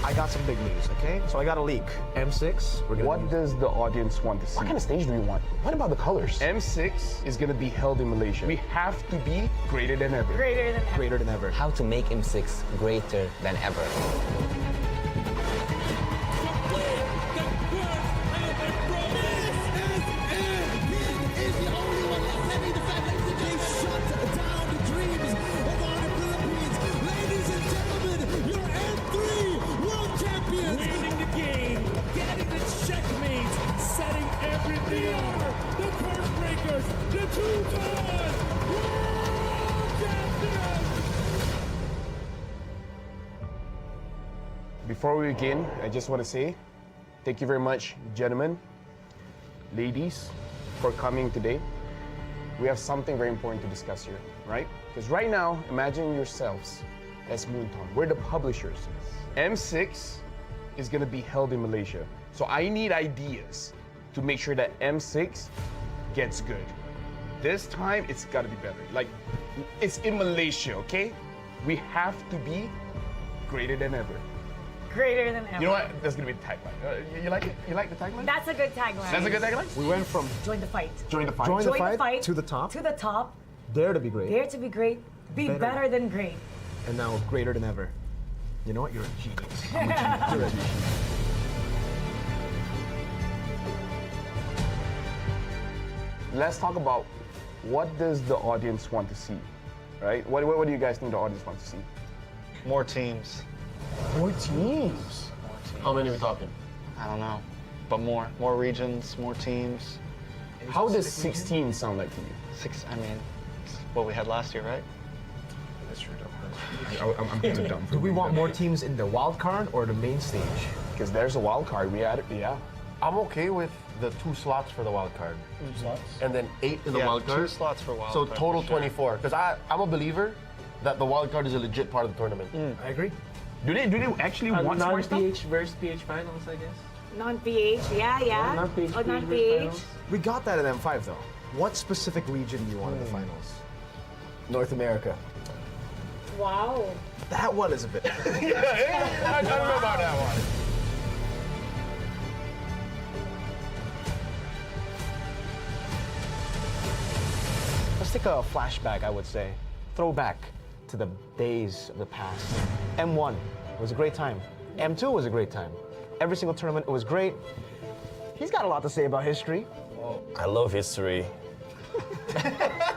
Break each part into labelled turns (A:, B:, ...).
A: I got some big news, okay? So I got a leak. M6, we're gonna
B: What does the audience want to see?
C: What kind of stage do we want? What about the colors?
B: M6 is gonna be held in Malaysia. We have to be greater than ever.
D: Greater than ever.
A: greater than ever.
E: How to make M6 greater than ever.
B: Before we begin, I just want to say thank you very much, gentlemen, ladies, for coming today. We have something very important to discuss here, right? Because right now, imagine yourselves as Moonton. We're the publishers. M6 is going to be held in Malaysia. So I need ideas to make sure that M6 gets good. This time, it's got to be better. Like, it's in Malaysia, okay? We have to be greater than ever.
D: Greater than ever.
B: You know what? That's gonna be the tagline. You like it? You like the tagline?
D: That's a good tagline.
B: That's a good tagline?
A: We went from
D: Join the fight.
B: Join the fight.
A: Join
D: Join
A: the fight to the top.
D: To the top.
A: Dare to be great.
D: Dare to be great. Be better than great.
A: And now greater than ever. You know what? You're a genius. I'm a genius. You're a genius.
B: Let's talk about what does the audience want to see, right? What do you guys think the audience wants to see?
F: More teams.
B: More teams.
C: How many are we talking?
F: I don't know. But more regions, more teams.
B: How does 16 sound like to you?
F: I mean, it's what we had last year, right?
B: That's true, I'm kind of dumb.
A: Do we want more teams in the wild card or the main stage?
B: Because there's a wild card. We had it, yeah.
C: I'm okay with the 2 slots for the wild card. 2 slots? And then 8 in the
F: Yeah,
C: wild card.
F: 2 slots for wild
C: So
F: card,
C: total
F: for sure.
C: 24. Because I'm a believer that the wild card is a legit part of the tournament.
A: I agree.
B: Do they actually want more stuff?
G: Non-PH versus PH finals, I guess.
D: Non-PH, yeah.
G: non-PH,
D: Oh,
G: PH
D: non-PH.
G: finals.
A: We got that in M5 though. What specific region do you want in the finals? North America.
D: Wow.
A: That one is a bit.
B: I don't know about that one.
A: Let's take a flashback, I would say. Throwback to the days of the past. M1 was a great time. M2 was a great time. Every single tournament, it was great. He's got a lot to say about history.
H: I love history.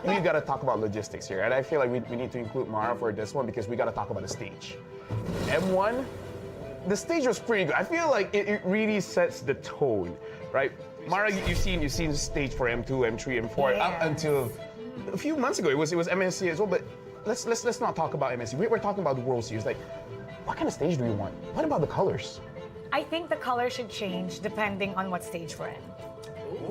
B: We got to talk about logistics here, and I feel like we need to include Mara for this one because we got to talk about the stage. M1, the stage was pretty good. I feel like it really sets the tone, right? Mara, you've seen the stage for M2, M3, M4 up until a few months ago. It was MSC as well, but let's not talk about MSC. We're talking about the World Series. Like, what kind of stage do we want? What about the colors?
D: I think the color should change depending on what stage we're in.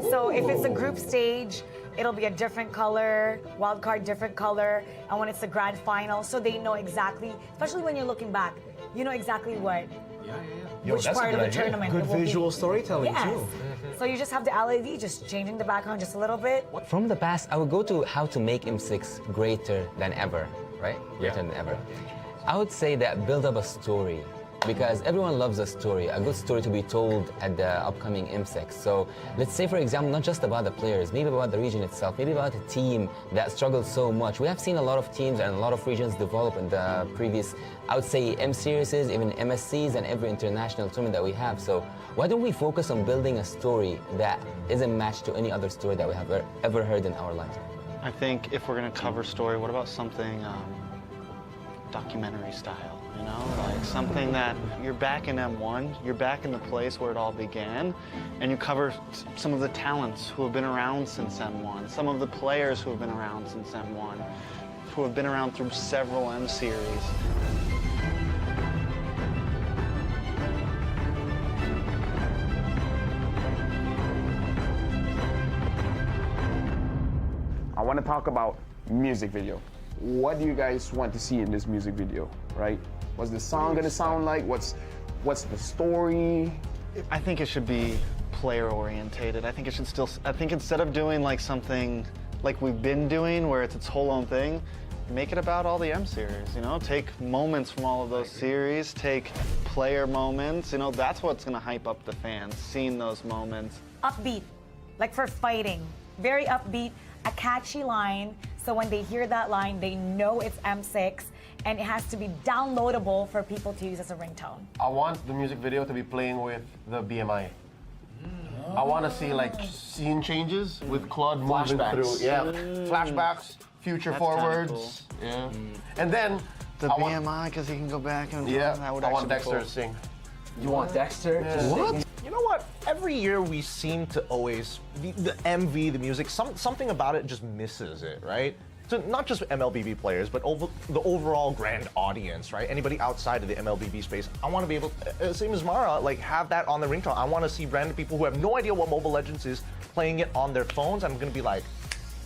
D: So if it's a group stage, it'll be a different color, wild card different color, and when it's the grand final, so they know exactly, especially when you're looking back, you know exactly what, which
B: that's a
D: part
B: good
D: of the
B: idea.
D: tournament
A: Good
D: it will be.
A: visual storytelling
D: Yes.
A: too.
D: So you just have the LED just changing the background just a little bit.
E: From the past, I would go to how to make M6 greater than ever, right? Greater than ever. I would say that build up a story, because everyone loves a story, a good story to be told at the upcoming M6. So let's say, for example, not just about the players, maybe about the region itself, maybe about a team that struggled so much. We have seen a lot of teams and a lot of regions develop in the previous, I would say, M series, even MSCs and every international tournament that we have. So why don't we focus on building a story that isn't matched to any other story that we have ever heard in our lives?
F: I think if we're gonna cover story, what about something documentary style? You know, like something that you're back in M1, you're back in the place where it all began, and you cover some of the talents who have been around since M1, some of the players who have been around since M1, who have been around through several M series.
B: I want to talk about music video. What do you guys want to see in this music video, right? What's the song gonna sound like? What's the story?
F: I think it should be player orientated. I think it should still, I think instead of doing like something like we've been doing where it's its whole own thing, make it about all the M series, you know? Take moments from all of those series, take player moments, you know, that's what's gonna hype up the fans, seeing those moments.
D: Upbeat, like for fighting. Very upbeat, a catchy line, so when they hear that line, they know it's M6, and it has to be downloadable for people to use as a ringtone.
C: I want the music video to be playing with the BMI. I want to see like scene changes with Claude moving through. Yeah, flashbacks, future
F: That's kinda
C: forwards. Yeah, and then
F: The
C: I want-
F: BMI, because he can go back and
C: Yeah,
F: that would
C: I want
F: actually be
C: Dexter
F: cool.
C: to sing.
I: You want Dexter?
C: What?
A: You know what? Every year we seem to always the MV, the music, something about it just misses it, right? So not just MLBB players, but the overall grand audience, right? Anybody outside of the MLBB space, I want to be able, same as Mara, like have that on the ringtone. I want to see random people who have no idea what Mobile Legends is playing it on their phones. I'm gonna be like,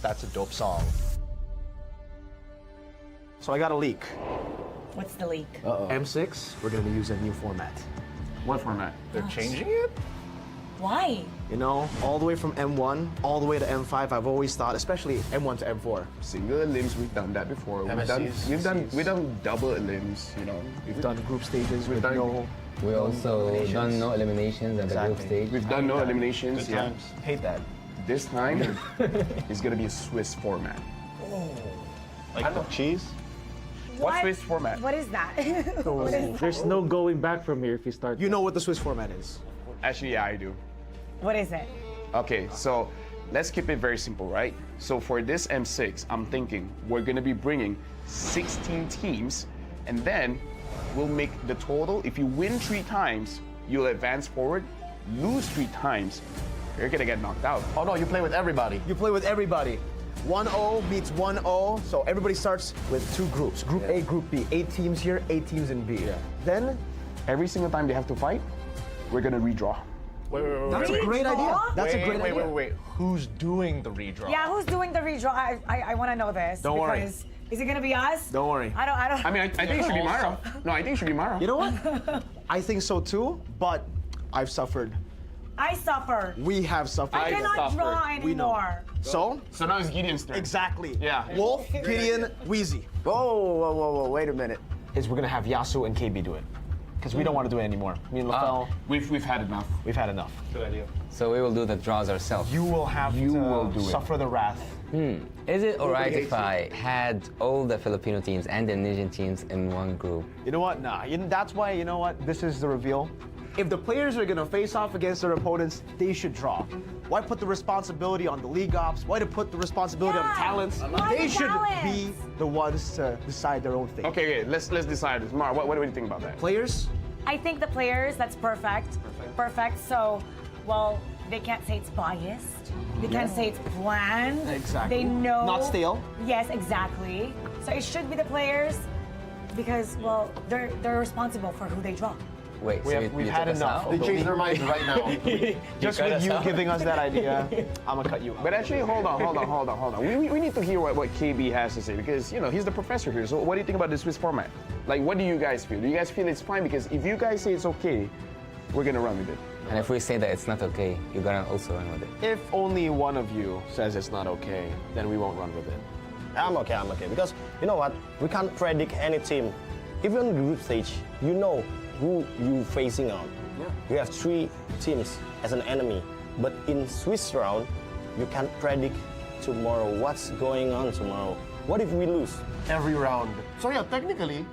A: that's a dope song. So I got a leak.
D: What's the leak?
A: M6, we're gonna use a new format.
C: What format?
A: They're changing it?
D: Why?
A: You know, all the way from M1, all the way to M5, I've always thought, especially M1 to M4.
B: Single limbs, we've done that before. We've done double limbs, you know.
A: We've done group stages with
B: done-
A: no.
E: We also done no eliminations at the group
A: Exactly.
E: stage.
B: We've done no eliminations.
F: Good times.
A: Hate that.
B: This time, it's gonna be a Swiss format.
F: Like cheese?
B: What's Swiss format?
D: What is that? What is,
G: There's no going back from here if you start.
A: You know what the Swiss format is.
B: Actually, yeah, I do.
D: what is it?
B: Okay, so let's keep it very simple, right? So for this M6, I'm thinking we're gonna be bringing 16 teams, and then we'll make the total. If you win 3 times, you'll advance forward. Lose 3 times, you're gonna get knocked out.
C: Oh no, you play with everybody.
A: You play with everybody. 1-0 meets 1-0, so everybody starts with 2 groups. Group A, Group B. 8 teams here, 8 teams in B. Then,
B: Every single time they have to fight, we're gonna redraw.
A: that's a great idea. That's a great idea.
C: Wait. Who's doing the redraw?
D: Yeah, who's doing the redraw? I want to know this.
A: Don't worry.
D: because is it gonna be us?
A: Don't worry.
D: I don't.
B: I mean, I think it should be Mara. No, I think it should be Mara.
A: You know what? I think so too, but I've suffered.
D: I suffer.
A: We have suffered.
D: I cannot
B: suffered.
D: draw
A: We know.
D: anymore.
A: So,
B: So now it's Gideon's turn.
A: exactly.
B: Yeah.
A: Wolf, Gideon, Wheezy.
I: Whoa, wait a minute.
A: Is we're gonna have Yasu and KB do it. Because we don't want to do it anymore. Me and LaFell,
B: We've had enough.
A: we've had enough.
C: Good idea.
E: So we will do the draws ourselves.
A: You will have to
B: will do it.
A: suffer the wrath.
E: Is it alright if I had all the Filipino teams and the Indonesian teams in one group?
A: You know what? Nah. That's why, you know what? This is the reveal. If the players are gonna face off against their opponents, they should draw. Why put the responsibility on the league ops? Why to put the responsibility on the
D: Yeah.
A: talents?
D: Why
A: They
D: the
A: should
D: talents?
A: be the ones to decide their own fate.
B: Okay, let's decide this. Mara, what do you think about that?
A: Players,
D: I think the players. That's perfect. Perfect. So, well, they can't say it's biased. They can't say it's planned.
A: Exactly.
D: They know.
A: Not stale.
D: Yes, exactly. So it should be the players, because well, they're responsible for who they draw.
E: Wait,
A: We
E: so
A: have- we've
E: you
A: had
E: took us
A: enough.
E: out?
C: They changed their minds right now.
A: just
E: cut
A: with
E: us
A: you
E: out.
A: giving us that idea, I'm gonna cut you out.
B: But actually, hold on. We need to hear what KB has to say because, you know, he's the professor here. So what do you think about the Swiss format? Like, what do you guys feel? Do you guys feel it's fine? Because if you guys say it's okay, we're gonna run with it.
E: And if we say that it's not okay, you're gonna also run with it.
A: If only one of you says it's not okay, then we won't run with it.
H: I'm okay. Because you know what? We can't predict any team. Even on the group stage, you know who you facing on. You have 3 teams as an enemy. But in Swiss round, you can't predict tomorrow what's going on tomorrow. What if we lose?
C: Every round. So yeah, technically,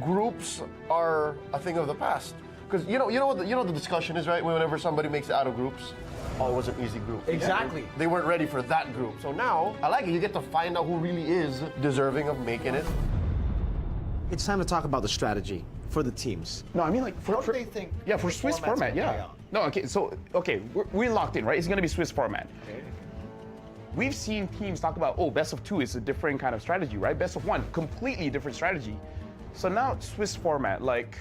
C: groups are a thing of the past. Because you know what the discussion is, right? Whenever somebody makes it out of groups, oh, it was an easy group.
A: Exactly.
C: They weren't ready for that group. So now, I like it. You get to find out who really is deserving of making it.
A: It's time to talk about the strategy for the teams.
B: No, I mean like for
A: they think
B: yeah, for
A: the
B: Swiss
A: format's
B: format,
A: gonna play
B: yeah.
A: out?
B: No, okay, so we're locked in, right? It's gonna be Swiss format. We've seen teams talk about, oh, best of 2 is a different kind of strategy, right? Best of 1, completely different strategy. So now Swiss format, like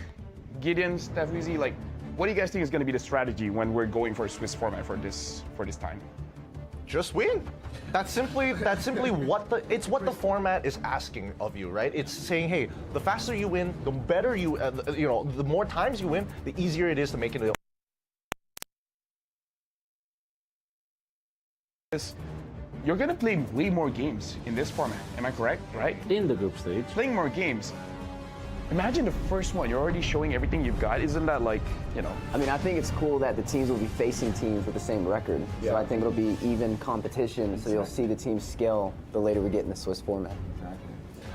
B: Gideon, Steph, Uzi, like, what do you guys think is gonna be the strategy when we're going for a Swiss format for this time?
J: Just win. That's simply what the format is asking of you, right? It's saying, hey, the faster you win, the better you, the more times you win, the easier it is to make it.
B: you're gonna play way more games in this format. Am I correct? Right?
G: In the group stage.
B: Playing more games. Imagine the first one. You're already showing everything you've got. Isn't that like,
I: I mean, I think it's cool that the teams will be facing teams with the same record. So I think it'll be even competition. So you'll see the teams scale the later we get in the Swiss format.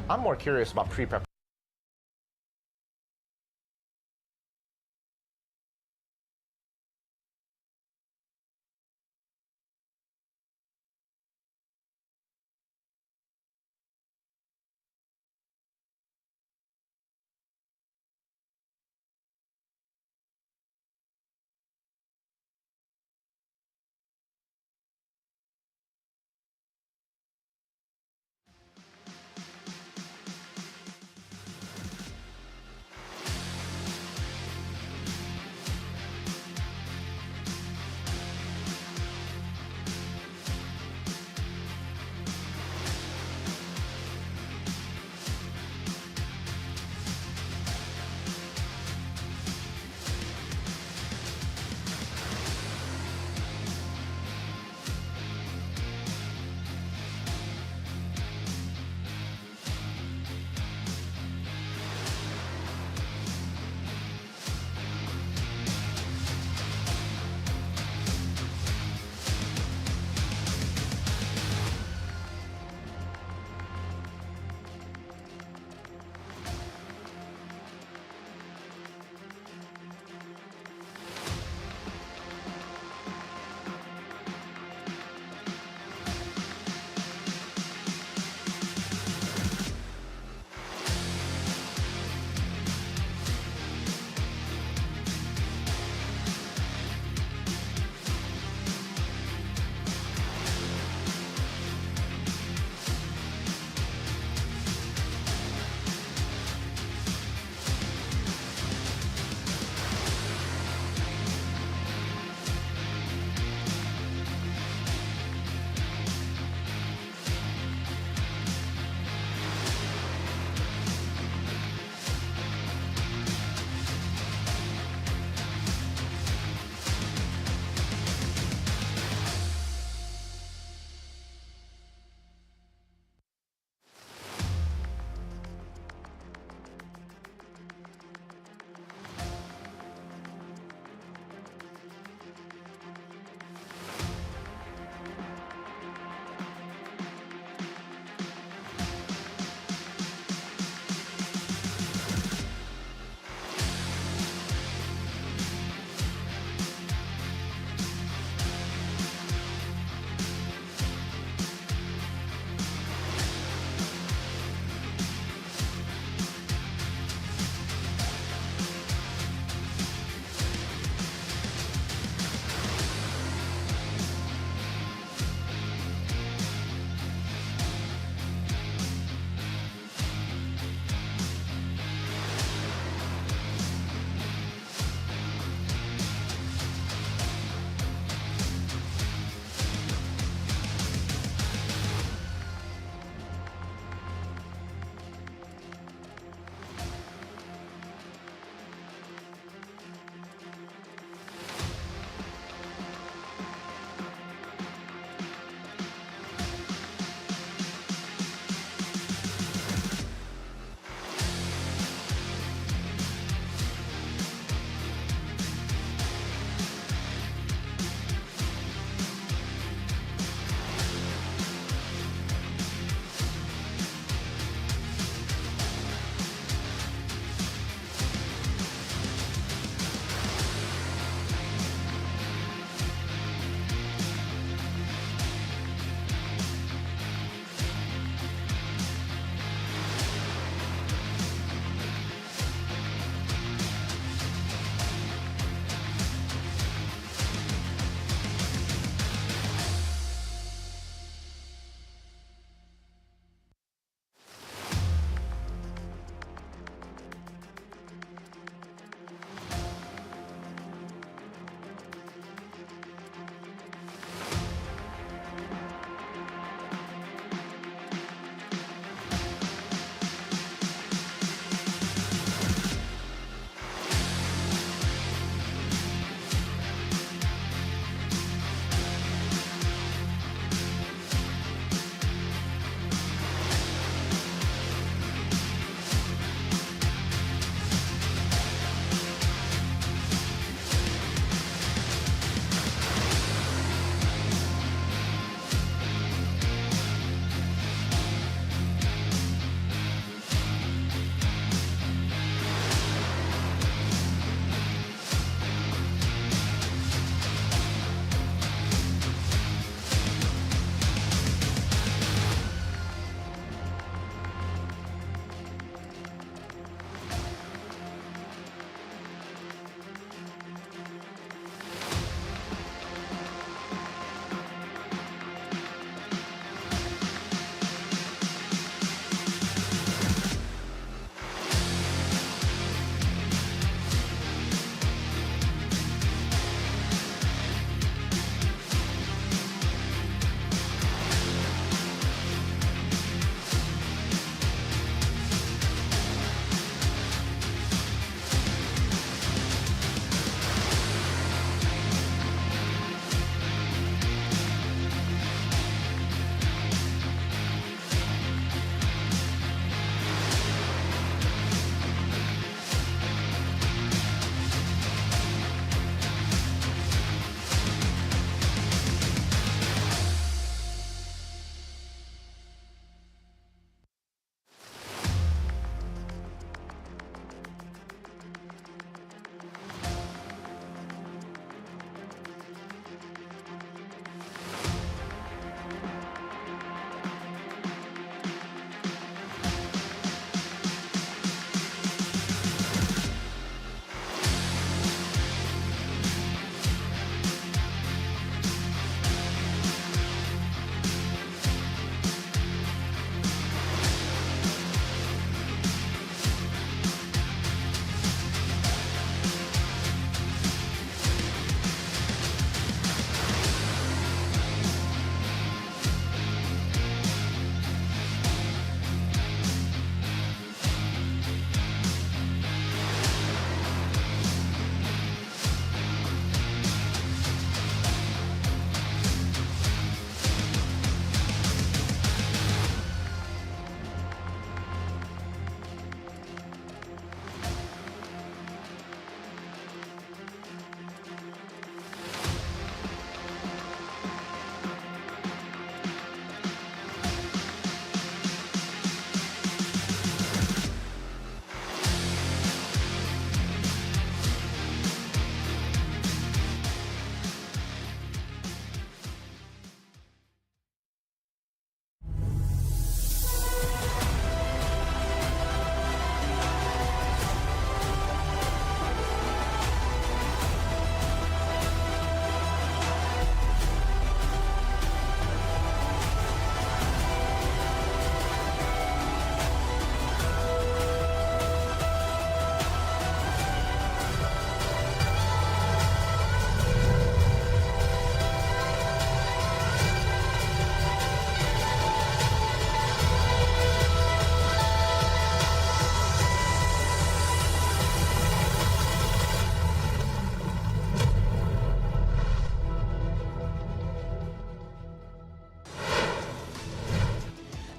J: I'm more curious about pre-prep.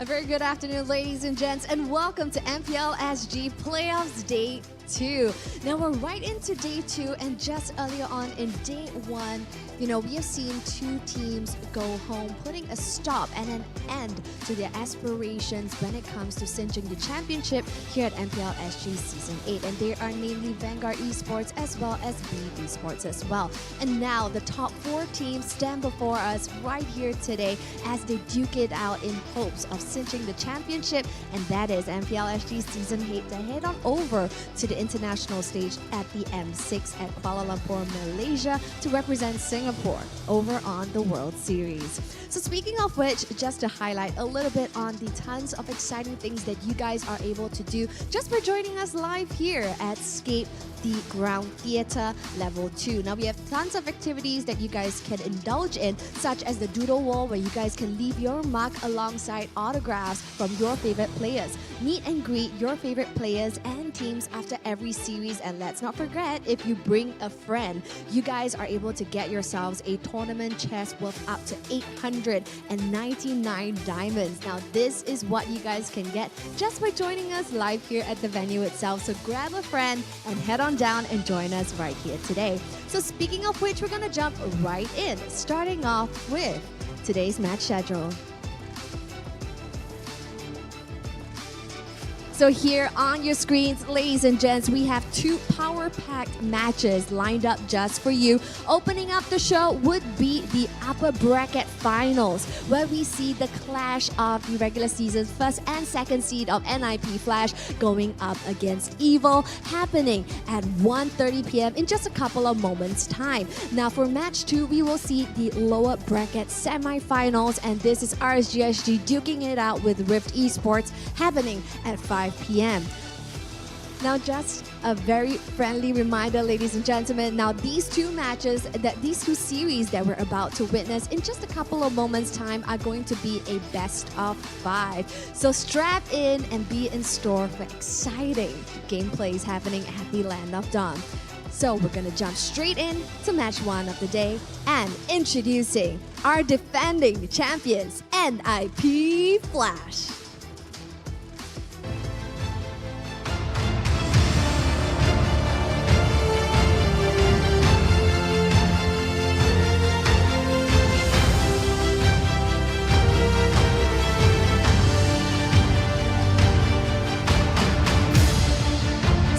K: very good afternoon, ladies and gents, and welcome to MPL SG Playoffs Day 2. Now we're right into Day 2, and just earlier on in Day 1, we have seen two teams go home, putting a stop and an end to their aspirations when it comes to cinching the championship here at MPL SG Season 8. And they are namely Vanguard Esports as well as Beat Esports as well. And now the top 4 teams stand before us right here today as they duke it out in hopes of cinching the championship, and that is MPL SG Season 8 to head on over to the international stage at the M6 at Kuala Lumpur, Malaysia to represent Singapore over on the World Series. So speaking of which, just to highlight a little bit on the tons of exciting things that you guys are able to do just by joining us live here at Scape, the Ground Theatre Level 2. Now we have tons of activities that you guys can indulge in, such as the Doodle Wall, where you guys can leave your mark alongside autographs from your favorite players. Meet and greet your favorite players and teams after every series, and let's not forget, if you bring a friend, you guys are able to get yourselves a tournament chest worth up to 899 diamonds. Now this is what you guys can get just by joining us live here at the venue itself. So grab a friend and head on down and join us right here today. So speaking of which, we're gonna jump right in, starting off with today's match schedule. So here on your screens, ladies and gents, we have 2 power-packed matches lined up just for you. Opening up the show would be the upper bracket finals, where we see the clash of the regular season's first and second seed of NIP Flash going up against Evil, happening at 1:30 p.m. in just a couple of moments' time. Now for match 2, we will see the lower bracket semi-finals, and this is RSGSG duking it out with Rift Esports, happening at 5 p.m. Now just a very friendly reminder, ladies and gentlemen, now these two series that we're about to witness in just a couple of moments time are going to be a best of 5. So strap in and be in store for exciting gameplays happening at the Land of Dawn. So we're gonna jump straight in to match 1 of the day, and introducing our defending champions, NIP Flash.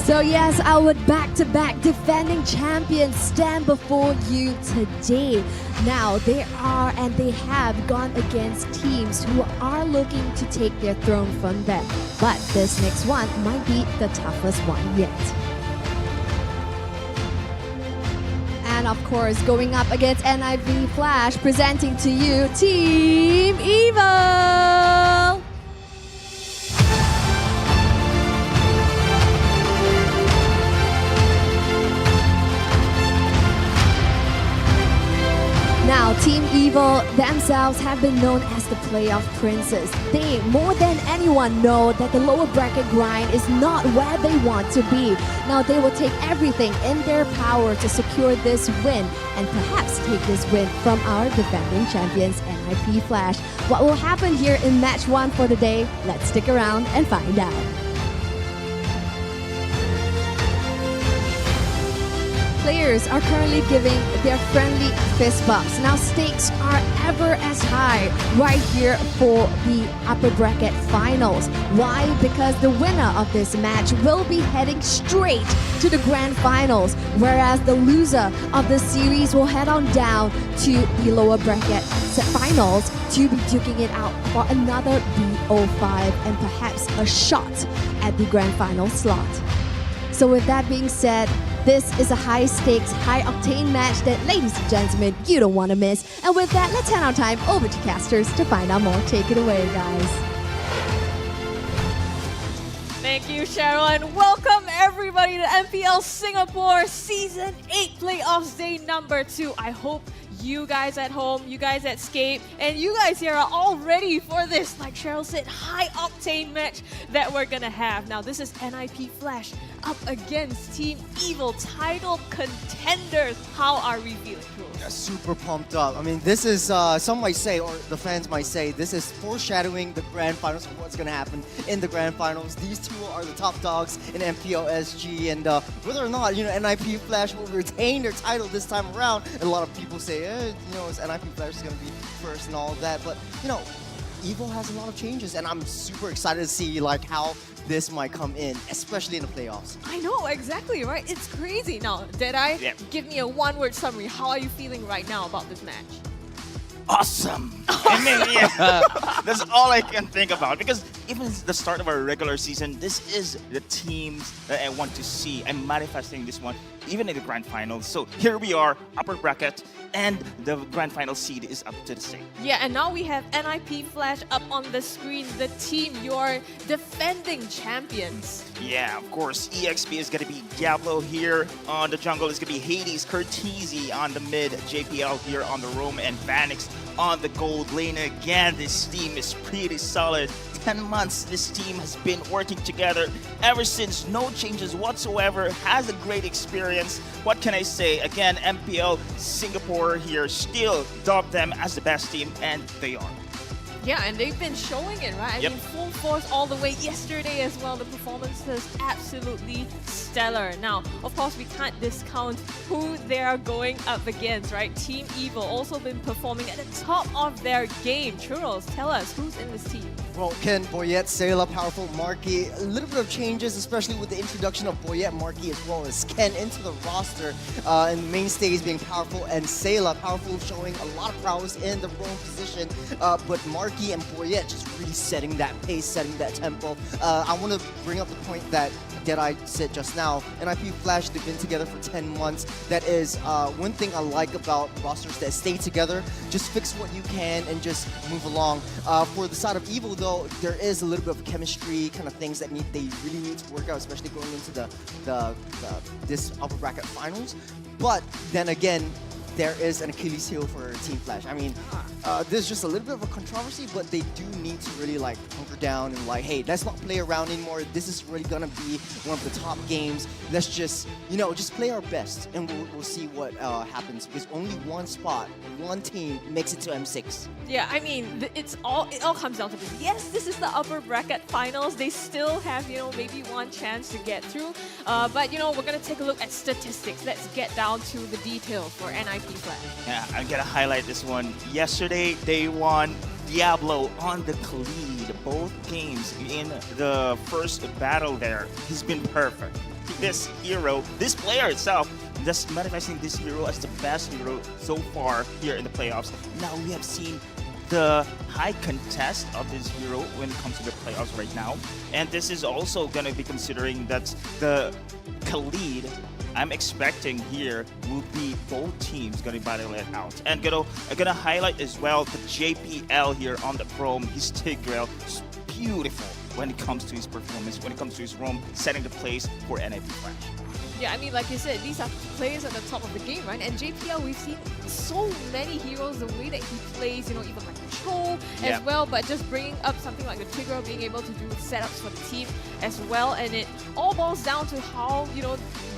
K: So yes, our back-to-back defending champions stand before you today. Now they are and they have gone against teams who are looking to take their throne from them. But this next one might be the toughest one yet. And of course, going up against NIP Flash, presenting to you Team Evil! Now, Team Evil themselves have been known as the playoff princes. They, more than anyone, know that the lower bracket grind is not where they want to be. Now, they will take everything in their power to secure this win and perhaps take this win from our defending champions, NIP Flash. What will happen here in match 1 for the day? Let's stick around and find out. Players are currently giving their friendly fist bumps. Now stakes are ever as high right here for the upper bracket finals. Why? Because the winner of this match will be heading straight to the grand finals, whereas the loser of the series will head on down to the lower bracket finals to be duking it out for another BO5 and perhaps a shot at the grand final slot. So with that being said, this is a high-stakes, high-octane match that, ladies and gentlemen, you don't want to miss. And with that, let's hand our time over to casters to find out more. Take it away, guys.
L: Thank you, Cheryl, and welcome everybody to MPL Singapore Season 8 Playoffs Day number 2. I hope you guys at home, you guys at Scape, and you guys here are all ready for this, like Cheryl said, high-octane match that we're gonna have. Now, this is NIP Flash up against Team Evil, title contenders. How are we feeling, Jules?
M: Super pumped up. I mean, this is, some might say, or the fans might say, this is foreshadowing the grand finals of what's going to happen in the grand finals. These two are the top dogs in MPL SG, and whether or not, NIP Flash will retain their title this time around, and a lot of people say, is NIP Flash going to be first and all of that, but, Evo has a lot of changes, and I'm super excited to see, how this might come in, especially in the playoffs.
L: I know, exactly, right? It's crazy. Now, Deadeye, give me a one-word summary. How are you feeling right now about this match?
N: Awesome. I mean, yeah, that's all I can think about, because even the start of our regular season, this is the teams that I want to see. I'm manifesting this one even in the grand finals. So here we are, upper bracket, and the grand final seed is up to the same.
L: Yeah, and now we have NIP Flash up on the screen, the team, your defending champions.
N: Yeah, of course, EXP is going to be Diablo here. On the jungle is going to be Hades, Curtizi on the mid, JPL here on the roam, and Vanix on the gold lane. Again, this team is pretty solid. 10 months this team has been working together ever since, no changes whatsoever, has a great experience. What can I say? Again, MPL Singapore here still dubbed them as the best team, and they are.
L: Yeah, and they've been showing it, right? I mean, full force all the way yesterday as well. The performance is absolutely stellar. Now, of course, we can't discount who they are going up against, right? Team Evil also been performing at the top of their game. Churros, tell us, who's in this team?
M: Well, Ken, Boyette, Sayla, Powerful, Marky. A little bit of changes, especially with the introduction of Boyette, Marky, as well as Ken into the roster. And the mainstays being Powerful and Sayla. Powerful showing a lot of prowess in the roam position, but Marky and Boyette just really setting that pace, setting that tempo. I want to bring up the point that I said just now. NIP Flash, they've been together for 10 months. That is one thing I like about rosters that stay together. Just fix what you can and just move along. For the side of Evil, though, there is a little bit of chemistry kind of things that they really need to work out, especially going into this upper bracket finals. But then again, there is an Achilles heel for Team Flash. I mean, there's just a little bit of a controversy, but they do need to really hunker down and hey, let's not play around anymore. This is really gonna be one of the top games. Let's just, just play our best, and we'll see what happens. Because only one spot, one team makes it to M6.
L: Yeah, I mean, it all comes down to this. Yes, this is the upper bracket finals. They still have, maybe one chance to get through. But, we're gonna take a look at statistics. Let's get down to the details for NIP Flash.
N: Yeah, I'm gonna highlight this one. Yesterday, they won Diablo on the Khalid. Both games in the first battle there. He's been perfect. This hero, this player itself, just manifesting this hero as the best hero so far here in the playoffs. Now we have seen the high contest of this hero when it comes to the playoffs right now. And this is also going to be considering that the Khalid, I'm expecting here, will be both teams going to battle it out. And I'm gonna highlight as well the JPL here on the Chrome. His Tigreal is beautiful when it comes to his performance, when it comes to his roam, setting the place for NIP Flash.
L: Yeah, I mean, like you said, these are players at the top of the game, right? And JPL, we've seen so many heroes, the way that he plays, even like Cho as well, but just bringing up something like the Tigreal, being able to do setups for the team as well. And it all boils down to how,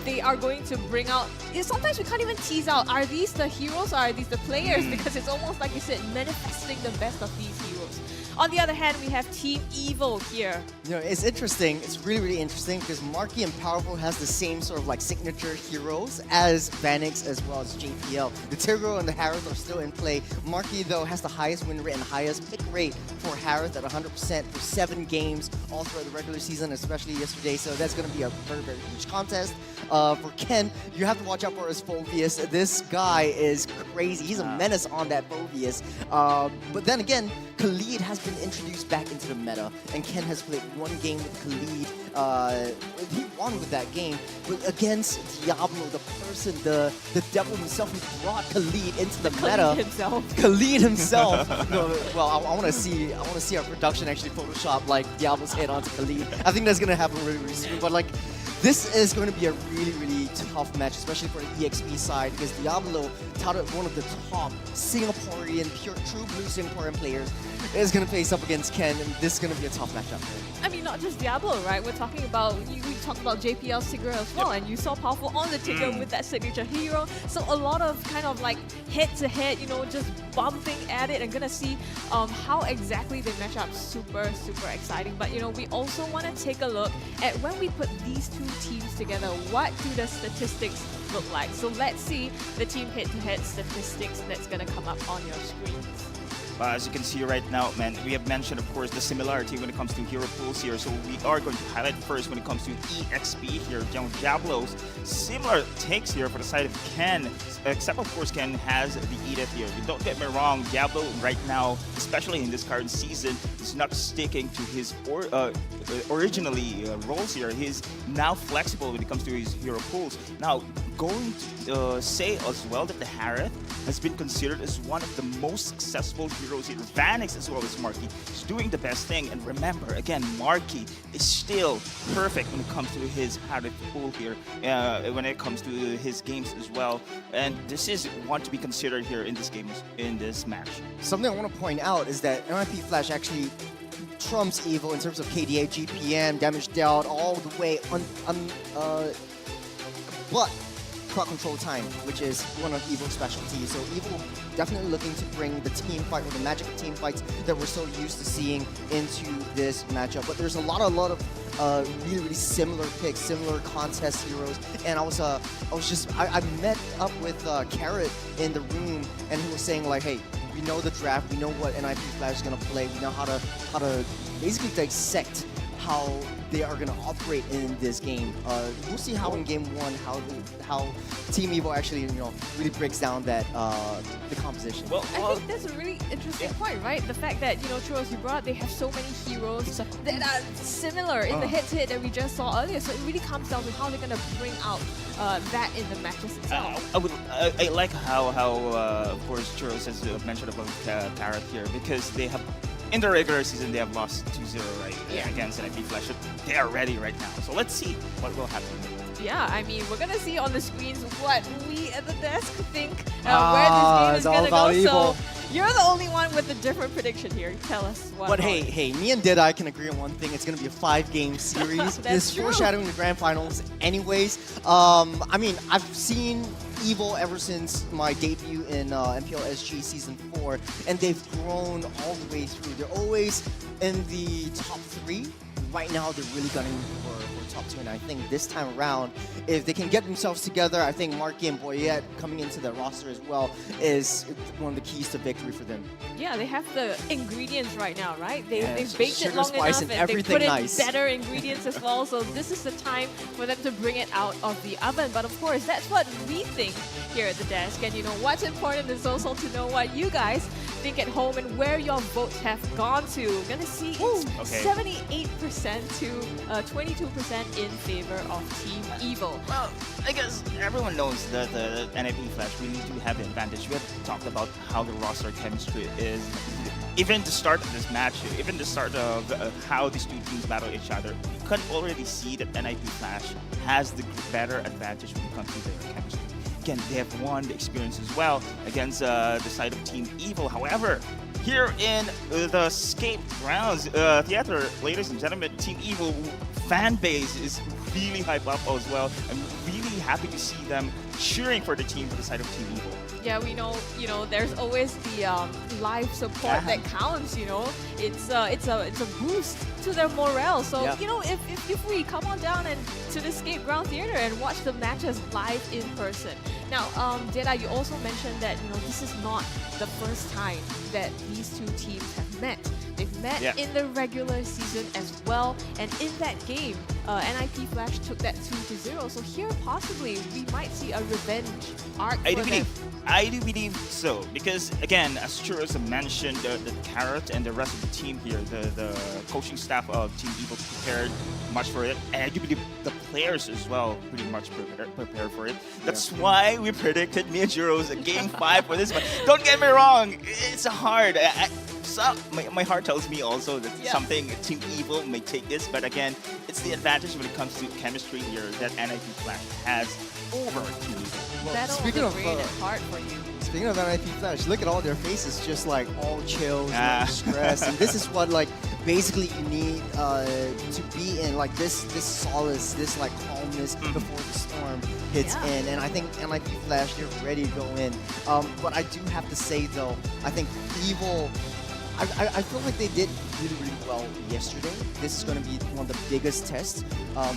L: they are going to bring out. Sometimes we can't even tease out, are these the heroes or are these the players? Because it's almost like you said, manifesting the best of these heroes. On the other hand, we have Team Evil here.
M: It's interesting. It's really, really interesting because Marky and Powerful has the same sort of signature heroes as Vanix as well as JPL. The Tigreal and the Harith are still in play. Marky, though, has the highest win rate and highest pick rate for Harith at 100% for 7 games all throughout the regular season, especially yesterday. So that's going to be a very, very huge contest. For Ken, you have to watch out for his Phobius. This guy is crazy. He's a menace on that Phobius. But then again, Khalid has been introduced back into the meta, and Ken has played one game with Khalid. He won with that game, but against Diablo, the person, the devil himself, who brought Khalid into the meta. Khalid himself. Well, I want to see our production actually Photoshop Diablo's head onto Khalid. I think that's gonna happen really, really soon. But this is going to be a really, really tough match, especially for the EXP side, because Diablo, touted one of the top Singaporean, true blue Singaporean players, is going to face up against Ken, and this is going to be a tough matchup for him.
L: I mean, not just Diablo, right? We're talking about, we talked about JPL Sigurd as well, and you saw Powerful on the ticket with that signature hero. So a lot of kind of like head-to-head, just bumping at it, and gonna see how exactly they match up. Super exciting. But we also want to take a look at when we put these two teams together, what do the statistics look like? So let's see the team head-to-head statistics that's gonna come up on your screens.
N: As you can see right now, man, we have mentioned, of course, the similarity when it comes to hero pools here. So we are going to highlight first when it comes to EXP here. Diablo's similar takes here for the side of Ken, except, of course, Ken has the Edith here. Don't get me wrong, Diablo right now, especially in this current season, is not sticking to his originally roles here. He's now flexible when it comes to his hero pools. Now, going to say as well that the Harith has been considered as one of the most successful heroes here. Vanix as well as Marky is doing the best thing. And remember, again, Marky is still perfect when it comes to his Harith pool here, when it comes to his games as well. And this is one to be considered here in this game, in this match.
M: Something I want to point out is that NIP Flash actually trumps EVIL in terms of KDA, GPM, damage dealt, all the way but crowd control time, which is one of EVIL's specialties. So EVIL definitely looking to bring the team fight or the magic of team fights that we're so used to seeing into this matchup. But there's a lot of really similar picks, similar contest heroes. And I met up with Carrot in the room, and he was saying like, hey, we know the draft, we know what NIP Flash is gonna play, we know how to basically dissect how they are going to operate in this game. We'll see how in game one, how Team EVIL actually, really breaks down that the composition.
L: Well, I think that's a really interesting point, right? The fact that, Churros, you brought up, they have so many heroes that are similar in the head-to-head that we just saw earlier. So it really comes down to how they're going to bring out that in the matches itself.
N: I like how of course, Churros has mentioned about Carrot here, because they have, in the regular season, they have lost 2-0, right, against NIP Flash. They are ready right now. So let's see what will happen.
L: Yeah, I mean, we're gonna see on the screens what we at the desk think where this game is gonna go.
M: EVIL.
L: So you're the only one with a different prediction here. Tell us what.
M: But hey, me and Deadeye can agree on one thing. It's gonna be a 5-game series. This foreshadowing the grand finals, anyways. I mean, I've seen EVIL ever since my debut in MPL SG Season 4, and they've grown all the way through. They're always in the top 3. Right now, they're really gunning for top 2, and I think this time around, if they can get themselves together, I think Marky and Boyette coming into the roster as well is one of the keys to victory for them.
L: Yeah, they have the ingredients right now, right? They've baked it
M: sugar,
L: long
M: spice,
L: enough,
M: and
L: they put in
M: nice.
L: better ingredients as well. So this is the time for them to bring it out of the oven. But of course, that's what we think here at the desk. And what's important is also to know what you guys think at home and where your votes have gone to. We're gonna see 78% to 22% in favor of Team EVIL.
N: Well, I guess everyone knows that the NIP Flash really do have the advantage. We have talked about how the roster chemistry is. Even the start of this match, even the start of how these two teams battle each other, you can already see that NIP Flash has the better advantage when it comes to their chemistry. Again, they have won the experience as well against the side of Team EVIL. However, here in the Escape Grounds Theater, ladies and gentlemen, Team EVIL fan base is really hyped up as well. I'm really happy to see them cheering for the team for the side of Team EVIL.
L: Yeah, we know, there's always the live support that counts, It's a boost to their morale. So, if we come on down and to the Escape Ground Theater and watch the matches live in person. Now, Jedi, you also mentioned that, this is not the first time that these two teams have met. They've met in the regular season as well, and in that game, NIP Flash took that 2-0. So here, possibly, we might see a revenge arc for them.
N: I do believe so, because again, as Churros mentioned, the Carrot and the rest of the team here, the coaching staff of Team EVIL prepared much for it, and I do believe the players as well pretty much prepared for it. That's why we predicted me and Churros a Game 5 for this one. Don't get me wrong, it's hard. My heart tells me also that something Team EVIL may take this, but again, it's the advantage when it comes to chemistry here that NIP Flash has over to Evil.
L: Battle
M: speaking
L: of the
M: of,
L: rated heart for you.
M: Speaking of NIP Flash, look at all their faces, just like all chills, no stress, and this is what like basically you need to be in like this solace, this like calmness before the storm hits in. And I think NIP Flash, they're ready to go in. But I do have to say though, I think Evil. I feel like they did really, really well yesterday. This is going to be one of the biggest tests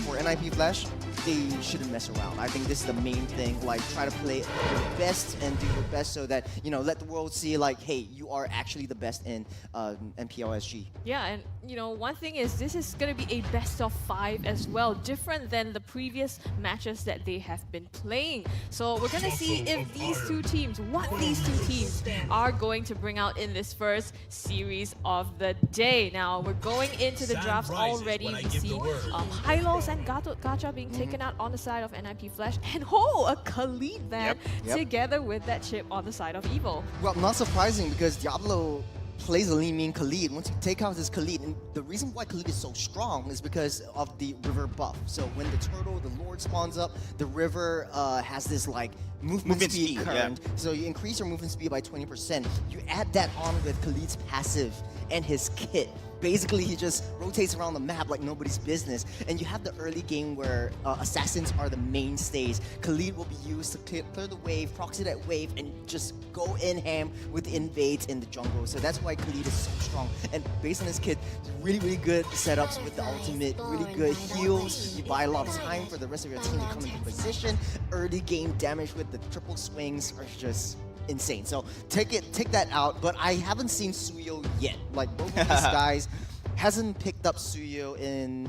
M: for NIP Flash. They shouldn't mess around. I think this is the main thing. Like, try to play your best and do your best so that, you know, let the world see, like, hey, you are actually the best in MPL SG.
L: Yeah, and you know, one thing is this is going to be a best of 5 as well, different than the previous matches that they have been playing. So we're going to see if these two teams, what these two teams are going to bring out in this first series of the day. Now, we're going into the drafts already. We see Hylos and Gacha being taken out on the side of NIP Flash, and a Khalid ban together with that chip on the side of Evil.
M: Well, not surprising because Diablo plays a lean mean Khalid. Once you take out this Khalid, and the reason why Khalid is so strong is because of the river buff. So when the turtle, the Lord spawns up, the river has this like movement speed current. So you increase your movement speed by 20%. You add that on with Khalid's passive and his kit. Basically, he just rotates around the map like nobody's business. And you have the early game where assassins are the mainstays. Khalid will be used to clear the wave, proxy that wave, and just go in ham with invades in the jungle. So that's why Khalid is so strong. And based on his kit, really, really good setups with the ultimate, really good heals. You buy a lot of time for the rest of your team to come into position. Early game damage with the triple swings are just insane. So take that out, but I haven't seen Suyo yet. Like both of these guys hasn't picked up Suyo in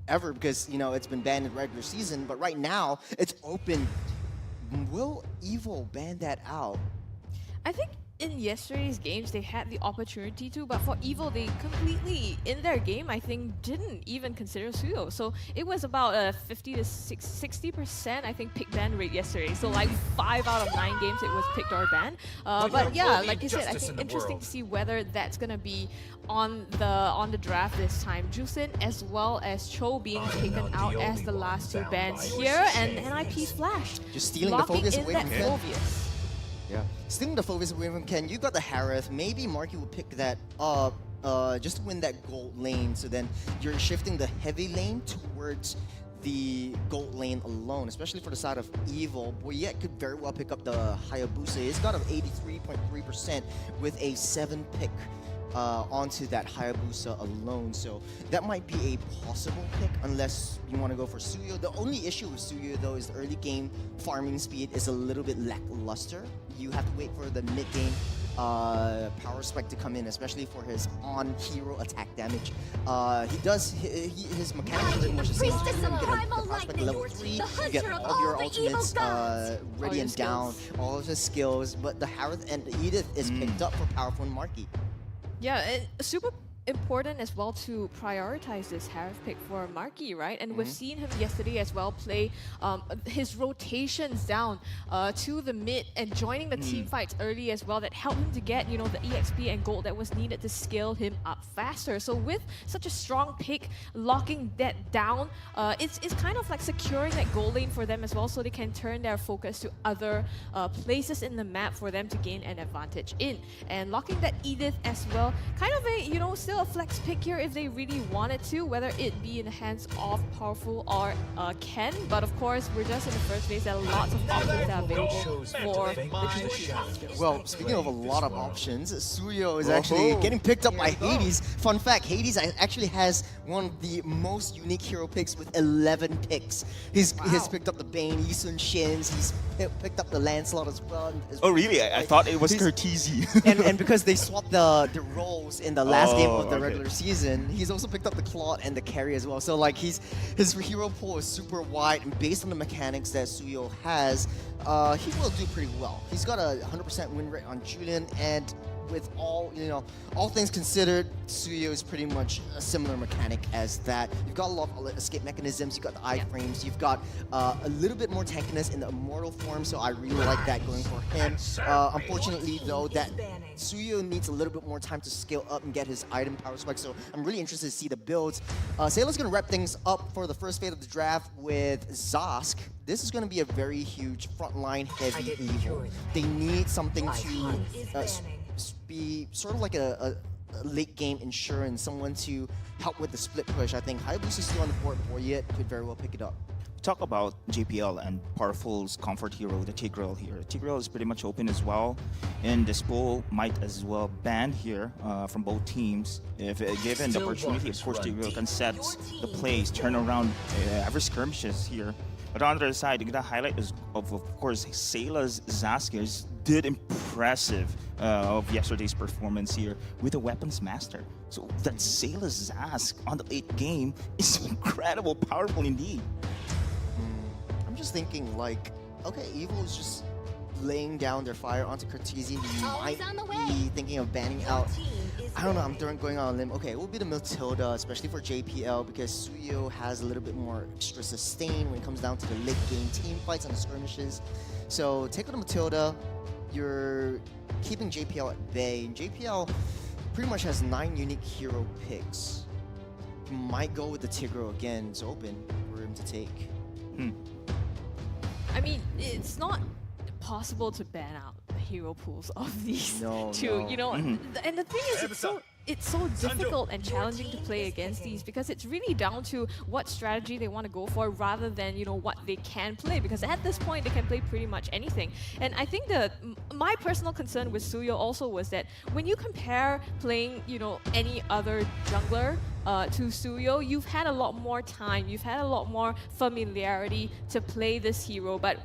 M: ever because you know it's been banned in regular season, but right now it's open. Will Evil ban that out?
L: I think in yesterday's games they had the opportunity to, but for Evil they completely, in their game, I think didn't even consider Suyo. So it was about a 50 to 60% I think pick ban rate yesterday. So like 5 out of 9 games it was picked or banned. But yeah, like you said, I think interesting to see whether that's gonna be on the draft this time. Jusin as well as Cho being taken out as the last 2 bans here, and NIP Flash
M: just stealing the focus away from Ken.
L: Phobius.
M: Yeah. Stealing the focus away from Ken, you got the Harith. Maybe Marky will pick that up just to win that gold lane. So then you're shifting the heavy lane towards the gold lane alone, especially for the side of Evil. Boyette could very well pick up the Hayabusa. He's got an 83.3% with a 7 pick onto that Hayabusa alone. So that might be a possible pick unless you want to go for Suyo. The only issue with Suyo though is the early game farming speed is a little bit lackluster. You have to wait for the mid game power spike to come in, especially for his on-hero attack damage. His mechanics are pretty much the same. You get the power spike level 3, you get all of your ultimates ready and down, all of his skills, but the Harith and the Edith is picked up for powerful Marky.
L: Yeah, and super important as well to prioritize this Harith pick for Marky, right? And we've seen him yesterday as well play his rotations down to the mid and joining the team fights early as well that helped him to get, you know, the EXP and gold that was needed to scale him up faster. So with such a strong pick, locking that down, it's kind of like securing that gold lane for them as well, so they can turn their focus to other places in the map for them to gain an advantage in. And locking that Edith as well, kind of a, you know, still a flex pick here if they really wanted to, whether it be in the hands of Powerful or Ken. But of course, we're just in the first phase. There are lots of options that are available for the team.
M: Well, speaking of a lot of options, Suyo is actually getting picked up by Hades. Fun fact, Hades actually has one of the most unique hero picks with 11 picks. He's picked up the Bane, Yisun Shins, he's picked up the Lancelot as well.
N: Oh really? I thought it was Curtizi.
M: and because they swapped the roles in the last game of the regular season, he's also picked up the Claude and the carry as well. So like his hero pool is super wide, and based on the mechanics that Suyo has, he will do pretty well. He's got a 100% win rate on Julian, and with all things considered, Suyo is pretty much a similar mechanic as that. You've got a lot of escape mechanisms, you've got the iframes, you've got a little bit more tankiness in the immortal form, so I really like that going for him. Unfortunately though, that Suyo needs a little bit more time to scale up and get his item power spike, so I'm really interested to see the builds. Sayla's gonna wrap things up for the first phase of the draft with Zosk. This is gonna be a very huge frontline heavy Evo. They need something to be sort of like a late game insurance, someone to help with the split push. I think Hayabusa is still on the board, Boyet could very well pick it up.
N: Talk about JPL and Powerful's comfort hero, the Tigreal here. Tigreal is pretty much open as well, and this poll might as well ban here from both teams. If given the opportunity, of course, Tigreal can set the plays, turn around every skirmishes here. But on the other side, you gotta highlight is of course Sayla's Zaskers did impressive of yesterday's performance here with the Weapons Master. So that Sayla's Zask on the late game is incredible, powerful indeed.
M: I'm just thinking like, okay, Evil is just laying down their fire onto Cartesian. You might be thinking of banning out. I don't know, I'm going on a limb. Okay, it will be the Matilda, especially for JPL, because Suyo has a little bit more extra sustain when it comes down to the late game team fights and the skirmishes. So take out the Matilda, you're keeping JPL at bay. And JPL pretty much has 9 unique hero picks. You might go with the Tigreal again, it's open for him to take.
L: I mean, it's not possible to ban out the hero pools of these two, you know. And the thing is, it's so difficult and challenging to play against these because it's really down to what strategy they want to go for rather than, you know, what they can play, because at this point they can play pretty much anything. And I think my personal concern with Suyo also was that when you compare playing, you know, any other jungler to Suyo, you've had a lot more time, you've had a lot more familiarity to play this hero, but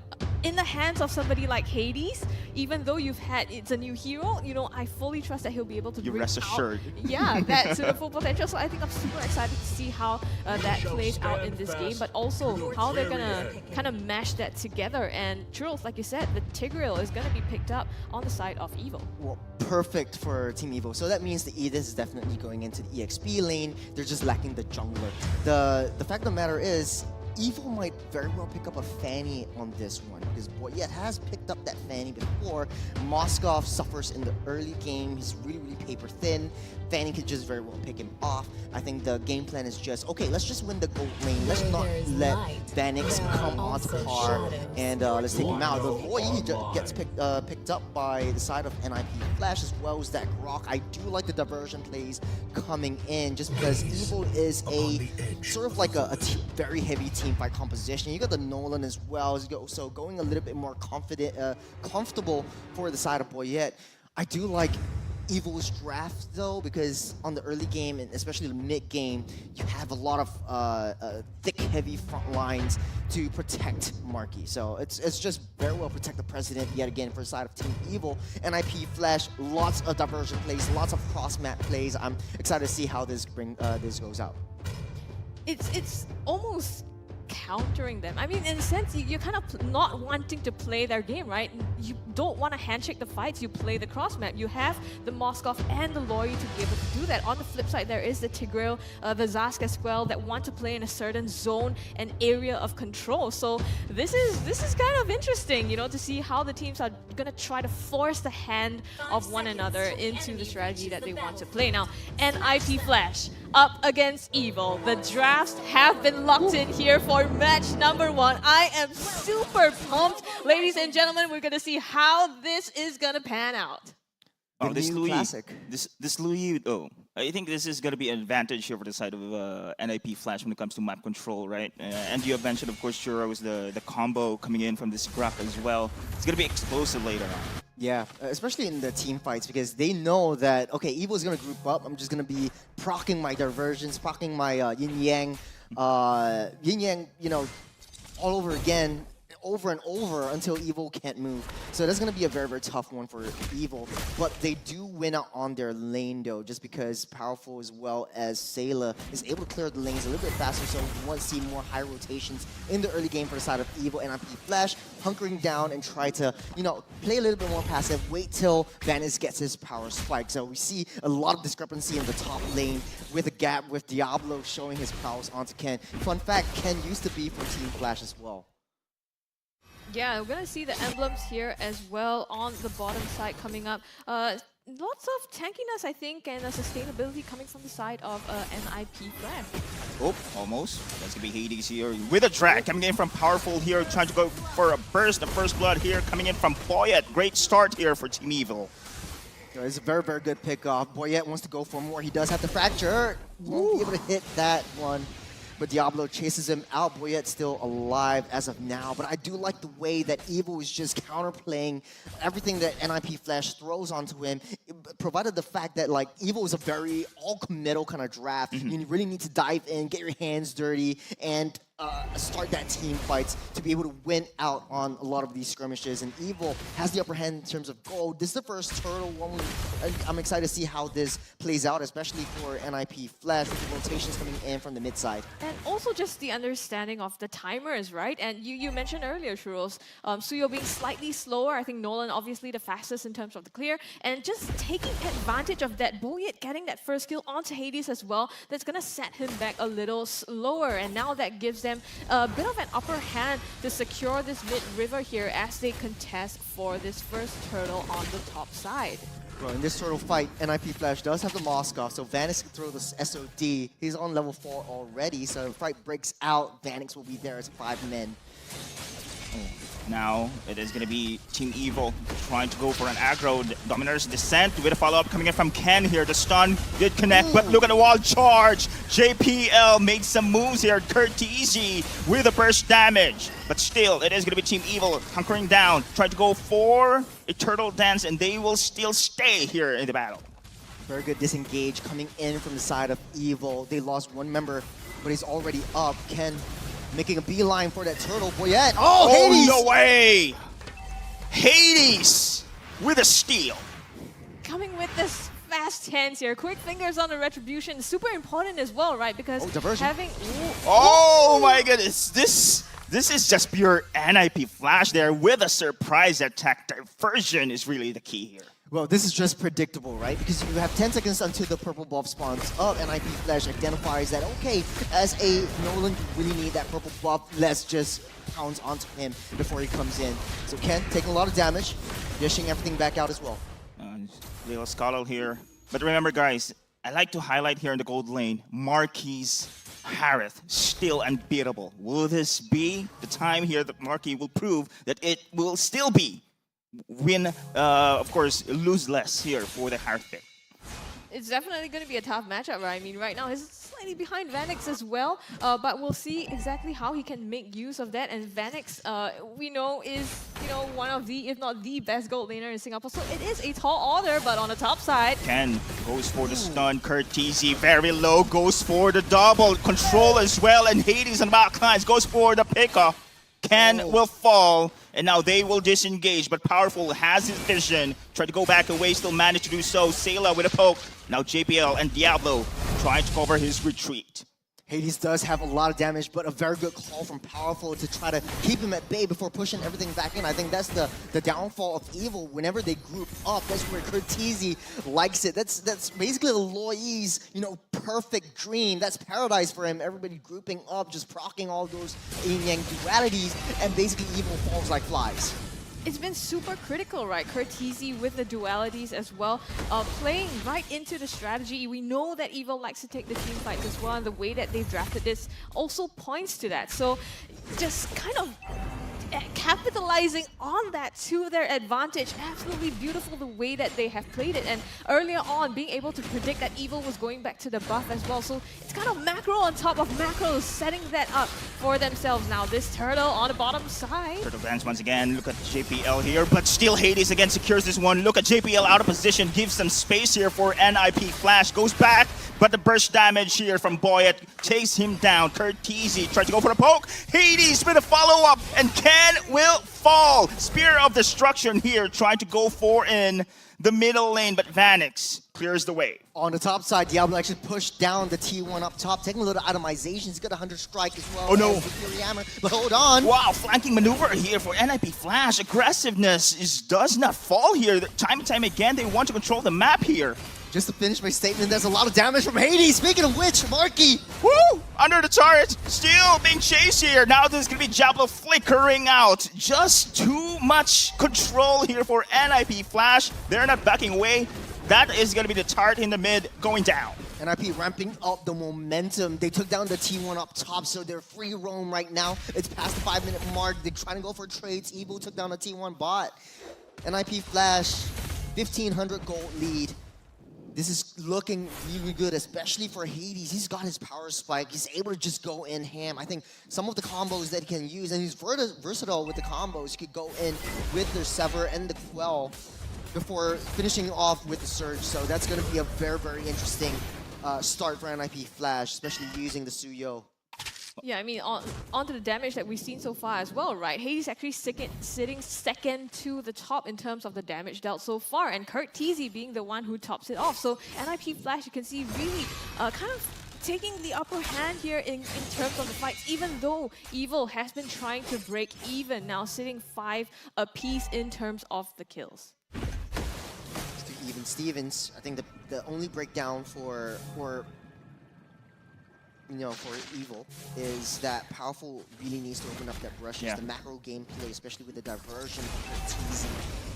L: in the hands of somebody like Hades, even though it's a new hero, you know, I fully trust that he'll be able to bring
N: rest assured.
L: that to the full potential. So I think I'm super excited to see how that plays out in this game, but also how they're gonna kind of mash that together. And Churls, like you said, the Tigreal is gonna be picked up on the side of Evo.
M: Well, perfect for Team Evo. So that means the Edith is definitely going into the EXP lane. They're just lacking the jungler. The fact of the matter is, Evo might very well pick up a Fanny on this one, because Boyet has picked up that Fanny before. Moskov suffers in the early game. He's really paper thin. Fanny could just very well pick him off. I think the game plan is just, okay, let's just win the gold lane. Let's not let Vanix come onto par, and let's take him out. But Boyet gets picked up by the side of NIP Flash as well as that Grok. I do like the diversion plays coming in, just because Evo is a sort of like a very heavy team fight composition. You got the Nolan as well, so going a little bit more comfortable for the side of Boyet. I do like Evil's draft though, because on the early game and especially the mid game, you have a lot of thick, heavy front lines to protect Marky. So it's just very well protect the president yet again for the side of Team Evil. NIP Flash, lots of diversion plays, lots of cross map plays. I'm excited to see how this goes out.
L: It's almost countering them. I mean, in a sense, you're kind of not wanting to play their game, right? You don't want to handshake the fights, you play the cross map. You have the Moskov and the Lori to be able to do that. On the flip side, there is the Tigreal, the Zask as well, that want to play in a certain zone and area of control. So this is kind of interesting, you know, to see how the teams are gonna try to force the hand of one another into the strategy that they want to play. Now, NIP Flash up against Evil. The drafts have been locked in here for match number 1. I am super pumped. Ladies and gentlemen, we're going to see how this is going to pan out.
N: Oh, this Louis, this Louis, I think this is going to be an advantage here for the side of NIP Flash when it comes to map control, right? And you have mentioned, of course, Churro is the combo coming in from this Grok as well. It's going to be explosive later on.
M: Yeah, especially in the team fights, because they know that, okay, Evo is going to group up. I'm just going to be proccing my diversions, proccing my yin-yang, you know, all over again. over and over until Evil can't move. So that's going to be a very, very tough one for Evil. But they do win out on their lane, though, just because Powerful as well as Sayla is able to clear the lanes a little bit faster. So we want to see more high rotations in the early game for the side of Evil. And NIP Flash hunkering down and try to, you know, play a little bit more passive, wait till Vanis gets his power spike. So we see a lot of discrepancy in the top lane with a gap with Diablo showing his prowess onto Ken. Fun fact, Ken used to be for Team Flash as well.
L: Yeah, we're gonna see the emblems here as well on the bottom side coming up. Lots of tankiness, I think, and sustainability coming from the side of NIP Flash.
N: Oh, almost. That's gonna be Hades here with a drag coming in from Powerful here, trying to go for a burst. The first blood here coming in from Boyet. Great start here for Team Evil.
M: It's a very, very good pickoff. Boyet wants to go for more. He does have the fracture. Won't be able to hit that one. But Diablo chases him out. Boyet's still alive as of now. But I do like the way that Evil is just counterplaying everything that NIP Flash throws onto him, provided the fact that like Evil is a very all-committal kind of draft. You really need to dive in, get your hands dirty, and start that team fights to be able to win out on a lot of these skirmishes. And Evil has the upper hand in terms of gold. This is the first turtle one. I'm excited to see how this plays out, especially for NIP Flash with the rotations coming in from the mid side.
L: And also just the understanding of the timers, right? And you mentioned earlier, Shuros, Suyo being slightly slower. I think Nolan obviously the fastest in terms of the clear. And just taking advantage of that, Boyet getting that first kill onto Hades as well, that's going to set him back a little slower. And now that gives them a bit of an upper hand to secure this mid-river here as they contest for this first turtle on the top side.
M: Well, in this turtle fight, NIP Flash does have the Moskov, so Vanix can throw the SOD. He's on level 4 already, so if the fight breaks out, Vanix will be there as 5 men.
N: Now it is going to be Team Evil trying to go for an aggro. Dominer's Descent with a follow-up coming in from Ken here. The stun did connect, but look at the wall charge. JPL makes some moves here. Curteasy with a burst damage. But still, it is going to be Team Evil hunkering down, trying to go for a turtle dance, and they will still stay here in the battle.
M: Very good disengage coming in from the side of Evil. They lost one member, but he's already up. Ken making a beeline for that turtle. Boyet. Oh, Hades!
N: No way! Hades with a steal.
L: Coming with this fast hands here. Quick fingers on the retribution. Super important as well, right? Because having...
N: Oh my goodness. This is just pure NIP Flash there with a surprise attack. Diversion is really the key here.
M: Well, this is just predictable, right? Because you have 10 seconds until the purple buff spawns up, and NIP Flash identifies that, okay, as a Nolan, you really need that purple buff. Let's just pounce onto him before he comes in. So Ken taking a lot of damage, dishing everything back out as well.
N: Little Scuttle here. But remember, guys, I like to highlight here in the gold lane, Marquis Harith, still unbeatable. Will this be the time here that Marquis will prove that it will still be win, of course, lose less here for the Harith pick?
L: It's definitely going to be a tough matchup, right? I mean, right now he's slightly behind Vanix as well, but we'll see exactly how he can make use of that. And Vanix, we know, is one of the, if not the best gold laner in Singapore. So it is a tall order, but on the top side,
N: Ken goes for the stun. Curteasy very low, goes for the double control as well, and Hades on back lines goes for the pickup. Ken will fall, and now they will disengage, but Powerful has his vision. Tried to go back away, still managed to do so. Sayla with a poke. Now JPL and Diablo trying to cover his retreat.
M: Hades does have a lot of damage, but a very good call from Powerful to try to keep him at bay before pushing everything back in. I think that's the downfall of Evil. Whenever they group up, that's where Curteasy likes it. That's basically Loi's, perfect dream. That's paradise for him. Everybody grouping up, just proccing all those yin-yang dualities, and basically Evil falls like flies.
L: It's been super critical, right? Curteasy with the dualities as well, playing right into the strategy. We know that Evil likes to take the team fights as well, and the way that they've drafted this also points to that. So just kind of capitalizing on that to their advantage. Absolutely beautiful the way that they have played it. And earlier on, being able to predict that Evil was going back to the buff as well. So it's kind of macro on top of macros, setting that up for themselves. Now this turtle on the bottom side.
N: Turtle dance once again. Look at JPL here, but still Hades again secures this one. Look at JPL out of position, gives some space here for NIP Flash. Goes back, but the burst damage here from Boyet takes him down. Curteasy tried to go for a poke. Hades with a follow-up. and Ken will fall. Spear of Destruction here, trying to go for in the middle lane, but Vanix clears the way.
M: On the top side, Diablo actually pushed down the T1 up top, taking a little itemization. He's got a 100 strike as well.
N: Oh no.
M: As the Fury Hammer, but hold on.
N: Wow, flanking maneuver here for NIP Flash. Aggressiveness does not fall here. Time and time again, they want to control the map here.
M: Just to finish my statement, there's a lot of damage from Hades. Speaking of which, Marky.
N: Woo! Under the turret, still being chased here. Now there's gonna be Diablo flickering out. Just too much control here for NIP Flash. They're not backing away. That is gonna be the turret in the mid going down.
M: NIP ramping up the momentum. They took down the T1 up top, so they're free roam right now. It's past the 5-minute mark. They're trying to go for trades. Evo took down the T1 bot. NIP Flash, 1,500 gold lead. This is looking really good, especially for Hades. He's got his power spike. He's able to just go in ham. I think some of the combos that he can use, and he's versatile with the combos. He could go in with the Sever and the Quell before finishing off with the Surge. So that's going to be a very, very interesting start for NIP Flash, especially using the Suyo.
L: Yeah, I mean, onto the damage that we've seen so far as well, right? Hades actually sitting second to the top in terms of the damage dealt so far, and Kurt TZ being the one who tops it off. So NIP Flash, you can see really kind of taking the upper hand here in terms of the fights, even though Evil has been trying to break even, now sitting 5 apiece in terms of the kills.
M: Even Stevens, I think the only breakdown for Evil is that Powerful really needs to open up that brush. The macro gameplay, especially with the diversion TZ,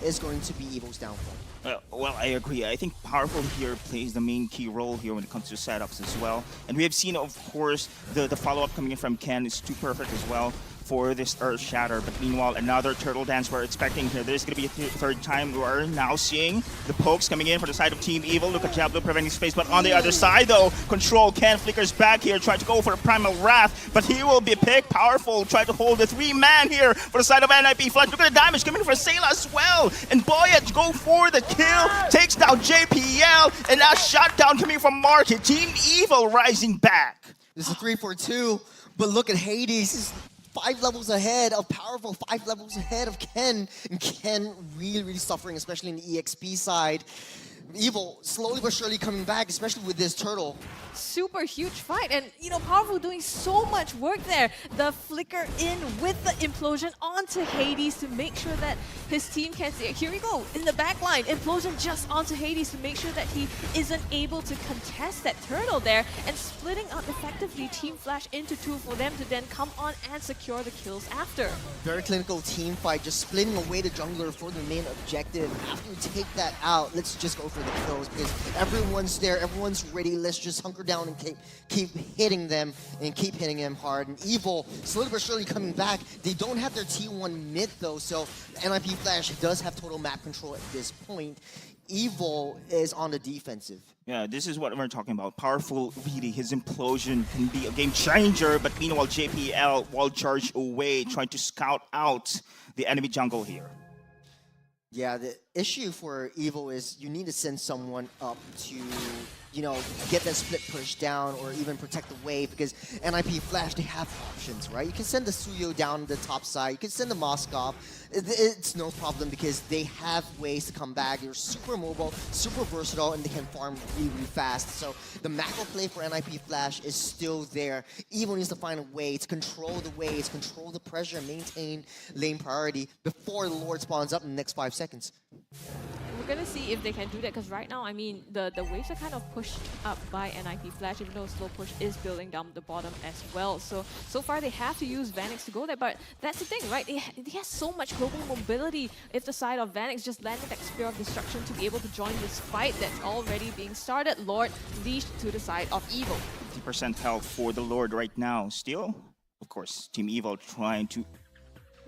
M: is going to be Evil's downfall.
N: Well, I agree. I think Powerful here plays the main key role here when it comes to setups as well. And we have seen, of course, the follow-up coming in from Ken is too perfect as well for this Earth Shatter. But meanwhile, another turtle dance we're expecting here. There's going to be a third time. We're now seeing the pokes coming in for the side of Team Evil. Look at Diablo preventing space. But on the other side, though, Control Ken flickers back here, trying to go for a Primal Wrath. But he will be picked. Powerful, trying to hold the 3-man here for the side of NIP Flash. Look at the damage coming for Sayla as well. And Boyet go for the kill. Takes down JPL. And that shutdown coming from Market. Team Evil rising back.
M: This is a 3-4-2. But look at Hades. 5 levels ahead of Powerful, 5 levels ahead of Ken. And Ken really suffering, especially in the EXP side. Evil slowly but surely coming back, especially with this turtle.
L: Super huge fight, and you know, Powerful doing so much work there. The flicker in with the implosion onto Hades to make sure that his team can see it. Here we go, in the back line, implosion just onto Hades to make sure that he isn't able to contest that turtle there, and splitting up effectively Team Flash into 2 for them to then come on and secure the kills after.
M: Very clinical team fight, just splitting away the jungler for the main objective. After you take that out, let's just go for the kills because everyone's there, everyone's ready. Let's just hunker down and keep hitting them and keep hitting them hard. And Evil slowly but surely coming back. They don't have their T1 mid though, so NIP Flash does have total map control at this point. Evil is on the defensive.
N: Yeah, this is what we're talking about. Powerful, really, his implosion can be a game changer, but meanwhile JPL wall charge away, trying to scout out the enemy jungle here.
M: Yeah, the issue for Evil is you need to send someone up to, you know, get that split push down or even protect the wave because NIP Flash, they have options, right? You can send the Suyo down the top side. You can send the Moskov. It's no problem because they have ways to come back. They're super mobile, super versatile, and they can farm really fast. So the macro play for NIP Flash is still there. Evil needs to find a way to control the waves, control the pressure, maintain lane priority before the Lord spawns up in the next 5 seconds.
L: We're gonna see if they can do that because right now, I mean, the waves are kind of pushed up by NIP Flash, even though slow push is building down the bottom as well. So far they have to use Vanix to go there, but that's the thing, right? He has so much global mobility if the side of Vanix just landed that Spear of Destruction to be able to join this fight that's already being started. Lord leashed to the side of Evil.
N: 50% health for the Lord right now. Still, of course, Team Evil trying to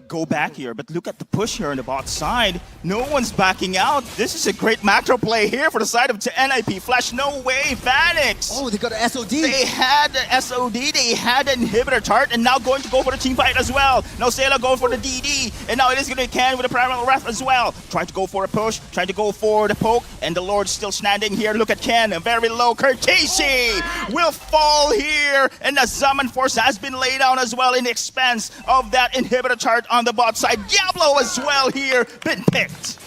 N: go back here, but look at the push here on the bot side. No one's backing out. This is a great macro play here for the side of NIP Flash. No way, Vanix.
M: Oh, they got an SOD.
N: They had the SOD, they had an inhibitor chart, and now going to go for the team fight as well. Now Sayla going for the DD, and now it is going to be Ken with the Primal Wrath as well. Trying to go for a push, trying to go for the poke, and the Lord's still standing here. Look at Ken, very low. Kurtisi will fall here, and the Summon Force has been laid down as well in the expense of that inhibitor chart on the bot side. Diablo as well here, been picked.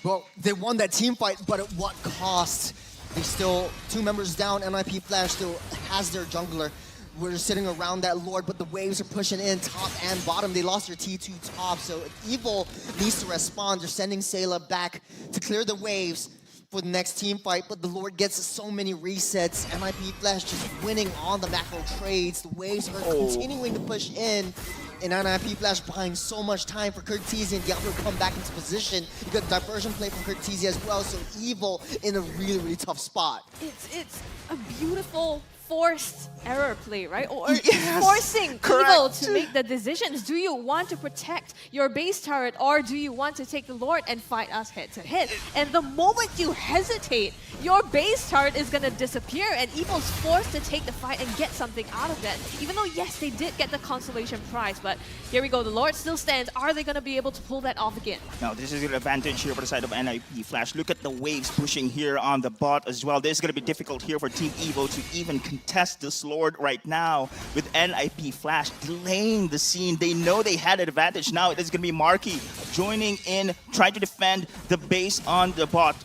M: Well, they won that team fight, but at what cost? They still, 2 members down, NIP Flash still has their jungler. We're sitting around that Lord, but the waves are pushing in top and bottom. They lost their T2 top, so Evil needs to respond. They're sending Sayla back to clear the waves for the next team fight, but the Lord gets so many resets. NIP Flash just winning on the macro trades. The waves are continuing to push in, and NIP Flash buying so much time for Kurtisi and Diablo to come back into position. You got diversion play from Kurtisi as well, so Evil in a really, really tough spot.
L: It's a beautiful forced error play, right? Or
N: Yes,
L: forcing
N: correct.
L: Evil to make the decisions. Do you want to protect your base turret, or do you want to take the Lord and fight us head to head? And the moment you hesitate, your base turret is gonna disappear, and Evil's forced to take the fight and get something out of that. Even though, yes, they did get the consolation prize, but here we go. The Lord still stands. Are they gonna be able to pull that off again?
N: Now, this is an advantage here for the side of NIP Flash. Look at the waves pushing here on the bot as well. This is going to be difficult here for Team Evo to even contest this Lord right now with NIP Flash delaying the scene. They know they had an advantage. Now it is going to be Marky joining in, trying to defend the base on the bot.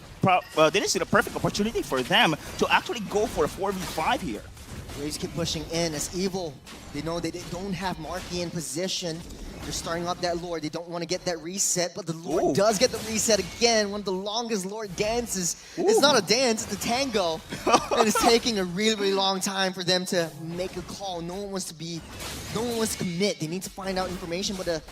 N: This is a perfect opportunity for them to actually go for a 4v5 here.
M: Waves keep pushing in as Evil. They know they don't have Marky in position. They're starting up that Lord. They don't want to get that reset, but the Lord does get the reset again. One of the longest Lord dances. It's not a dance, it's a tango. And it's taking a really, really long time for them to make a call. No one wants to commit. They need to find out information, but a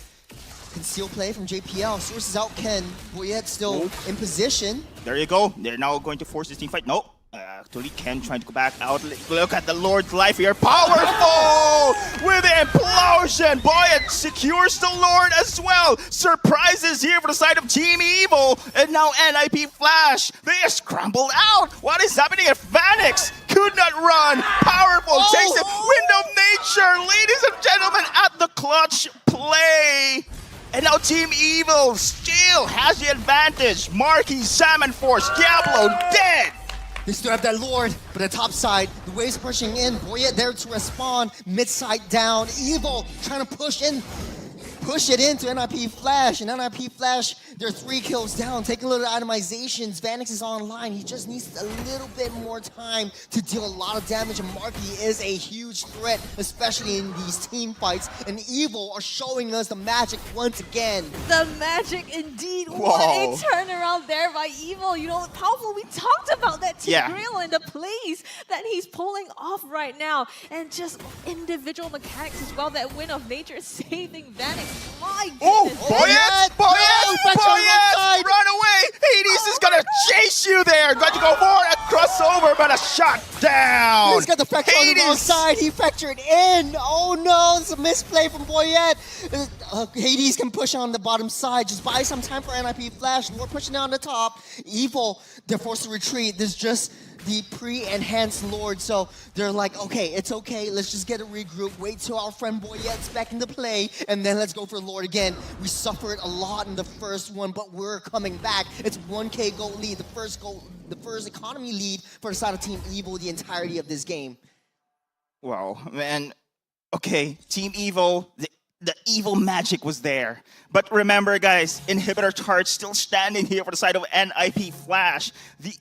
M: conceal play from JPL. Sources out Ken. Boyette still in position.
N: There you go. They're now going to force this team fight. No. Actually, Ken trying to go back out. Look at the Lord's life here. Powerful with the implosion. Boy, it secures the Lord as well. Surprises here for the side of Team Evil. And now NIP Flash. They are scrambled out. What is happening at Vanix? Could not run. Powerful. Takes it. Wind of Nature. Ladies and gentlemen, at the clutch play. And now Team Evil still has the advantage. Marky, Salmon Force, Diablo dead.
M: They still have that Lord, but at top side, the waves pushing in. Boyette there to respond, mid side down. Evil trying to push it into NIP Flash, and NIP Flash, they're 3 kills down, taking a little itemizations. Vanix is online. He just needs a little bit more time to deal a lot of damage, and Marky is a huge threat, especially in these team fights. And Evil are showing us the magic once again.
L: The magic indeed.
N: Whoa.
L: What a turnaround there by Evil. You know, powerful. We talked about that to Grill and the plays that he's pulling off right now. And just individual mechanics as well. That win of nature saving Vanix. My goodness.
N: Boyette! Run away! Hades is gonna chase you there! Got to go for a crossover, but a shot down!
M: He's got the fracture on the wrong side. He fractured in. Oh no, it's a misplay from Boyette. Hades can push on the bottom side. Just buy some time for NIP Flash. We're pushing down the top. Evil, they're forced to retreat. There's just the pre-enhanced Lord, so they're like, okay, it's okay, let's just get a regroup, wait till our friend Boyette's back into play, and then let's go for Lord again. We suffered a lot in the first one, but we're coming back. It's 1K gold lead, the first economy lead for the side of Team Evil the entirety of this game.
N: Wow, man. Okay, Team Evil, the evil magic was there. But remember, guys, inhibitor charge still standing here for the side of NIP Flash.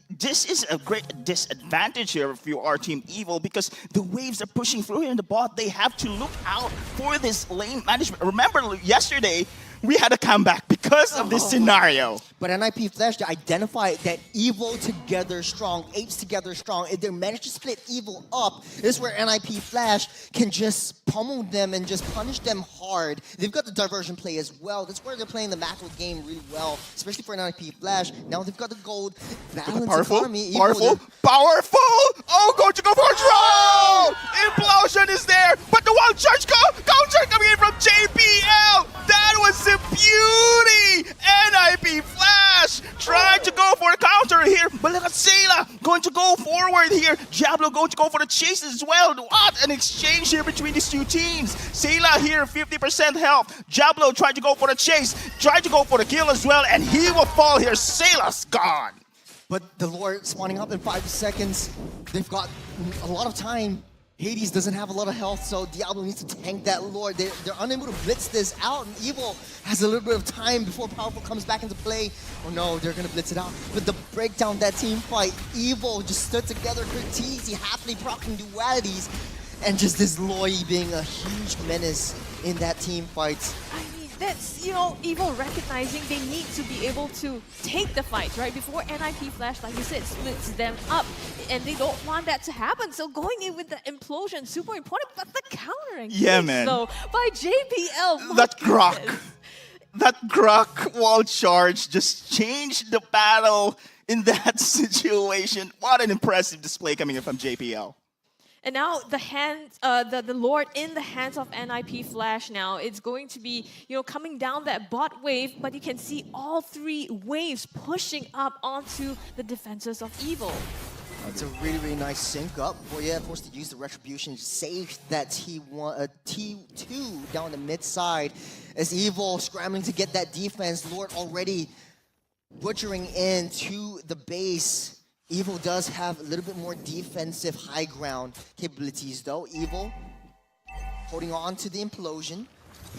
N: This is a great disadvantage here if you are Team Evil, because the waves are pushing through here in the bot. They have to look out for this lane management. Remember, yesterday, we had a comeback because of this scenario.
M: But NIP Flash, they identify that Evil together strong, apes together strong. If they manage to split Evil up, this is where NIP Flash can just pummel them and just punish them hard. They've got the diversion play as well. That's where they're playing the macro game really well, especially for NIP Flash. Now they've got the gold balance economy.
N: Powerful! Oh, going to go for a draw! Implosion is there, but the wild charge counter coming in from JPL! That was a beauty! NIP Flash trying to go for a counter here, but look at Sayla going to go forward here. Diablo going to go for the chase as well. What an exchange here between these two teams. Sayla here, 50% health. Diablo trying to go for the chase, trying to go for the kill as well, and he will fall here. Sayla's gone.
M: But the Lord spawning up in 5 seconds. They've got a lot of time. Hades doesn't have a lot of health, so Diablo needs to tank that Lord. They're unable to blitz this out, and Evil has a little bit of time before Powerful comes back into play. Oh no, they're gonna blitz it out. But the breakdown, that team fight, Evil just stood together, Curtisi happily proccing dualities, and just this Loi being a huge menace in that team fight.
L: I mean, that's, you know, Evil recognizing they need to be able to take the fight, right? Before NIP Flash, like you said, splits them up. And they don't want that to happen. So going in with the implosion, super important. But the countering,
N: Yeah, man.
L: So by JPL.
N: That Grok. That Grok wall charge just changed the battle in that situation. What an impressive display coming in from JPL.
L: And now the Lord in the hands of NIP Flash now. It's going to be, you know, coming down that bot wave, but you can see all 3 waves pushing up onto the defenses of Evil.
M: It's a really, really nice sync up. Boyette forced to use the Retribution, save that T2 down the mid side. As Evil scrambling to get that defense, Lord already butchering into the base. Evil does have a little bit more defensive high ground capabilities though. Evil holding on to the implosion.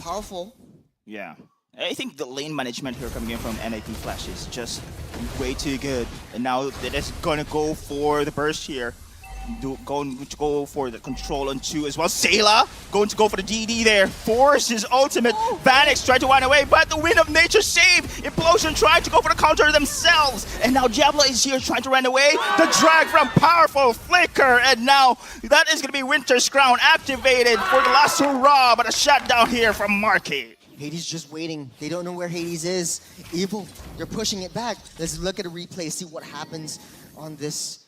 M: Powerful.
N: Yeah. I think the lane management here coming in from NIP Flash is just way too good. And now they're just gonna go for the burst here. Going to go for the control on 2 as well. Sayla going to go for the DD there. Force his ultimate. Vanix tried to run away, but the Wind of Nature saved. Implosion tried to go for the counter themselves. And now Diablo is here trying to run away. The drag from Powerful Flicker. And now that is going to be Winter's Crown activated for the last hurrah. But a shutdown here from Marky.
M: Hades just waiting. They don't know where Hades is. Evil, they're pushing it back. Let's look at a replay, see what happens on this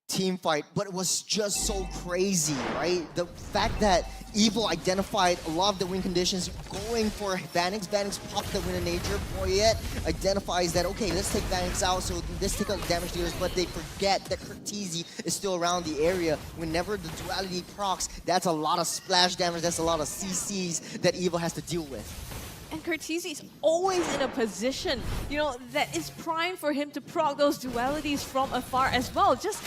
M: team fight. But it was just so crazy, right? The fact that Evil identified a lot of the win conditions, going for Vanix. Vanix popped the Wind of Nature. Boyette identifies that, okay, let's take Vanix out, so let's take out damage dealers, but they forget that Curtisi is still around the area. Whenever the duality procs, that's a lot of splash damage, that's a lot of CCs that Evil has to deal with.
L: And Curtisi is always in a position, you know, that is prime for him to proc those dualities from afar as well. Just,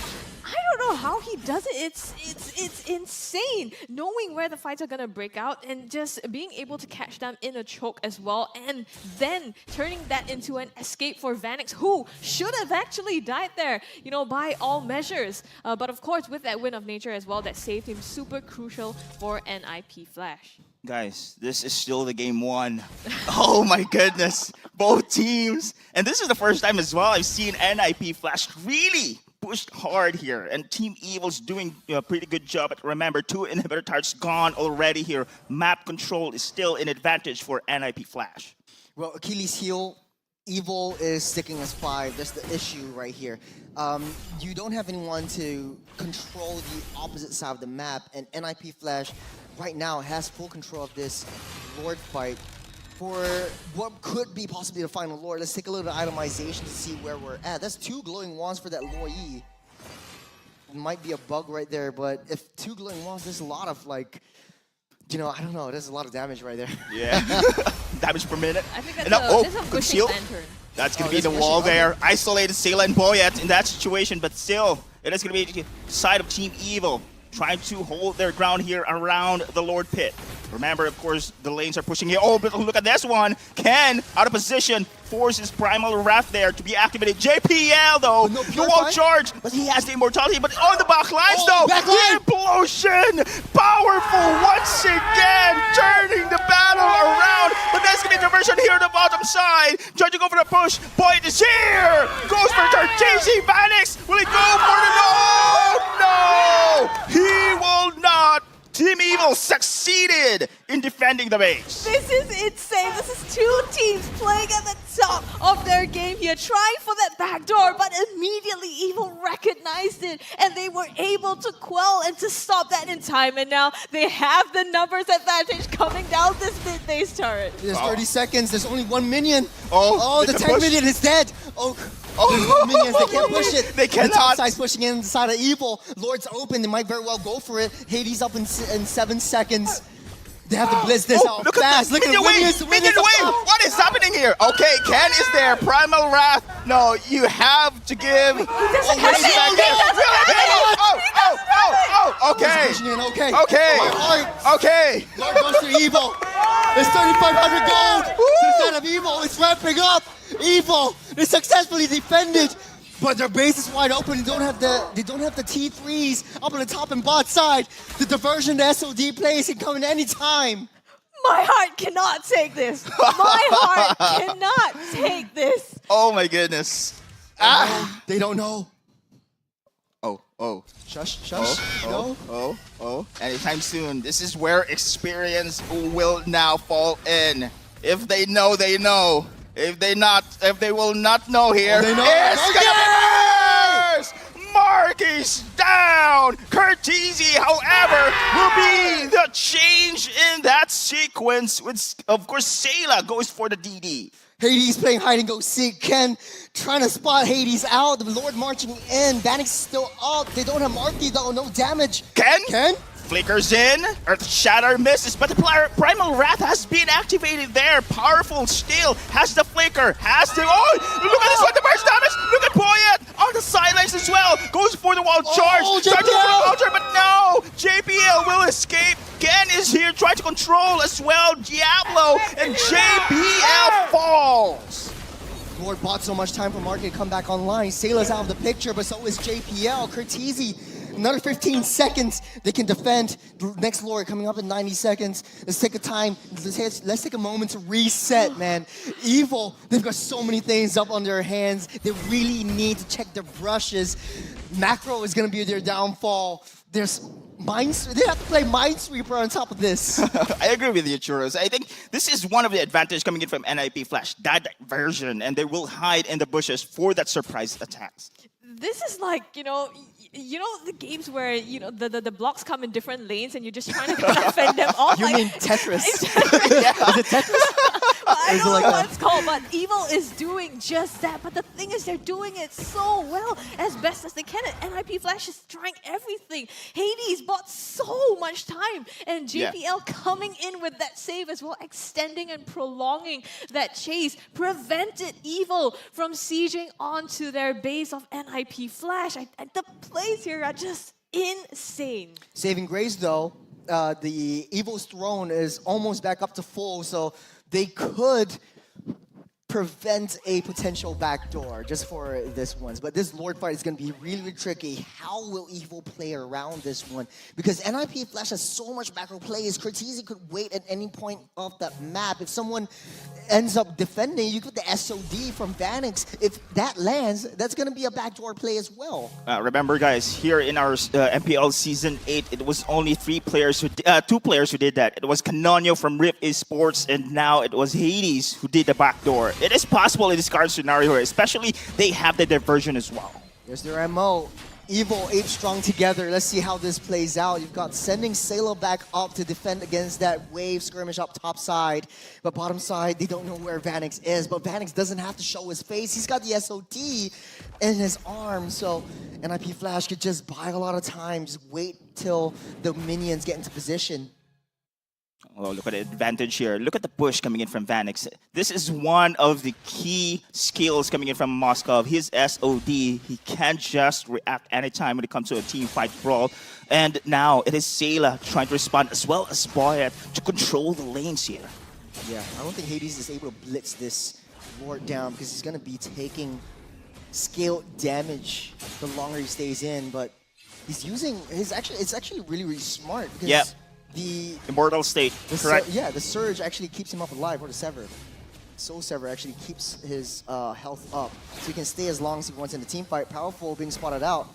L: I don't know how he does it. It's insane. Knowing where the fights are gonna break out and just being able to catch them in a choke as well, and then turning that into an escape for Vanix, who should have actually died there, you know, by all measures. But of course, with that Wind of Nature as well, that saved him, super crucial for NIP Flash.
N: Guys, this is still the game 1. Oh my goodness, both teams. And this is the first time as well I've seen NIP Flash really pushed hard here. And Team Evil's doing a pretty good job. But remember, 2 inhibitor targets gone already here. Map control is still an advantage for NIP Flash.
M: Well, Achilles heel, Evil is sticking as 5. That's the issue right here. You don't have anyone to control the opposite side of the map, and NIP Flash right now has full control of this Lord fight for what could be possibly the final Lord. Let's take a little itemization to see where we're at. That's 2 glowing wands for that Loi. It might be a bug right there, but if 2 glowing wands, there's a lot of, like, you know, I don't know, there's a lot of damage right there.
N: Yeah. Damage per minute.
L: I think that's a pushing
N: shield.
L: lantern.
N: That's going to be the wall there. Isolated Sayla and Boyette in that situation, but still, it is going to be the side of Team Evil trying to hold their ground here around the Lord Pit. Remember, of course, the lanes are pushing here. Oh, but look at this one. Ken, out of position, forces Primal Wrath there to be activated. JPL, though, the wall charge, but he has the immortality. But on the back lines, though, the implosion! Powerful once again, turning the battle around. But there's going to be diversion here on the bottom side. Trying to go for the push. Boyd is here! Goes for Curtisi. Vanix, will he go for the... No! No! He will not Team Evil succeeded in defending the base.
L: This is insane. This is two teams playing at the top of their game here, trying for that backdoor, but immediately Evil recognized it, and they were able to quell and to stop that in time. And now they have the numbers advantage coming down this mid-base turret.
M: There's 30 seconds. There's only one minion.
N: Oh,
M: the 10 minion is dead. There's no minions. They can't push it.
N: They cannot.
M: The top side's pushing inside of Evil. Lord's open. They might very well go for it. Hades up in 7 seconds. They have to blitz this out fast. Look at the minions.
N: Minion wave! What is happening here? Okay, Ken is there. Primal Wrath. No, you have to give. Okay. Okay.
M: Lord goes to Evil. It's 3,500 gold. Instead of Evil, it's ramping up. Evil, they successfully defended, but their base is wide open. They don't have the T3s up on the top and bot side. The diversion, the SOD plays can come in any time.
L: My heart cannot take this. My heart cannot take this.
N: Oh my goodness.
M: They don't know.
N: Oh.
M: Shush.
N: Oh. Anytime soon. This is where experience will now fall in. If they know, they know. If they will not know here,
M: they know.
N: It's gonna be worse! Marky's down! Curtizi, however, will be the change in that sequence. With, of course, Sayla goes for the DD.
M: Hades playing hide and go seek. Ken trying to spot Hades out. The Lord marching in. Vanix still up. They don't have Marky though. No damage.
N: Ken? Flickers in, Earth Shatter misses, but the Primal Wrath has been activated there. Powerful still, has the flicker, has the, look at this one, the burst damage, look at Poyet on the sidelines as well, goes for the wall charge, starts for the counter, but no, JPL will escape. Gen is here trying to control as well, Diablo, and JPL falls.
M: Lord bought so much time for Marky to come back online. Sayla's out of the picture, but so is JPL. Curtizi, another 15 seconds. They can defend. The next Lord coming up in 90 seconds. Let's take a time. Let's take a moment to reset, man. Evil, they've got so many things up on their hands. They really need to check their brushes. Macro is going to be their downfall. There's they have to play Minesweeper on top of this.
N: I agree with you, Churros. I think this is one of the advantages coming in from NIP Flash, that version, and they will hide in the bushes for that surprise attacks.
L: This is like, you know the games where, the blocks come in different lanes and you're just trying to defend them all.
M: You mean Tetris? Is it Tetris?
L: I don't know what it's called, but Evil is doing just that. But the thing is, they're doing it so well, as best as they can. And NIP Flash is trying everything. Hades bought so much time, and JPL coming in with that save as well, extending and prolonging that chase, prevented Evil from sieging onto their base of NIP Flash. The plays here are just insane.
M: Saving grace, though, the Evil's throne is almost back up to full, so they could prevent a potential backdoor just for this one. But this Lord fight is going to be really, really tricky. How will Evil play around this one? Because NIP Flash has so much backdoor plays. Curtizi could wait at any point off that map. If someone ends up defending, you get the SOD from Vanix. If that lands, that's going to be a backdoor play as well.
N: Remember, guys, here in our MPL Season 8, it was only 2 players who did that. It was Canonio from Rip Esports, and now it was Hades who did the backdoor. It is possible in this card scenario, especially they have the diversion as well.
M: There's their MO. Evil 8 strong together. Let's see how this plays out. You've got sending Sayla back up to defend against that wave skirmish up top side. But bottom side, they don't know where Vanix is. But Vanix doesn't have to show his face. He's got the SOD in his arm. So NIP Flash could just buy a lot of time. Just wait till the minions get into position.
N: Oh, look at the advantage here. Look at the push coming in from Vanix. This is one of the key skills coming in from Moscow. His SOD, he can't just react anytime when it comes to a team fight brawl. And now it is Sayla trying to respond as well as Boyet to control the lanes here.
M: Yeah, I don't think Hades is able to blitz this Lord down because he's going to be taking scale damage the longer he stays in. But he's using his it's actually really, really smart because the
N: Immortal State, correct?
M: The Surge actually keeps him up alive, or the Sever. Soul Sever actually keeps his health up. So he can stay as long as he wants in the team fight. Powerful being spotted out.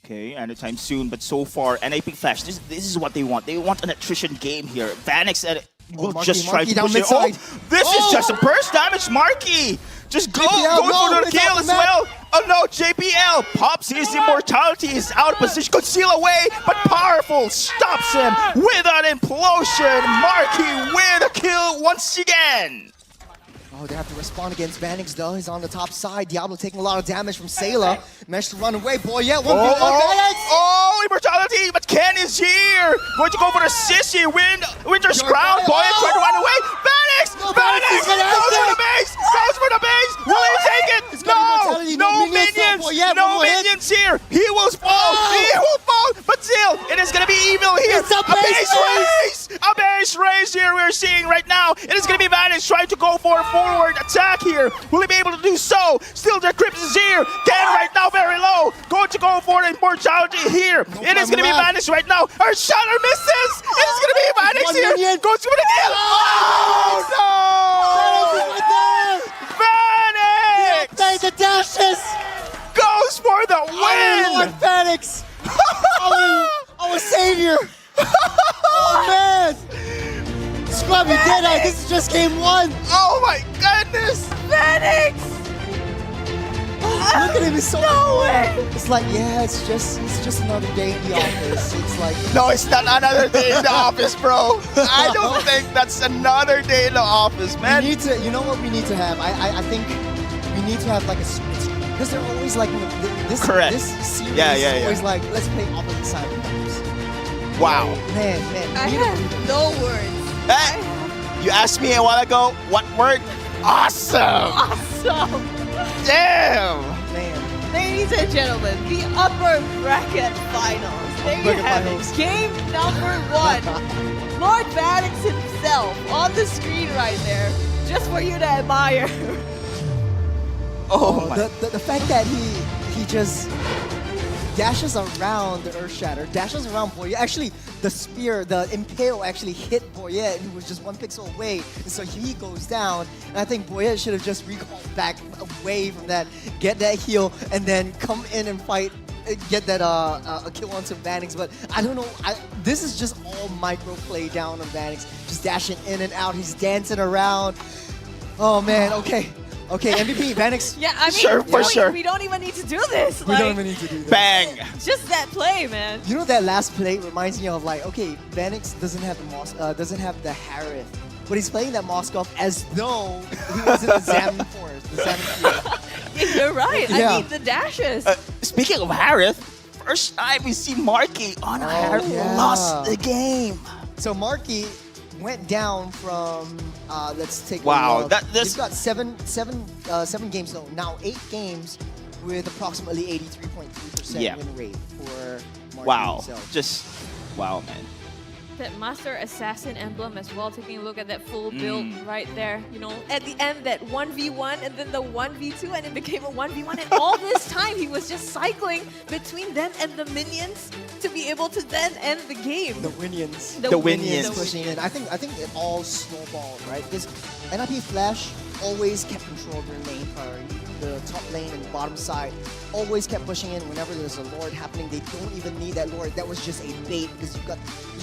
N: Okay, anytime soon, but so far, and I think Flash, this is what they want. They want an attrition game here. Vanix will just try to push it. Oh, this is just a burst damage, Marky! Just go for the kill as well! Oh no, JPL pops his immortality, is out of position, could seal away, but powerful stops him with an implosion. Marky with a kill once again!
M: Oh, they have to respond against Vanix though. He's on the top side. Diablo taking a lot of damage from Sayla. Managed to run away. Boy, yeah, 1v1 Vanix!
N: Oh, immortality, but Ken is here! Going to go for the sissy, Winter's Crown. Boy, trying to run away. Vanix! Vanix! Goes for the base! Goes for the base! Will he take it? No minions! No minions here! He will fall! He will fall! But still, it is going to be evil here! A base race! A base race here we're seeing right now! It is going to be Vanix trying to go for a forward attack here. Will he be able to do so? Still, the Crypt is here. Ken right now very low. Going to go for the immortality here. It is going to be Vanix right now. Our shatter misses. It is going to be Vanix here. Goes for the kill. Oh no! Vanix!
M: The dashes!
N: Goes for the win!
M: Lord Vanix! our savior! Oh man! Scrubby Deadeye, this is just game 1!
N: Oh my goodness!
L: Vanix!
M: Look at him, he's so
L: No way!
M: It's like, yeah, it's just another day in the office. It's like...
N: No, it's not another day in the office, bro. I don't think that's another day in the office, man.
M: We need to, you know what we need to have? I think we need to have like a split, because they're always like, this series is always like, let's play opposite side of the games.
N: Wow.
M: Man.
L: I have no words.
N: Hey, you asked me a while ago, what word? Awesome!
L: Awesome!
N: Damn!
M: Man.
L: Ladies and gentlemen, the upper bracket finals. There you have it. Game number 1. Lord Vanix himself on the screen right there, just for you to admire.
N: Oh,
M: the fact that he just dashes around the Earth Shatter, dashes around Boyet. Actually, the spear, the Impale actually hit Boyet, who was just 1 pixel away, and so he goes down. And I think Boyet should have just recalled back away from that, get that heal, and then come in and fight, get that a kill onto Vanix. But I don't know, this is just all micro play down on Vanix, just dashing in and out. He's dancing around. Oh man, okay. Okay, MVP, Vanix.
L: Yeah, I mean,
N: sure, for sure.
L: We don't even need to do this.
M: We don't even need to do this.
N: Bang!
L: Just that play, man.
M: You know that last play reminds me of like, okay, Vanix doesn't have the Harith, but he's playing that Moskov as though he was in the Zamin forest, the Zamin field.
L: Yeah, you're right.
M: Yeah.
L: I mean, the dashes.
N: Speaking of Harith, first time we see Marky on Harith lost the game.
M: So Marky went down from let's take
N: wow,
M: a look. He's got seven games though. Now 8 games with approximately 83.3% win rate for Marky himself.
N: Just wow, man.
L: That Master Assassin emblem as well, taking a look at that full build right there. You know, at the end, that 1v1 and then the 1v2, and it became a 1v1. And all this time, he was just cycling between them and the minions to be able to then end the game.
M: The Winions.
N: The Winions.
M: Pushing in. I think it all snowballed, right? Because NIP Flash always kept control of their main priority. The top lane and bottom side always kept pushing in whenever there's a Lord happening. They don't even need that Lord. That was just a bait because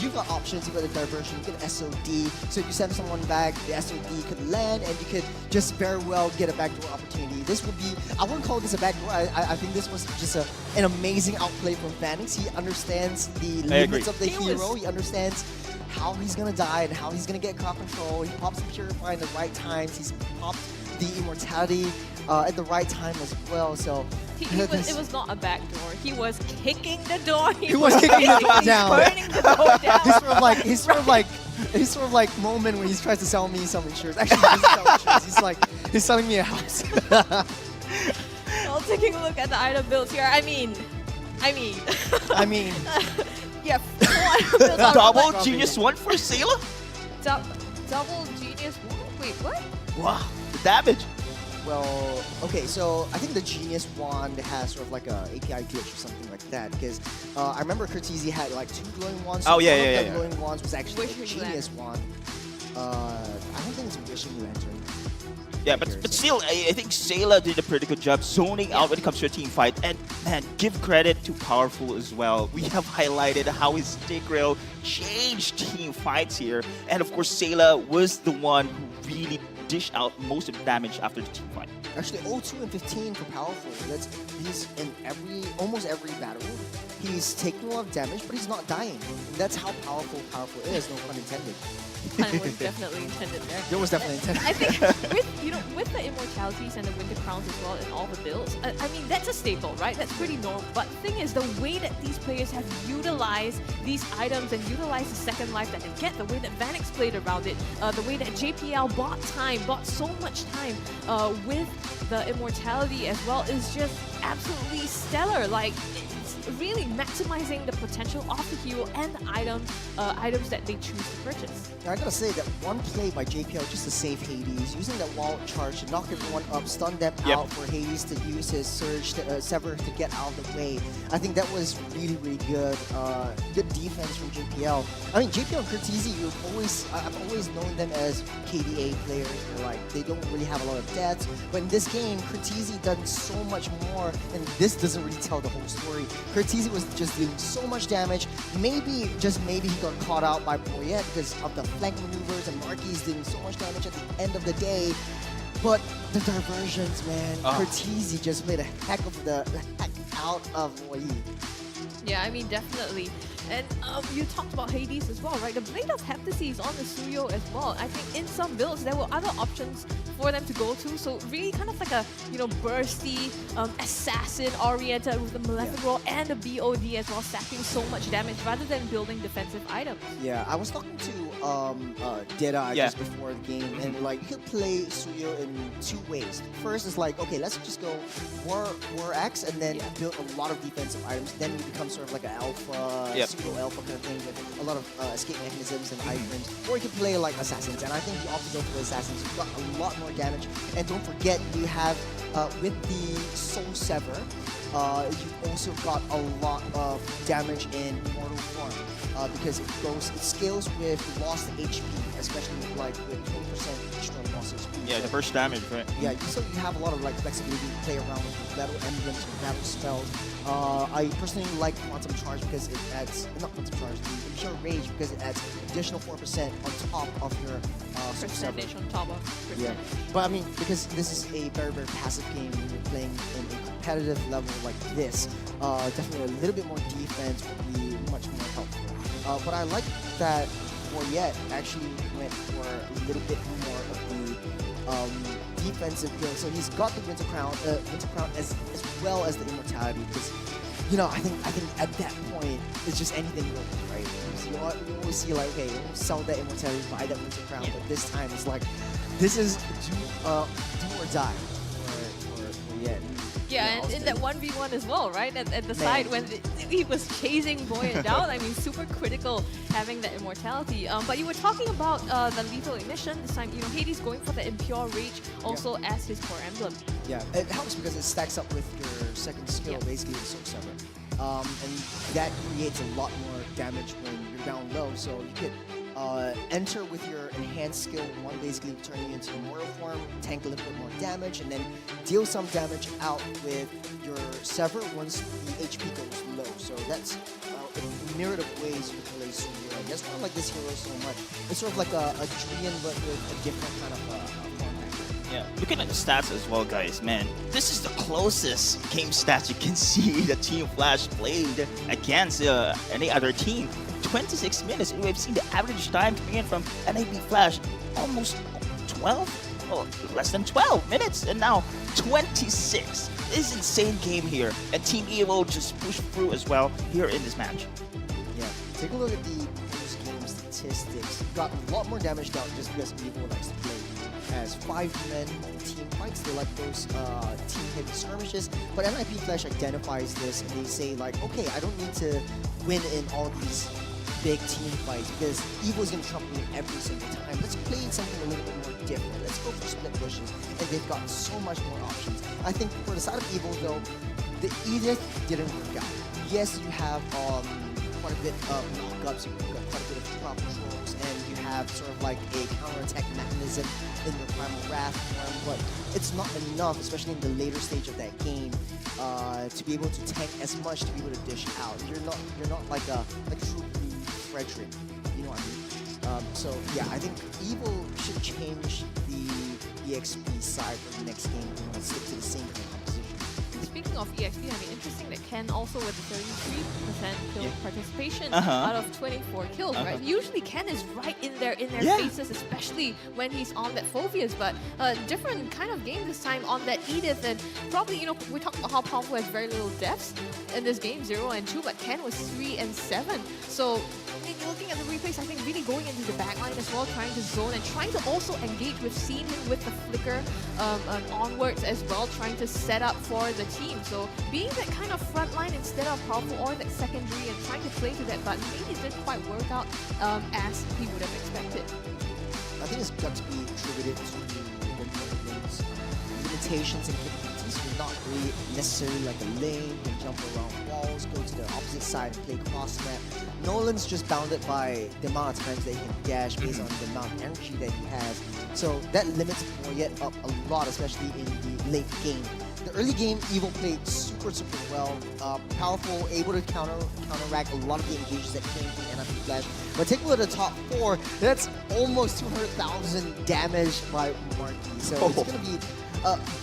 M: you've got options. You've got a diversion. You've got an SOD. So if you send someone back, the SOD could land and you could just very well get a backdoor opportunity. This would be, I wouldn't call this a backdoor. I think this was just an amazing outplay from Vanix. He understands the limits of the hero. He understands how he's gonna die and how he's gonna get crowd control. He pops the Purify in the right times. He's popped the Immortality at the right time as well. So
L: it was not a backdoor. He was kicking the door.
M: He was kicking the door down.
L: Burning the door down.
M: He's sort of like moment when he tries to sell me some insurance. Actually, he doesn't sell insurance. He's selling me a house.
L: Well, taking a look at the item builds here. I mean. Yeah.
N: Double Genius 1 for Sayla?
L: Double Genius 1? Wait, what?
N: Wow, the damage.
M: Well, okay, so I think the Genius Wand has sort of like a API glitch or something like that, because I remember Cortese had like 2 glowing wands. So one of the glowing wands was actually a Genius Wand. I don't think it's a Wishing Lantern.
N: Yeah, but still, I think Sayla did a pretty good job zoning out when it comes to a team fight. And man, give credit to Powerful as well. We have highlighted how his stick rail changed team fights here. And of course, Sayla was the one who really dished out most of the damage after the team fight.
M: Actually, 0-2 and 15 for Powerful. He's in almost every battle. He's taking a lot of damage, but he's not dying. That's how powerful is. No pun intended.
L: Pun was definitely intended there.
M: It was definitely intended.
L: I think with the immortalities and the winter crowns as well and all the builds, I mean that's a staple, right? That's pretty normal. But the thing is, the way that these players have utilized these items and utilized the second life that they get, the way that Vanix played around it, the way that JPL bought so much time with the immortality as well is just absolutely stellar. Like, it's really maximizing the potential of the hero and the items that they choose to purchase.
M: I gotta say that one play by JPL just to save Hades, using that wall charge to knock everyone up, stun them out for Hades to use his surge to Sever to get out of the way. I think that was really, really good. Good defense from JPL. I mean, JPL and Curtizi, I've always known them as KDA players. Like, they don't really have a lot of deaths. But in this game, Curtizi done so much more, and this doesn't really tell the whole story. Curtizi was just dealing so much damage. Maybe, just maybe, he got caught out by Boyette because of the flank maneuvers, and Marquis doing so much damage at the end of the day. But the diversions, man, Curtizi just made a heck out of Boyette.
L: Yeah, I mean, definitely. And you talked about Hades as well, right? The Blade of Heptasy is on the Suyo as well. I think in some builds, there were other options for them to go to. So really kind of like a, bursty, assassin-oriented with the Malefic Roll and the BOD as well, stacking so much damage rather than building defensive items.
M: Yeah, I was talking to Deadeye just before the game, and like, you could play Suyo in two ways. First is like, okay, let's just go War X and then build a lot of defensive items. Then we become sort of like an alpha, pseudo-alpha kind of thing with a lot of escape mechanisms and items. Or you could play like Assassins, and I think you opted to go for Assassins. You've got a lot more damage, and don't forget you have with the Soul Sever, you've also got a lot of damage in Mortal Form because it scales with lost HP, especially with 20% extra loss HP.
N: Yeah, the burst damage, right?
M: Yeah, so you have a lot of flexibility to play around with battle emblems and battle spells. I personally like Quantum Charge because it adds, not Quantum Charge, the Pure Rage because it adds additional 4% on top of your
L: percentage on top of percentage.
M: Yeah, but I mean, because this is a very, very passive game, when you're playing in a competitive level like this, definitely a little bit more defense would be much more helpful. But I like that Boyette actually went for a little bit more of the defensive build. So he's got the Winter Crown as well as the Immortality, because I think at that point it's just anything goes, right? You always see like, okay, sell that Immortality, buy that Winter Crown, but this time it's like, this is do or die for Boyette.
L: Yeah, and in that 1v1 as well, right? At the side when he was chasing Boyette down, I mean, super critical having that immortality. But you were talking about the lethal ignition. This time, Hades going for the Impure Rage also as his core emblem.
M: Yeah, it helps because it stacks up with your second skill, basically the Soul Sever. And that creates a lot more damage when you're down low, so you could enter with your enhanced skill 1, basically turning you into Immortal Form, tank a little bit more damage, and then deal some damage out with your Sever once the HP goes low. So that's a myriad of ways you can play Suyo. And that's not like this hero so much. It's sort of like a Julian, but with a different kind of form factor.
N: Yeah, looking at the stats as well, guys, man, this is the closest game stats you can see the Team Flash played against any other team. 26 minutes, and we've seen the average time coming in from NAB Flash almost 12, less than 12 minutes, and now 26. This is an insane game here, and Team Evo just pushed through as well here in this match.
M: Yeah, take a look at the post-game statistics. Got a lot more damage down just because Evo likes to play as 5-men team fights. They like those team-heavy skirmishes, but NIP Flash identifies this, and they say like, okay, I don't need to win in all these big team fights because Evo's gonna trump me every single time. Let's play something a little bit more different. Let's go for split pushes, and they've got so much more options. I think for the side of Evo though, the Edith didn't work out. Yes, you have quite a bit of knockups, you've got quite a bit of crowd controls, and you have sort of like a counterattack mechanism in the Primal Wrath form, but it's not enough, especially in the later stage of that game, to be able to tank as much to be able to dish out. You're not like true blue Frederick, you know what I mean? So yeah, I think Evil should change the EXP side for the next game and stick to the same kind of composition.
L: Speaking of EXP, I mean, interesting that Ken also with 33% kill participation
N: Uh-huh.
L: out of 24 kills, right? Usually Ken is right in their faces, especially when he's on that Phobias, but different kind of game this time on that Edith, and probably, you know, we talked about how Palmful has very little deaths in this game, 0 and 2, but Ken was 3 and 7. So looking at the replays, I think really going into the backline as well, trying to zone and trying to also engage. We've seen him with the flicker onwards as well, trying to set up for the team. So being that kind of front line instead of powerful or that secondary and trying to play to that button maybe didn't quite work out as he would have expected.
M: I think it's got to be attributed to the limitations and capabilities. You're not really necessarily like a lane, you can jump around walls, go to the opposite side and play cross map. Nolan's just bounded by the amount of times that he can dash based on the amount of energy that he has. So that limits Boyet up a lot, especially in the late game. The early game, Evil played super well, powerful, able to counteract a lot of the engages that came from NIP Flash. But take a look at the top 4, that's almost 200,000 damage by Marky. So it's going to be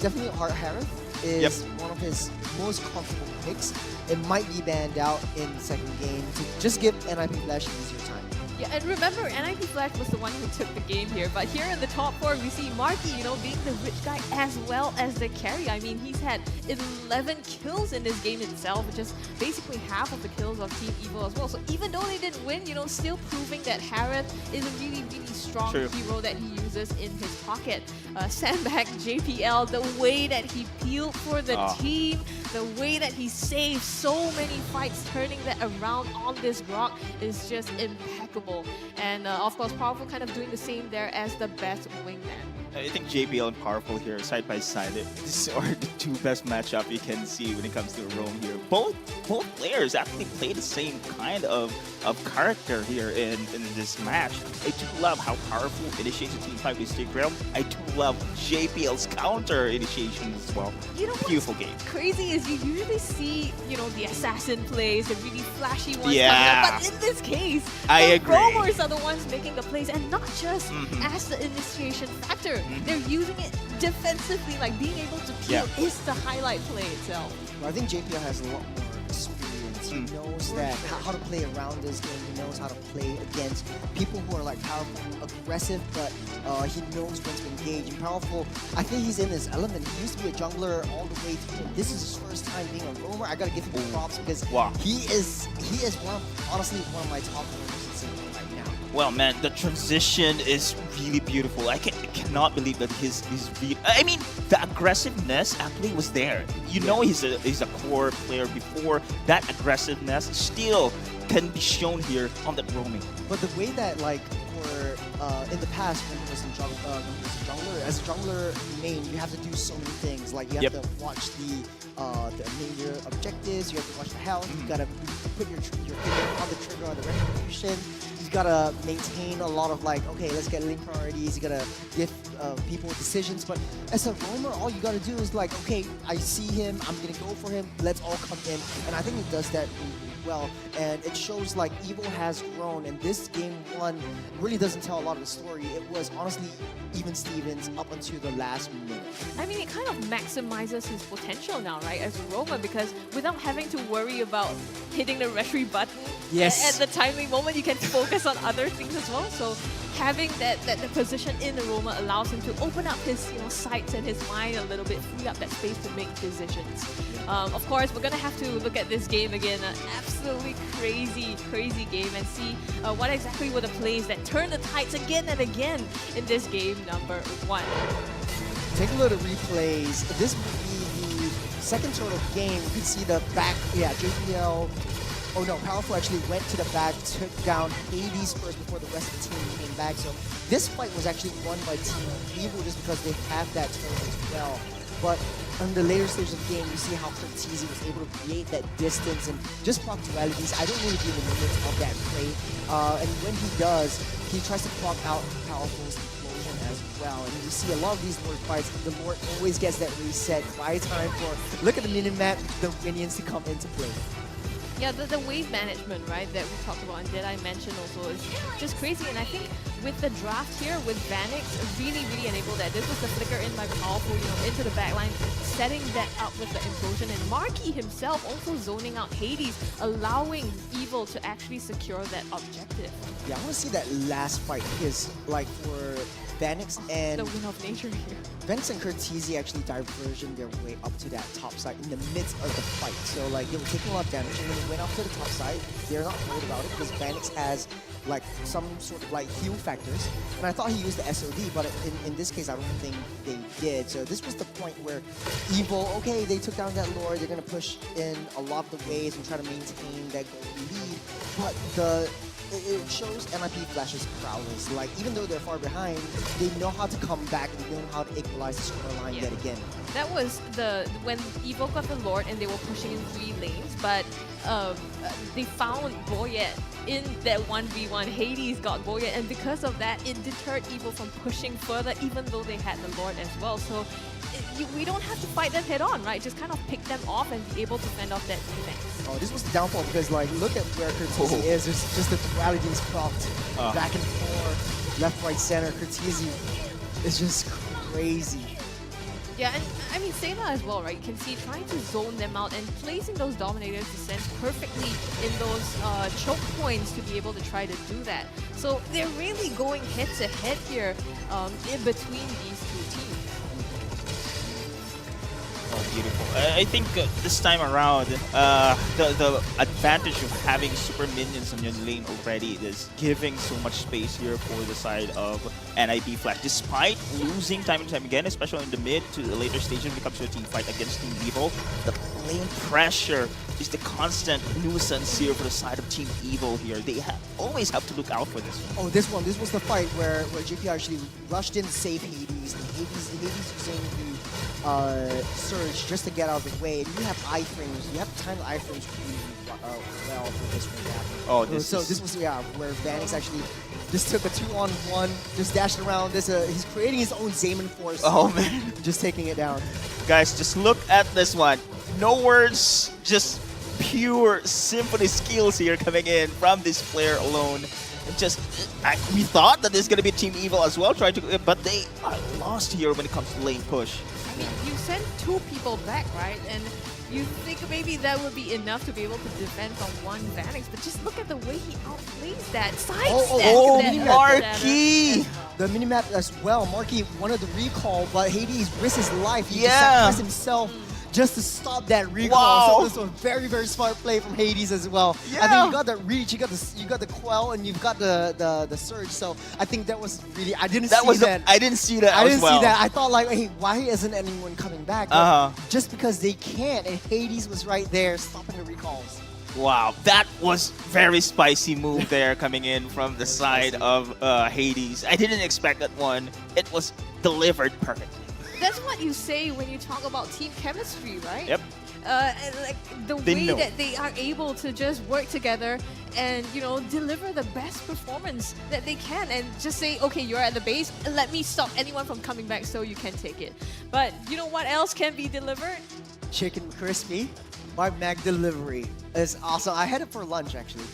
M: definitely Harith is one of his most comfortable picks. It might be banned out in the second game to just give NIP Flash an easier time.
L: Yeah, and remember, NIP Flash was the one who took the game here, but here in the top 4, we see Marky, you know, being the rich guy as well as the carry. I mean, he's had 11 kills in this game itself, which is basically half of the kills of Team Evil as well. So even though they didn't win, you know, still proving that Harith is a really strong hero that he uses in his pocket. Sandbag JPL, the way that he peeled for the team, the way that he saved so many fights, turning that around on this Grok is just impeccable. And of course, Powerful kind of doing the same there as the best wingman.
N: I think JPL and Powerful here, side by side, these are the two best matchup you can see when it comes to Rome here. Both players actually play the same kind of character here in this match. I do love how Powerful initiates the team fight with Stick Realm. I do love JPL's counter initiation as well.
L: You know,
N: beautiful game.
L: Crazy is you usually see, you know, the assassin plays, the really flashy ones coming up, but in this case, the roamers are the ones making the plays, and not just as the initiation factor. They're using it defensively, like being able to peel is the highlight play itself.
M: Well, I think JPL has a lot more experience. He knows that how to play around this game. He knows how to play against people who are like powerful, aggressive, but he knows when to engage. And Powerful, I think he's in his element. He used to be a jungler all the way through. This is his first time being a roamer. I gotta give him props because he is honestly one of my top roamers in Singapore right now.
N: Well, man, the transition is really beautiful. I cannot believe that I mean, the aggressiveness actually was there. You know, he's a core player before. That aggressiveness still can be shown here on that roaming.
M: But the way that, like, for in the past when he was in jungler, as a jungler main, you have to do so many things. Like you have to watch the major objectives. You have to watch the health. You gotta put your finger on the trigger on the retribution. You gotta maintain a lot of like, okay, let's get link priorities. You gotta give people decisions. But as a roamer, all you gotta do is like, okay, I see him, I'm gonna go for him. Let's all come in, and I think he does that really well. And it shows like Evil has grown. And this game 1 really doesn't tell a lot of the story. It was honestly even Stevens up until the last minute.
L: I mean, it kind of maximizes his potential now, right, as a roamer, because without having to worry about hitting the retry button at the timing moment, you can focus on other things as well. So having that position in the roamer allows him to open up his sights and his mind a little bit, free up that space to make decisions. Of course, we're gonna have to look at this game again, an absolutely crazy game, and see what exactly were the plays that turned the tides again and again in this game number 1.
M: Take a look at the replays. This would be the second sort of game. You can see the back, JPL. Oh no, Powerful actually went to the back, took down Hades first before the rest of the team came back. So this fight was actually won by Team Evil just because they have that turn as well. but on the later stage of the game, you see how Cortese was able to create that distance and just proc dualities. I don't really be in the limits of that play. And when he does, he tries to proc out Powerful's explosion as well. And you see a lot of these Lord fights, the Lord always gets that reset by time for, look at the minimap, the minions to come into play.
L: Yeah, the wave management, right, that we talked about and that I mentioned also is just crazy. And I think with the draft here, with Vanix, really enabled that. This was the flicker in by Powerful, into the backline, setting that up with the implosion. And Marky himself also zoning out Hades, allowing Evil to actually secure that objective.
M: Yeah, I want to see that last fight because, like, for Vanix and...
L: The win of nature here.
M: Vanix and Cortese actually diversion their way up to that top side in the midst of the fight. So, like, they were taking a lot of damage, and when they went up to the top side, they're not worried about it because Vanix has, like, some sort of, like, heal factors. And I thought he used the SOD, but in this case, I don't think they did. So this was the point where Evil, okay, they took down that Lord, they're going to push in a lot of the waves and try to maintain that goal lead. But it shows MIP Flash's prowess. Like, even though they're far behind, they know how to come back and they know how to equalize the scoreline yet again.
L: That was when Evo got the Lord and they were pushing in 3 lanes, but they found Boyet in that 1v1. Hades got Boyet, and because of that, it deterred Evo from pushing further, even though they had the Lord as well. So we don't have to fight them head on, right? Just kind of pick them off and be able to fend off that defense.
M: Oh, this was the downfall because, like, look at where Cortese is. There's just the dualities propped back and forth, left, right, center. Cortese is just crazy.
L: Yeah, and I mean, Sena as well, right? You can see trying to zone them out and placing those Dominators Descents perfectly in those choke points to be able to try to do that. So they're really going head to head here in between these 2 teams.
N: Oh, beautiful. I think this time around, the advantage of having super minions on your lane already is giving so much space here for the side of NIP Flash. Despite losing time and time again, especially in the mid to the later stage when it comes to a team fight against Team Evil, the lane pressure is the constant nuisance here for the side of Team Evil here. They always have to look out for this one.
M: Oh, this was the fight where JP actually rushed in to save Hades, and Hades using the surge just to get out of the way. And you have iframes. You have to time the iframes really well for this one to happen.
N: Oh,
M: this was where Vanix actually just took a 2-on-1, just dashed around. He's creating his own Zaman force.
N: Oh man,
M: just taking it down.
N: Guys, just look at this one. No words, just pure symphony skills here coming in from this player alone. We thought that there's gonna be Team Evil as well, but they are lost here when it comes to lane push.
L: I mean, you send 2 people back, right? And you think maybe that would be enough to be able to defend on one Vanix, but just look at the way he outplays that.
N: Marky!
M: The minimap as well. Marky wanted the recall, but Hades risked his life. He just sacrificed himself just to stop that recall.
N: Wow.
M: So this was a very, very smart play from Hades as well.
N: Yeah.
M: I think you got the reach, you got the quell, and you've got the surge. So I think that was really I didn't see that.
N: I didn't see that.
M: I didn't see that. I thought like, hey, why isn't anyone coming back? But just because they can't, and Hades was right there stopping the recalls.
N: Wow, that was very spicy move there coming in from the side of Hades. I didn't expect that one. It was delivered perfectly.
L: That's what you say when you talk about team chemistry, right?
N: Yep.
L: And like the way that they are able to just work together and deliver the best performance that they can, and just say, okay, you're at the base, let me stop anyone from coming back so you can take it. But you know what else can be delivered?
M: Chicken crispy by Mag Delivery. It's awesome. I had it for lunch actually.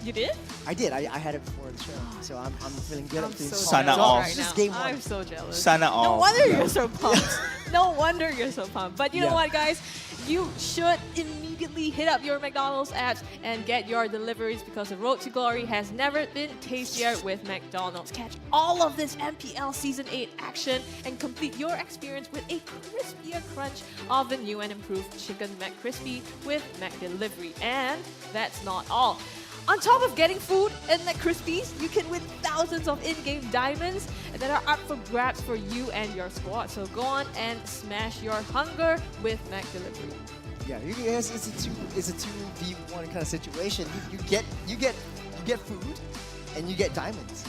L: You did?
M: I did. I had it before the show, so I'm feeling good.
L: I'm so
N: Sana
L: jealous
N: all.
L: right now.
M: Game 1.
L: I'm so jealous.
N: Sana all.
L: No wonder you're so pumped. No wonder you're so pumped. But you know what, guys? You should immediately hit up your McDonald's apps and get your deliveries, because the road to glory has never been tastier with McDonald's. Catch all of this MPL Season 8 action and complete your experience with a crispier crunch of the new and improved Chicken McCrispy with McDelivery. And that's not all. On top of getting food and McCrispies, you can win thousands of in-game diamonds that are up for grabs for you and your squad. So go on and smash your hunger with McDelivery.
M: Yeah, it's a 2v1 kind of situation. You get food and you get diamonds.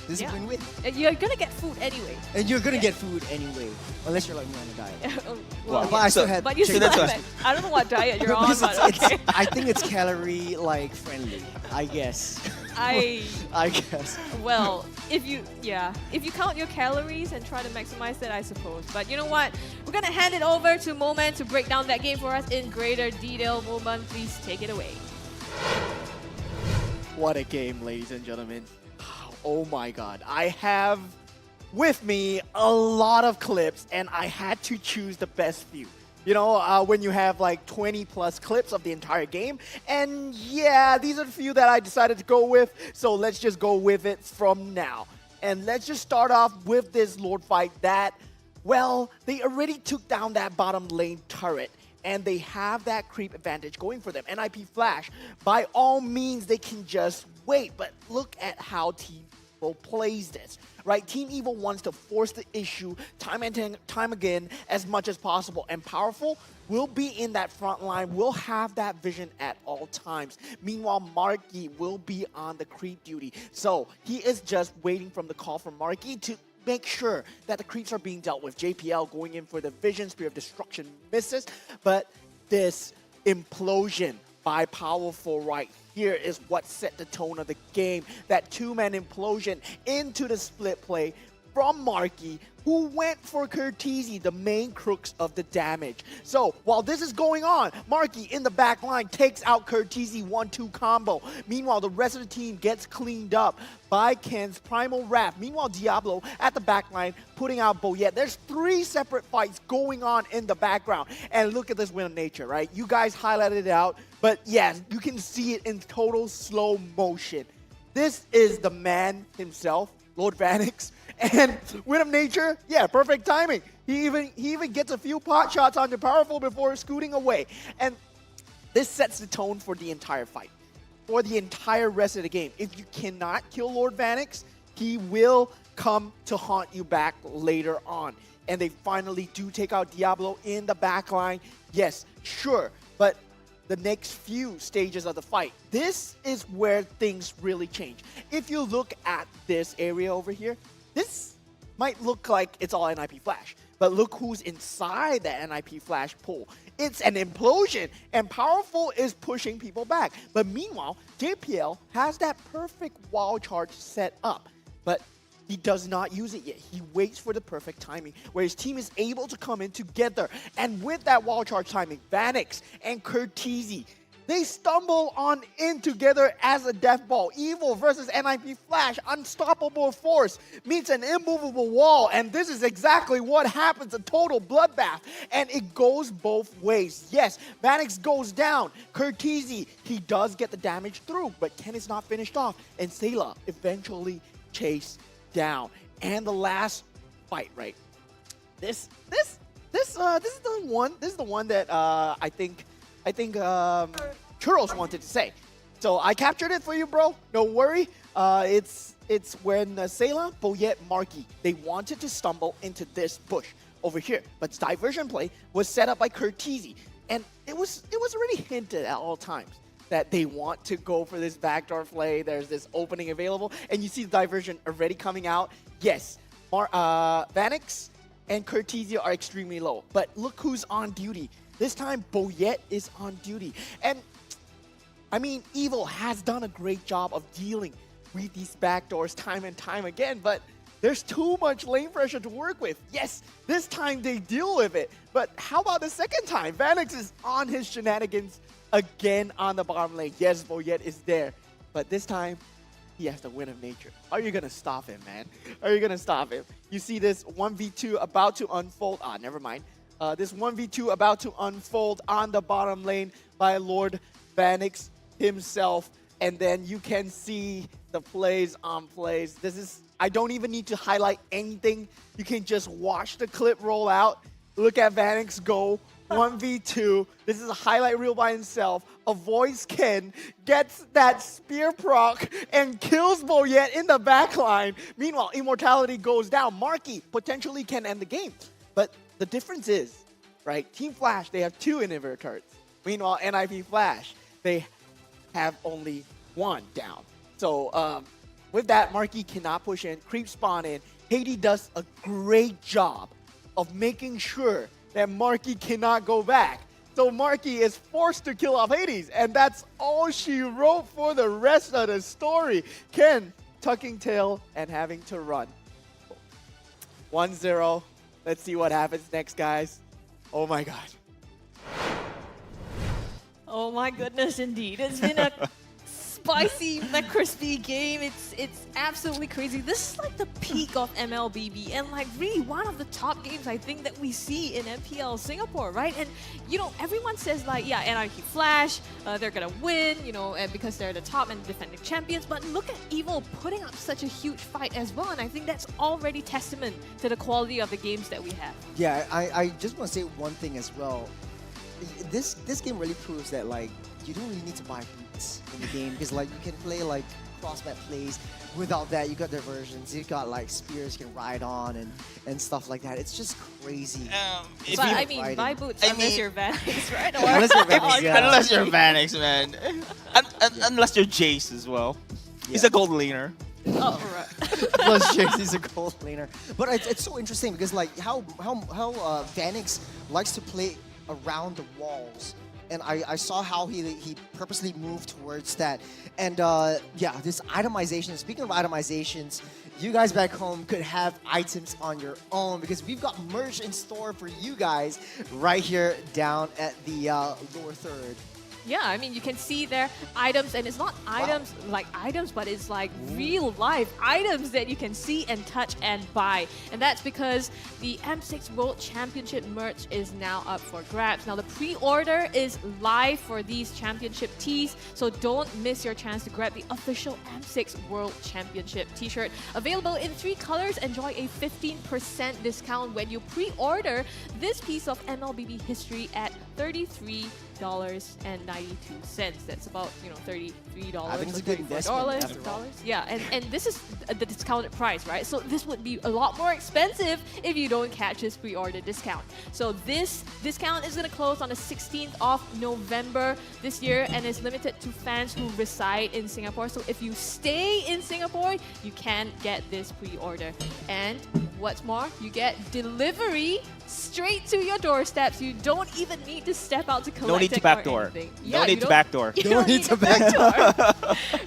M: Discipline win.
L: And you're gonna get food anyway.
M: And you're gonna get food anyway, unless you're like me on a diet.
L: Well,
M: But I still had
L: but you
M: chicken
L: still
M: breast.
L: I don't know what diet you're on,
M: Because
L: but okay.
M: I think it's calorie like friendly. I guess.
L: I
M: guess.
L: Well, if you count your calories and try to maximize that, I suppose. But you know what? We're gonna hand it over to Moment to break down that game for us in greater detail. Moment, please take it away.
O: What a game, ladies and gentlemen. Oh my god. I have with me a lot of clips and I had to choose the best few. You know, when you have like 20 plus clips of the entire game. And yeah, these are the few that I decided to go with. So let's just go with it from now. And let's just start off with this Lord fight that, well, they already took down that bottom lane turret. And they have that creep advantage going for them. NIP Flash, by all means, they can just wait. But look at how Team Evil plays this, right? Team Evil wants to force the issue time and time again as much as possible. And Powerful will be in that front line, will have that vision at all times. Meanwhile, Marky will be on the creep duty. So he is just waiting from the call from Marky to make sure that the creeps are being dealt with. JPL going in for the vision, Spear of Destruction misses, but this implosion by Powerful right here is what set the tone of the game. That two-man implosion into the split play from Marky, who went for Curtizi, the main crux of the damage. So while this is going on, Marky in the back line takes out Curtizi 1-2 combo. Meanwhile, the rest of the team gets cleaned up by Ken's Primal Wrath. Meanwhile, Diablo at the back line putting out Boyette. There's 3 separate fights going on in the background. And look at this win of nature, right? You guys highlighted it out, but yes, you can see it in total slow motion. This is the man himself, Lord Vanix. And Win of Nature, yeah, perfect timing. He even gets a few pot shots on the Powerful before scooting away. And this sets the tone for the entire fight, for the entire rest of the game. If you cannot kill Lord Vanix, he will come to haunt you back later on. And they finally do take out Diablo in the backline. Yes, sure, but the next few stages of the fight, this is where things really change. If you look at this area over here, this might look like it's all NIP Flash, but look who's inside that NIP Flash pool. It's an implosion, and Powerful is pushing people back. But meanwhile, JPL has that perfect wall charge set up, but he does not use it yet. He waits for the perfect timing, where his team is able to come in together. And with that wall charge timing, Vanix and Curtizi, they stumble on in together as a death ball. Evil versus NIP Flash, unstoppable force meets an immovable wall. And this is exactly what happens, a total bloodbath. And it goes both ways. Yes, Vanix goes down. Curtizi, he does get the damage through, but Ken is not finished off. And Sayla eventually chased down. And the last fight, right? This is the one that I think Churros wanted to say. So I captured it for you, bro. Don't worry. It's when Sayla, Boyette, Marky, they wanted to stumble into this bush over here. But the diversion play was set up by Curtizi. And it was already hinted at all times that they want to go for this backdoor play. There's this opening available. And you see the diversion already coming out. Yes, Vanix and Curtizi are extremely low. But look who's on duty. This time, Boyette is on duty. And, I mean, Evil has done a great job of dealing with these backdoors time and time again, but there's too much lane pressure to work with. Yes, this time they deal with it, but how about the second time? Vanix is on his shenanigans again on the bottom lane. Yes, Boyette is there, but this time, he has the Win of Nature. Are you going to stop him, man? Are you going to stop him? You see this 1v2 about to unfold. Never mind. This 1v2 about to unfold on the bottom lane by Lord Vanix himself. And then you can see the plays on plays. This is, I don't even need to highlight anything. You can just watch the clip roll out. Look at Vanix go 1v2. This is a highlight reel by himself. Avoids Ken, gets that spear proc, and kills Boyette in the backline. Meanwhile, Immortality goes down. Marky potentially can end the game. But the difference is, right, Team Flash, they have 2 inhibitor turrets. Meanwhile, NIP Flash, they have only 1 down. So With that, Marky cannot push in, creep spawn in. Haiti does a great job of making sure that Marky cannot go back. So Marky is forced to kill off Hades, and that's all she wrote for the rest of the story. Ken tucking tail and having to run. 1-0. Let's see what happens next, guys. Oh my god.
L: Oh my goodness, indeed. It's been a spicy, McCrispy game. It's absolutely crazy. This is like the peak of MLBB and like really one of the top games I think that we see in MPL Singapore, right? And you know, everyone says like, yeah, Anarchy Flash, they're gonna win, you know, and because they're the top and defending champions. But look at Evil putting up such a huge fight as well, and I think that's already testament to the quality of the games that we have.
M: Yeah, I just want to say one thing as well. This game really proves that like you don't really need to buy boots in the game because like you can play like crossbat plays without that. You got diversions, you got like spears you can ride on and stuff like that. It's just crazy.
L: But I mean, buy boots unless you're Vanix, right? Or
M: Unless you're Vanix, yeah.
N: Unless you're Vanix, man. Unless you're Jace as well. He's a gold laner.
L: Oh, right.
M: Plus Jace, a gold laner. But it's so interesting because like how Vanix likes to play around the walls, and I saw how he purposely moved towards that. And yeah, this itemization. Speaking of itemizations, you guys back home could have items on your own because we've got merch in store for you guys right here down at the lower third.
L: Yeah, I mean, you can see their items, and it's not items like items, but it's like real life items that you can see and touch and buy. And that's because the M6 World Championship merch is now up for grabs. Now, the pre-order is live for these championship tees, so don't miss your chance to grab the official M6 World Championship t-shirt. Available in 3 colors. Enjoy a 15% discount when you pre-order this piece of MLBB history at $33.92. That's about, you know, $33.
M: I think it's a good investment after all.
L: Yeah, and this is the discounted price, right? So this would be a lot more expensive if you don't catch this pre-order discount. So this discount is going to close on the 16th of November this year, and is limited to fans who reside in Singapore. So if you stay in Singapore, you can get this pre-order. And what's more, you get delivery straight to your doorsteps. You don't even need to step out to collect it.
N: No need to backdoor.
L: Yeah,
N: No need to backdoor.
L: You don't need to backdoor.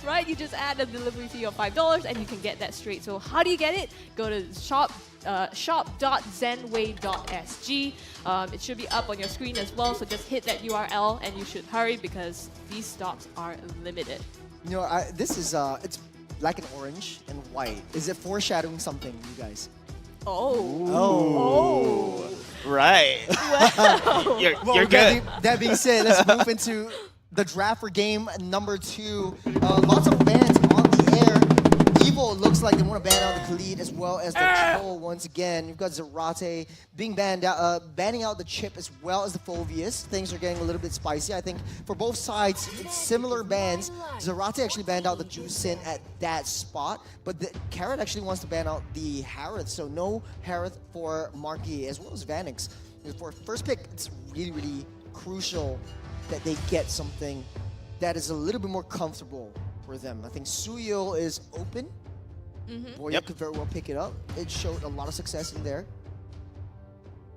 L: Right? You just add a delivery fee of $5 and you can get that straight. So how do you get it? Go to shop.zenway.sg. It should be up on your screen as well. So just hit that URL and you should hurry because these stocks are limited.
M: You know, this is it's black and orange and white. Is it foreshadowing something, you guys?
L: Oh.
N: Right.
L: Wow.
N: You're good.
M: That being said, let's move into the draft for game number 2. Lots of bans on the air. Evil looks like they want to ban out the Khalid as well as the Troll once again. You've got Zarate being banned out, banning out the Chip as well as the Phobius. Things are getting a little bit spicy. I think for both sides, it's similar bans. Zarate actually banned out the Juicin at that spot, but the Carrot actually wants to ban out the Harith, so no Harith for Marky as well as Vanix. For first pick, it's really, really crucial that they get something that is a little bit more comfortable for them. I think Suyo is open. Or you could very well pick it up. It showed a lot of success in there.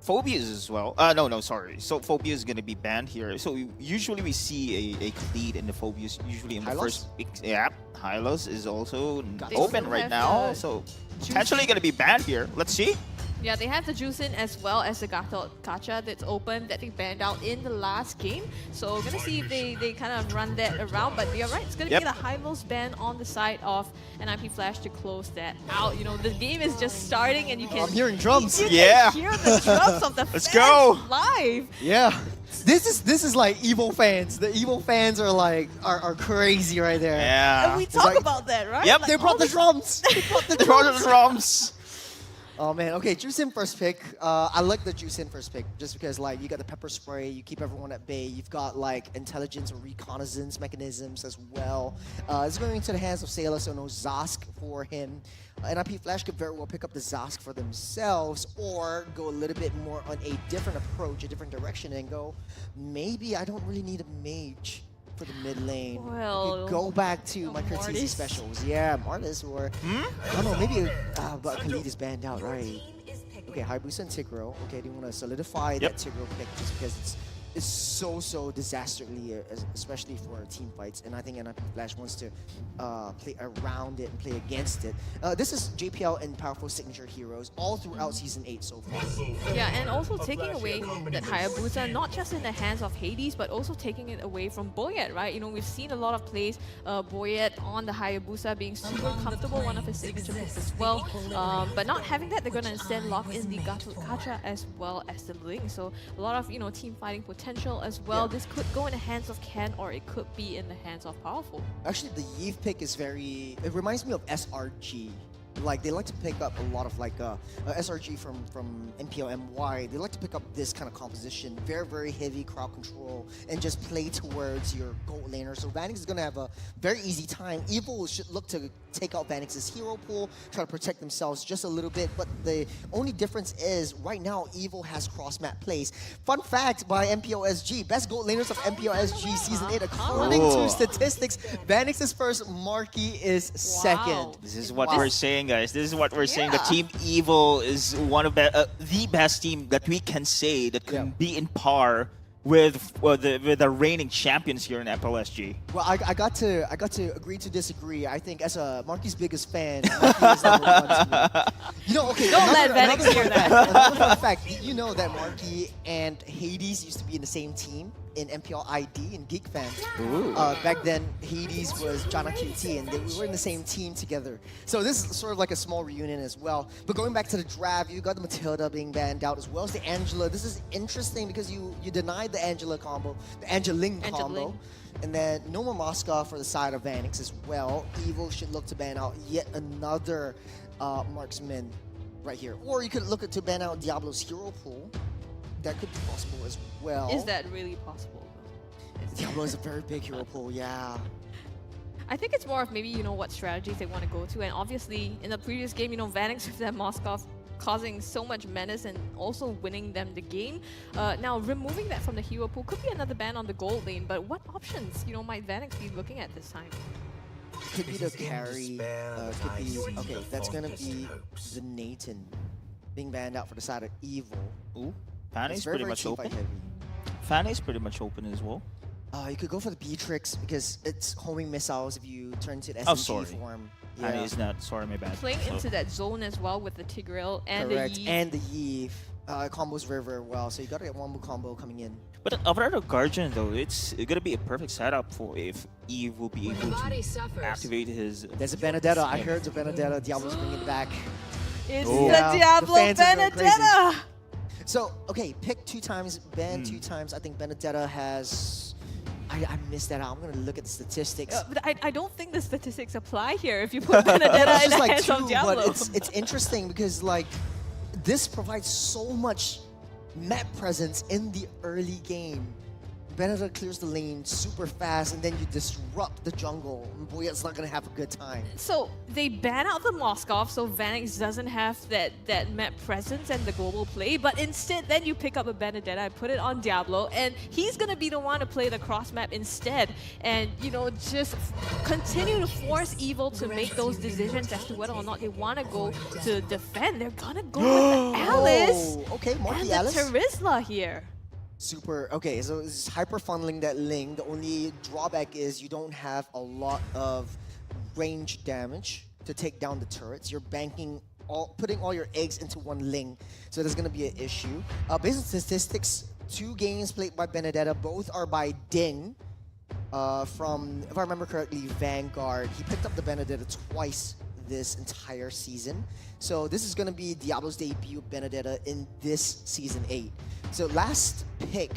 N: Phobias as well. No, sorry. So Phobia is going to be banned here. So usually we see a lead in the Phobias usually in the first pick. Yeah, Hylos is also open right now. So potentially going to be banned here. Let's see.
L: Yeah, they have the Juicin as well as the Gacha that's open that they banned out in the last game. So we're going to see if they kind of run that around. But you're right, it's going to be the Hylos ban on the side of an IP Flash to close that out. You know, the game is just starting and you can...
M: I'm hearing drums.
L: You can hear the drums of the
N: Let's
L: fans
N: go.
L: live.
M: Yeah. This is like Evil fans. The Evil fans are like are crazy right there.
N: Yeah.
L: And we talk about that, right?
N: Yep.
L: Like,
M: They brought the drums. They brought the
N: They brought the drums.
M: Oh man, okay, Juicin first pick. I like the Juicin first pick just because like you got the pepper spray, you keep everyone at bay. You've got like intelligence or reconnaissance mechanisms as well. It's going into the hands of Sailor, so no Zask for him. NIP Flash could very well pick up the Zask for themselves or go a little bit more on a different approach, a different direction and go, maybe I don't really need a mage for the mid lane.
L: Well,
M: we could go back to my courtesy
L: Martis.
M: specials. Yeah, Martis or I don't know, maybe but Khalid is banned out, right? Okay, Hayabusa and Tigreal. Okay, they want to solidify that Tigreal pick just because it's so disastrously, especially for team fights. And I think NIP Flash wants to play around it and play against it. This is JPL and Powerful signature heroes all throughout Season 8 so far.
L: Yeah, and also taking away that Hayabusa, not just in the hands of Hades, but also taking it away from Boyet, right? You know, we've seen a lot of plays, Boyet on the Hayabusa being super comfortable, one of his signature picks as well. But not having that, they're going to instead lock in the Gacha as well as the Ling. So a lot of, you know, team fighting potential as well. This could go in the hands of Ken, or it could be in the hands of Powerful.
M: Actually, the Yves pick is very... It reminds me of SRG. Like, they like to pick up a lot of, like, SRG from MPL MY. They like to pick up this kind of composition. Very heavy crowd control. And just play towards your gold laner. So Vanix is going to have a very easy time. Evil should look to take out Vanix's hero pool, try to protect themselves just a little bit. But the only difference is, right now, Evil has cross-map plays. Fun fact by MPL SG. Best gold laners of MPL SG Season 8. According to statistics, Vanix's first, Marky is second.
N: This is what we're saying, guys. This is what we're saying. The Team Evil is one of the best team that we can say that can be in par with the reigning champions here in MPLSG.
M: Well, I got to agree to disagree. I think as a Marky's biggest fan, Marky is number one to me. You know, okay.
L: Don't let Vanix hear that.
M: Another fun fact. Did you know that Marky and Hades used to be in the same team in MPL ID and Geek Fan? Back then, Hades was Jana QT, and we were in the same team together. So this is sort of like a small reunion as well. But going back to the draft, you got the Matilda being banned out as well as the Angela. This is interesting because you denied the Angela combo, the Angeling combo. And then no more Moskov for the side of Vanix as well. Evil should look to ban out yet another marksman right here. Or you could look to ban out Diablo's hero pool. That could be possible as well.
L: Is that really possible?
M: Diablo is a very big hero pool, yeah.
L: I think it's more of maybe, you know, what strategies they want to go to. And obviously, in the previous game, you know, Vanix with that Moskov causing so much menace and also winning them the game. Now, removing that from the hero pool could be another ban on the gold lane. But what options, you know, might Vanix be looking at this time?
M: Could be the carry. Could be... Okay, that's going to be the Nathan being banned out for the side of Evil.
N: Ooh. Fanny's pretty much open.
M: Heavy.
N: Fanny's pretty much open as well.
M: You could go for the Beatrix because it's homing missiles if you turn to the SMG form.
N: Fanny is not. Sorry, my bad.
L: Playing into that zone as well with the Tigreal and the Yves.
M: And the Yves. Combos very well, so you gotta get one more combo coming in.
N: But Alvarado Guardian, though, it's gonna be a perfect setup for if Eve will be able to activate his...
M: There's a Benedetta. I heard the Benedetta. Diablo's bringing it back.
L: It's the Diablo Benedetta!
M: So, okay, pick 2 times, ban 2 times. I think Benedetta has... I missed that out. I'm going to look at the statistics.
L: But I don't think the statistics apply here if you put Benedetta in the hands of Diablo.
M: But it's interesting because, like, this provides so much map presence in the early game. Benedetta clears the lane super fast, and then you disrupt the jungle. Boyet's not going to have a good time.
L: So they ban out the Moskov, so Vanix doesn't have that map presence and the global play, but instead then you pick up a Benedetta and put it on Diablo, and he's going to be the one to play the cross map instead. And, you know, just continue to force Evil to make those decisions as to whether or not they want to go to defend. They're going to go with the Alice
M: okay,
L: and the
M: Alice.
L: Terizla here.
M: Super. Okay, so it's hyper funneling that Ling. The only drawback is you don't have a lot of range damage to take down the turrets. You're putting all your eggs into one Ling, so there's going to be an issue. Based on statistics, 2 games played by Benedetta, both are by Ding from, if I remember correctly, Vanguard. He picked up the Benedetta twice this entire season. So this is going to be Diablo's debut Benedetta in this Season 8. So last pick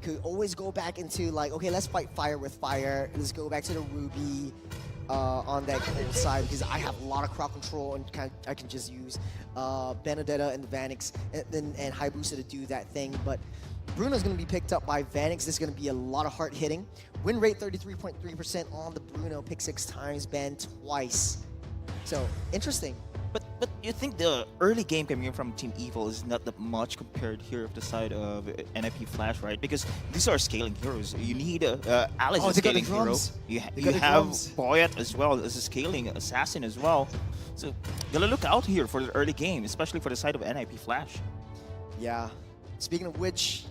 M: could always go back into like, okay, let's fight fire with fire. Let's go back to the Ruby on that cold side because I have a lot of crowd control and I can just use Benedetta and the Vanix and Hayabusa to do that thing. But Bruno's going to be picked up by Vanix. This is going to be a lot of hard hitting. Win rate 33.3% on the Bruno. Pick 6 times, banned twice. So, interesting.
N: But But you think the early game coming from Team Evil is not that much compared here of the side of NIP Flash, right? Because these are scaling heroes. You need Alice as a scaling hero. You have Boyet as well as a scaling assassin as well. So gotta look out here for the early game, especially for the side of NIP Flash.
M: Yeah. Speaking of which,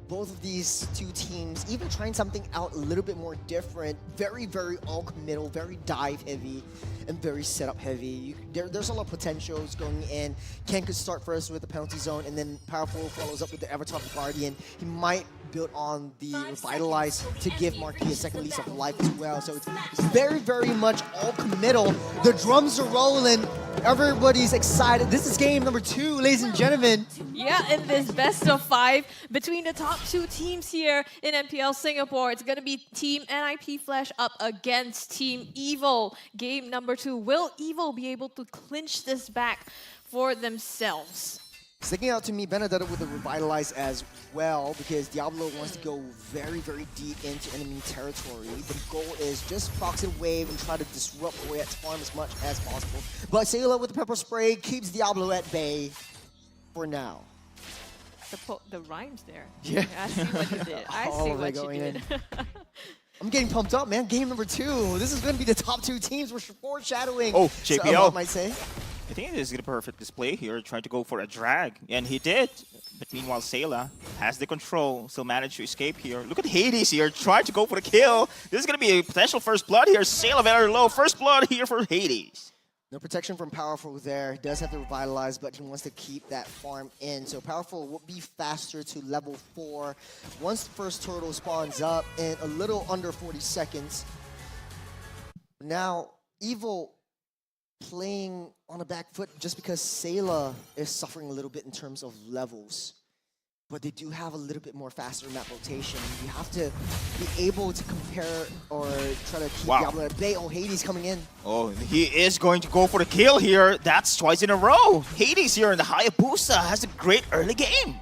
M: both of these two teams even trying something out a little bit more different. Very, very all-committal, very dive-heavy, and very setup-heavy. There's a lot of potentials going in. Ken could start first with the penalty zone, and then Powerful follows up with the Avatar Guardian. He might build on the Revitalize to give Marquis a second lease of life as well. So it's very, very much all-committal. The drums are rolling. Everybody's excited. This is game number 2, ladies and gentlemen.
L: Yeah, in this best of 5 between the top 2 teams here in MPL Singapore. It's going to be Team NIP Flash up against Team Evil. Game number 2. Will Evil be able to clinch this back for themselves?
M: Sticking out to me, Benedetta with the Revitalize as well, because Diablo wants to go very, very deep into enemy territory. The goal is just proxy wave and try to disrupt Boyet's farm as much as possible. But Sayla with the Pepper Spray keeps Diablo at bay for now.
L: The rhymes there.
M: Yeah.
L: I see what you did. I see what you did.
M: I'm getting pumped up, man. Game number 2. This is going to be the top 2 teams. We're foreshadowing.
N: Oh, JPL.
M: So, might say.
N: I think this is a perfect display here, trying to go for a drag, and he did. But meanwhile, Sayla has the control, so managed to escape here. Look at Hades here, trying to go for the kill. This is going to be a potential first blood here. Sayla very low, first blood here for Hades.
M: No protection from Powerful there. He does have to Revitalize, but he wants to keep that farm in. So Powerful will be faster to level 4 once the first turtle spawns up in a little under 40 seconds. Now, Evil playing on a back foot just because Sayla is suffering a little bit in terms of levels. But they do have a little bit more faster map rotation. You have to be able to compare or try to keep Diablo at bay. Oh, Hades coming in.
N: Oh, he is going to go for the kill here. That's twice in a row. Hades here in the Hayabusa has a great early game.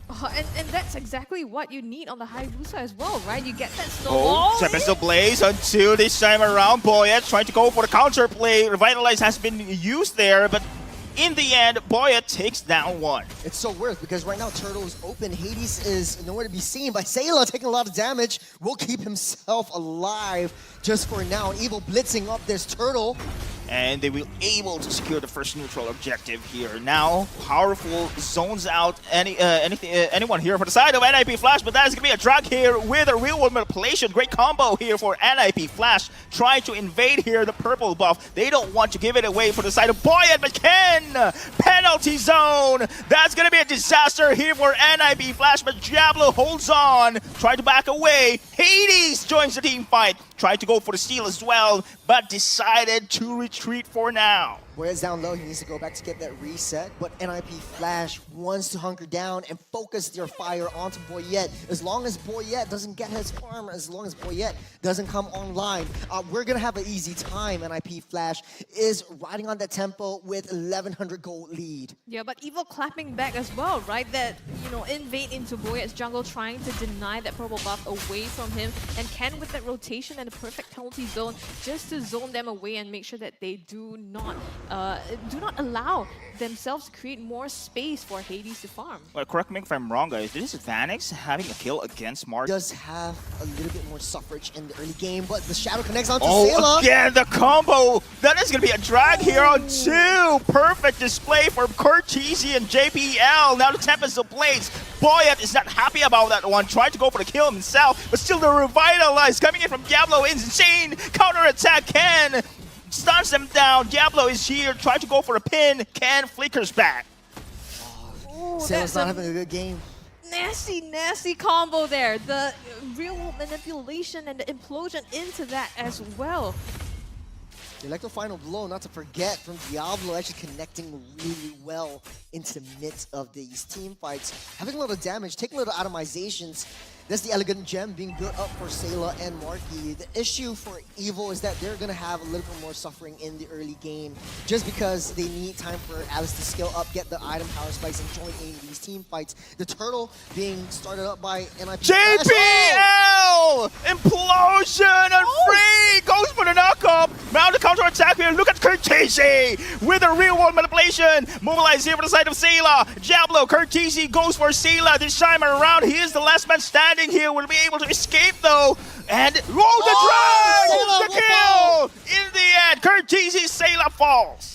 L: Oh, and that's exactly what you need on the Hayabusa as well, right? You get that snowball.
N: Oh, Tempest Blaze until this time around. Boyet trying to go for the counter play. Revitalize has been used there, but in the end, Boyet takes down 1.
M: It's so worth because right now Turtle is open. Hades is nowhere to be seen, but Sayla taking a lot of damage will keep himself alive just for now. Evil blitzing up this Turtle.
N: And they will able to secure the first neutral objective here. Now, Powerful zones out anyone here for the side of NIP Flash, but that is going to be a drag here with a real-world manipulation. Great combo here for NIP Flash, trying to invade here the purple buff. They don't want to give it away for the side of Boyet, but Ken! Penalty zone! That's going to be a disaster here for NIP Flash, but Diablo holds on, try to back away. Hades joins the team fight, tried to go for the steal as well, but decided to retreat for now.
M: Boyet's down low, he needs to go back to get that reset, but NIP Flash wants to hunker down and focus their fire onto Boyet. As long as Boyet doesn't get his farm, as long as Boyet doesn't come online, we're gonna have an easy time. NIP Flash is riding on that tempo with 1100 gold lead.
L: Yeah, but Evil clapping back as well, right? That, invade into Boyet's jungle, trying to deny that purple buff away from him, and Ken with that rotation and the perfect penalty zone just to zone them away and make sure that they do not allow themselves to create more space for Hades to farm.
N: Well, correct me if I'm wrong, guys. This is Vanix having a kill against Mark.
M: Does have a little bit more suffrage in the early game, but the Shadow connects onto
N: Sayla.
M: Sayla.
N: Again, the combo. That is going to be a drag here on 2. Perfect display for Cortese and JPL. Now the Tempest of Blades. Boyet is not happy about that one. Tried to go for the kill himself, but still the Revitalize coming in from Diablo. Insane counter attack. Ken stuns them down. Diablo is here, trying to go for a pin. Ken flickers back.
M: Sayla's not having a good game.
L: Nasty combo there. The real manipulation and the implosion into that as well.
M: The Electro Final Blow, not to forget, from Diablo, actually connecting really well into the midst of these team fights. Having a lot of damage, taking a little atomizations. That's the Elegant Gem being built up for Sayla and Marky. The issue for Evil is that they're going to have a little bit more suffering in the early game just because they need time for Alice to skill up, get the item power spikes, and join in these team fights. The Turtle being started up by NIP.
N: JPL! Implosion and free! Goes for the knockup! Now the counter attack here. Look at Cortese Curtese with a real world manipulation. Mobilized here for the side of Sayla. Diablo, Curtese goes for Sayla this time around. He is the last man standing here. Will be able to escape though. And the kill! In the end, Curtese Sayla falls.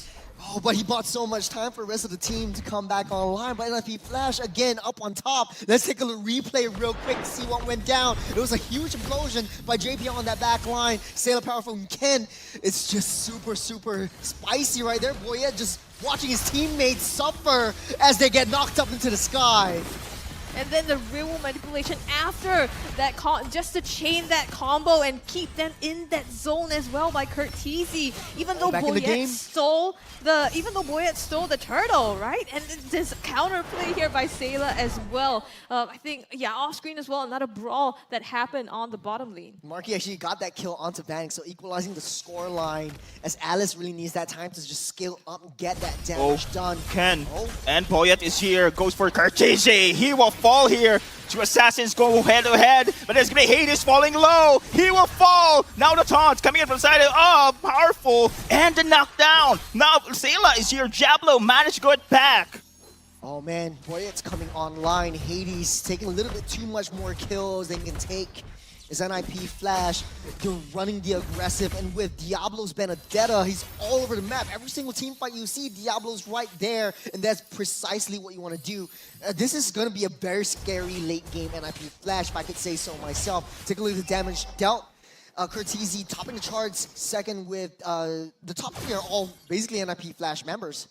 M: Oh, but he bought so much time for the rest of the team to come back online. But NIP Flash again up on top. Let's take a little replay real quick to see what went down. It was a huge implosion by JPL on that back line. Sailor Powerful and Ken. It's just super, super spicy right there. Boyette just watching his teammates suffer as they get knocked up into the sky.
L: And then the real manipulation after that, just to chain that combo and keep them in that zone as well by Curtese. Even though Boyette stole the turtle, right? And this counterplay here by Sayla as well. I think, yeah, off screen as well, another brawl that happened on the bottom lane.
M: Marky actually got that kill onto Vanix, so equalizing the score line as Alice really needs that time to just scale up and get that damage done.
N: Ken and Boyette is here, goes for Curtese. He will fall here. Two assassins go head to head, but there's gonna be Hades falling low. He will fall. Now the taunts coming in from the side of Powerful and the knockdown. Now Sayla is here. Diablo managed to go it back.
M: Oh man, Boyette's coming online. Hades taking a little bit too much more kills than he can take. Is NIP Flash, they're running the aggressive, and with Diablo's Benedetta, he's all over the map. Every single team fight you see, Diablo's right there, and that's precisely what you want to do. This is going to be a very scary late game NIP Flash, if I could say so myself. Take a look at the damage dealt. Curtese topping the charts, second with the top three are all basically NIP Flash members.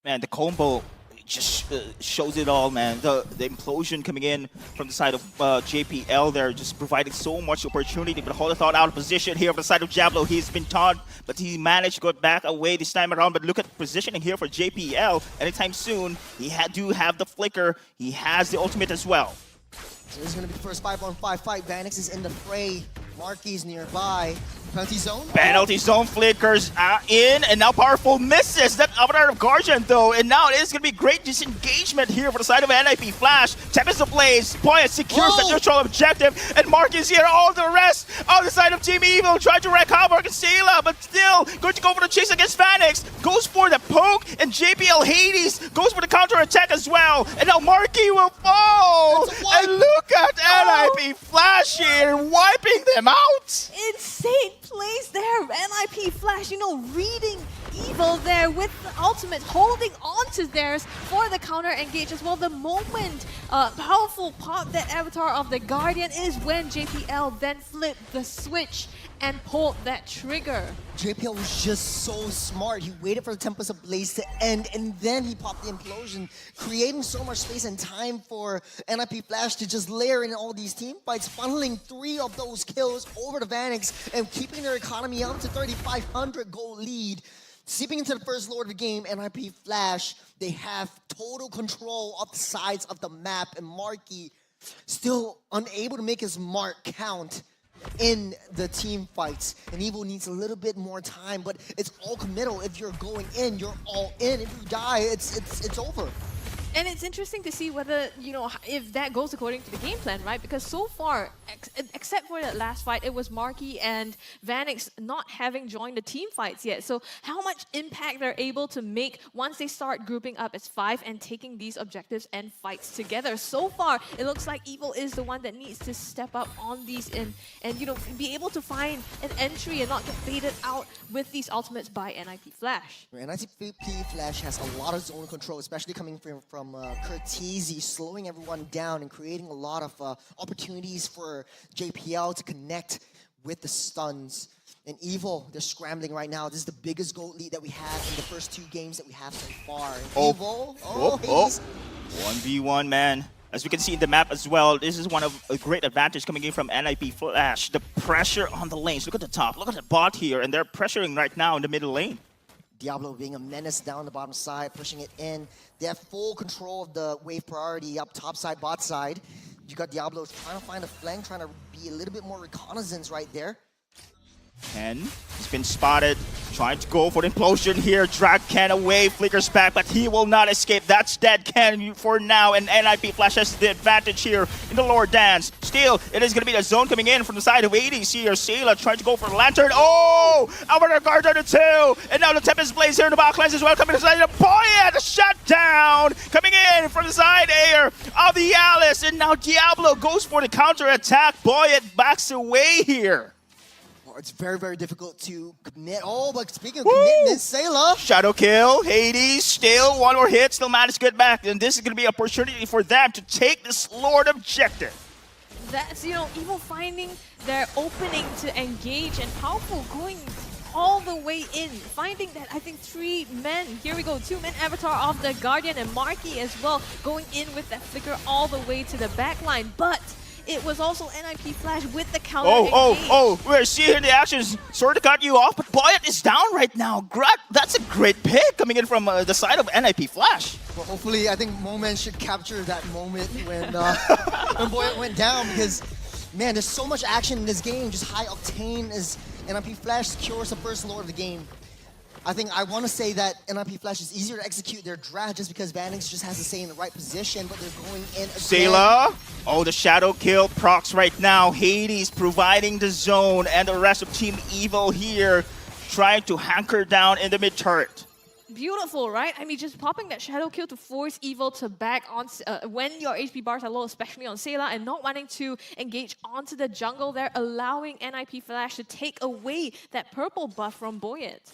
N: Man, the combo just shows it all, man. The implosion coming in from the side of JPL there, just providing so much opportunity, but hold a thought out of position here from the side of Diablo. He's been taunted, but he managed to go back away this time around. But look at the positioning here for JPL. Anytime soon, he do have the flicker. He has the ultimate as well.
M: So this is going to be the first 5-on-5 fight. Vanix is in the fray. Marky's nearby. Penalty zone?
N: Penalty zone flickers in, and now Powerful misses that Avatar of Guardian though, and now it is going to be great disengagement here for the side of NIP Flash. Tempest ablaze, Boyette secures the neutral objective, and Mark is here. All the rest on the side of Team Evil trying to wreck havoc and Sayla, but still going to go for the chase against Vanix. Goes for the poke, and JPL Hades goes for the counter attack as well, and now Marky will fall. And look at NIP Flash here wiping them out.
L: Insane plays there. NIP Flash, you know, reading Evil there with the ultimate, holding on to theirs for the counter engage as well. The moment Powerful popped that Avatar of the Guardian is when JPL then flipped the switch and pulled that trigger.
M: JPL was just so smart. He waited for the Tempest Ablaze to end, and then he popped the implosion, creating so much space and time for NIP Flash to just layer in all these team fights, funneling 3 of those kills over to Vanix and keeping their economy up to 3,500 gold lead. Seeping into the first lord of the game, NIP Flash, they have total control of the sides of the map, and Marky still unable to make his mark count in the team fights. And Evil needs a little bit more time, but it's all committal. If you're going in, you're all in. If you die, it's over.
L: And it's interesting to see whether, you know, if that goes according to the game plan, right? Because so far, except for that last fight, it was Marky and Vanix not having joined the team fights yet. So how much impact they're able to make once they start grouping up as 5 and taking these objectives and fights together. So far, it looks like Evil is the one that needs to step up on these and you know, be able to find an entry and not get baited out with these ultimates by NIP Flash.
M: NIP Flash has a lot of zone control, especially coming from Curtese, slowing everyone down and creating a lot of opportunities for JPL to connect with the stuns. And Evil, they're scrambling right now. This is the biggest gold lead that we have in the first 2 games that we have so far. Evil, Hades.
N: 1v1, man. As we can see in the map as well, this is one of a great advantage coming in from NIP Flash. The pressure on the lanes. Look at the top, look at the bot here, and they're pressuring right now in the middle lane.
M: Diablo being a menace down the bottom side, pushing it in. They have full control of the wave priority up top side, bot side. You got Diablo trying to find a flank, trying to be a little bit more reconnaissance right there.
N: Ken, he's been spotted. Trying to go for the implosion here. Drag Ken away, flickers back, but he will not escape. That's dead Ken for now, and NIP Flash has the advantage here in the lower dance. Still, it is going to be the zone coming in from the side of 80s here. Sayla trying to go for the Lantern. Oh! Over the guard on the 2! And now the Tempest Blaze here in the backlines as well. Coming to the side of Boyet! Shut down! Coming in from the side air of the Alice. And now Diablo goes for the counter attack. Boyet backs away here.
M: It's very, very difficult to commit. Oh, but speaking of commitment, Sayla.
N: Shadow kill, Hades, still one more hit, still managed to get back. And this is going to be an opportunity for them to take this Lord objective.
L: That's, Evil finding their opening to engage and Powerful going all the way in. Finding that, I think, 3 men. Here we go, 2 men avatar of the Guardian and Marky as well, going in with that flicker all the way to the back line. But it was also NIP Flash with the counter engage.
N: We're seeing the actions sort of cut you off, but Boyet is down right now. That's a great pick coming in from the side of NIP Flash.
M: Well, hopefully, I think Moment should capture that moment when when Boyet went down, because, man, there's so much action in this game, just high octane as NIP Flash secures the first Lord of the game. I think I want to say that NIP Flash is easier to execute their draft just because Vanix just has to stay in the right position, but they're going in again.
N: Sayla, the shadow kill procs right now. Hades providing the zone, and the rest of Team Evil here trying to hanker down in the mid turret.
L: Beautiful, right? I mean, just popping that shadow kill to force Evil to back on when your HP bars are low, especially on Sayla, and not wanting to engage onto the jungle there, allowing NIP Flash to take away that purple buff from Boyet.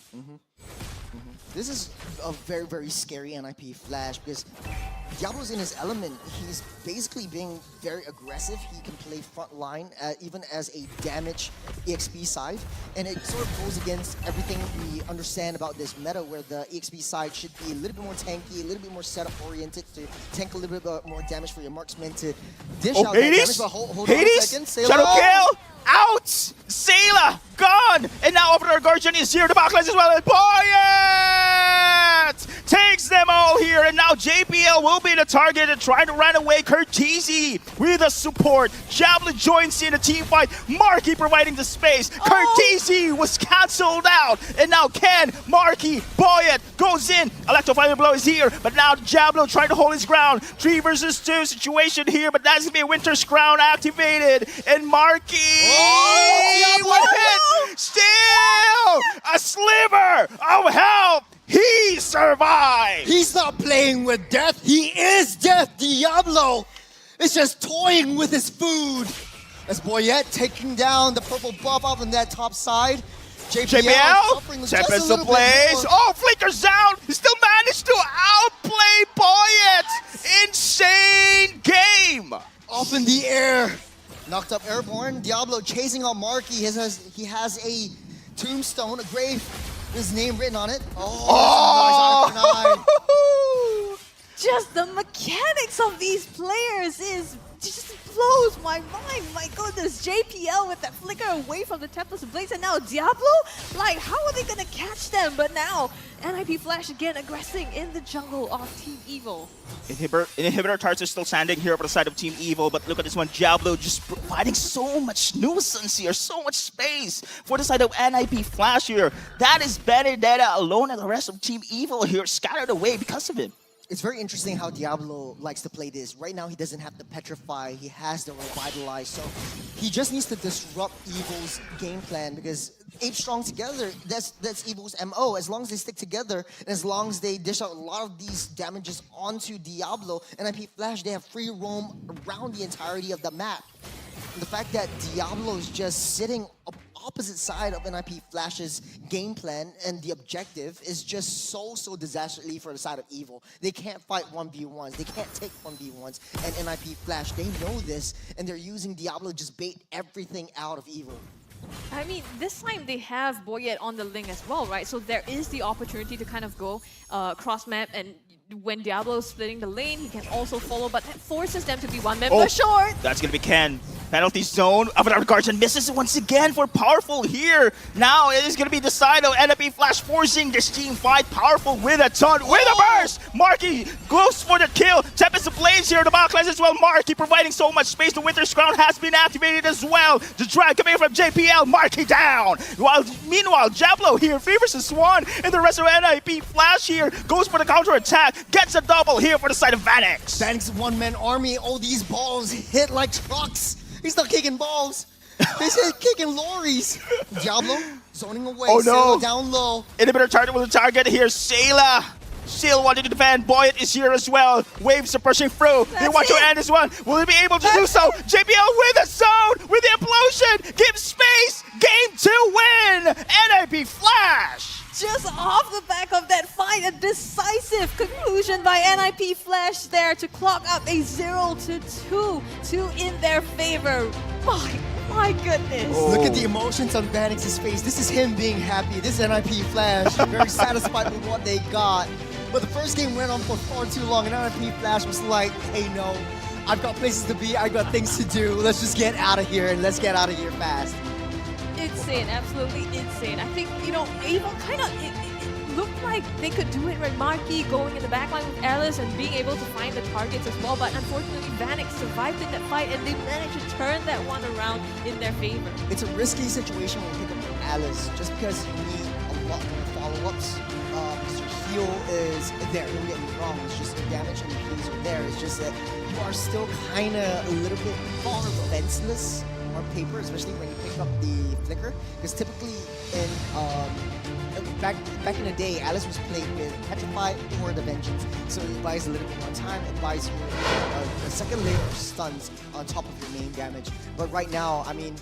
M: This is a very, very scary NIP Flash because Diablo's in his element. He's basically being very aggressive. He can play front line even as a damage EXP side. And it sort of goes against everything we understand about this meta where the EXP side should be a little bit more tanky, a little bit more setup oriented to tank a little bit more damage for your marksman to dish out that damage. But hold on a second.
N: Shadow kill! Out! Sayla gone! And now over to our Guardian is here. The backlines as well. And Boyet takes them all here. And now JPL will be the target and trying to run away. Curtizi with the support. Javelin joins in the team fight. Marky providing the space. Curtizi was cancelled out. And now Ken, Marky, Boyet goes in. Electrofire Blow is here. But now Javelin trying to hold his ground. 3 versus 2 situation here. But that's going to be a Winter's Crown activated. And Marky... one hit! Still a sliver of health! He survived!
M: He's not playing with death, he is death! Diablo is just toying with his food! As Boyet taking down the purple buff up on that top side.
N: JPL Tempest Blaze. Flickers out! He still managed to outplay Boyet! Insane game!
M: Off in the air. Knocked up airborne. Diablo chasing out Marky. He has a tombstone, a grave, his name written on it.
L: Just the mechanics of these players just blows my mind. My goodness, JPL with that flicker away from the Tempest Blaze, and now Diablo? Like, how are they gonna catch them? But now, NIP Flash again aggressing in the jungle of Team Evil.
N: Inhibitor Tarts is still standing here over the side of Team Evil, but look at this one, Diablo just providing so much nuisance here, so much space for the side of NIP Flash here. That is Benedetta alone, and the rest of Team Evil here scattered away because of him.
M: It's very interesting how Diablo likes to play this. Right now, he doesn't have the Petrify, he has the Revitalize, so he just needs to disrupt Evil's game plan because Ape Strong together, that's Evil's MO. As long as they stick together, and as long as they dish out a lot of these damages onto Diablo, and NIP Flash, they have free roam around the entirety of the map. And the fact that Diablo is just sitting opposite side of NIP Flash's game plan and the objective is just so disastrously for the side of Evil. They can't fight 1v1s, they can't take 1v1s, and NIP Flash, they know this, and they're using Diablo to just bait everything out of Evil.
L: I mean, this time they have Boyet on the link as well, right? So there is the opportunity to kind of go cross-map, and when Diablo is splitting the lane, he can also follow, but that forces them to be one member short.
N: That's going to be Ken. Penalty zone. Avatar Guardian misses once again for Powerful here. Now it is going to be the side of NFP Flash forcing this team fight. Powerful with a ton, with a burst. Marky goes for the kill. Tempest Blaze here, the backlash as well. Marky providing so much space. The Winter's Crown has been activated as well. The drag coming from JPL. Marky down. Meanwhile, Diablo here favors the Swan. And the rest of NIP Flash here goes for the counter attack. Gets a double here for the side of Vanix.
M: Vanix's one-man army. All these balls hit like trucks. He's not kicking balls. He's kicking lorries. Diablo zoning away.
N: Oh no!
M: Sailor down low.
N: Inhibitor target with a target here. Sayla. Still wanting to defend. Boyet is here as well. Waves are pushing through. They want to end this one. Will they be able to do so? JPL with a zone, with the implosion. Give space. Game 2 win. NIP Flash.
L: Just off the back of that fight, a decisive conclusion by NIP Flash there to clock up a 0-2 in their favor. My goodness.
M: Look at the emotions on Vanix's face. This is him being happy. This is NIP Flash, very satisfied with what they got. But the first game went on for far too long, and NIP Flash was like, hey, no, I've got places to be, I've got things to do. Let's just get out of here, and let's get out of here fast.
L: Insane, absolutely insane. I think, you know, even kind of, it looked like they could do it, right? Marky going in the backline with Alice and being able to find the targets as well, but unfortunately Vanix survived in that fight and they managed to turn that one around in their favor.
M: It's a risky situation when you pick up Alice, just because you need a lot more follow-ups. Mr. Heal is there, don't get me wrong, it's just the damage and the heals are there. It's just that you are still kind of a little bit more defenseless on paper, especially when you pick up the Flicker, because typically in back in the day, Alice was played with Petrify or the Vengeance, so it buys a little bit more time, it buys you a second layer of stuns on top of your main damage. But right now, I mean,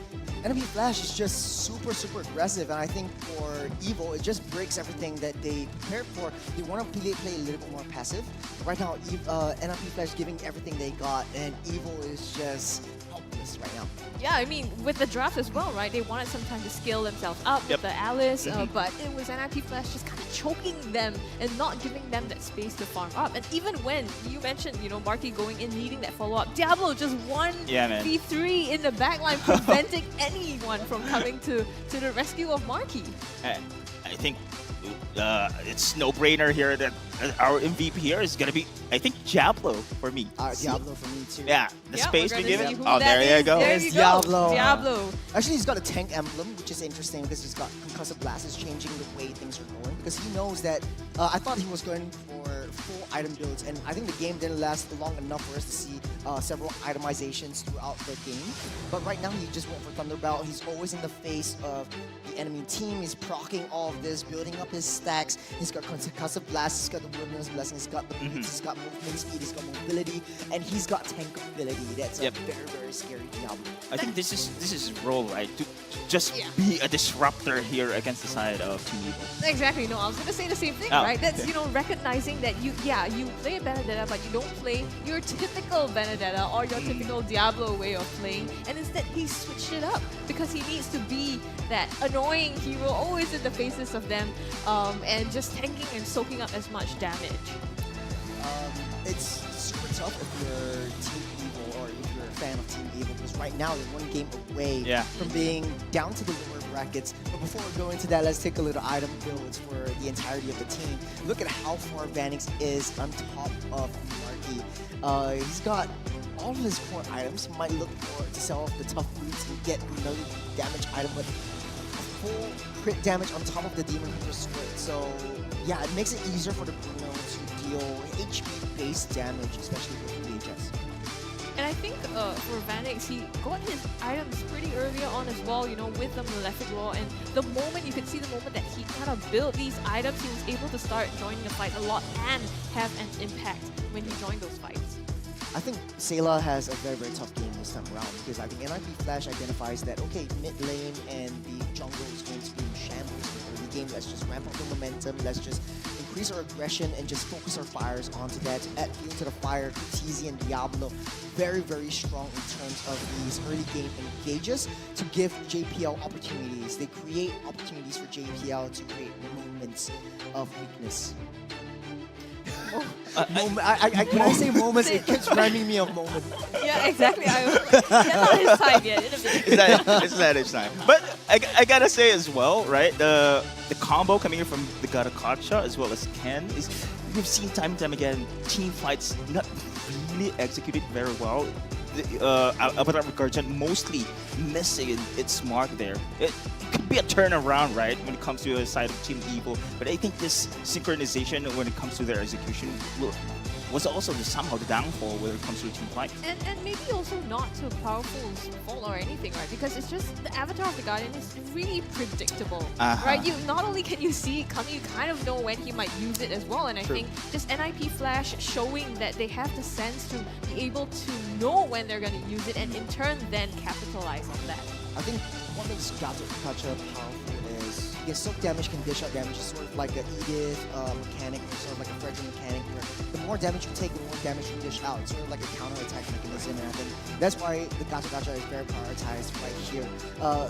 M: NFP Flash is just super aggressive, and I think for Evo, it just breaks everything that they prepared for. They want to play a little bit more passive. Right now, NFP Flash giving everything they got, and Evo is just helpless right now.
L: Yeah, I mean, with the draft as well, right? They wanted some time to scale themselves up with the Alice, but it was NIP Flash just kind of choking them and not giving them that space to farm up. And even when you mentioned, you know, Marky going in, needing that follow-up, Diablo just 1v3 in the backline, preventing anyone from coming to the rescue of Marky.
N: I think it's no-brainer here that our MVP here is gonna be, I think, Diablo for me.
M: Diablo for me too.
N: Yeah, the space we give him.
L: Oh,
N: there you go.
L: There you
M: Diablo.
L: Diablo.
M: Actually, he's got a tank emblem, which is interesting because he's got Concussive Blast is changing the way things are going, because he knows that I thought he was going for full item builds, and I think the game didn't last long enough for us to see several itemizations throughout the game. But right now, he just went for Thunderbolt. He's always in the face of the enemy team. He's proccing all of this, building up his stacks. He's got Concussive Blast, he's got the Wilderness Blessing, he's got the boots, he's got movement speed, he's got mobility, and he's got tank ability. That's a very scary Diablo.
N: I think this is his role, right? To just be a disruptor here against the side of Team Evo.
L: Exactly. No, I was gonna say the same thing, right? That's, you know, recognizing that you play a Benedetta, but you don't play your typical Benedetta or your typical Diablo way of playing, and instead he switched it up because he needs to be that annoying hero, always in the faces of them, and just tanking and soaking up as much damage.
M: It's super tough if you're Team Evil or if you're a fan of Team Evil, because right now they're one game away from being down to the lower brackets. But before we go into that, let's take a little item builds for the entirety of the team. Look at how far Vanix is on top of Marky. He's got all of his core items. He might look to sell off the tough boots and get another damage item, but full crit damage on top of the Demon Hunter Sword. So yeah, it makes it easier for the Bruno to deal HP-based damage, especially with VHS.
L: And I think for Vanix, he got his items pretty early on as well, you know, with the Malefic Roar. And the moment, you could see the moment that he kind of built these items, he was able to start joining the fight a lot and have an impact when he joined those fights.
M: I think Sayla has a very tough game this time around, because I think NIP Flash identifies that, okay, mid lane and the jungle is going to be in shambles in the early game. Let's just ramp up the momentum. Let's just increase our aggression and just focus our fires onto that. Add fuel to the fire. TZ and Diablo very strong in terms of these early game engages to give JPL opportunities. They create opportunities for JPL to create moments of weakness. When I say moments, it keeps reminding me of moments.
L: Yeah, exactly. It's not his time yet. In a minute.
N: It's not his time. But I gotta say as well, right? The combo coming in from the Gatakacha as well as Ken is we've seen time and time again team fights not really executed very well. Avatar Recursion mostly missing its mark there. It could be a turnaround, right, when it comes to the side of Team Evil, but I think this synchronization when it comes to their execution was also somehow the downfall when it comes to the team fight.
L: And maybe also not so Powerful's fault or anything, right? Because it's just the Avatar of the Guardian is really predictable, right? You not only can you see it coming, you kind of know when he might use it as well. And I think just NIP Flash showing that they have the sense to be able to know when they're going to use it, and in turn then capitalize on that.
M: I think what makes Gatakacha powerful is he gets soak damage, can dish out damage. It's sort of like an Edith mechanic, or sort of like a Frederick mechanic, where the more damage you take, the more damage you dish out. It's sort of like a counter-attack mechanism, and I think that's why the Gatakacha is very prioritized right here.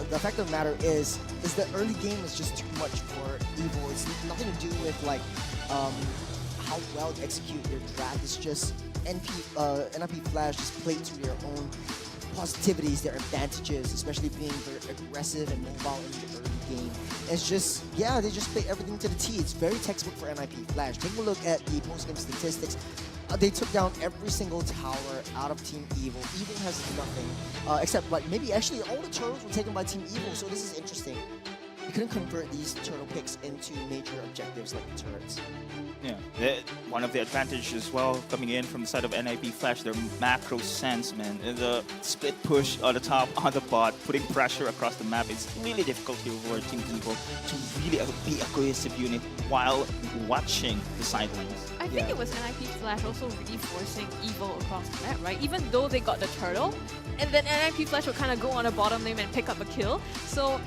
M: The fact of the matter is the early game is just too much for Evil. It's nothing to do with like how well to execute your draft. It's just NIP Flash just play to their own positivities, their advantages, especially being very aggressive and mobile in the early game. It's just, yeah, they just play everything to the T. It's very textbook for NIP Flash. Take a look at the post-game statistics. They took down every single tower out of Team Evil. Evil has nothing, except like maybe actually all the turtles were taken by Team Evil, so this is interesting. You couldn't convert these turtle picks into major objectives like the turrets.
N: Yeah, one of the advantages as well coming in from the side of NIP Flash, their macro sense, man. The split push on the top, on the bot, putting pressure across the map. It's really difficult here for Team Evil to really be a cohesive unit while watching the side lanes.
L: I think it was NIP Flash also really forcing Evil across the map, right? Even though they got the turtle, and then NIP Flash will kind of go on a bottom lane and pick up a kill. So,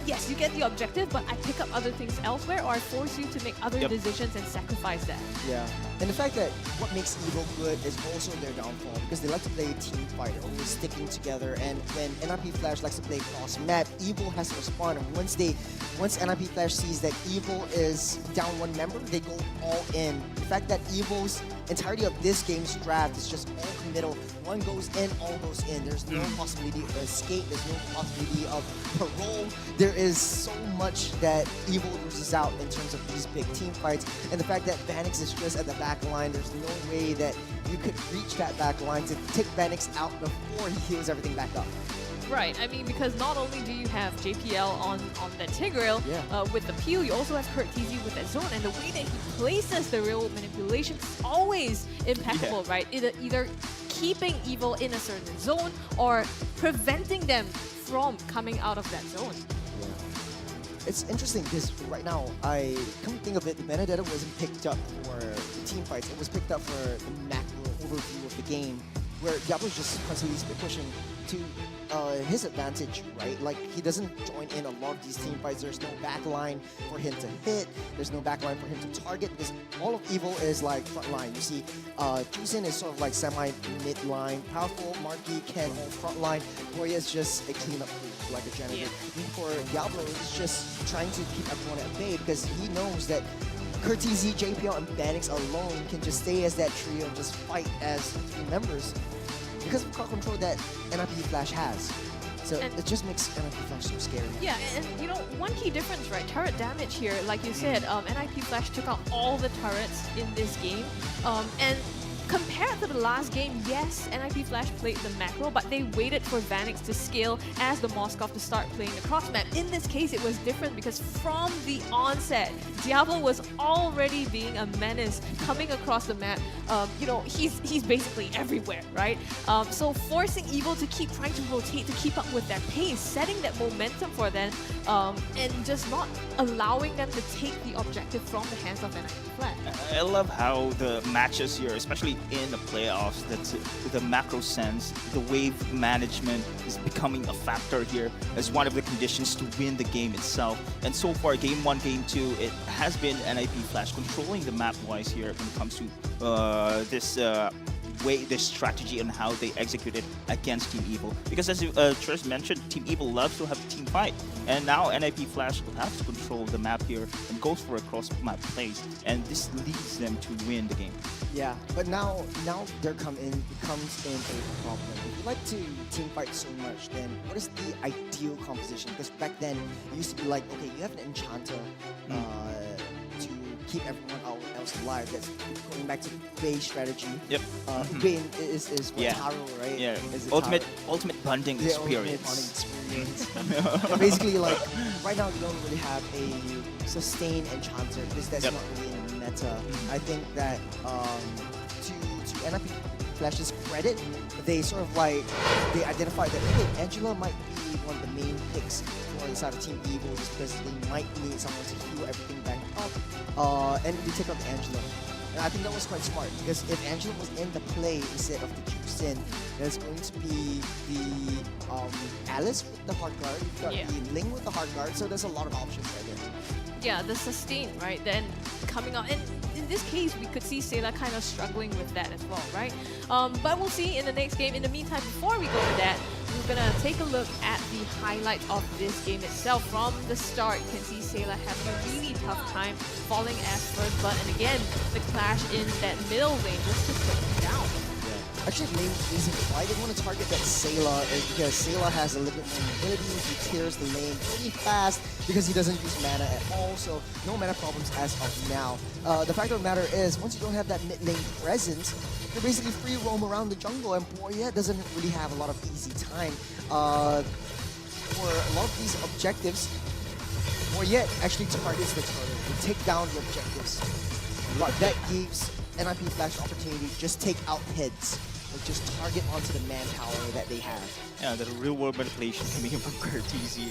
L: yes, you get the objective, but I pick up other things elsewhere, or I force you to make other decisions and sacrifice that.
M: Yeah, and the fact that what makes Evil good is also their downfall, because they like to play team fight, always sticking together, and when NIP Flash likes to play cross map, Evil has to respond, and once NIP Flash sees that Evil is down one member, they go all in. The fact that Evil's entirety of this game's draft is just all committal. One goes in, all goes in. There's no possibility of escape. There's no possibility of parole. There is so much that Evil loses out in terms of these big team fights. And the fact that Vanix is just at the back line, there's no way that you could reach that back line to take Vanix out before he heals everything back up.
L: Right, I mean, because not only do you have JPL on that Tigreal with the Pew, you also have Kurt TZ with that zone, and the way that he places the real manipulation is always impeccable, right? Either keeping Evil in a certain zone or preventing them from coming out of that zone.
M: It's interesting because right now, I come to think of it, the Benedetta wasn't picked up for the team fights. It was picked up for the macro overview of the game, where Diablo's just constantly split pushing to his advantage, right? Like, he doesn't join in a lot of these team fights. There's no backline for him to hit. There's no backline for him to target, because all of Evil is like front line. You see, Juicin is sort of like semi-mid line. Powerful, Marky, Ken, all front line. Boya is just a cleanup crew, like a janitor. And for Diablo, he's just trying to keep everyone at bay, because he knows that Kurt TZ, JPL, and Vanix alone can just stay as that trio and just fight as three members, because of crowd control that NIP Flash has. So it just makes NIP Flash so scary.
L: Yeah, and you know, one key difference, right? Turret damage here, like you said, NIP Flash took out all the turrets in this game. And compared to the last game, yes, NIP Flash played the macro, but they waited for Vanix to scale as the Moskov to start playing the cross map. In this case, it was different because from the onset, Diablo was already being a menace coming across the map. You know, he's basically everywhere, right? So forcing Evil to keep trying to rotate to keep up with their pace, setting that momentum for them, and just not allowing them to take the objective from the hands of NIP Flash.
N: I love how the matches here, especially in the playoffs, that the macro sense, the wave management is becoming a factor here as one of the conditions to win the game itself. And so far, game 1, game 2, it has been NIP Flash controlling the map-wise here when it comes to this way, their strategy on how they execute it against Team Evil. Because as Trish mentioned, Team Evil loves to have a team fight. And now NIP Flash will have to control the map here and goes for a cross-map plays. And this leads them to win the game.
M: Yeah, but now there comes in a problem. If you like to team fight so much, then what is the ideal composition? Because back then it used to be like, okay, you have an enchanter to keep everyone else alive. That's going back to base strategy.
N: Yep.
M: Bane is what,
N: Yeah.
M: Taro, right?
N: Yeah.
M: Is it
N: Ultimate
M: Taro?
N: bonding
M: Yeah,
N: experience.
M: ultimate bonding experience. And basically, like right now, you don't really have a sustained enchanter because that's
N: Yep.
M: not really in the meta. I think that to NIP Flash's credit, they sort of like they identified that hey, Angela might be one of the main picks for the side of Team Evil just because they might need someone to heal everything back up, and they take out Angela. And I think that was quite smart because if Angela was in the play instead of the Juicin, there's going to be the Alice with the hard guard, you've got the Ling with the hard guard, so there's a lot of options right there.
L: Yeah, the sustain, right? Then coming out, and in this case, we could see Sayla kind of struggling with that as well, right? But we'll see in the next game. In the meantime, before we go to that, we're gonna take a look at the highlights of this game itself. From the start, you can see Sayla having a really tough time falling as first, but and again, the clash in that middle lane just to put him down.
M: Actually, the main reason why they want to target that Sayla is because Sayla has a little bit more mobility. He clears the lane pretty fast because he doesn't use mana at all, so no mana problems as of now. The fact of the matter is, once you don't have that mid lane presence, you're basically free roam around the jungle, and Boyet doesn't really have a lot of easy time. For a lot of these objectives, Boyet actually targets the turret to take down the objectives. But that gives NIP Flash opportunity to just take out heads. Or just target onto the manpower that they have.
N: Yeah, the real world manipulation coming in from Courtesy.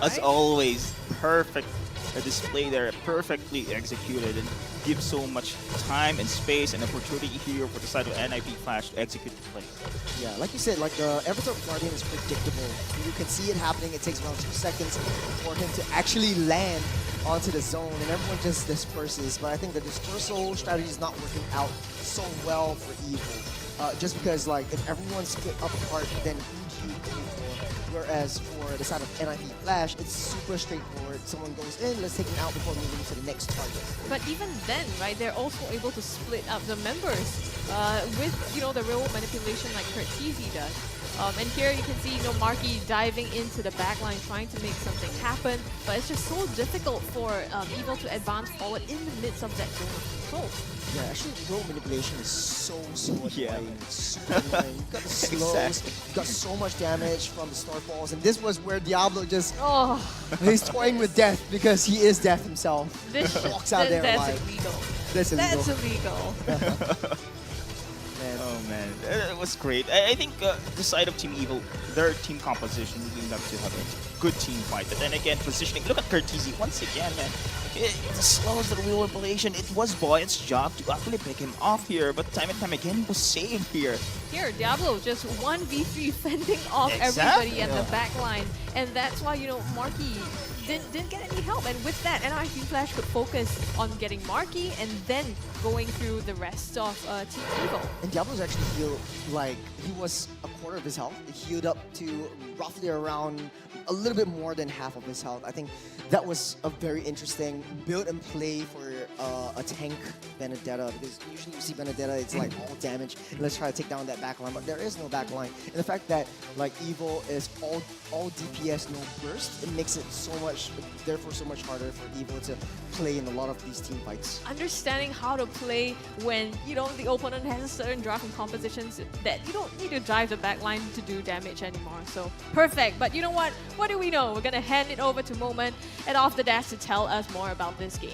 N: As always, perfect display there, perfectly executed, and gives so much time and space and opportunity here for the side of NIP Flash to execute the play.
M: Yeah, like you said, like the Avatar Guardian is predictable. You can see it happening. It takes around 2 seconds for him to actually land onto the zone, and everyone just disperses. But I think the dispersal strategy is not working out so well for Evil. Just because, like, if everyone's split up apart, then who do you go for? Whereas for the side of NIP Flash, it's super straightforward. Someone goes in, let's take him out before moving to the next target.
L: But even then, right, they're also able to split up the members with, you know, the real manipulation like Courtesy does. And here you can see, you know, Marky diving into the backline, trying to make something happen, but it's just so difficult for Evil to advance forward in the midst of that zone of control.
M: Yeah, actually, role manipulation is so annoying. It's super annoying. You've got the slows, you've got so much damage from the Starfalls, and this was where Diablo just he's toying with death because he is death himself.
L: This
M: walks out there
L: that's
M: alive.
L: illegal.
M: That's illegal.
L: That's illegal.
N: Oh man, it was great. I think the side of Team Evil, their team composition leading up to have a good team fight. But then again, positioning. Look at Courtesy once again, man. It slows the real manipulation. It was Boyet's job to actually pick him off here, but time and time again, he was saved here.
L: Here, Diablo just 1v3 fending off
N: Exactly.
L: everybody at the back line. And that's why, you know, Marky didn't get any help. And with that, NIP Flash could focus on getting Marky and then going through the rest of Team Evil.
M: And Diablo's actually healed, like, he was a quarter of his health. He healed up to roughly around a little bit more than half of his health. I think that was a very interesting build and play for a tank Benedetta, because usually you see Benedetta, it's like all damage. Let's try to take down that backline, but there is no backline. And the fact that like Evil is all DPS, no burst, it makes it so much, therefore so much harder for Evil to play in a lot of these team fights.
L: Understanding how to play when, you know, the opponent has a certain draft and compositions that you don't need to drive the backline to do damage anymore. So perfect. But you know what? What do we know? We're gonna hand it over to Moment and Off the Dash to tell us more about this game.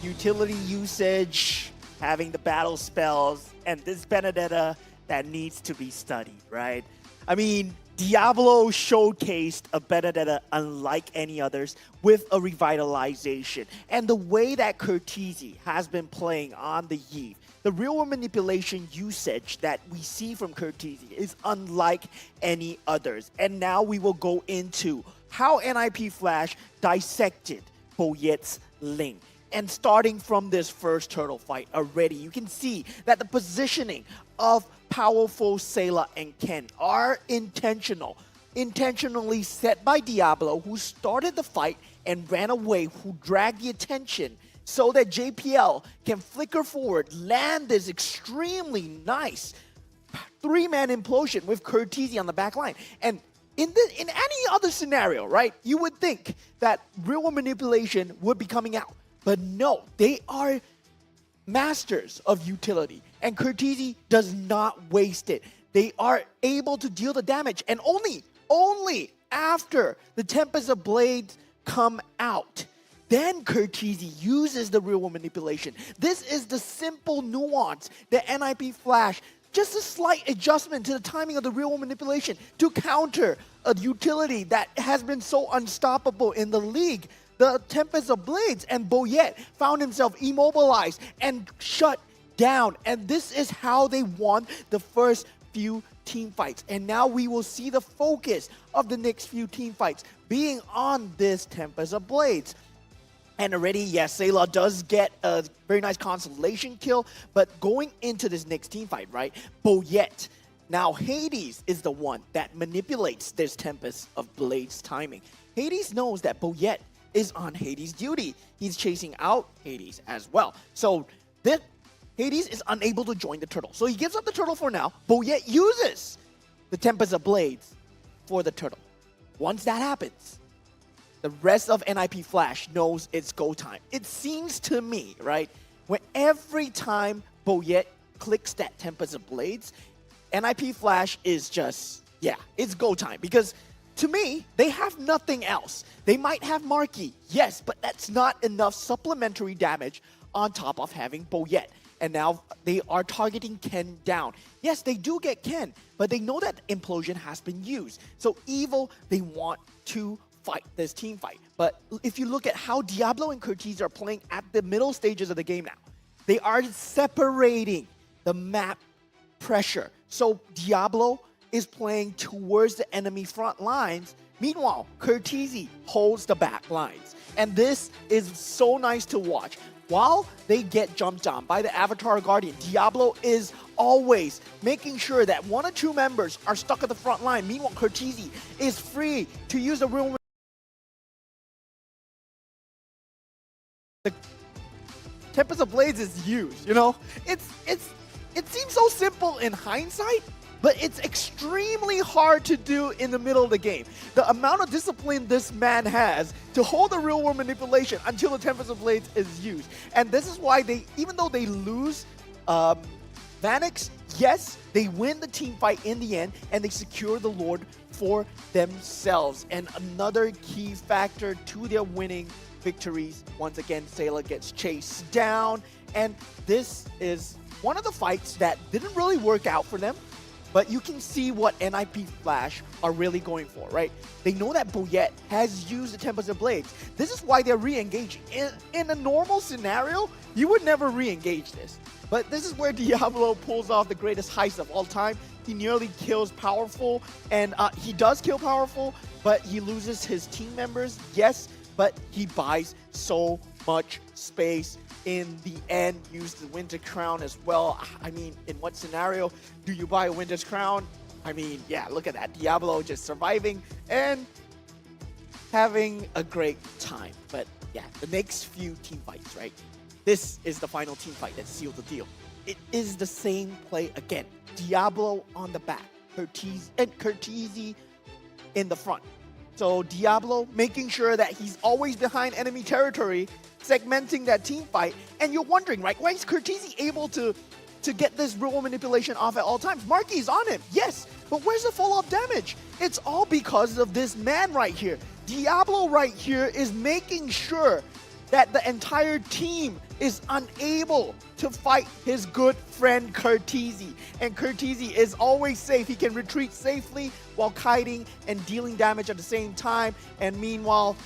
O: Utility usage, having the battle spells, and this Benedetta that needs to be studied, right? I mean, Diablo showcased a Benedetta unlike any others with a revitalization. And the way that Courtesy has been playing on the Eve, the real manipulation usage that we see from Courtesy is unlike any others. And now we will go into how NIP Flash dissected Boyet's lane. And starting from this first turtle fight already, you can see that the positioning of powerful Sayla and Ken are intentionally set by Diablo, who started the fight and ran away, who dragged the attention so that JPL can flicker forward, land this extremely nice three-man implosion with Curtizi on the back line. And in any other scenario, right, you would think that real-world manipulation would be coming out. But no, they are masters of utility, and Curtizi does not waste it. They are able to deal the damage, and only after the Tempest of Blades come out, then Curtizi uses the real-world manipulation. This is the simple nuance that NIP Flash, just a slight adjustment to the timing of the real-world manipulation to counter a utility that has been so unstoppable in the league. The Tempest of Blades, and Boyette found himself immobilized and shut down. And this is how they won the first few team fights. And now we will see the focus of the next few team fights being on this Tempest of Blades. And already, yes, Sayla does get a very nice consolation kill, but going into this next team fight, right, Boyette. Now, Hades is the one that manipulates this Tempest of Blades timing. Hades knows that Boyette is on Hades' duty. He's chasing out Hades as well. So this Hades is unable to join the turtle. So he gives up the turtle for now. Boyette uses the Tempest of Blades for the turtle. Once that happens, the rest of NIP Flash knows it's go time. It seems to me, right, when every time Boyette clicks that Tempest of Blades, NIP Flash is just, yeah, it's go time. Because to me, they have nothing else. They might have Marky, yes, but that's not enough supplementary damage on top of having Boyette. And now they are targeting Ken down. Yes, they do get Ken, but they know that implosion has been used. So Evil, they want to fight this team fight. But if you look at how Diablo and Curtiz are playing at the middle stages of the game now, they are separating the map pressure. So Diablo is playing towards the enemy front lines. Meanwhile, Curtizi holds the back lines. And this is so nice to watch. While they get jumped on by the Avatar Guardian, Diablo is always making sure that one or two members are stuck at the front line. Meanwhile, Curtizi is free to use the real. The Tempest of Blades is used, you know? It seems so simple in hindsight, but it's extremely hard to do in the middle of the game. The amount of discipline this man has to hold the real world manipulation until the Tempest of Blades is used. And this is why they, even though they lose Vanix, yes, they win the team fight in the end and they secure the Lord for themselves. And another key factor to their winning victories, once again, Sayla gets chased down. And this is one of the fights that didn't really work out for them. But you can see what NIP Flash are really going for, right? They know that Boyette has used the Tempest of Blades. This is why they're re-engaging. In a normal scenario, you would never re-engage this. But this is where Diablo pulls off the greatest heist of all time. He nearly kills Powerful, and he does kill Powerful, but he loses his team members, yes, but he buys so much space in the end. Use the Winter Crown as well. I mean, in what scenario do you buy a Winter's Crown? I mean, yeah, look at that. Diablo just surviving and having a great time. But yeah, the next few team fights, right? This is the final team fight that sealed the deal. It is the same play again. Diablo on the back, Curtizi in the front. So Diablo making sure that he's always behind enemy territory, segmenting that team fight. And you're wondering, right, why is Curtizi able to get this real manipulation off at all times? Marky's on him, yes, but where's the follow-up damage? It's all because of this man right here. Diablo right here is making sure that the entire team is unable to fight his good friend Curtizi. And Curtizi is always safe. He can retreat safely while kiting and dealing damage at the same time. And meanwhile,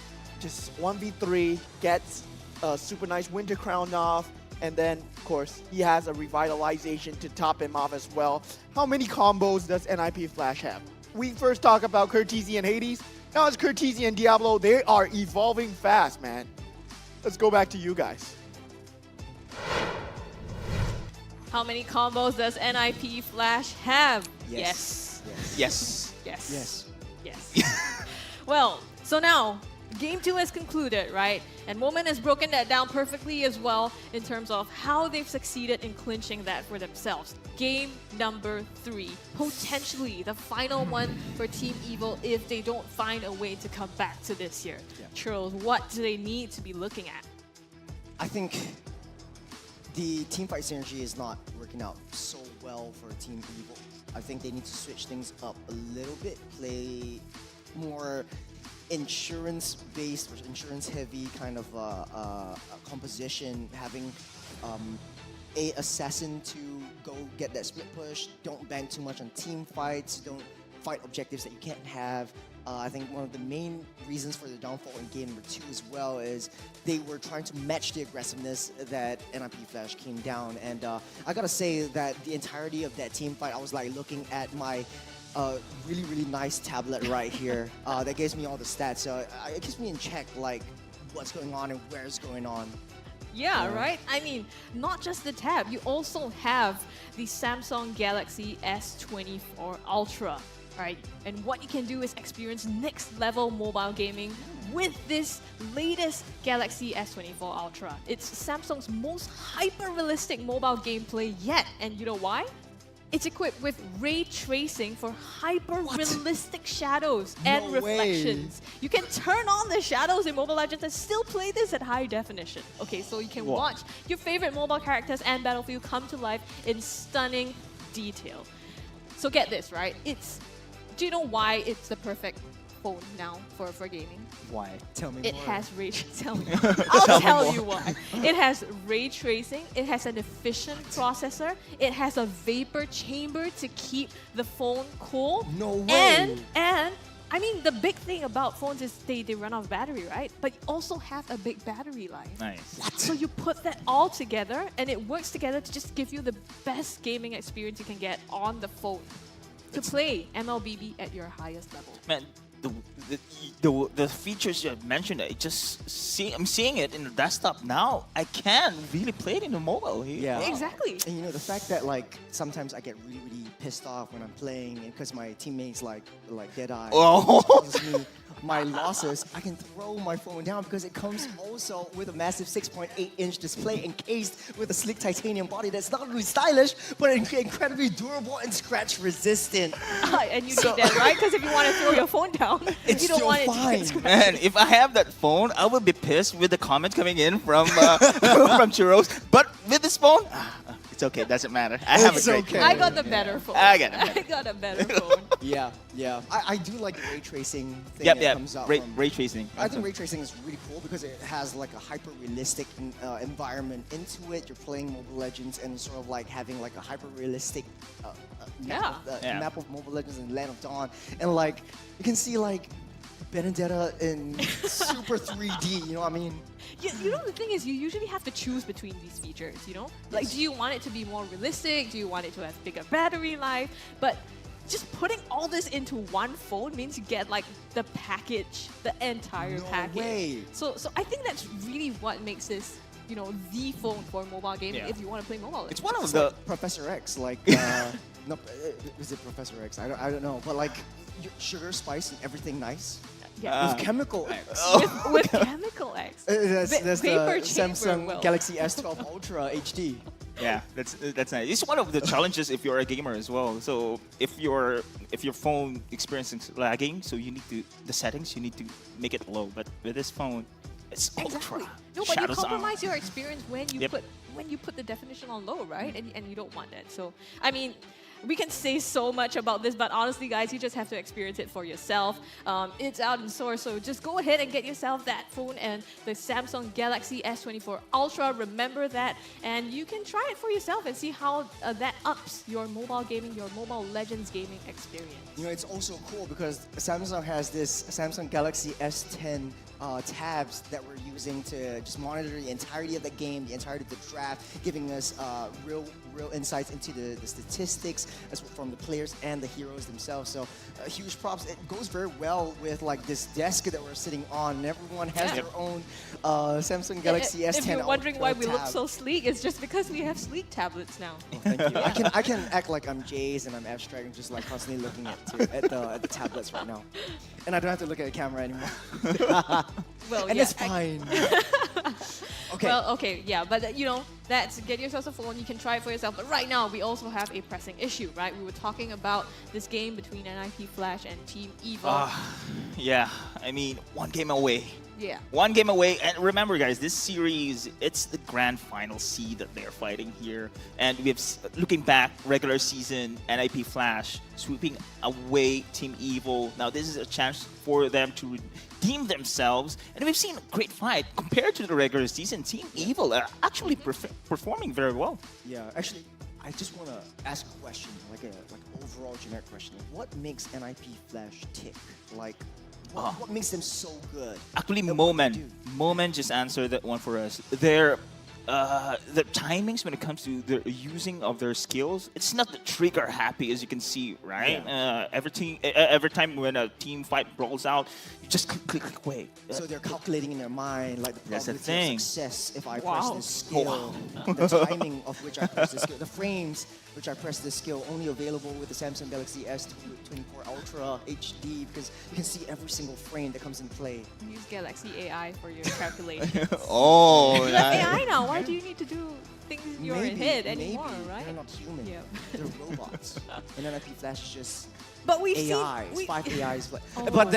O: just 1v3, gets a super nice Winter Crown off. And then, of course, he has a revitalization to top him off as well. How many combos does NIP Flash have? We first talk about Curtizi and Hades. Now it's Curtizi and Diablo. They are evolving fast, man. let's go back to you guys.
L: How many combos does NIP Flash have?
O: Yes.
L: Yes.
O: Yes.
L: Yes. Yes. Well, so now, Game 2 has concluded, right? And Moment has broken that down perfectly as well in terms of how they've succeeded in clinching that for themselves. Game number 3, potentially the final one for Team Evil if they don't find a way to come back to this year. Churls, what do they need to be looking at?
M: I think the teamfight synergy is not working out so well for Team Evil. I think they need to switch things up a little bit, play more insurance-based or insurance-heavy kind of composition, having a assassin to go get that split push. Don't bank too much on team fights. Don't fight objectives that you can't have. I think one of the main reasons for the downfall in game number 2 as well is they were trying to match the aggressiveness that NIP Flash came down. And I gotta say that the entirety of that team fight, I was like looking at my really, really nice tablet right here that gives me all the stats. So it keeps me in check, like what's going on and where it's going on.
L: Yeah, right? I mean, not just the tab, you also have the Samsung Galaxy S24 Ultra, right? And what you can do is experience next level mobile gaming with this latest Galaxy S24 Ultra. It's Samsung's most hyper-realistic mobile gameplay yet. And you know why? It's equipped with ray tracing for hyper-realistic shadows and reflections. You can turn on the shadows in Mobile Legends and still play this at high definition. Okay, so you can watch your favorite mobile characters and Battlefield come to life in stunning detail. So get this, right? Do you know why it's the perfect phone now for gaming?
O: Why?
M: Tell me
L: It
M: more.
L: has ray tracing. I'll tell you why. It has ray tracing. It has an efficient processor. It has a vapor chamber to keep the phone cool.
M: No way.
L: And I mean, the big thing about phones is they run out of battery, right? But you also have a big battery life.
N: Nice.
L: So you put that all together, and it works together to just give you the best gaming experience you can get on the phone to play MLBB at your highest level.
N: Man, the features you mentioned, I'm seeing it in the desktop now. I can't really play it in the mobile.
M: Yeah.
L: Exactly.
M: And you know, the fact that like sometimes I get really, really pissed off when I'm playing because my teammates like Deadeye causes me my losses, I can throw my phone down because it comes also with a massive 6.8-inch display encased with a sleek titanium body that's not really stylish, but incredibly durable and scratch resistant.
L: And you need that, right? Because if you want to throw your phone down,
M: It's
L: you don't
M: still
L: want it
M: fine.
L: to get scratched.
N: Man, if I have that phone, I would be pissed with the comments coming in from from Churros. But with this phone, it's okay. Doesn't matter. I have a great phone.
L: I got the better phone.
N: I got
L: I got a better phone.
M: Yeah. I do like the ray tracing thing
N: Yep,
M: that comes out from
N: ray tracing.
M: I think ray tracing is really cool because it has like a hyper-realistic environment into it. You're playing Mobile Legends and sort of like having like a hyper-realistic map of Mobile Legends and Land of Dawn. And like, you can see like Benedetta in super 3D, you know what I mean?
L: You know, the thing is, you usually have to choose between these features, you know? Like, do you want it to be more realistic? Do you want it to have bigger battery life? But just putting all this into one phone means you get like the package, the entire package.
M: way.
L: So I think that's really what makes this, you know, the phone for mobile gaming if you want to play mobile.
N: It's one of
M: It's
N: the
M: like Professor X, like, no, is it Professor X? I don't know, but like sugar, spice, and everything nice.
L: Yeah.
M: With chemical X.
L: with chemical X.
M: That's the
L: Vapor chamber,
M: Samsung Galaxy S12 Ultra HD.
N: Yeah, that's nice. It's one of the challenges if you're a gamer as well. So if your phone experiencing lagging, so you need the settings you need to make it low. But with this phone, it's ultra.
L: No, but you
N: Shadows
L: compromise your experience when you put the definition on low, right? And you don't want that. So I mean, we can say so much about this, but honestly, guys, you just have to experience it for yourself. It's out in source, so just go ahead and get yourself that phone and the Samsung Galaxy S24 Ultra. Remember that, and you can try it for yourself and see how that ups your mobile gaming, your Mobile Legends gaming experience.
M: You know, it's also cool because Samsung has this Samsung Galaxy S10 tabs that we're using to just monitor the entirety of the game, the entirety of the draft, giving us real insights into the statistics as well from the players and the heroes themselves. So huge props. It goes very well with like this desk that we're sitting on, and everyone has their own Samsung Galaxy S10
L: If you're wondering
M: Ultra
L: why we look
M: tab.
L: so sleek, it's just because we have sleek tablets now.
M: Thank you. I can act like I'm Jays and I'm abstract and just like constantly looking at the tablets right now, and I don't have to look at the camera anymore.
L: Well,
M: and
L: yeah,
M: it's fine. Okay.
L: Well, okay, yeah, but you know, that's get yourself a phone. You can try it for yourself. But right now, we also have a pressing issue, right? We were talking about this game between NIP Flash and Team Evil.
N: Yeah, I mean, one game away.
L: Yeah.
N: One game away. And remember, guys, this series, it's the grand final seed that they're fighting here. And we have, looking back, regular season, NIP Flash sweeping away Team Evil. Now, this is a chance for them to redeem themselves. And we've seen a great fight. Compared to the regular season, Team Evil are actually performing very well.
M: Yeah, actually, I just want to ask a question, like an overall generic question. What makes NIP Flash tick? Like, what makes them so good?
N: Actually, Moment just answered that one for us. The timings when it comes to the using of their skills, it's not the trigger happy as you can see, right?
M: Yeah.
N: Every time when a team fight rolls out, you just click away.
M: So they're calculating in their mind like the
N: That's the
M: probability
N: thing.
M: of success if I
N: Wow.
M: press this skill, the timing of which I press this skill, the frames which I press this skill, only available with the Samsung Galaxy S24 Ultra HD because you can see every single frame that comes in play.
L: Use Galaxy AI for your calculations.
N: Oh,
L: you have AI now. Why do you need to do things in your head anymore, right?
M: They're not human.
L: Yeah.
M: They're robots. And NIP Flash is just
L: But we've
M: AI.
L: seen...
M: 5 AIs. But,
L: Oh,
M: but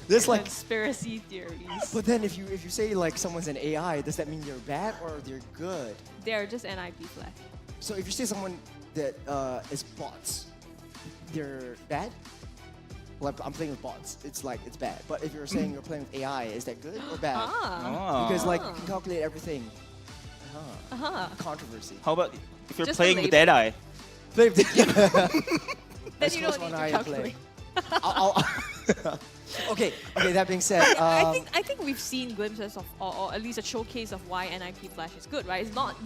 M: that's like
L: conspiracy theories.
M: But then if you say like someone's an AI, does that mean they're bad or they're good?
L: They're just NIP Flash.
M: So if you say someone that is bots, they're bad? Well, I'm playing with bots. It's like, it's bad. But if you're saying you're playing with AI, is that good or bad? Because like you can calculate everything. Controversy.
N: How about if you're
L: Just
N: playing
L: a
N: with
L: label.
N: Deadeye?
M: Play with
L: Then you don't need to calculate.
M: Okay, that being said,
L: I think we've seen glimpses of, or at least a showcase of why NIP Flash is good, right? It's not,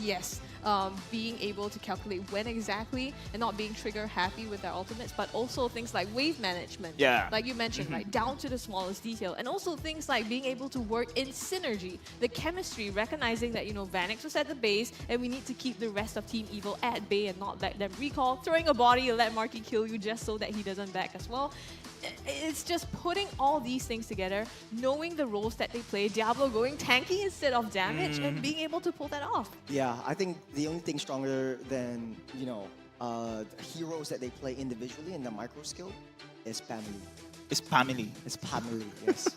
L: being able to calculate when exactly and not being trigger happy with their ultimates, but also things like wave management.
N: Yeah.
L: Like you mentioned, right? Down to the smallest detail. And also things like being able to work in synergy. The chemistry, recognizing that, Vanix was at the base and we need to keep the rest of Team Evil at bay and not let them recall. Throwing a body and let Marky kill you just so that he doesn't back as well. It's just putting all these things together, knowing the roles that they play, Diablo going tanky instead of damage, and being able to pull that off.
M: yeah, I think the only thing stronger than heroes that they play individually in the micro skill is family.
N: It's family.
M: It's family, yes.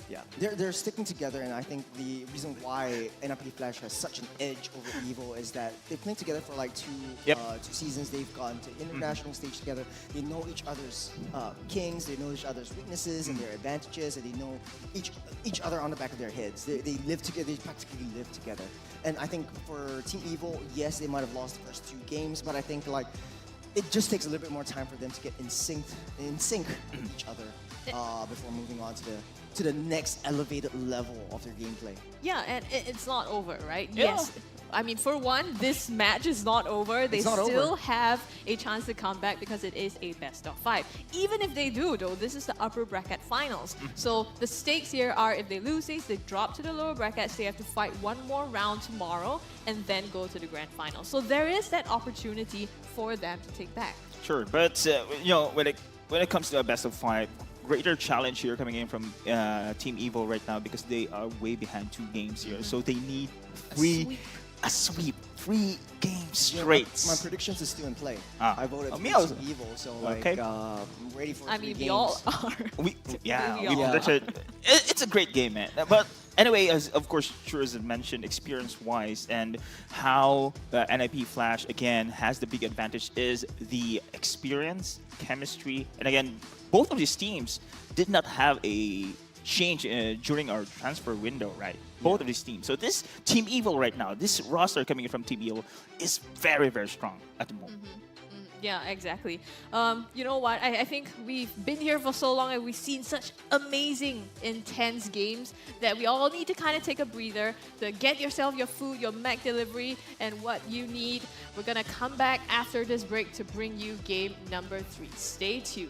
M: Yeah, they're sticking together, and I think the reason why NIP Flash has such an edge over Evil is that they've played together for like two seasons. They've gone to international stage together. They know each other's kings. They know each other's weaknesses and their advantages, and they know each other on the back of their heads. They live together. They practically live together. And I think for Team Evil, yes, they might have lost the first 2 games, but I think like it just takes a little bit more time for them to get in sync with each other before moving on to the next elevated level of their gameplay.
L: Yeah, and it's not over, right?
N: Yeah.
L: Yes. I mean, for one, this match is not over. They
M: not
L: still
M: over.
L: have a chance to come back because it is a best of 5. Even if they do, though, this is the upper bracket finals. So the stakes here are if they lose these, they drop to the lower brackets, they have to fight one more round tomorrow and then go to the grand final. So there is that opportunity for them to take back.
N: Sure, but when it comes to a best of 5, greater challenge here coming in from Team Evil right now because they are way behind 2 games here. So they need a sweep, 3 games straight.
M: My predictions is still in play.
N: Ah.
M: I voted
N: Me
M: for
N: also.
M: Team Evil, so
N: Okay.
M: I'm ready for 3
L: I mean,
M: games.
L: we all are.
N: We
L: all
N: predicted. It's a great game, man. But anyway, as of course, sure as I mentioned, experience-wise and how NIP Flash again has the big advantage is the experience, chemistry, and again, both of these teams did not have a change during our transfer window, right? Both of these teams. So this Team Evil right now, this roster coming in from Team Evil is very, very strong at the moment.
L: Yeah, exactly. You know what? I think we've been here for so long and we've seen such amazing, intense games that we all need to kind of take a breather to get yourself your food, your Mac delivery, and what you need. We're going to come back after this break to bring you game number 3. Stay tuned.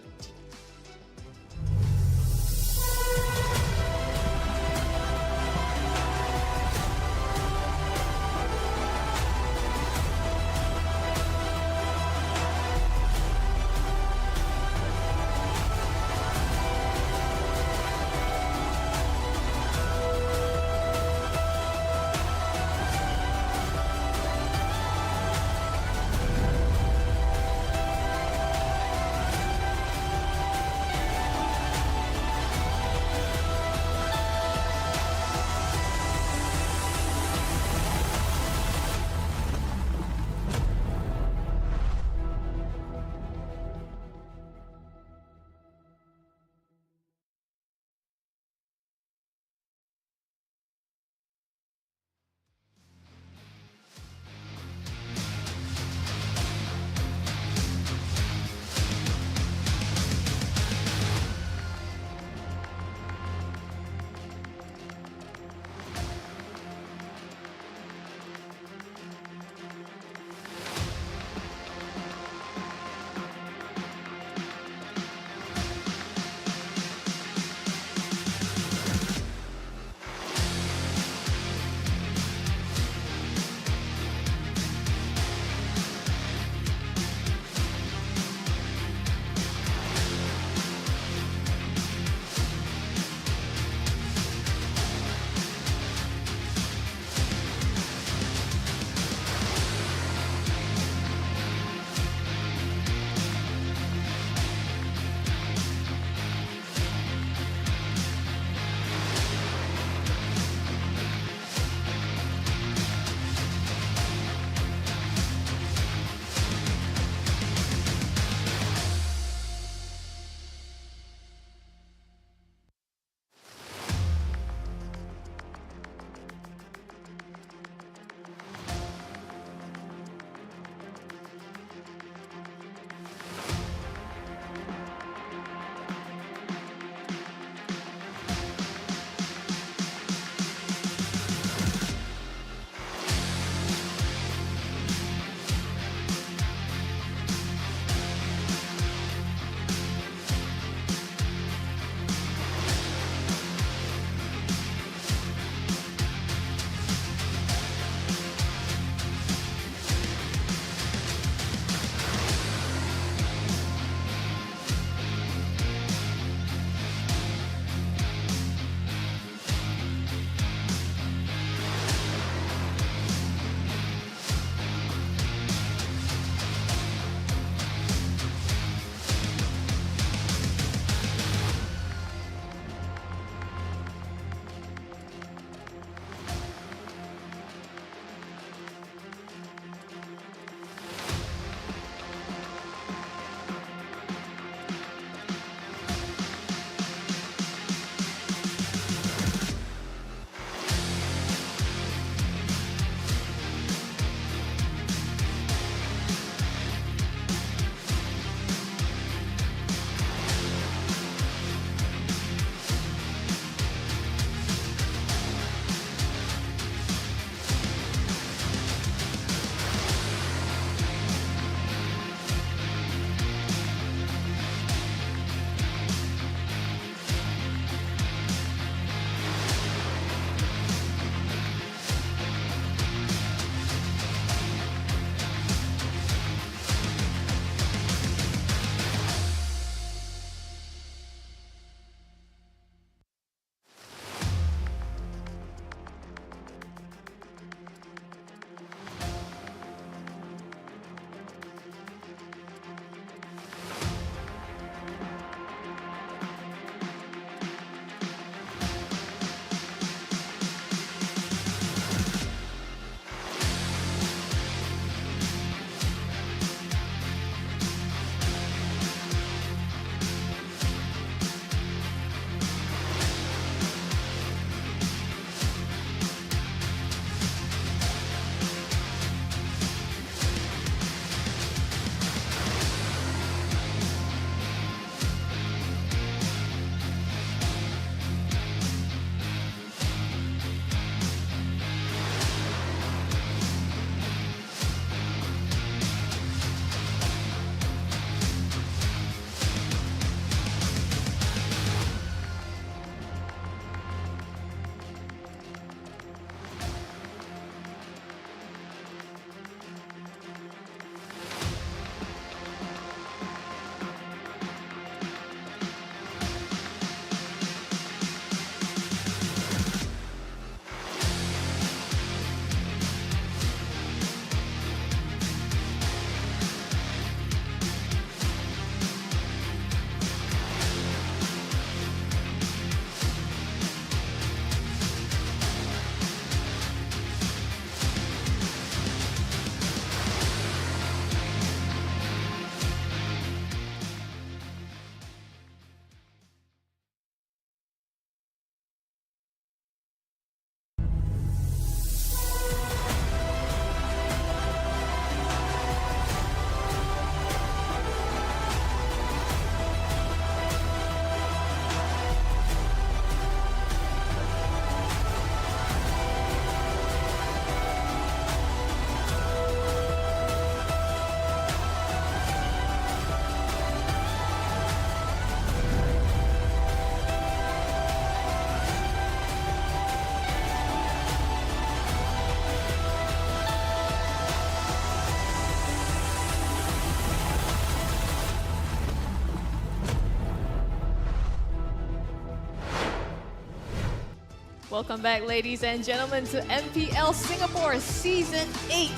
L: Welcome back, ladies and gentlemen, to MPL Singapore Season 8,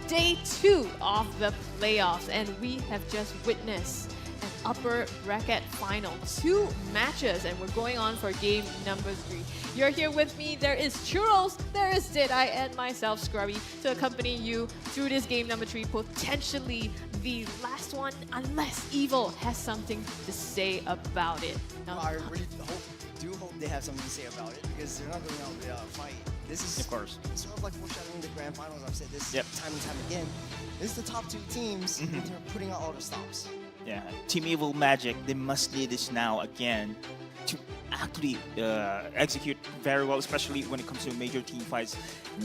L: Day 2 of the playoffs. And we have just witnessed an upper bracket final. 2 matches, and we're going on for game number 3. You're here with me. There is Churros, there is Deadeye, and myself, Scrubby, to accompany you through this game number 3, potentially the last one, unless Evil has something to say about it. Now,
M: I really do hope they have something to say about it, because they're not going out with a fight. This is
N: Of course.
M: sort of like foreshadowing the grand finals. I've said this
N: Yep.
M: time and time again. This is the top 2 teams, and they're putting out all the stops.
N: Yeah, Team Evil Magic, they must need this now again to actually execute very well, especially when it comes to major team fights.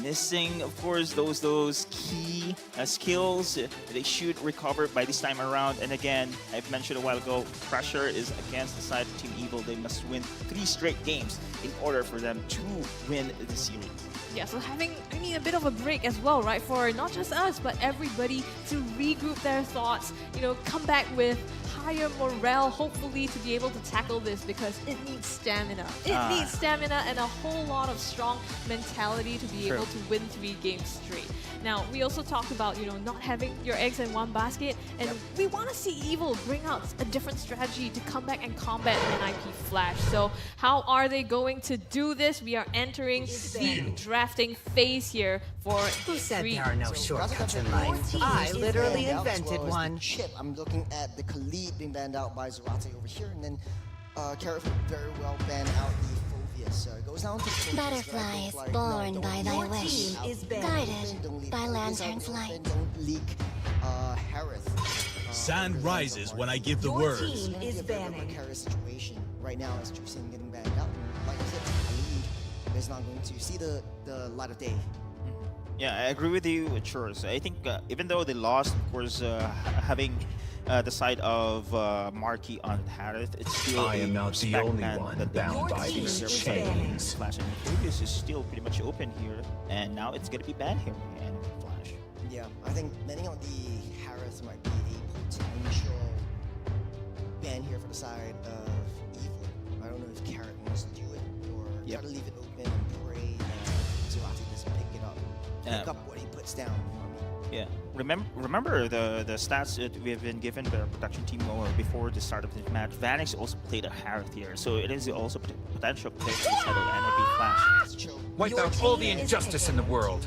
N: Missing, of course, those key skills they should recover by this time around. And again, I've mentioned a while ago, pressure is against the side of Team Evil. They must win 3 straight games in order for them to win the series.
L: yeah, so having, a bit of a break as well, right? For not just us, but everybody to regroup their thoughts, come back with higher morale, hopefully, to be able to tackle this, because it needs stamina. It needs stamina and a whole lot of strong mentality to be able to win 3 games straight. Now, we also talked about, not having your eggs in one basket, and we want to see Evil bring out a different strategy to come back and combat NIP Flash. So how are they going to do this? We are entering the drafting phase here for
P: Who said
L: 3.
P: there are no shortcuts in life? I literally invented one.
M: Chip. I'm looking at the Khalid being banned out by Zarate over here, and then Carrot would very well ban out the Phobius. So it goes down to Phobius,
Q: Butterflies
M: like,
Q: born
M: no,
Q: by thy wish, guided by lantern's light.
M: Don't leak Harith.
R: Sand rises when I give the word.
P: team is banning.
M: Situation right now as Juicing getting banned out. And like I said, Khalid is not going to see the light of day.
N: Yeah, I agree with you, Churros. I think even though they lost, of course, having the side of Marky on Harith, it's still
R: I am not the only one bound by these chains.
N: Flash and Phobius is still pretty much open here, and now it's gonna be banned here and Flash.
M: Yeah, I think many on the Harith might be a potential ban here for the side of Evil. I don't know if Carrot wants to do it or try to leave it open and pray that Zarate doesn't pick it up. Pick up what he puts down.
N: Yeah, remember the stats that we have been given by our production team before the start of the match. Vanix also played a Harith here, so it is also potential pick instead of NIP Flash.
R: Wipe out all the injustice in the world.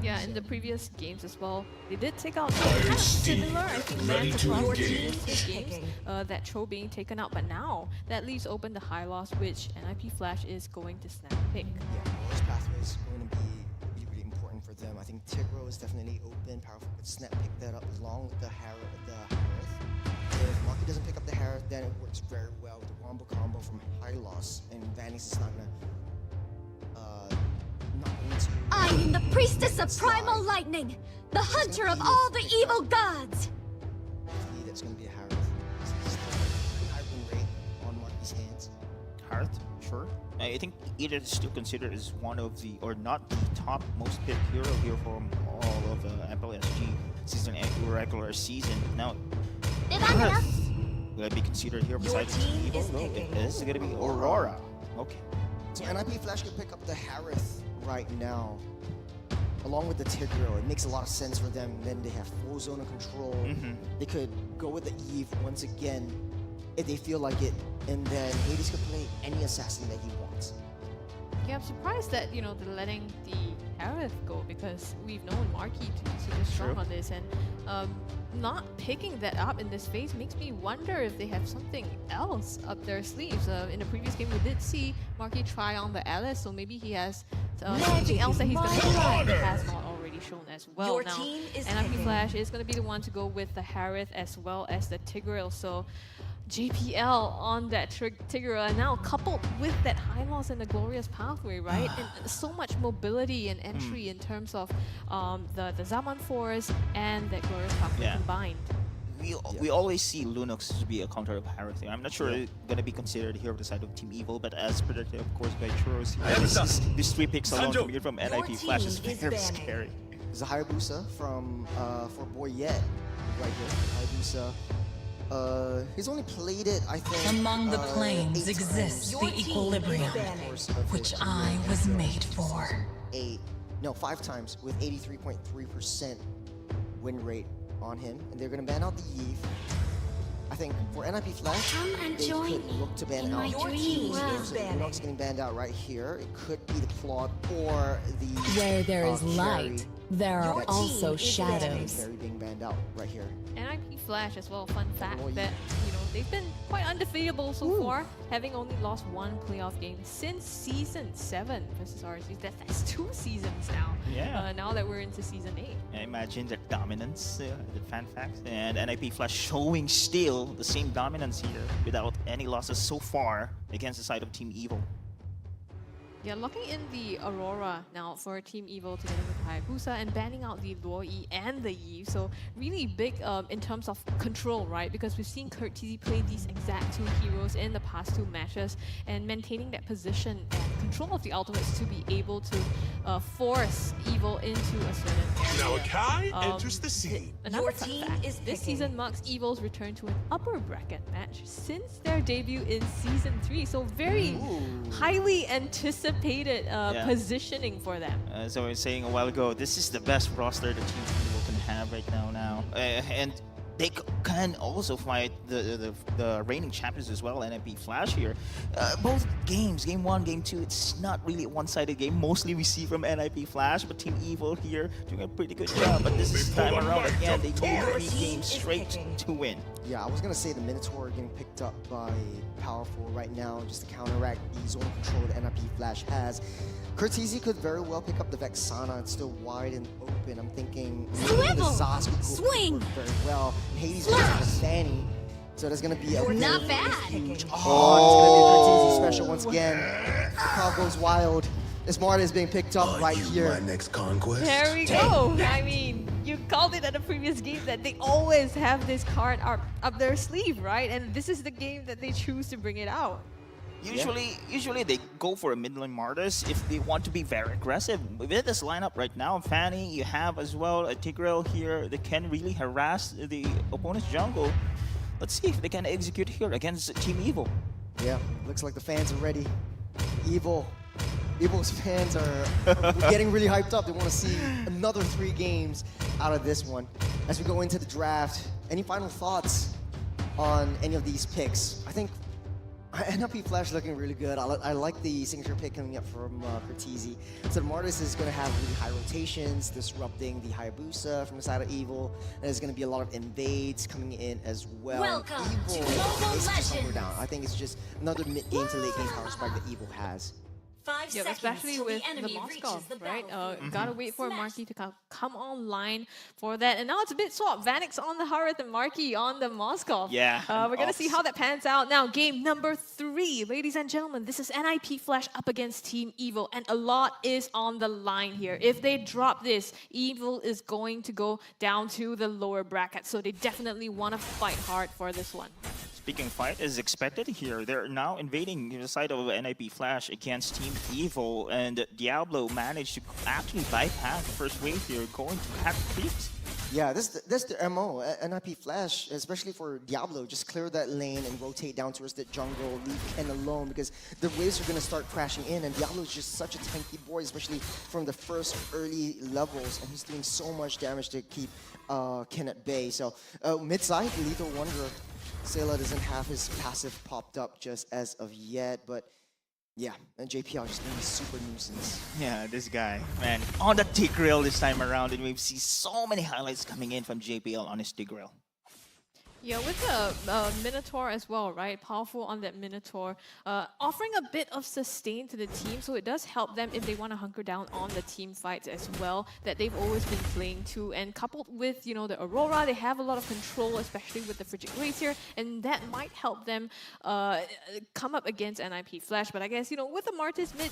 L: Yeah, in the previous games as well, they did take out kind of similar, I think, lands across the games, that Cho being taken out, but now that leaves open the high loss, which NIP Flash is going to snap pick.
M: Yeah, Lost Pathway is going to be really important for them. I think Tigro is definitely open, powerful, could snap pick that up along with the Harith. If Marky doesn't pick up the Harith, then it works very well with the Wombo combo from high loss, and Vanix is not going to
Q: I am the priestess of primal lightning, the hunter of all the evil gods.
M: That's going to be a Harith. High win rate on Marky's hands.
N: Harith, sure. I think it is still considered as one of the, or not the top most picked hero here from all of MPL SG season and regular season. Now, will it be considered here besides Evil? No, it is going to be Aurora. Okay.
M: So NIP Flash could pick up the Harith right now, along with the Tigro. It makes a lot of sense for them. Then they have full zone of control. They could go with the Eve once again if they feel like it, and then Hades could play any assassin that he wants.
L: Yeah, I'm surprised that, they're letting the Harith go, because we've known Marky to be super strong on this, and not picking that up in this phase makes me wonder if they have something else up their sleeves. In the previous game, we did see Marky try on the Alice, so maybe he has something else that he's going to try that he has not already shown as well.
P: Your
L: now,
P: team is
L: NIP Flash is going to be the one to go with the Harith as well as the Tigreal, so JPL on that Tigreal, and now coupled with that high loss and the glorious pathway, right? And so much mobility and entry in terms of the Zaman Force and that glorious pathway combined.
N: We always see Lunox to be a counter of Harith. I'm not sure it's going to be considered here on the side of Team Evil, but as predicted, of course, by Churros, these 3 picks alone from NIP Flash is very scary.
M: There's a Hayabusa from for Boyette right here. Hayabusa He's only played it, I think.
P: Among the planes
M: 8
P: exists
M: times.
P: the equilibrium, which I was made for.
M: 5 times with 83.3% win rate on him, and they're gonna ban out the Eve. I think for NIP Flash, they could look to ban out Lunox getting banned out right here. It could be the Claude or the
S: Where there is
M: Carry.
S: light, there are also shadows.
M: Carry being banned out right here.
L: NIP Flash as well, fun fact that, they've been quite undefeatable so far, having only lost 1 playoff game since Season 7 versus RSG. That's 2 seasons now.
N: Yeah.
L: Now that we're into Season 8.
N: Imagine the dominance, the fan facts, and NIP Flash showing still the same dominance here without any losses so far against the side of Team Evil.
L: Yeah, locking in the Aurora now for Team Evil together with Hayabusa and banning out the Luoi and the Eve. So really big in terms of control, right? Because we've seen Kurt TZ play these exact 2 heroes in the past 2 matches and maintaining that position and control of the ultimates to be able to force Evil into a certain area.
R: Now Kai enters the scene.
L: Another fun fact, this season marks Evil's return to an upper bracket match since their debut in Season 3. So very highly anticipated positioning for them.
N: As I was saying a while ago, this is the best roster the Team Evil can have right now. And they can also fight the reigning champions as well, NIP Flash here. Both games, Game 1, Game 2, it's not really a one-sided game. Mostly we see from NIP Flash, but Team Evil here doing a pretty good job. But this time around, again, they need 3 games straight to win.
M: Yeah, I was gonna say the Minotaur getting picked up by Powerful right now, just to counteract the zone control that NIP Flash has. Kurt TZ could very well pick up the Vexana. It's still wide and open. I'm thinking maybe the Zas would work very well. And Hades goes to the Fanny. So there's gonna be a
Q: Not bad.
M: huge. Oh, it's gonna be a Kurt TZ special once again. The crowd goes wild. Smart is being picked up right here.
R: My next conquest.
L: There we go. I mean, you called it at a previous game that they always have this card up their sleeve, right? And this is the game that they choose to bring it out.
N: Usually they go for a mid-lane Martyrs if they want to be very aggressive. With this lineup right now, Fanny, you have as well a Tigreal here that can really harass the opponent's jungle. Let's see if they can execute here against Team Evil.
M: Yeah, looks like the fans are ready. Evil's fans are getting really hyped up. They want to see another 3 games out of this one. As we go into the draft, any final thoughts on any of these picks? I think NLP Flash looking really good. I like the signature pick coming up from Cortese. So the Martis is going to have really high rotations, disrupting the Hayabusa from the side of Evil. And there's going to be a lot of invades coming in as well.
Q: Welcome
M: Evil
Q: to Mobile
M: is just hunkered
Q: Legends.
M: down. I think it's just another mid-game to late-game power spike that Evil has.
Q: 5
L: Yeah,
Q: seconds
L: especially
Q: till
L: with
Q: the enemy
L: Moskov,
Q: reaches the
L: right?
Q: battlefield.
L: Gotta wait for Marky to come online for that. And now it's a bit swapped. Vanix on the Harith and Marky on the Moskov.
N: Yeah,
L: We're gonna see how that pans out. Now, game number 3. Ladies and gentlemen, this is NIP Flash up against Team Evil. And a lot is on the line here. If they drop this, Evil is going to go down to the lower bracket. So they definitely want to fight hard for this one.
N: Speaking fight is expected here. They're now invading the side of NIP Flash against Team Evil, and Diablo managed to actually bypass the first wave here, going to have creeps.
M: Yeah, that's the MO. NIP Flash, especially for Diablo, just clear that lane and rotate down towards the jungle, leave Ken alone, because the waves are going to start crashing in, and Diablo is just such a tanky boy, especially from the first early levels, and he's doing so much damage to keep Ken at bay. So mid-side, Lethal Wonder. Sayla doesn't have his passive popped up just as of yet, but yeah, and JPL just being a super nuisance.
N: Yeah, this guy, man, on the Tigreal this time around, and we've seen so many highlights coming in from JPL on his Tigreal.
L: Yeah, with the Minotaur as well, right? Powerful on that Minotaur, offering a bit of sustain to the team, so it does help them if they want to hunker down on the team fights as well that they've always been playing to. And coupled with, you know, the Aurora, they have a lot of control, especially with the Frigid Glacier, and that might help them come up against NIP Flash. But I guess, you know, with the Martis mid,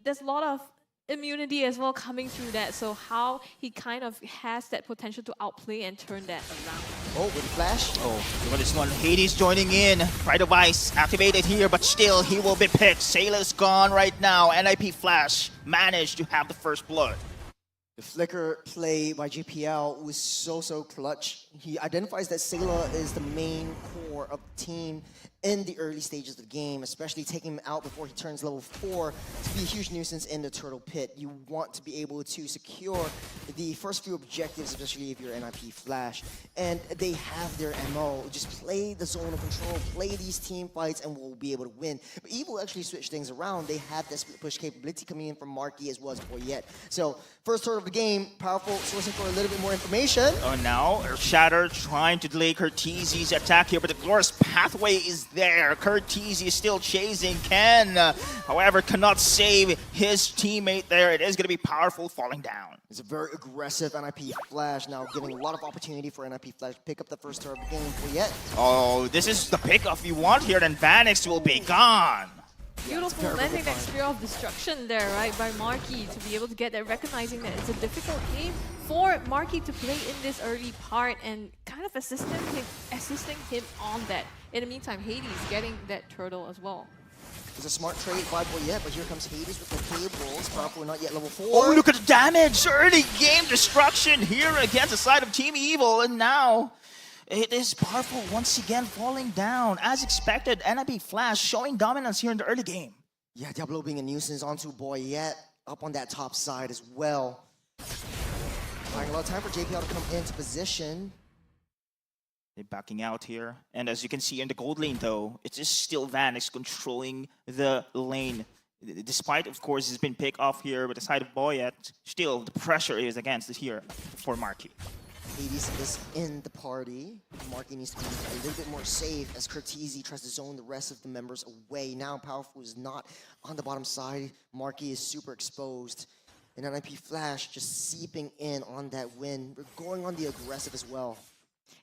L: there's a lot of immunity as well coming through that, so how he kind of has that potential to outplay and turn that around.
M: Oh, with Flash.
N: Oh, look at this one. Hades joining in. Pride of Ice activated here, but still he will be picked. Sailor's gone right now. NIP Flash managed to have the first blood.
M: The flicker play by JPL was so clutch. He identifies that Sayla is the main core of the team in the early stages of the game, especially taking him out before he turns level 4 to be a huge nuisance in the turtle pit. You want to be able to secure the first few objectives, especially if you're NIP Flash. And they have their MO. Just play the zone of control, play these team fights, and we'll be able to win. But Evil actually switched things around. They have that split push capability coming in from Marky as well as Boyette. So first turtle of the game, Powerful sourcing for a little bit more information.
N: Oh, now Shatter trying to delay Curtizi's attack here, but the glorious pathway is there. Curtizi is still chasing Ken, however, cannot save his teammate there. It is going to be Powerful falling down.
M: It's a very aggressive NIP Flash now, giving a lot of opportunity for NIP Flash to pick up the first turtle of the game. Boyette.
N: Oh, this is the pickoff you want here, then Vanix will be gone.
L: Beautiful landing that Spear of Destruction there, right, by Marky to be able to get that, recognizing that it's a difficult game for Marky to play in this early part and kind of assisting him on that. In the meantime, Hades getting that turtle as well.
M: It's a smart trade by Boyette, but here comes Hades with the cables. Powerful not yet level 4.
N: Oh, look at the damage! Early game destruction here against the side of Team Evil, and now it is Powerful once again falling down. As expected, NIP Flash showing dominance here in the early game.
M: Yeah, Diablo being a nuisance onto Boyette up on that top side as well. Buying a lot of time for JPL to come into position.
N: They're backing out here. And as you can see in the gold lane though, it is still Vanix controlling the lane. Despite, of course, it's been picked off here with the side of Boyette, still the pressure is against it here for Marky.
M: Hades is in the party. Marky needs to be a little bit more safe as Curtizi tries to zone the rest of the members away. Now Powerful is not on the bottom side. Marky is super exposed. And NIP Flash just seeping in on that win. We're going on the aggressive as well.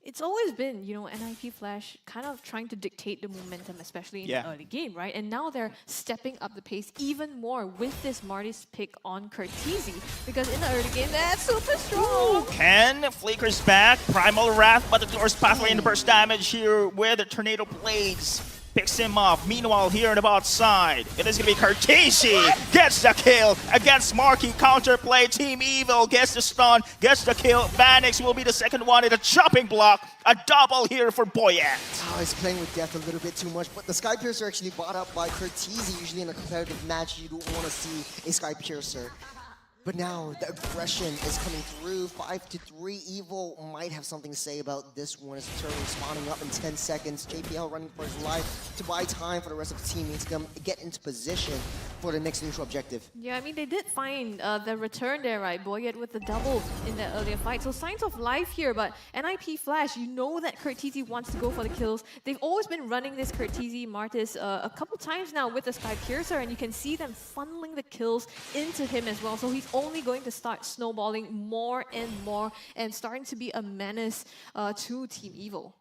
L: It's always been, you know, NIP Flash kind of trying to dictate the momentum, especially in the early game, right? And now they're stepping up the pace even more with this Marty's pick on Curtizi, because in the early game, that's super strong.
N: Ken flickers back, Primal Wrath, but the glorious pathway in the burst damage here with the Tornado Blades. Picks him off. Meanwhile, here on the bot side, it is going to be Curtizi. Gets the kill against Marky. Counterplay. Team Evil gets the stun, gets the kill. Vanix will be the second one in a chopping block. A double here for Boyette.
M: Oh, he's playing with death a little bit too much, but the Sky Piercer actually bought up by Curtizi. Usually in a competitive match, you don't want to see a Sky Piercer. But now the aggression is coming through. 5-3. Evil might have something to say about this one as the turtle spawning up in 10 seconds. JPL running for his life to buy time for the rest of the teammates to get into position for the next neutral objective.
L: Yeah, I mean, they did find the return there, right? Boyette with the double in that earlier fight. So signs of life here, but NIP Flash, you know that Curtizi wants to go for the kills. They've always been running this Curtizi Martis a couple times now with the Sky Piercer, and you can see them funneling the kills into him as well. So he's only going to start snowballing more and more and starting to be a menace to Team Evil.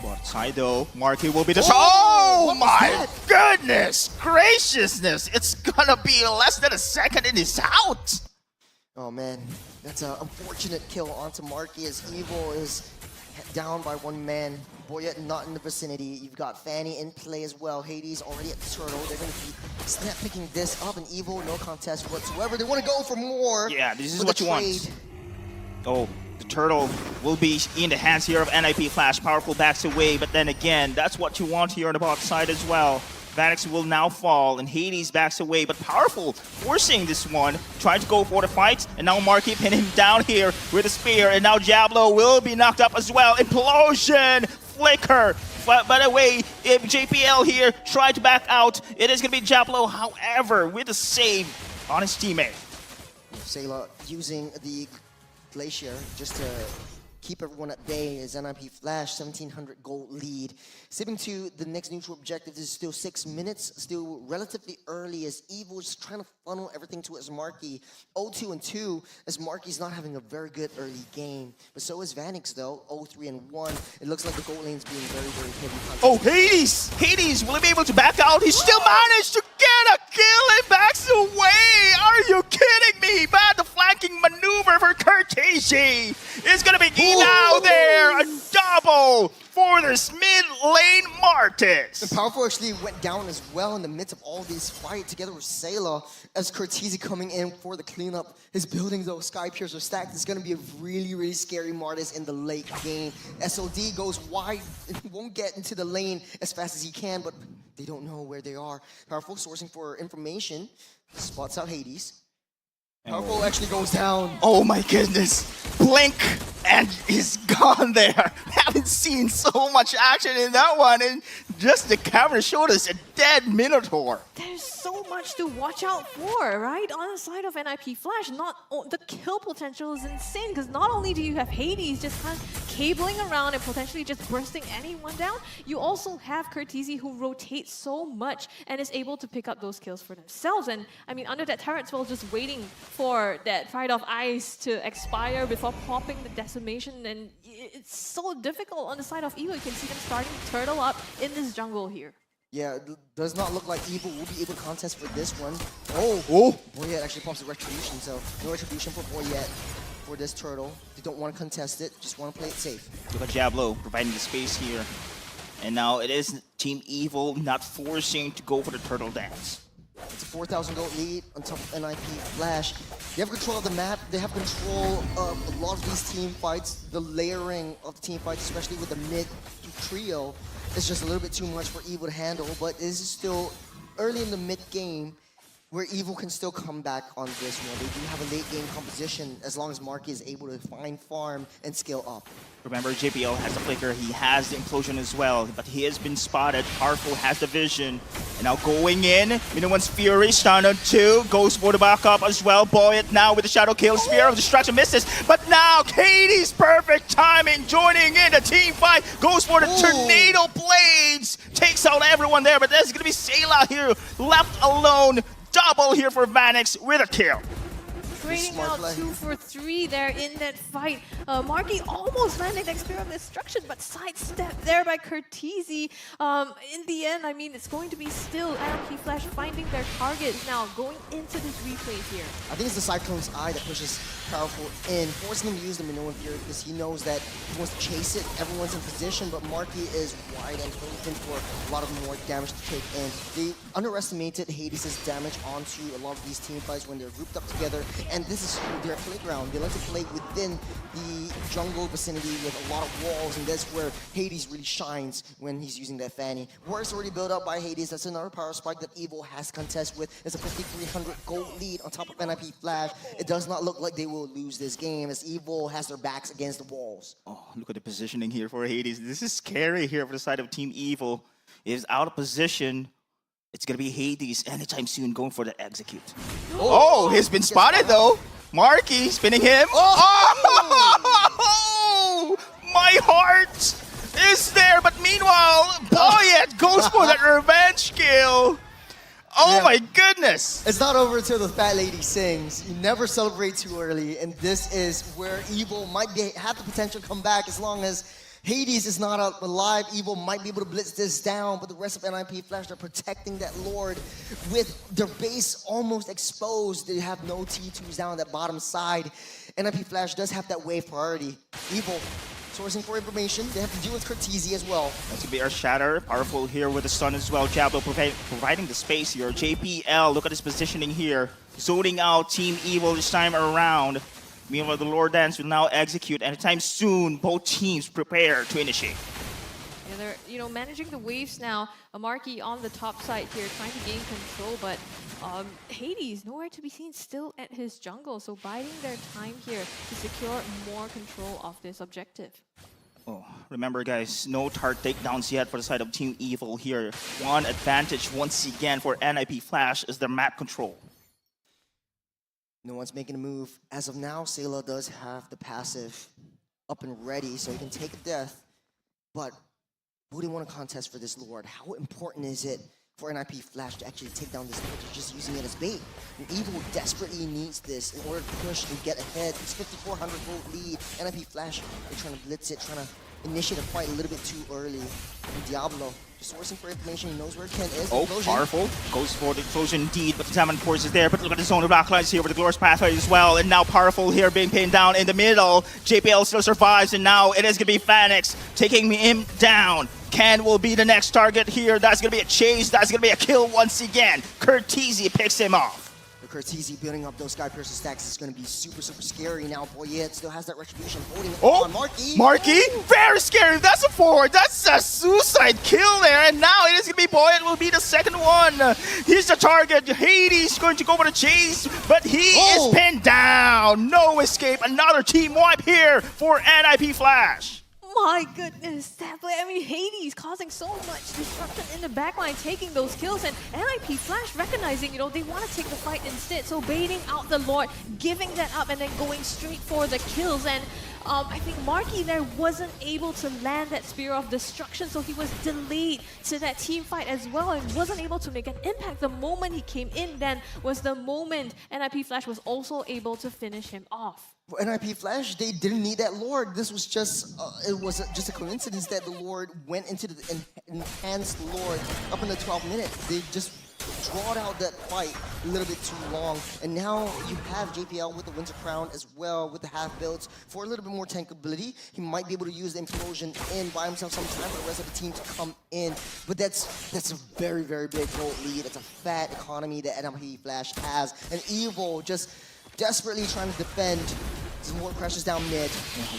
N: What side though? Marky will be the oh my goodness graciousness! It's gonna be less than a second and he's out!
M: Oh man, that's an unfortunate kill onto Marky as Evil is down by one man. Boyette not in the vicinity. You've got Fanny in play as well. Hades already at the turtle. They're going to be snap picking this up, and Evil, no contest whatsoever. They want to go for more.
N: Yeah, this is what you want. Oh, the turtle will be in the hands here of NIP Flash. Powerful backs away, but then again, that's what you want here on the bot side as well. Vanix will now fall, and Hades backs away, but Powerful forcing this one, trying to go for the fight, and now Marky pinning him down here with a spear, and now Diablo will be knocked up as well. Implosion! Flicker! But by the way, if JPL here tried to back out, it is going to be Diablo, however, with a save on his teammate.
M: Sayla using the Glacier just to keep everyone at bay as NIP Flash, 1700 gold lead. Sipping to the next neutral objective is still 6 minutes, still relatively early as Evil is trying to funnel everything to his Marky. 0-2-2 as Marky's not having a very good early game. But so is Vanix though, 0-3-1. It looks like the gold lane's being very, very heavy.
N: Oh, Hades! Hades, will he be able to back out? He still managed to get a kill and backs away! Are you kidding me? Bad the flanking maneuver for Curtizi! It's gonna be now there! A double for for this mid lane Martis.
M: And Powerful actually went down as well in the midst of all these fights together with Sayla as Cortese coming in for the cleanup. His building, though, Sky Piercer stacked. It's going to be a really, really scary Martis in the late game. SOD goes wide and won't get into the lane as fast as he can, but they don't know where they are. Powerful sourcing for information, spots out Hades. Powerful actually goes down.
N: Oh my goodness. Blink and he's gone there. Haven't seen so much action in that one, and just the camera showed us a dead Minotaur.
L: There's so much to watch out for, right? On the side of NIP Flash, the kill potential is insane because not only do you have Hades just kind of cabling around and potentially just bursting anyone down, you also have Cortese who rotates so much and is able to pick up those kills for themselves. And I mean, under that turret spell, just waiting for that Fight of Ice to expire before popping the decimation, and it's so difficult on the side of Evo. You can see them starting to turtle up in this jungle here.
M: Yeah, does not look like Evil will be able to contest for this one. Oh! Boyet actually pops the Retribution, so no Retribution for Boyet for this turtle. They don't want to contest it, just want to play it safe.
N: Look at Diablo providing the space here. And now it is Team Evil not forcing to go for the turtle dance.
M: It's a 4,000 gold lead on top of NIP Flash. They have control of the map. They have control of a lot of these team fights. The layering of the team fights, especially with the mid trio, is just a little bit too much for Evil to handle. But this is still early in the mid game where Evil can still come back on this one. They do have a late game composition as long as Marky is able to find farm and scale up.
N: Remember, JPL has the flicker, he has the implosion as well, but he has been spotted. Powerful has the vision. And now going in, Minowan's Fury, stun on 2, goes for the backup as well. Boyet now with the shadow kill, Spear of Destruction misses, but now Katie's perfect timing, joining in the team fight, goes for the Tornado Blades, takes out everyone there, but there's gonna be Sayla here, left alone. Double here for Vanix with a kill.
L: Trading out 2 for 3 there in that fight. Marky almost landed Spear of Destruction, but sidestepped there by Cortese. In the end, I mean, it's going to be still NIP Flash finding their targets now, going into this replay here.
M: I think it's the Cyclone's Eye that pushes Powerful in, forcing him to use the Minoan Fury because he knows that he wants to chase it. Everyone's in position, but Marky is wide and open for a lot of more damage to take in. They underestimated Hades' damage onto a lot of these team fights when they're grouped up together. And this is their playground. They like to play within the jungle vicinity with a lot of walls, and that's where Hades really shines when he's using that Fanny. War's already built up by Hades. That's another power spike that Evil has contest with. It's a 5,300 gold lead on top of NIP Flash. It does not look like they will lose this game as Evil has their backs against the walls.
N: Oh, look at the positioning here for Hades. This is scary here for the side of Team Evil. Is out of position. It's gonna be Hades anytime soon going for the execute. Oh, he's been spotted though. Marky spinning him. Oh, my heart is there, but meanwhile, Boyet goes for that revenge kill. Oh my goodness.
M: It's not over until the fat lady sings. You never celebrate too early, and this is where Evil might have the potential to come back as long as Hades is not alive. Evil might be able to blitz this down, but the rest of NIP Flash, they're protecting that Lord with their base almost exposed. They have no T2s down that bottom side. NIP Flash does have that wave priority. Evil sourcing for information. They have to deal with Cortese as well.
N: That's gonna be our Shatter. Powerful here with the stun as well. Diablo providing the space here. JPL, look at his positioning here. Zoning out Team Evil this time around. Meanwhile, the Lord Dance will now execute anytime soon. Both teams prepare to initiate.
L: Yeah, they're managing the waves now. Marky on the top side here, trying to gain control, but Hades nowhere to be seen, still at his jungle. So biding their time here to secure more control of this objective.
N: Oh, remember guys, no tart takedowns yet for the side of Team Evil here. One advantage once again for NIP Flash is their map control.
M: No one's making a move. As of now, Sayla does have the passive up and ready, so he can take a death. But who do you want to contest for this Lord? How important is it for NIP Flash to actually take down this Lord? They're just using it as bait. And Evil desperately needs this in order to push and get ahead. It's 5,400 gold lead. NIP Flash, they're trying to blitz it, trying to initiate a fight a little bit too early. And Diablo, just sourcing for information, he knows where Ken is.
N: Oh, powerful. Goes for the explosion indeed, but the Diamond Force is there. But look at the zone of backlines here with the Glorious Pathway as well. And now Powerful here being pinned down in the middle. JPL still survives, and now it is going to be Phoenix taking him down. Ken will be the next target here. That's going to be a chase. That's going to be a kill once again. Curtisi picks him off.
M: Curtisi building up those Sky Piercer stacks is going to be super, super scary. Now Boyette still has that retribution holding on Marky.
N: Marky, very scary. That's a forward. That's a suicide kill there. And now it is going to be Boyette will be the second one. He's the target. Hades going to go for the chase, but he is pinned down. No escape. Another team wipe here for NIP Flash.
L: My goodness, that play. I mean, Hades causing so much disruption in the backline, taking those kills, and NIP Flash recognizing, you know, they want to take the fight instead. So baiting out the Lord, giving that up, and then going straight for the kills. And I think Marky there wasn't able to land that Spear of Destruction, so he was delayed to that team fight as well and wasn't able to make an impact. The moment he came in then was the moment NIP Flash was also able to finish him off.
M: For NIP Flash, they didn't need that Lord. This was just, it was just a coincidence that the Lord went into the enhanced Lord up in the 12th minute. They just drawed out that fight a little bit too long. And now you have JPL with the Winter Crown as well, with the half builds for a little bit more tankability. He might be able to use the Implosion in, buy himself some time for the rest of the team to come in. But that's a very, very big gold lead. It's a fat economy that NIP Flash has. And Evil just desperately trying to defend. Some more crashes down mid.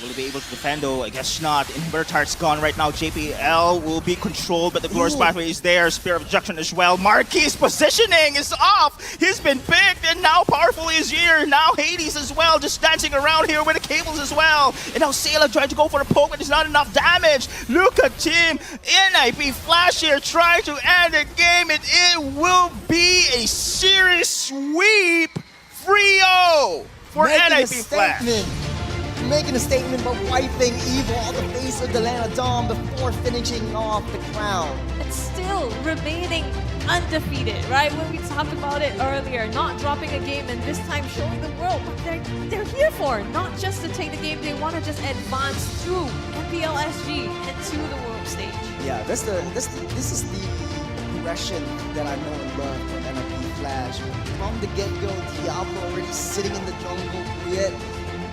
N: Will he be able to defend though? I guess not. Inhibitor turret's gone right now. JPL will be controlled, but the Glorious Pathway is there. Spear of Destruction as well. Marquis' positioning is off. He's been picked, and now Powerful is here. Now Hades as well, just dancing around here with the cables as well. And now Sayla trying to go for the poke, but there's not enough damage. Look at Team NIP Flash here trying to end the game, and it will be a series sweep. 3-0 for NIP Flash.
M: Making a statement by wiping Evil on the face of Delana Dawn before finishing off the crown.
L: It's still remaining undefeated, right? When we talked about it earlier, not dropping a game and this time showing the world what they're here for. Not just to take the game, they want to just advance through MPL SG and to the world stage.
M: Yeah, this is the progression that I know and love from NIP Flash. From the get-go, Diablo already sitting in the jungle, Briette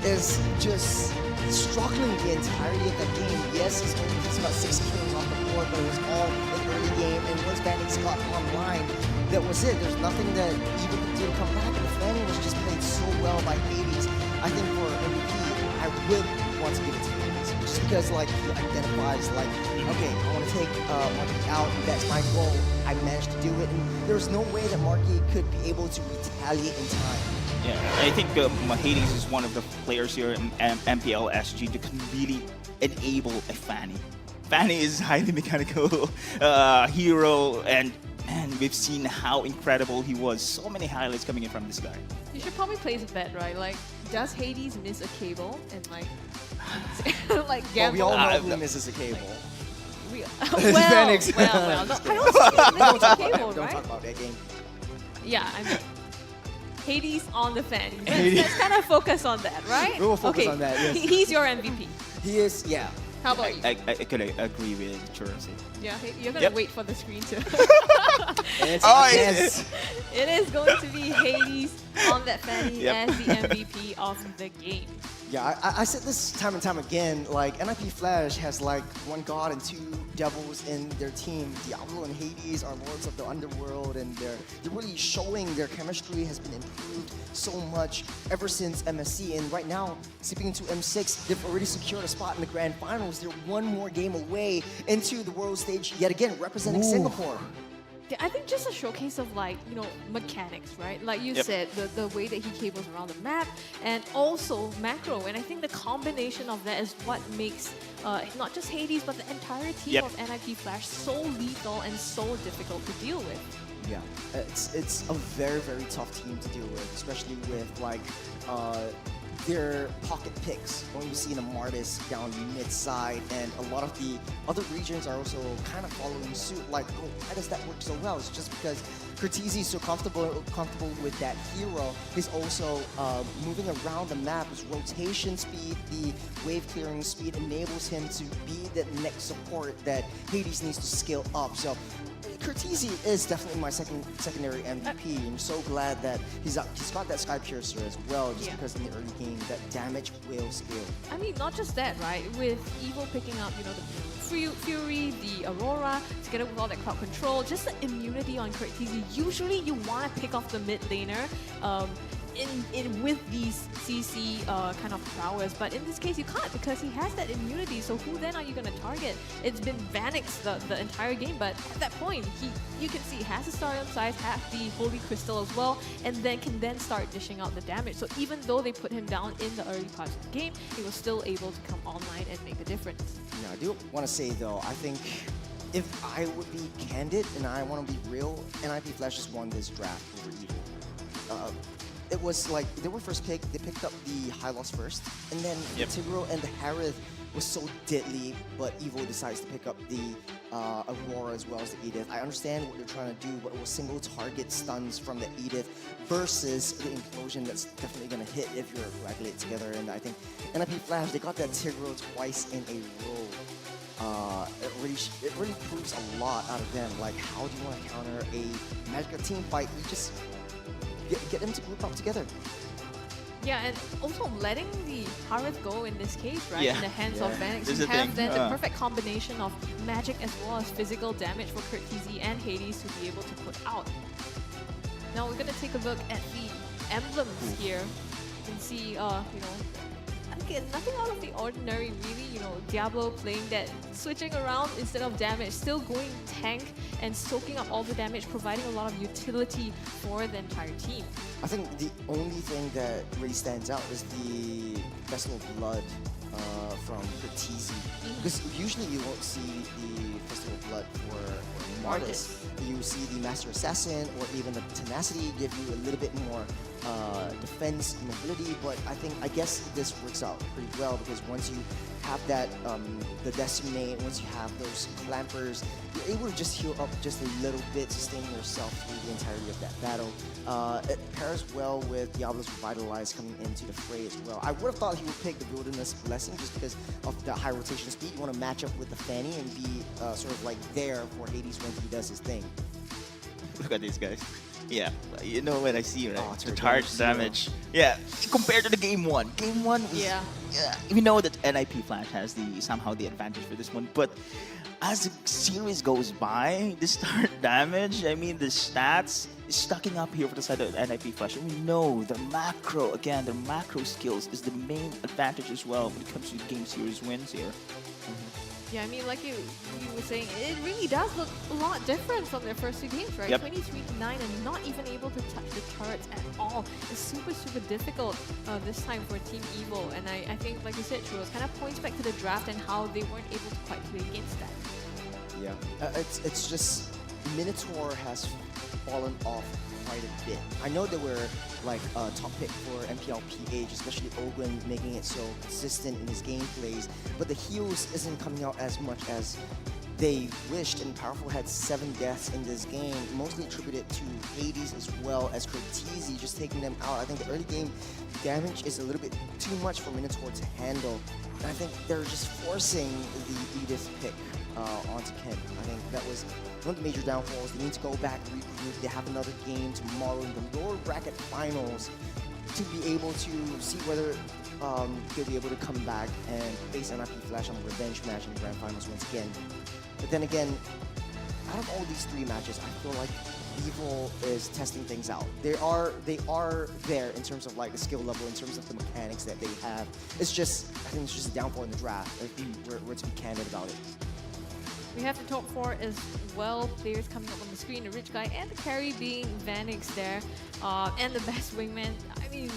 M: is just struggling the entirety of that game. Yes, he's got 6 kills off the board, but it was all in early game, and once Bandits got online, that was it. There's nothing that Evil could do to come back, and the Fanning was just played so well by Hades. I think for MVP, I would want to give it to Hades, just because like he identifies like, okay, I want to take Marky out, that's my goal. I managed to do it, and there's no way that Marky could be able to retaliate in time.
N: Yeah, I think Hades is one of the players here in MPL SG that can really enable a Fanny. Fanny is a highly mechanical hero, and we've seen how incredible he was. So many highlights coming in from this guy.
L: You should probably place a bet, right? Like, does Hades miss a cable and like, like gamble?
M: Well, we all know who misses a cable.
L: No, I don't see it miss a cable,
M: Don't
L: right?
M: talk about that game.
L: Yeah, I mean, Hades on the Fanny. Let's kind of focus on that, right?
M: We will focus on that, yes.
L: He's your MVP.
M: He is, yeah.
L: How about you?
N: I could agree with Churasi.
L: Yeah, you're gonna wait for the screen to.
M: Yes.
L: It is going to be Hades on that Fanny as the MVP of the game.
M: Yeah, I said this time and time again, like, NIP Flash has like one god and 2 devils in their team. Diablo and Hades are lords of the underworld, and they're really showing their chemistry has been improved so much ever since MSC. And right now, sipping into M6, they've already secured a spot in the grand finals. They're one more game away into the world stage, yet again, representing Singapore.
L: I think just a showcase of like, you know, mechanics, right? Like you said, the way that he cables around the map and also macro. And I think the combination of that is what makes not just Hades, but the entire team of NIP Flash so lethal and so difficult to deal with.
M: Yeah, it's a very, very tough team to deal with, especially with like their pocket picks. When we see the Martis down mid-side, and a lot of the other regions are also kind of following suit. Like, oh, why does that work so well? It's just because Curtisi is so comfortable with that hero. He's also moving around the map. His rotation speed, the wave clearing speed enables him to be the next support that Hades needs to scale up. So Curtisi is definitely my secondary MVP. I'm so glad that he's got that Sky Piercer as well, just because in the early game that damage will scale.
L: I mean, not just that, right? With Evo picking up, you know, the Fury, the Aurora, together with all that crowd control, just the immunity on Curtisi. Usually, you want to pick off the mid laner. With these CC kind of prowess, but in this case you can't because he has that immunity. So who then are you going to target? It's been Vanix the entire game, but at that point you can see he has the Starion size, has the Holy Crystal as well, and then can start dishing out the damage. So even though they put him down in the early parts of the game, he was still able to come online and make a difference.
M: Yeah, I do want to say though, I think if I would be candid and I want to be real, NIP Flash just won this draft over Evo. It was like they were first picked, they picked up the High Loss first, and then the Tigreal and the Harith was so deadly, but Evo decides to pick up the Aurora as well as the Edith. I understand what they're trying to do, but it was single target stuns from the Edith versus the Implosion that's definitely going to hit if you're coagulate together. And I think NIP Flash, they got that Tigreal twice in a row. It really proves a lot out of them. Like, how do you want to counter a Magica team fight? You just get them to group up together.
L: Yeah, and also letting the Harith go in this case, right?
N: Yeah.
L: In the hands of Vanix,
N: This
L: you
N: is the
L: have
N: thing.
L: then the perfect combination of magic as well as physical damage for Curtisi and Hades to be able to put out. Now we're gonna take a look at the emblems here and see, you know, again, nothing out of the ordinary really, you know, Diablo playing that, switching around instead of damage, still going tank and soaking up all the damage, providing a lot of utility for the entire team.
M: I think the only thing that really stands out is the Festival of Blood from Curtisi. Because usually you won't see the Festival of Blood for Martis. You see the Master Assassin or even the Tenacity give you a little bit more defense mobility, but I guess this works out pretty well because once you have that the Decimate, once you have those clampers, you're able to just heal up just a little bit, sustain yourself through the entirety of that battle. It pairs well with Diablo's Revitalize coming into the fray as well. I would have thought he would pick the Wilderness Blessing just because of the high rotation speed. You want to match up with the Fanny and be sort of like there for Hades when he does his thing.
N: Look at these guys. Yeah, you know what I see, right? The
M: Turtle
N: charge damage. Yeah, compared to the game one. Game one was, we know that NIP Flash has somehow the advantage for this one, but as the series goes by, the start damage, I mean the stats is stacking up here for the side of NIP Flash. And we know the macro skills is the main advantage as well when it comes to game series wins here.
L: Yeah, I mean, like you were saying, it really does look a lot different from their first two games, right? 23-9 and not even able to touch the turrets at all. It's super, super difficult this time for Team Evo. And I think, like you said, Churros, kind of points back to the draft and how they weren't able to quite play against that.
M: Yeah, it's just Minotaur has fallen off quite a bit. I know they were like top pick for MPL PH, especially Ogwen making it so consistent in his gameplays, but the heals isn't coming out as much as they wished, and Powerful had 7 deaths in this game, mostly attributed to Hades as well as Curtisi just taking them out. I think the early game damage is a little bit too much for Minotaur to handle, and I think they're just forcing the Edith pick onto Ken. I think that was one of the major downfalls. They need to go back, regroup. They have another game tomorrow in the lower bracket finals to be able to see whether they'll be able to come back and face NIP Flash on a revenge match in the grand finals once again. But then again, out of all these 3 matches, I feel like Evo is testing things out. They are there in terms of like the skill level, in terms of the mechanics that they have. It's just, I think it's just a downfall in the draft, if we're to be candid about it.
L: We have the top 4 as well, players coming up on the screen, the rich guy and the carry being Vanix there, and the best wingman, I mean,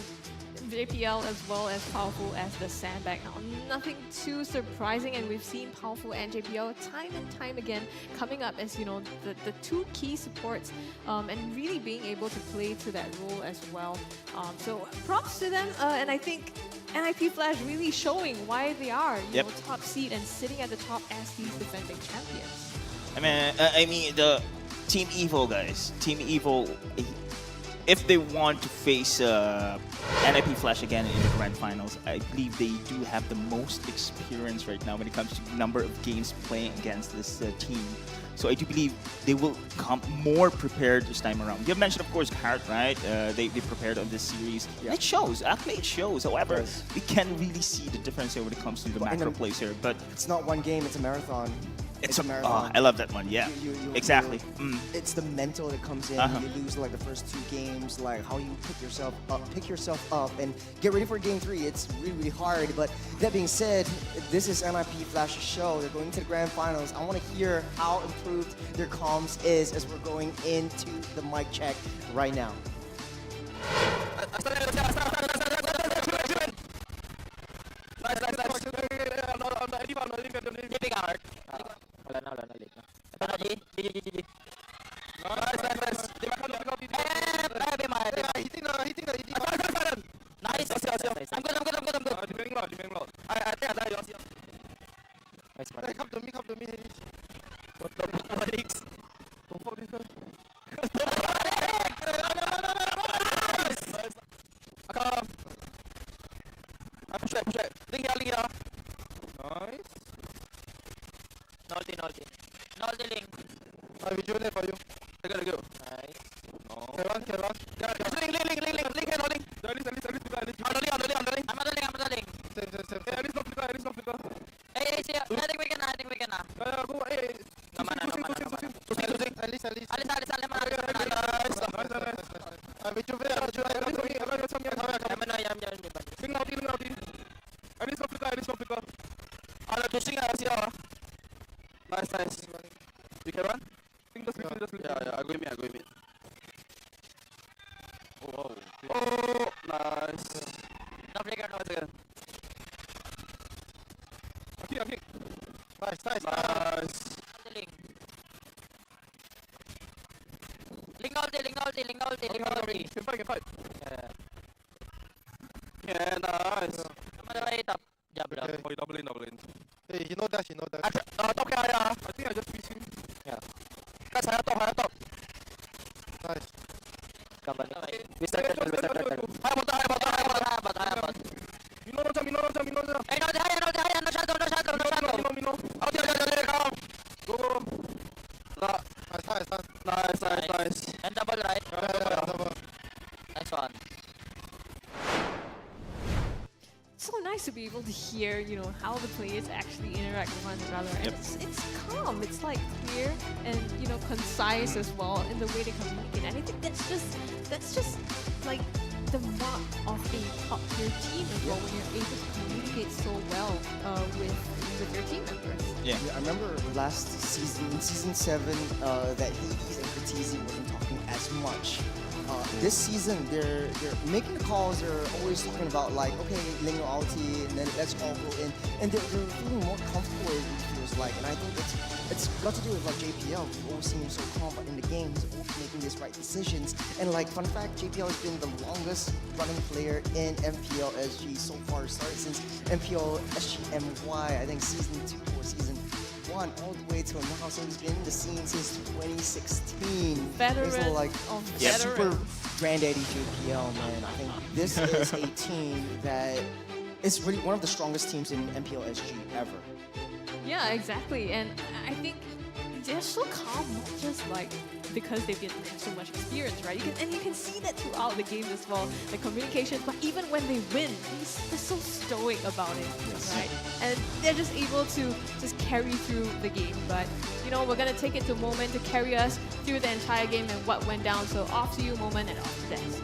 L: JPL as well as Powerful as the sandbag. Now, nothing too surprising, and we've seen Powerful and JPL time and time again coming up as, you know, the 2 key supports and really being able to play to that role as well. So props to them, and I think NIP Flash really showing why they are, you know, top seed and sitting at the top as these defending champions.
N: I mean the Team Evo guys. Team Evo, if they want to face NIP Flash again in the grand finals, I believe they do have the most experience right now when it comes to number of games playing against this team. So I do believe they will come more prepared this time around. You have mentioned, of course, Parrot, right? They prepared on this series. And it shows. Actually, it shows. However, we can really see the difference here when it comes to the macro plays here. But
M: it's not one game; it's a marathon.
N: It's a marathon. I love that one. Yeah, exactly.
M: It's the mental that comes in. You lose like the first 2 games, like how you pick yourself up, and get ready for game 3. It's really, really hard. But that being said, this is NIP Flash's show. They're going to the grand finals. I want to hear how improved their comms is as we're going into the mic check right now.
C: Come to me. I will join it for you. I gotta go. Nice. Can run. Link, holding. I'm holding. Same. Hey, at least no flicker. Hey, see ya. I think we can. Go, hey. No. At least. Nice. I will join it. Sing out. At least no flicker. I'll have to sing out here. Nice. You can run? Yeah, I go in mid. Oh, nice. No flicker. Okay. Nice. Link ulti. Can fight. Yeah, nice. Okay. Double in. Hey, you know dash. Top kaya. I think I just fish him. Yeah. Guys, higher top. Nice. We start. High bot. Minor. Hey, no shadow. Out here, come. Go. Nice. And double right. Double. Nice one.
L: It's so nice to be able to hear, how the players actually interact with one another. And it's calm, it's like clear and, concise as well in the way they communicate. And I think that's just like the mark of a top tier team as well, when you're able to communicate so well with your team members.
M: Yeah, I remember last season, in season 7, that Hades and Cortese wasn't talking as much. This season, they're making the calls. They're always talking about like, okay, linear ulti, and then let's all go in, and they're feeling more comfortable. It feels like, and I think it's got to do with like JPL. He always seems so calm, but in the game, he's always making these right decisions. And like, fun fact, JPL has been the longest running player in MPL SG so far. Started since MPL SG MY, I think season 2 or season 1, all the way till now. So he's been in the scene since 2016.
L: Veteran.
M: He's like super granddaddy JPL, man. I think this is a team that is really one of the strongest teams in MPL SG ever.
L: Yeah, exactly. And I think they're so calm, not just like because they have so much experience, right? You can see that throughout the game as well, the communications. But even when they win, they're so stoic about it, right? And they're just able to just carry through the game. But we're gonna take it to Moment to carry us through the entire game and what went down. So off to you, Moment, and off to Des.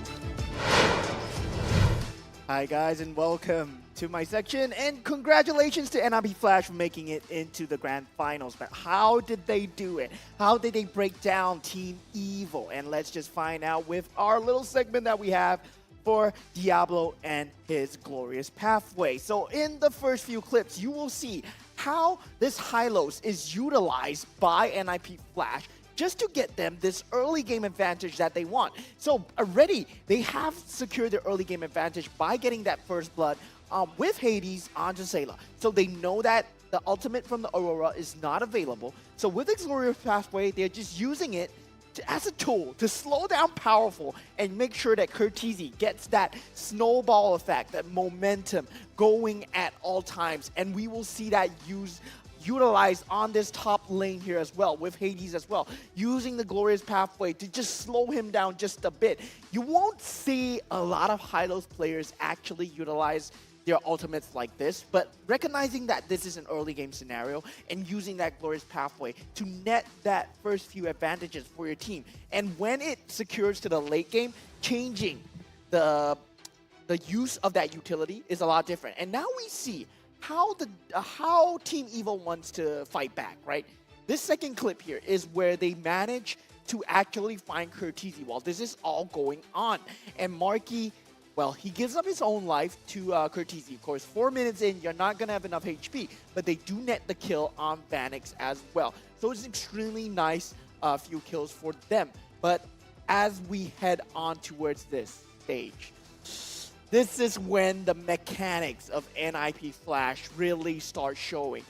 O: Hi guys, and welcome to my section, and congratulations to NIP Flash for making it into the grand finals. But how did they do it? How did they break down Team Evil? And let's just find out with our little segment that we have for Diablo and his glorious pathway. So in the first few clips, you will see how this Hylos is utilized by NIP Flash just to get them this early game advantage that they want. So already, they have secured their early game advantage by getting that first blood with Hades onto Sayla. So they know that the ultimate from the Aurora is not available. So with the glorious pathway, they're just using it as a tool to slow down Powerful and make sure that Cortese gets that snowball effect, that momentum going at all times. And we will see that used utilized on this top lane here as well, with Hades as well, using the Glorious Pathway to just slow him down just a bit. You won't see a lot of high-lows players actually utilize their ultimates like this, but recognizing that this is an early game scenario and using that Glorious Pathway to net that first few advantages for your team. And when it secures to the late game, changing the use of that utility is a lot different. And now we see how Team Evil wants to fight back, right? This second clip here is where they manage to actually find Curtizi while this is all going on. And Marky, well, he gives up his own life to Curtizi. Of course, 4 minutes in, you're not going to have enough HP, but they do net the kill on Vanix as well. So it's extremely nice few kills for them. But as we head on towards this stage, this is when the mechanics of NIP Flash really start showing.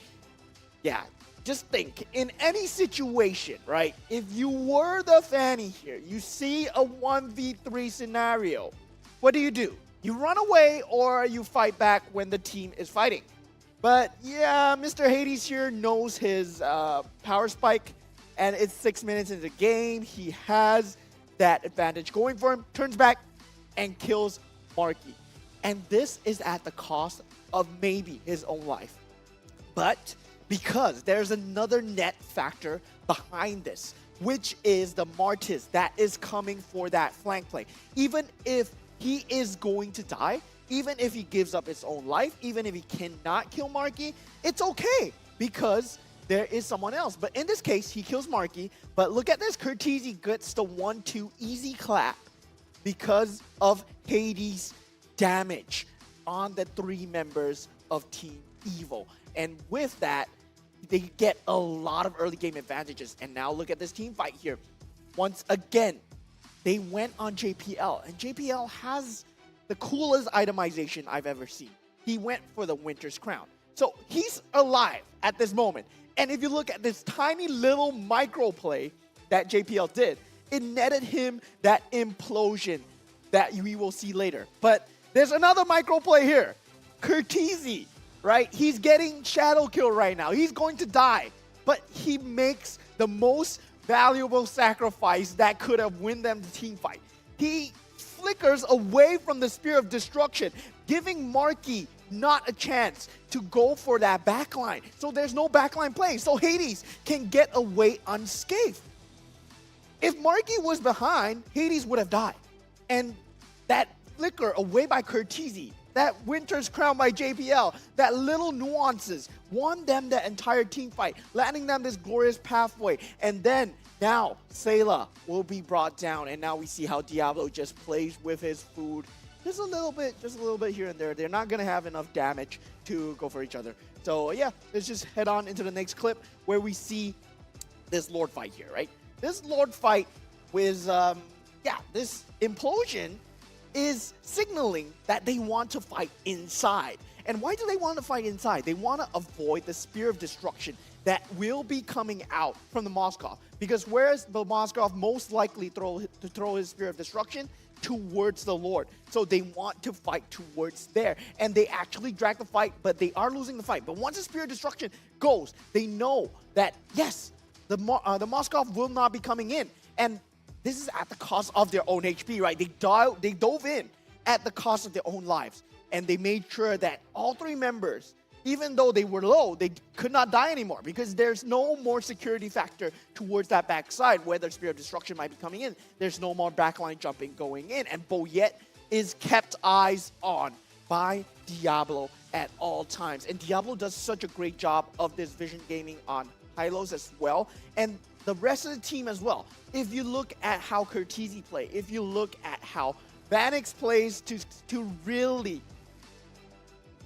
O: Yeah, just think, in any situation, right? If you were the Fanny here, you see a 1v3 scenario, what do? You run away or you fight back when the team is fighting. But yeah, Mr. Hades here knows his power spike, and it's 6 minutes into the game. He has that advantage going for him, turns back and kills Marky. And this is at the cost of maybe his own life. But because there's another net factor behind this, which is the Martis that is coming for that flank play. Even if he is going to die, even if he gives up his own life, even if he cannot kill Marky, it's okay because there is someone else. But in this case, he kills Marky. But look at this, Curtizi gets the 1-2 easy clap because of Hades' damage on the 3 members of Team Evil. And with that, they get a lot of early game advantages. And now look at this team fight here. Once again, they went on JPL, and JPL has the coolest itemization I've ever seen. He went for the Winter's Crown. So he's alive at this moment. And if you look at this tiny little micro play that JPL did, it netted him that implosion that we will see later. But there's another micro play here. Curtizi, right? He's getting shadow kill right now. He's going to die. But he makes the most valuable sacrifice that could have won them the team fight. He flickers away from the Spear of Destruction, giving Marky not a chance to go for that backline. So there's no backline play. So Hades can get away unscathed. If Marky was behind, Hades would have died. And that flicker away by Curtizi, that Winter's Crown by JPL, that little nuances won them the entire team fight, landing them this glorious pathway. And then now Sayla will be brought down, and now we see how Diablo just plays with his food. Just a little bit here and there. They're not going to have enough damage to go for each other. So yeah, let's just head on into the next clip where we see this Lord fight here, right? This Lord fight with, this implosion is signaling that they want to fight inside. And why do they want to fight inside? They want to avoid the Spear of Destruction that will be coming out from the Moskov. Because where's the Moskov most likely throw his Spear of Destruction? Towards the Lord. So they want to fight towards there. And they actually drag the fight, but they are losing the fight. But once the Spear of Destruction goes, they know that, yes, the Moskov will not be coming in. And this is at the cost of their own HP, right? They dove in at the cost of their own lives. And they made sure that all 3 members, even though they were low, they could not die anymore because there's no more security factor towards that backside. Whether Spear of Destruction might be coming in, there's no more backline jumping going in. And Boyette is kept eyes on by Diablo at all times. And Diablo does such a great job of this vision gaming on high-lows as well. And the rest of the team as well. If you look at how Curtizi play, if you look at how Vanix plays to really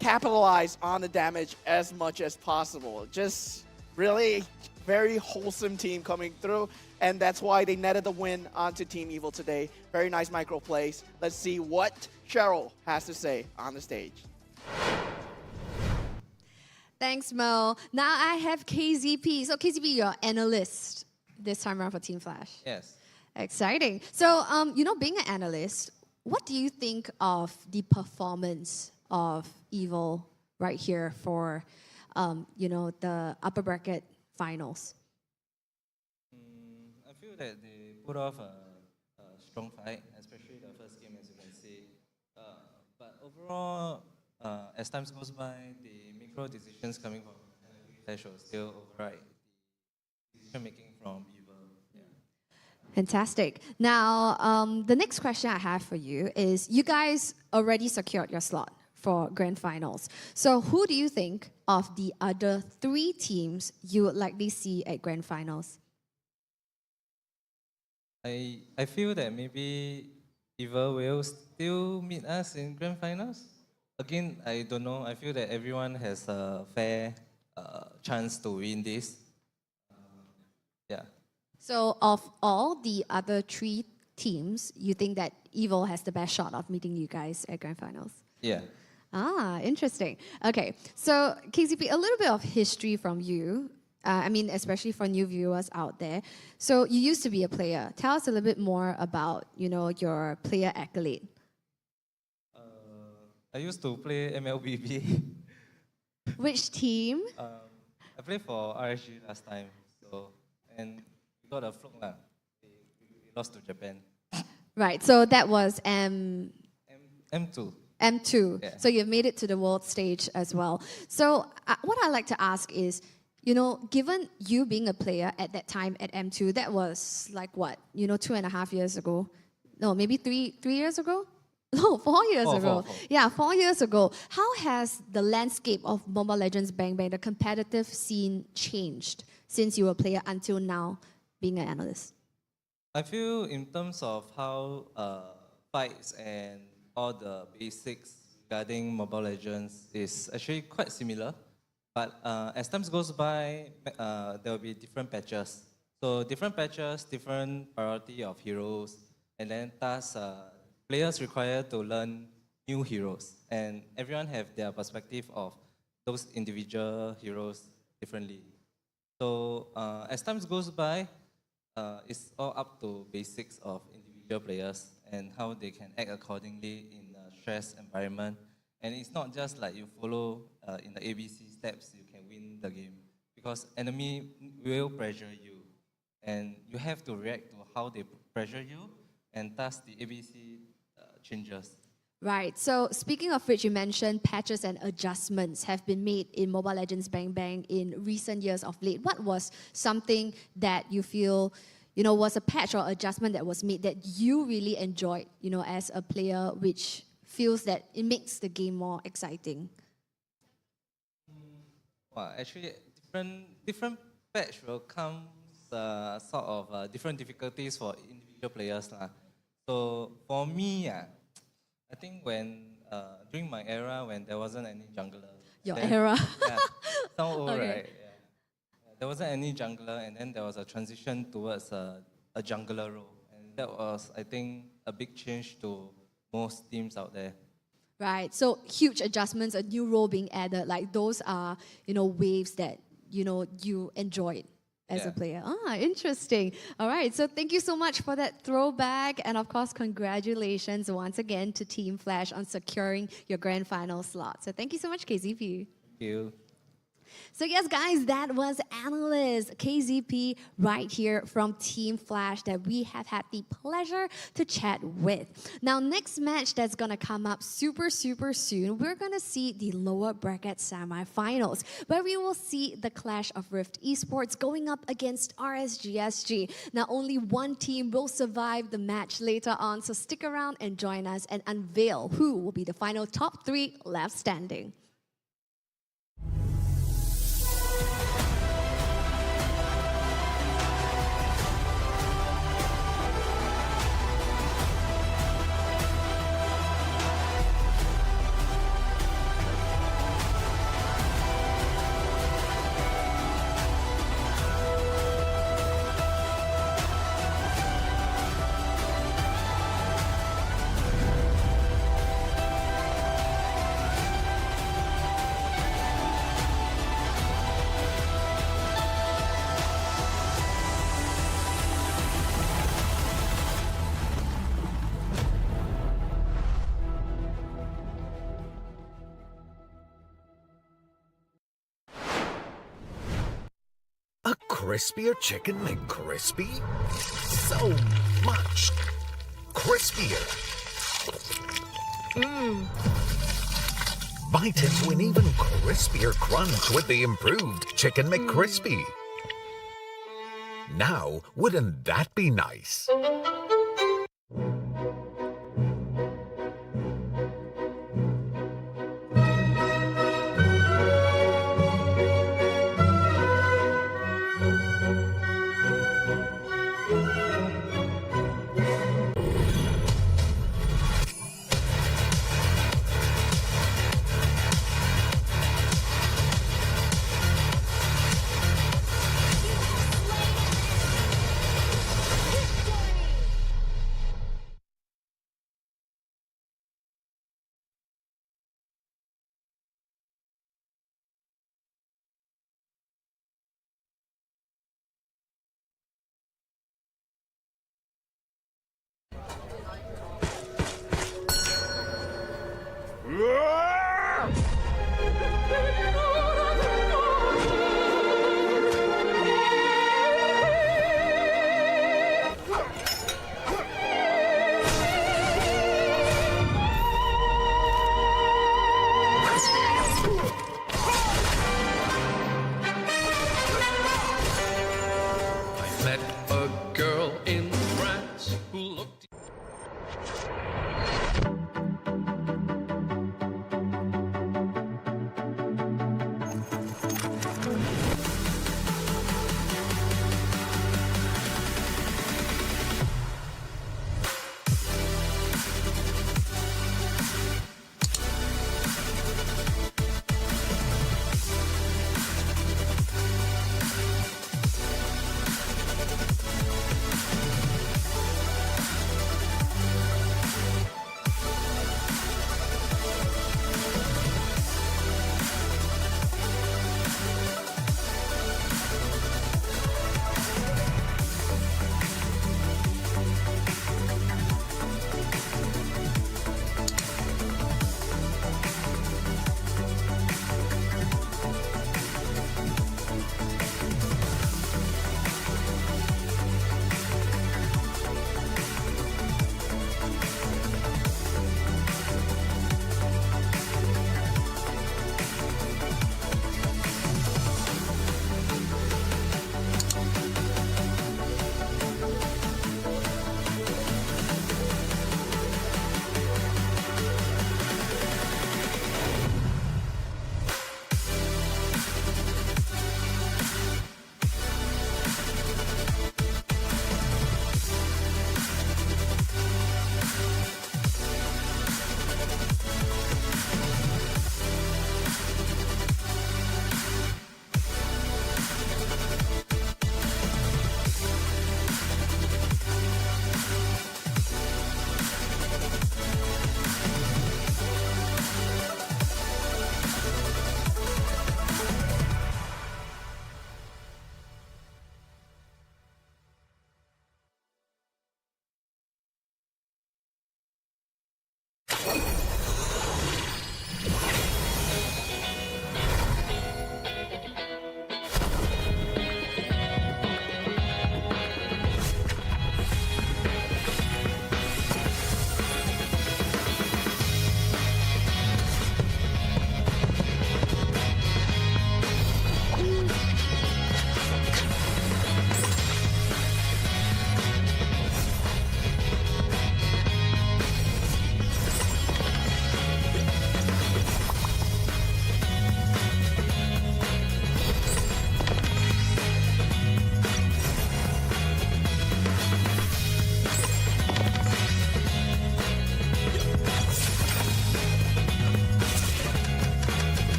O: capitalize on the damage as much as possible. Just really very wholesome team coming through, and that's why they netted the win onto Team Evil today. Very nice micro plays. Let's see what Cheryl has to say on the stage.
K: Thanks, Mo. Now I have KZP. So KZP, you're analyst this time around for Team Flash.
T: Yes.
K: Exciting. So, being an analyst, what do you think of the performance of Evil right here for the upper bracket finals?
T: I feel that they put off a strong fight, especially the first game, as you can see. But overall, as time goes by, the micro decisions coming from Clash will still override the decision making from Evil. Yeah.
K: Fantastic. Now, the next question I have for you is, you guys already secured your slot for grand finals. So who do you think of the other 3 teams you would likely see at grand finals?
T: I feel that maybe Evil will still meet us in grand finals. Again, I don't know. I feel that everyone has a fair chance to win this. Yeah.
K: So of all the other 3 teams, you think that Evil has the best shot of meeting you guys at grand finals?
T: Yeah.
K: Ah, interesting. Okay, so KZP, a little bit of history from you. Especially for new viewers out there. So you used to be a player. Tell us a little bit more about, your player accolade.
T: I used to play MLBB.
K: Which team?
T: I played for RSG last time, and we got a fluke lah. We lost to Japan.
K: Right, so that was
T: M2.
K: M2.
T: Yeah.
K: So you've made it to the world stage as well. So what I like to ask is, given you being a player at that time at M2, that was like what, 2.5 years ago? No, maybe three years ago? No, 4 years ago.
T: Four.
K: Yeah, 4 years ago. How has the landscape of Mobile Legends Bang Bang, the competitive scene, changed since you were a player until now being an analyst?
T: I feel in terms of how fights and all the basics regarding Mobile Legends is actually quite similar. But as time goes by, there will be different patches. So different patches, different priority of heroes, and then thus players require to learn new heroes. And everyone have their perspective of those individual heroes differently. So as time goes by, it's all up to basics of individual players and how they can act accordingly in a stress environment. And it's not just like you follow in the ABC steps, you can win the game. Because enemy will pressure you. And you have to react to how they pressure you, and thus the ABC changes.
K: Right, so speaking of which, you mentioned patches and adjustments have been made in Mobile Legends Bang Bang in recent years of late. What was something that you feel, was a patch or adjustment that was made that you really enjoyed, as a player, which feels that it makes the game more exciting?
T: Well, actually, different patch will come sort of different difficulties for individual players. So for me, I think when during my era when there wasn't any jungler.
K: Your era?
T: Yeah, sound old,
K: Okay.
T: right? Yeah. There wasn't any jungler, and then there was a transition towards a jungler role. And that was, I think, a big change to most teams out there.
K: Right, so huge adjustments, a new role being added, like those are, waves that, you enjoyed as a player. Ah, interesting. All right, so thank you so much for that throwback. And of course, congratulations once again to Team Flash on securing your grand final slot. So thank you so much, KZP.
T: Thank you.
K: So yes, guys, that was analyst KZP right here from Team Flash that we have had the pleasure to chat with. Now, next match that's going to come up super soon, we're going to see the lower bracket semifinals, where we will see the clash of Rift Esports going up against RSGSG. Now, only one team will survive the match later on, so stick around and join us and unveil who will be the final top 3 left standing.
R: crispier chicken McCrispy? So much crispier. Bite into an even crispier crunch with the improved Chicken McCrispy. Now, wouldn't that be nice?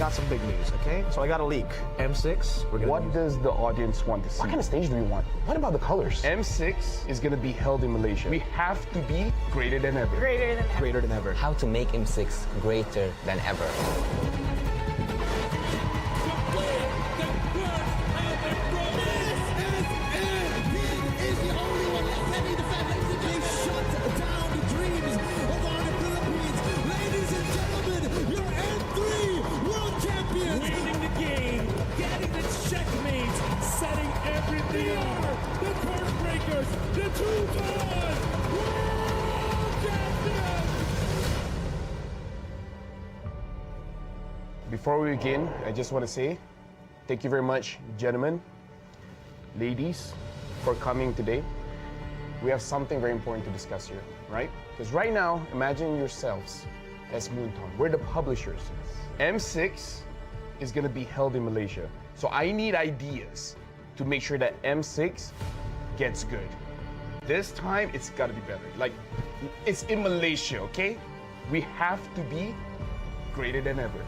A: got some big news, okay? So I got a leak. M6, we're gonna
B: What does the audience want to see?
A: What kind of stage do we want? What about the colors?
B: M6 is going to be held in Malaysia. We have to be greater than ever.
D: Greater than ever.
A: Greater than ever.
E: How to make M6 greater than ever.
B: Before we begin, I just want to say thank you very much, gentlemen, ladies, for coming today. We have something very important to discuss here, right? Because right now, imagine yourselves as Moonton. We're the publishers. M6 is going to be held in Malaysia. So I need ideas to make sure that M6 gets good. This time, it's got to be better. Like, it's in Malaysia, okay? We have to be greater than ever.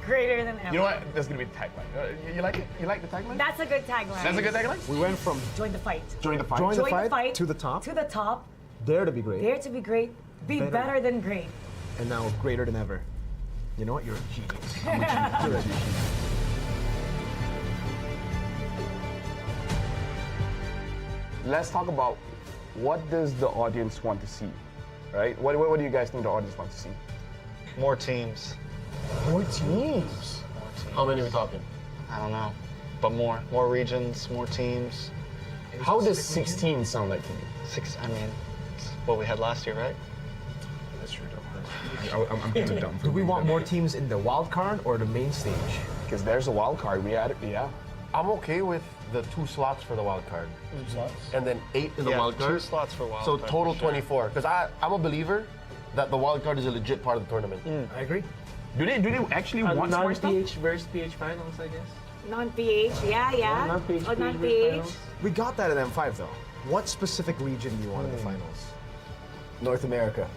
D: Greater than ever.
B: You know what? That's gonna be the tagline. You like it? You like the tagline?
D: That's a good tagline.
B: That's a good tagline?
A: We went from
D: Join the fight.
B: Join the fight.
A: Join the fight to the top.
D: To the top.
A: Dare to be great.
D: Dare to be great. Be better than great.
A: And now greater than ever. You know what? You're a genius. I'm a genius. You're a genius.
B: Let's talk about what does the audience want to see, right? What do you guys think the audience wants to see?
F: More teams.
B: More teams?
F: How many are we talking? I don't know. But more. More regions, more teams.
B: How does 16 sound like to you?
F: I mean, it's what we had last year, right?
B: That's true, though. I'm too dumb.
A: Do we want more teams in the wild card or the main stage?
B: Because there's a wild card. We had it, yeah.
J: I'm okay with the 2 slots for the wild card.
B: 2 slots?
J: And then 8 in the wild card.
F: 2 slots for wild
J: So
F: card,
J: total
F: for sure.
J: 24. Because I'm a believer that the wild card is a legit part of the tournament.
A: I agree.
B: Do they actually want more stuff?
G: Non-PH versus PH finals, I guess.
D: Non-PH, yeah.
G: Non-PH,
D: Oh,
G: PH
D: non-PH.
G: finals.
A: We got that in M5 though. What specific region do you want in the finals?
H: North America.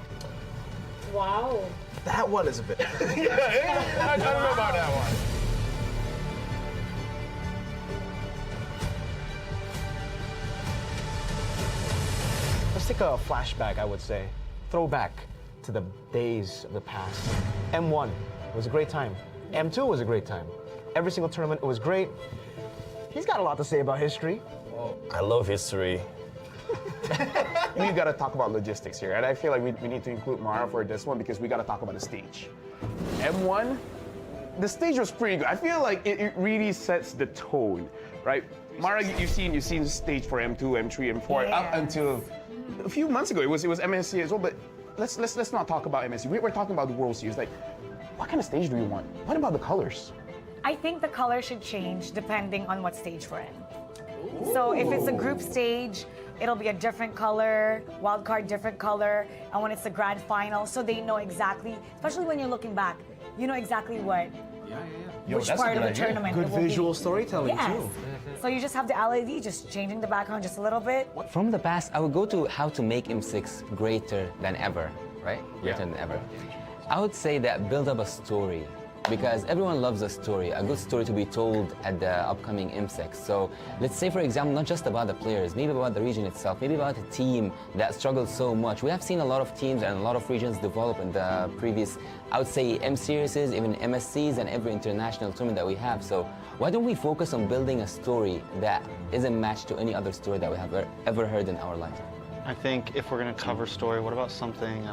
D: Wow.
A: That one is a bit.
B: I don't know about that one.
A: Let's take a flashback, I would say. Throwback to the days of the past. M1 was a great time. M2 was a great time. Every single tournament, it was great. He's got a lot to say about history.
H: I love history.
B: We gotta talk about logistics here, and I feel like we need to include Mara for this one because we gotta talk about the stage. M1, the stage was pretty good. I feel like it really sets the tone, right? Mara, you've seen the stage for M2, M3, M4 up until a few months ago. It was MSC as well, but let's not talk about MSC. We're talking about the World Series. Like, what kind of stage do we want? What about the colors?
D: I think the color should change depending on what stage we're in. So if it's a group stage, it'll be a different color, wild card different color, and when it's the grand final, so they know exactly, especially when you're looking back, you know exactly what, which part of the tournament
A: Good
D: it will be.
A: visual storytelling
D: Yes.
A: too.
D: So you just have the LED, just changing the background just a little bit.
E: From the past, I would go to how to make M6 greater than ever, right? Greater than ever. I would say that build up a story, because everyone loves a story, a good story to be told at the upcoming M6. So let's say, for example, not just about the players, maybe about the region itself, maybe about a team that struggled so much. We have seen a lot of teams and a lot of regions develop in the previous, I would say, M series, even MSCs and every international tournament that we have. So why don't we focus on building a story that isn't matched to any other story that we have ever heard in our lives?
F: I think if we're going to cover story, what about something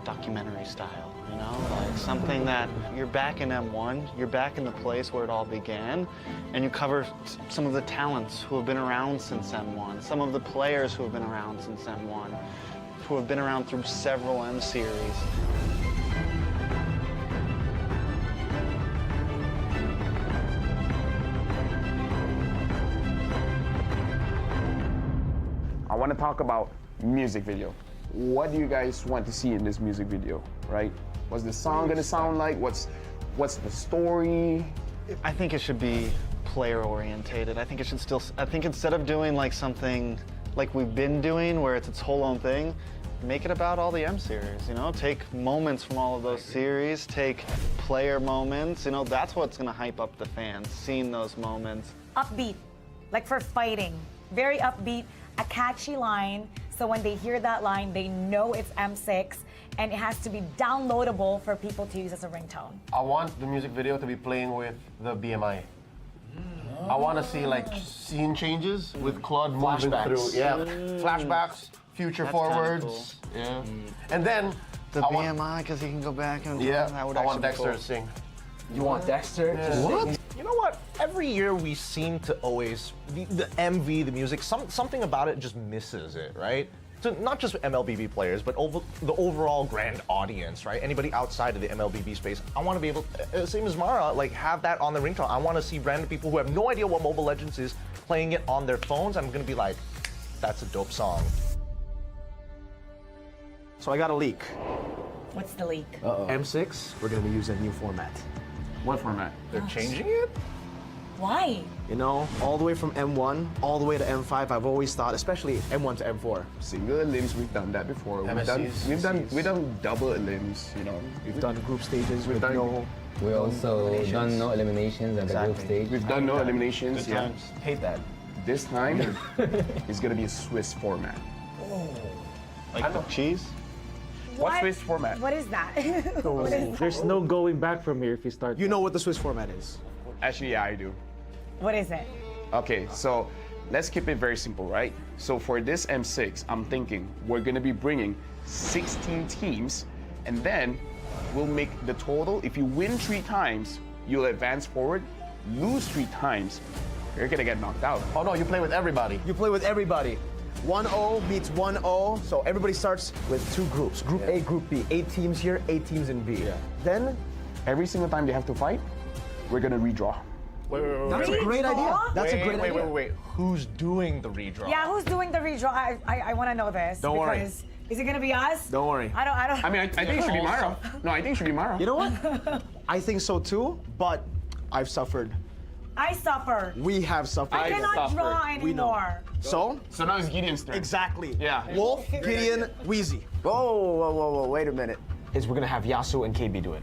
F: documentary style? You know, like something that you're back in M1, you're back in the place where it all began, and you cover some of the talents who have been around since M1, some of the players who have been around since M1, who have been around through several M series.
B: I want to talk about music video. What do you guys want to see in this music video, right? What's the song gonna sound like? What's the story?
F: I think it should be player orientated. I think it should still, I think instead of doing like something like we've been doing where it's its whole own thing, make it about all the M series, you know? Take moments from all of those series, take player moments, you know, that's what's gonna hype up the fans, seeing those moments.
D: Upbeat, like for fighting. Very upbeat, a catchy line, so when they hear that line, they know it's M6, and it has to be downloadable for people to use as a ringtone.
U: I want the music video to be playing with the BMI. I want to see like scene changes with Claude moving through. Yeah, flashbacks, future
F: That's kinda
U: forwards.
F: cool.
U: Yeah, and then
F: The BMI, because he can go back and
U: yeah,
F: that would
U: I want
F: actually be
U: Dexter
F: cool.
U: to sing.
J: You want Dexter to sing? You know what? Every year we seem to always the MV, the music, something about it just misses it, right? So not just MLBB players, but the overall grand audience, right? Anybody outside of the MLBB space, I want to be able, same as Mara, like have that on the ringtone. I want to see random people who have no idea what Mobile Legends is playing it on their phones. I'm gonna be like, that's a dope song.
A: So I got a leak.
D: What's the leak?
A: M6, we're gonna be using a new format.
U: What format?
J: They're changing it?
D: Why?
A: You know, all the way from M1, all the way to M5, I've always thought, especially M1 to M4.
B: Single elims, we've done that before. We've done double elims, you know.
A: We've done group stages with no...
E: We also done no eliminations at the group stage.
B: We've done no eliminations.
A: Good times. Hate that.
B: This time, it's gonna be a Swiss format.
F: Like the cheese?
B: What Swiss format?
D: What is that? What is
G: There's no going back from here if you start.
A: You know what the Swiss format is?
B: Actually, yeah, I do.
D: What is it?
B: Okay, so let's keep it very simple, right? So for this M6, I'm thinking we're gonna be bringing 16 teams, and then we'll make the total. If you win 3 times, you'll advance forward. Lose 3 times, you're gonna get knocked out.
A: Oh no, you play with everybody. You play with everybody. 1-0 beats 1-0, so everybody starts with 2 groups. Group A, Group B. 8 teams here, 8 teams in B. Then,
B: every single time they have to fight, we're gonna redraw.
A: That's a great idea. That's a great idea.
J: Wait. Who's doing the redraw?
D: Yeah, who's doing the redraw? I want to know this.
A: Don't worry.
D: Because is it gonna be us?
A: Don't worry.
D: I don't.
B: I mean, I think it should be Mara. No, I think it should be Mara.
A: You know what? I think so too, but I've suffered.
D: I suffer.
A: We have suffered.
D: I cannot draw
A: We know.
D: anymore.
A: So
B: now it's Gideon's turn.
A: Exactly.
B: Yeah.
A: Wolf, Gideon, Wheezy.
H: Whoa, wait a minute.
A: Is we're gonna have Yasu and KB do it.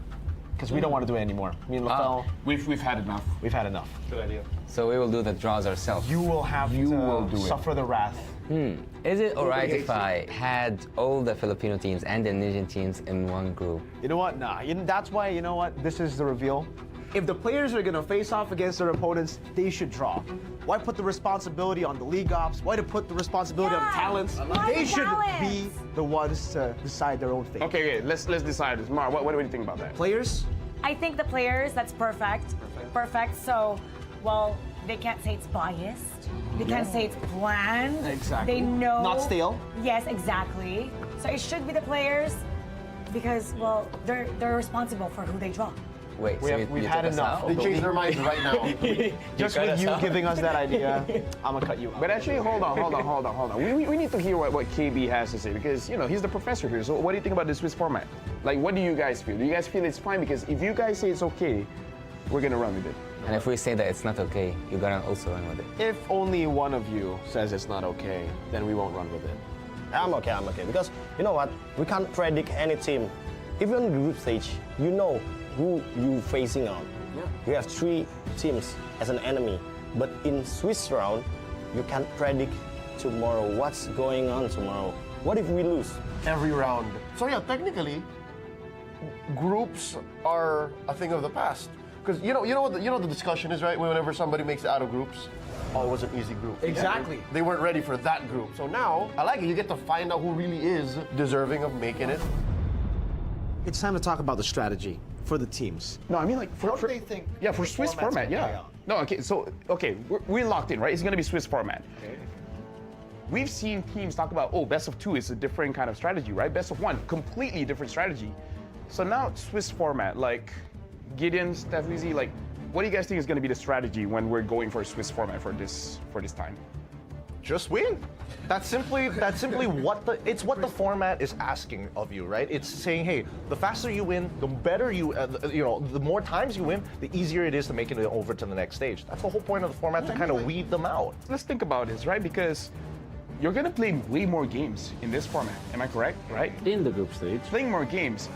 A: Because we don't want to do it anymore. Me and LaFell,
B: we've had enough.
A: We've had enough.
G: Good idea.
E: So we will do the draws ourselves.
A: You will have to suffer the wrath.
E: Is it alright if I had all the Filipino teams and the Indonesian teams in one group?
A: You know what? Nah. That's why, you know what? This is the reveal. If the players are gonna face off against their opponents, they should draw. Why put the responsibility on the league ops? Why to put the responsibility on the talents? They should be the ones to decide their own fate.
B: Okay, let's decide this. Mara, what do you think about that?
A: Players?
D: I think the players. That's perfect. Perfect. So, well, they can't say it's biased. They can't say it's planned.
A: Exactly.
D: They know.
A: Not stale.
D: Yes, exactly. So it should be the players because, well, they're responsible for who they draw.
E: Wait,
A: we've had enough. They changed their minds right now. Just with you giving us that idea, I'm gonna cut you out.
B: But actually, hold on. We need to hear what KB has to say because, you know, he's the professor here. So what do you think about the Swiss format? Like, what do you guys feel? Do you guys feel it's fine? Because if you guys say it's okay, we're gonna run with it.
E: And if we say that it's not okay, you're gonna also run with it.
A: If only one of you says it's not okay, then we won't run with it.
H: I'm okay. Because, you know what? We can't predict any team. Even in the group stage, you know who you facing on. You have 3 teams as an enemy. But in Swiss round, you can't predict tomorrow what's going on tomorrow. What if we lose?
U: Every round. So yeah, technically, groups are a thing of the past. Because you know what the discussion is, right? Whenever somebody makes it out of groups, oh, it was an easy group.
A: Exactly.
U: Yeah. They weren't ready for that group. So now, I like it. You get to find out who really is deserving of making it.
A: It's time to talk about the strategy for the teams.
B: No, I mean like
U: How do they think?
B: Yeah, for Swiss format, yeah. No, okay, so we're locked in, right? It's gonna be Swiss format.
U: Okay.
B: We've seen teams talk about, oh, best of 2 is a different kind of strategy, right? Best of 1, completely different strategy. So now it's Swiss format, like Gideon, Steph, Lizzie, like, what do you guys think is gonna be the strategy when we're going for a Swiss format for this time?
J: Just win. That's simply what the format is asking of you, right? It's saying, hey, the faster you win, the better you, the more times you win, the easier it is to make it over to the next stage. That's the whole point of the format, to kind of weed them out.
B: Let's think about this, right? Because you're gonna play way more games in this format. Am I correct? Right?
G: In the group stage.
B: Playing more games.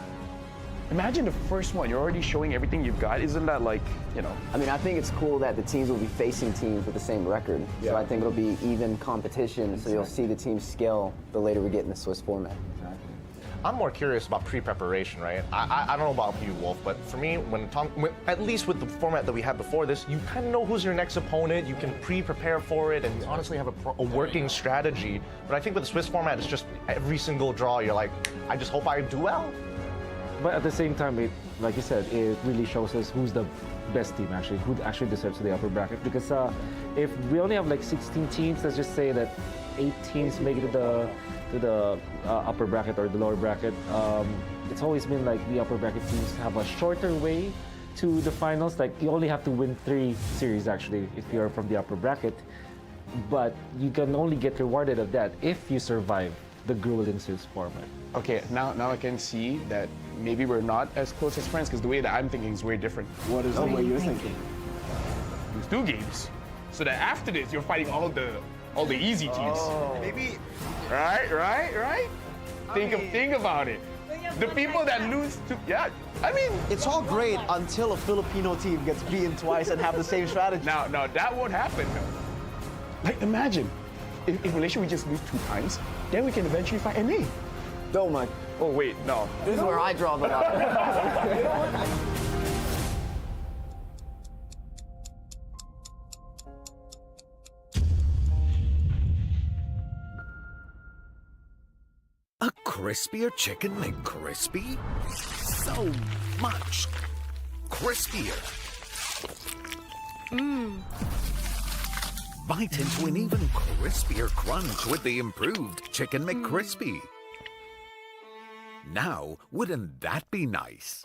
B: Imagine the first one, you're already showing everything you've got. Isn't that like, you know?
I: I mean, I think it's cool that the teams will be facing teams with the same record.
B: Yeah.
I: So I think it'll be even competition, so you'll see the teams scale the later we get in the Swiss format.
J: I'm more curious about pre-preparation, right? I don't know about you, Wolf, but for me, at least with the format that we had before this, you kind of know who's your next opponent. You can pre-prepare for it, and you honestly have a working strategy. But I think with the Swiss format, it's just every single draw, you're like, I just hope I do well.
G: But at the same time, like you said, it really shows us who's the best team actually, who actually deserves the upper bracket. Because if we only have like 16 teams, let's just say that 8 teams make it to the upper bracket or the lower bracket. It's always been like the upper bracket teams have a shorter way to the finals. Like you only have to win 3 series actually if you're from the upper bracket. But you can only get rewarded of that if you survive the grueling Swiss format.
B: Okay, now I can see that maybe we're not as close as friends because the way that I'm thinking is way different.
H: What is the way you're thinking?
B: There's 2 games, so that after this you're fighting all the easy teams.
J: Maybe.
B: Right. Think about it. The people that lose to I mean,
O: It's all great until a Filipino team gets beaten twice and have the same strategy.
B: now that won't happen. Like imagine if Malaysia we just lose 2 times, then we can eventually fight NA.
H: Don't mind.
B: Oh wait, no.
I: This is where I draw the line.
R: A crispier chicken McCrispy? So much crispier. Bite into an even crispier crunch with the improved Chicken McCrispy. Now, wouldn't that be nice?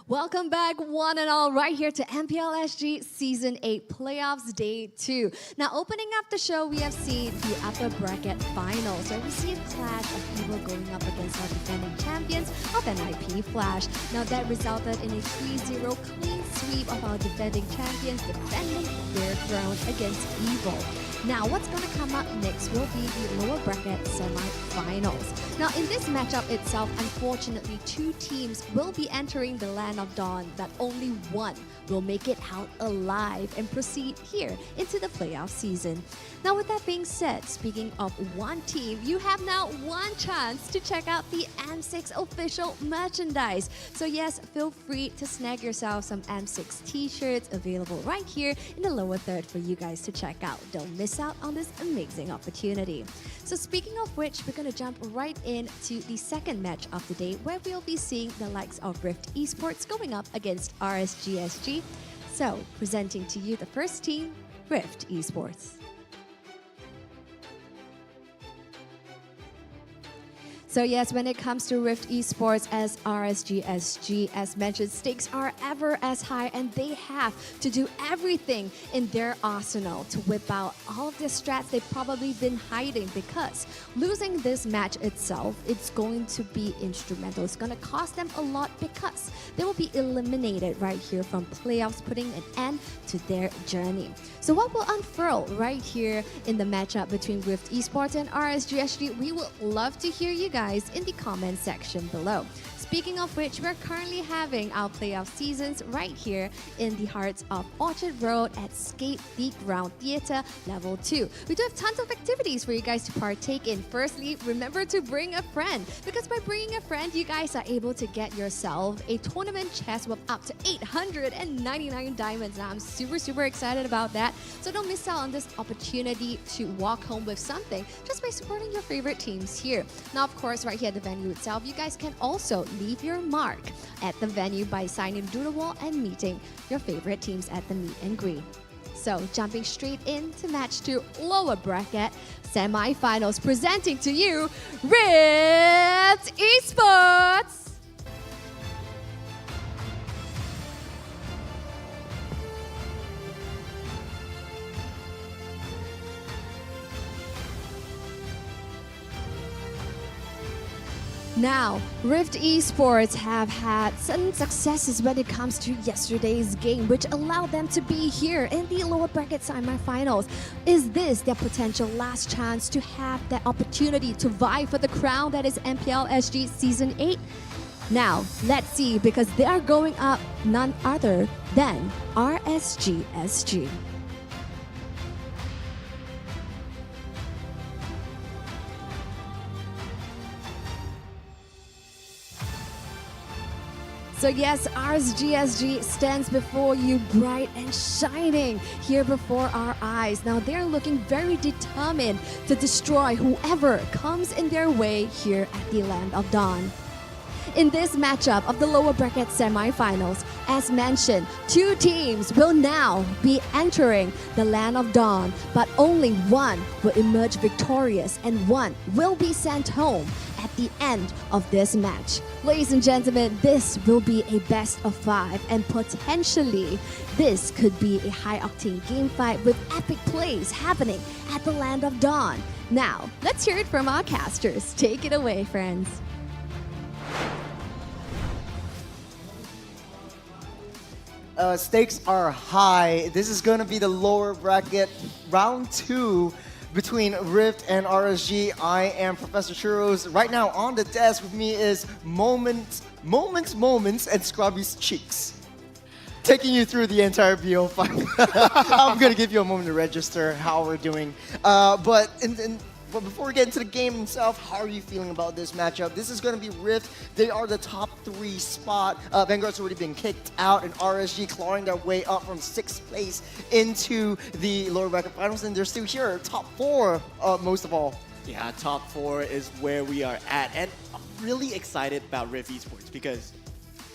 K: Welcome back, one and all, right here to MPL SG Season 8 Playoffs Day 2. Now, opening up the show, we have seen the upper bracket finals, where we see a clash of people going up against our defending champions of NIP Flash. Now, that resulted in a 3-0 clean sweep of our defending champions defending their throne against Evil. Now, what's going to come up next will be the lower bracket semi-finals. Now, in this matchup itself, unfortunately, two teams will be entering the Land of Dawn, but only one will make it out alive and proceed here into the playoff season. Now, with that being said, speaking of one team, you have now one chance to check out the M6 official merchandise. So yes, feel free to snag yourself some M6 t-shirts available right here in the lower third for you guys to check out. Don't miss out on this amazing opportunity. So speaking of which, we're going to jump right into the second match of the day, where we'll be seeing the likes of Rift Esports going up against RSGSG. So presenting to you the first team, Rift Esports. So yes, when it comes to Rift Esports as RSGSG, as mentioned, stakes are ever as high, and they have to do everything in their arsenal to whip out all of the strats they've probably been hiding, because losing this match itself, it's going to be instrumental. It's going to cost them a lot, because they will be eliminated right here from playoffs, putting an end to their journey. So what will unfurl right here in the matchup between Rift Esports and RSGSG? We would love to hear you guys in the comment section below. Speaking of which, we're currently having our playoff seasons right here in the heart of Orchard Road at Skate the Ground Theatre Level 2. We do have tons of activities for you guys to partake in. Firstly, remember to bring a friend, because by bringing a friend, you guys are able to get yourself a tournament chest with up to 899 diamonds. Now, I'm super excited about that. So don't miss out on this opportunity to walk home with something just by supporting your favorite teams here. Now, of course, right here at the venue itself, you guys can also leave your mark at the venue by signing doodle wall and meeting your favorite teams at the meet and greet. So jumping straight into match 2, lower bracket semi-finals, presenting to you Rift Esports. Now, Rift Esports have had some successes when it comes to yesterday's game, which allowed them to be here in the lower bracket semifinals. Is this their potential last chance to have that opportunity to vie for the crown that is MPL SG Season 8? Now, let's see, because they are going up none other than RSGSG. So yes, RSGSG stands before you bright and shining here before our eyes. Now they're looking very determined to destroy whoever comes in their way here at the Land of Dawn. In this matchup of the lower bracket semifinals, as mentioned, two teams will now be entering the Land of Dawn, but only one will emerge victorious and one will be sent home at the end of this match. Ladies and gentlemen, this will be a best of 5, and potentially this could be a high-octane game fight with epic plays happening at the Land of Dawn. Now, let's hear it from our casters. Take it away, friends.
M: Stakes are high. This is going to be the lower bracket round 2 between Rift and RSG. I am Professor Churros. Right now on the desk with me is Moments, and Scrubby's Cheeks. Taking you through the entire BO5. I'm going to give you a moment to register how we're doing. But before we get into the game itself, how are you feeling about this matchup? This is going to be Rift. They are the top 3 spot. Vanguard's already been kicked out, and RSG clawing their way up from 6th place into the lower bracket finals, and they're still here, top 4 most of all.
O: Yeah, top 4 is where we are at, and I'm really excited about Rift Esports because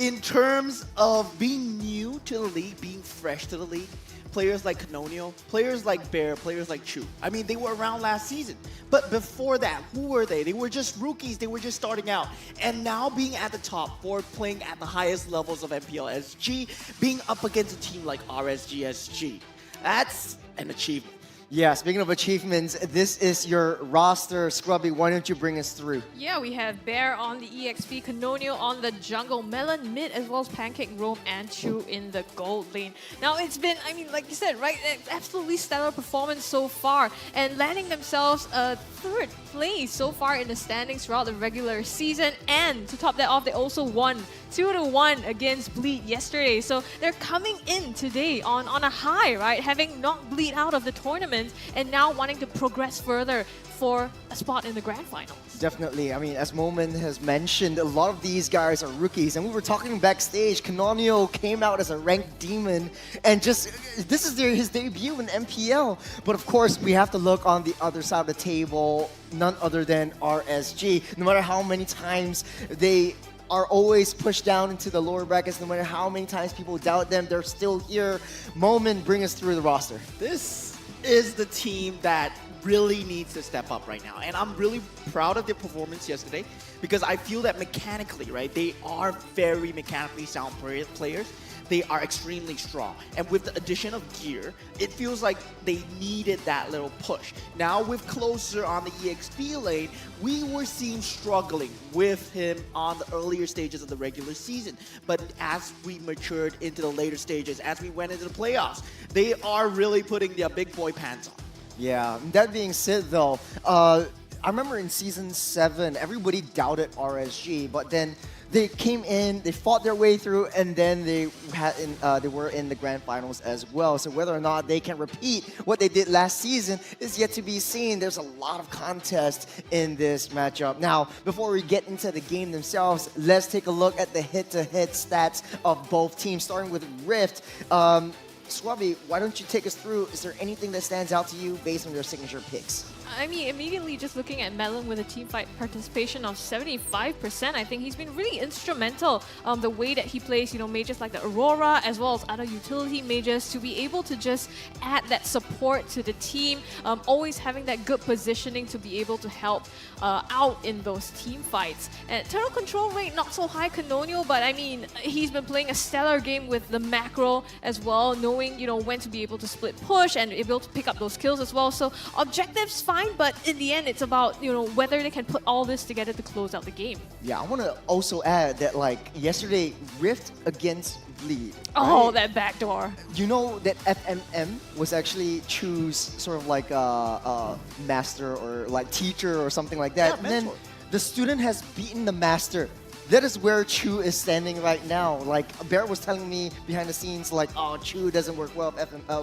O: in terms of being new to the league, being fresh to the league, players like Canonio, players like Bear, players like Chu. I mean, they were around last season. But before that, who were they? They were just rookies. They were just starting out. And now being at the top four, playing at the highest levels of MPL SG, being up against a team like RSGSG, that's an achievement.
M: Yeah, speaking of achievements, this is your roster. Scrubby, why don't you bring us through?
L: Yeah, we have Bear on the EXP, Canonio on the jungle, Melon mid, as well as Pancake, Rome, and Chu in the gold lane. Now, it's been, I mean, like you said, right, absolutely stellar performance so far, and landing themselves a third place so far in the standings throughout the regular season. And to top that off, they also won 2-1 against Bleed yesterday. So they're coming in today on a high, right? Having knocked Bleed out of the tournament and now wanting to progress further for a spot in the grand finals.
M: Definitely. I mean, as Momen has mentioned, a lot of these guys are rookies. And we were talking backstage, Canonio came out as a ranked demon. And just, this is his debut in MPL. But of course, we have to look on the other side of the table, none other than RSG. No matter how many times they are always pushed down into the lower brackets, no matter how many times people doubt them, they're still here. Momen, bring us through the roster.
O: This is the team that really needs to step up right now. And I'm really proud of their performance yesterday because I feel that mechanically, right, they are very mechanically sound players. They are extremely strong. And with the addition of gear, it feels like they needed that little push. Now with Closer on the EXP lane, we were seen struggling with him on the earlier stages of the regular season. But as we matured into the later stages, as we went into the playoffs, they are really putting their big boy pants on.
M: Yeah, that being said though, I remember in Season 7, everybody doubted RSG, but then they came in, they fought their way through, and then they were in the grand finals as well. So whether or not they can repeat what they did last season is yet to be seen. There's a lot of contest in this matchup. Now, before we get into the game themselves, let's take a look at the head-to-head stats of both teams, starting with Rift. Swabby, why don't you take us through? Is there anything that stands out to you based on your signature picks?
L: I mean, immediately just looking at Melon with a team fight participation of 75%, I think he's been really instrumental. The way that he plays, you know, mages like the Aurora as well as other utility mages to be able to just add that support to the team, always having that good positioning to be able to help out in those team fights. And turtle control rate not so high, Canonio, but I mean, he's been playing a stellar game with the macro as well, knowing, you know, when to be able to split push and able to pick up those kills as well. So objectives fine, but in the end, it's about, you know, whether they can put all this together to close out the game.
M: Yeah, I want to also add that, like, yesterday, Rift against Bleed.
L: Oh,
M: right?
L: that backdoor.
M: You know that FMM was actually choose sort of like a master or like teacher or something like that.
U: Yeah,
M: and then
U: mentor.
M: the student has beaten the master. That is where Chu is standing right now. Like, Bear was telling me behind the scenes, like, oh, Chu doesn't work well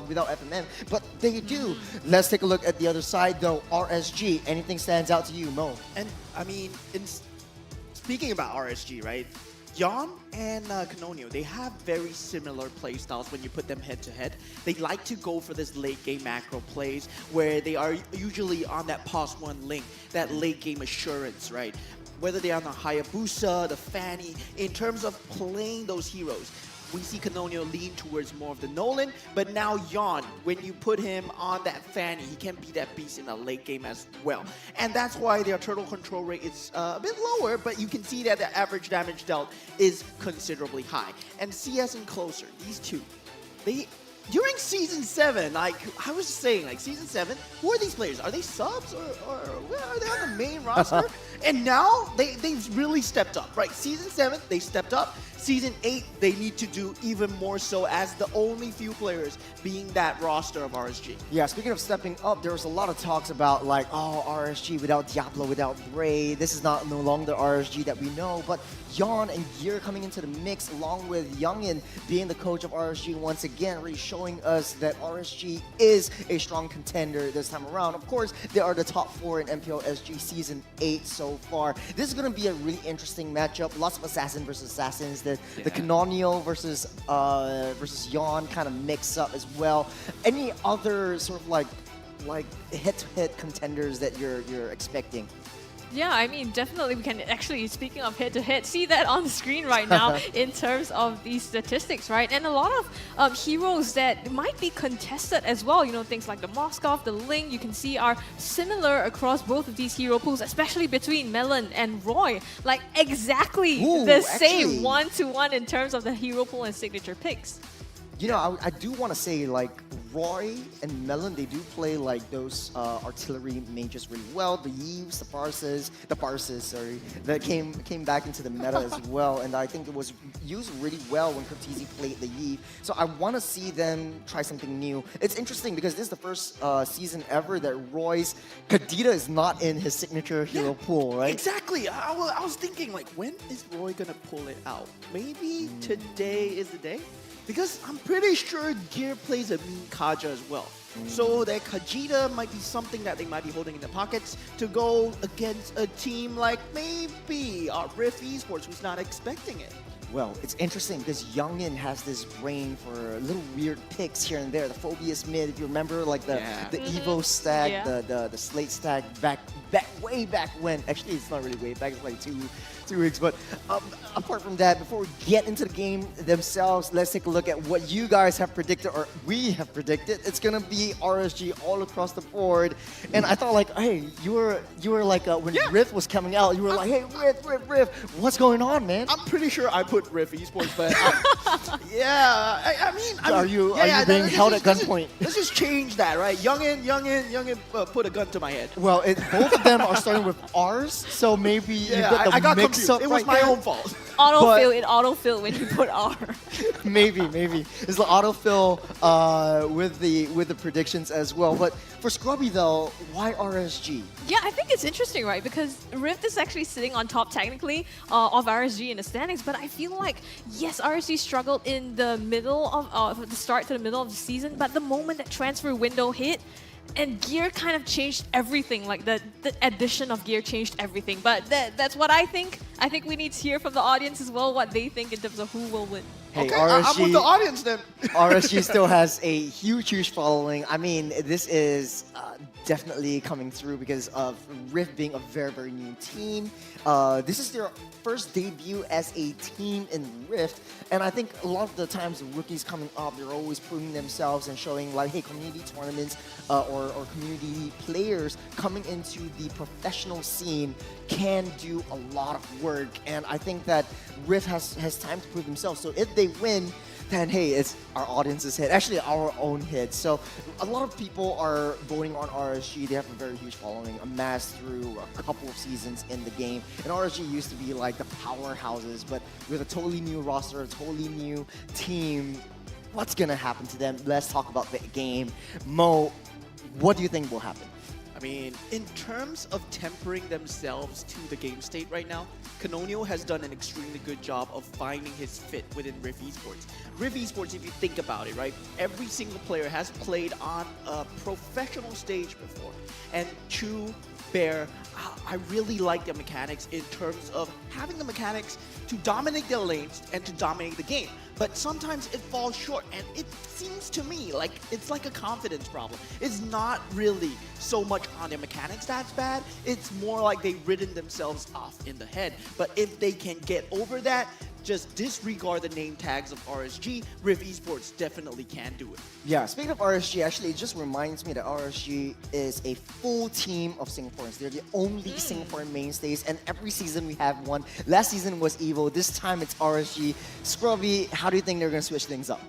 M: without FMM, but they do. Let's take a look at the other side, though. RSG, anything stands out to you, Mo?
O: And, I mean, speaking about RSG, right? Yon and Canonio, they have very similar play styles when you put them head-to-head. They like to go for this late-game macro plays where they are usually on that +1 link, that late-game assurance, right? Whether they're on the Hayabusa, the Fanny, in terms of playing those heroes, we see Canonio lean towards more of the Nolan, but now Yon, when you put him on that Fanny, he can be that beast in the late game as well. And that's why their turtle control rate is a bit lower, but you can see that the average damage dealt is considerably high. And CS and Closer, these two, during Season 7, like I was saying, like Season 7, who are these players? Are they subs or are they on the main roster? And now they've really stepped up, right? Season 7, they stepped up. Season 8, they need to do even more so as the only few players being that roster of RSG.
M: Yeah, speaking of stepping up, there was a lot of talks about like, oh, RSG without Diablo, without Bray, this is no longer the RSG that we know, but Yon and Gear coming into the mix along with Youngin being the coach of RSG once again, really showing us that RSG is a strong contender this time around. Of course, they are the top 4 in MPL SG Season 8 so far. This is going to be a really interesting matchup, lots of assassin versus assassins, the Canonio versus Yon kind of mix up as well. Any other sort of like head-to-head contenders that you're expecting?
L: Yeah, I mean, definitely we can actually, speaking of head-to-head, see that on the screen right now in terms of these statistics, right? And a lot of heroes that might be contested as well, you know, things like the Moskov, the Ling, you can see are similar across both of these hero pools, especially between Melon and Roy. Like, exactly the same one-to-one in terms of the hero pool and signature picks.
M: You know, I do want to say, like, Roy and Melon, they do play, like, those artillery mages really well. The Yeeves, the Barses, sorry, that came back into the meta as well. And I think it was used really well when Cortese played the Yeeve. So I want to see them try something new. It's interesting because this is the first season ever that Roy's Kadita is not in his signature hero pool, right?
O: Exactly. I was thinking, like, when is Roy going to pull it out? Maybe today is the day? Because I'm pretty sure Gear plays a mean Kaja as well. So that Kajita might be something that they might be holding in their pockets to go against a team like maybe Rift Esports, who's not expecting it.
M: Well, it's interesting because Youngin has this brain for little weird picks here and there. The Phobius mid, if you remember, like the Evo stack, the Slate stack way back when. Actually, it's not really way back. It's like two weeks. But apart from that, before we get into the game themselves, let's take a look at what you guys have predicted, or we have predicted. It's gonna be RSG all across the board. And I thought, like, hey, you were like when Rift was coming out, you were like, hey, Rift, what's going on, man?
O: I'm pretty sure I put Rift Esports, but I mean,
M: are you being held at gunpoint?
O: Let's just change that, right? Youngin, put a gun to my head.
M: Well, both of them are starting with R's, so maybe you got the mix-up.
O: It was my own fault.
L: Autofill, it autofill when you put R.
M: maybe. It's the autofill with the predictions as well. But for Scrubby though, why RSG?
L: Yeah, I think it's interesting, right? Because Rift is actually sitting on top technically of RSG in the standings, but I feel like, yes, RSG struggled in the middle of the start to the middle of the season, but the moment that transfer window hit, and Gear kind of changed everything. Like the addition of Gear changed everything. But that's what I think. I think we need to hear from the audience as well what they think in terms of who will win.
M: Hey,
O: okay,
M: RSG,
O: I'm with the audience then.
M: RSG still has a huge following. I mean, this is definitely coming through because of Rift being a very new team. This is their first debut as a team in Rift, and I think a lot of the times the rookies coming up, they're always proving themselves and showing like, hey, community tournaments or community players coming into the professional scene can do a lot of work, and I think that Rift has time to prove themselves. So if they win, then hey, it's our audience's hit, actually our own hit. So a lot of people are voting on RSG. They have a very huge following, amassed through a couple of seasons in the game. And RSG used to be like the powerhouses, but with a totally new roster, a totally new team, what's gonna happen to them? Let's talk about the game. Mo, what do you think will happen?
O: I mean, in terms of tempering themselves to the game state right now, Canonio has done an extremely good job of finding his fit within Rift Esports. Rift Esports, if you think about it, right, every single player has played on a professional stage before. And Chu, Bear, I really like their mechanics in terms of having the mechanics to dominate their lanes and to dominate the game. But sometimes it falls short, and it seems to me like it's like a confidence problem. It's not really so much on their mechanics that's bad. It's more like they've ridden themselves off in the head. But if they can get over that, just disregard the name tags of RSG, Rift Esports definitely can do it.
M: Yeah, speaking of RSG, actually, it just reminds me that RSG is a full team of Singaporeans. They're the only Singaporean mainstays, and every season we have one. Last season was Evo, this time it's RSG. Scrubby, how do you think they're going to switch things up?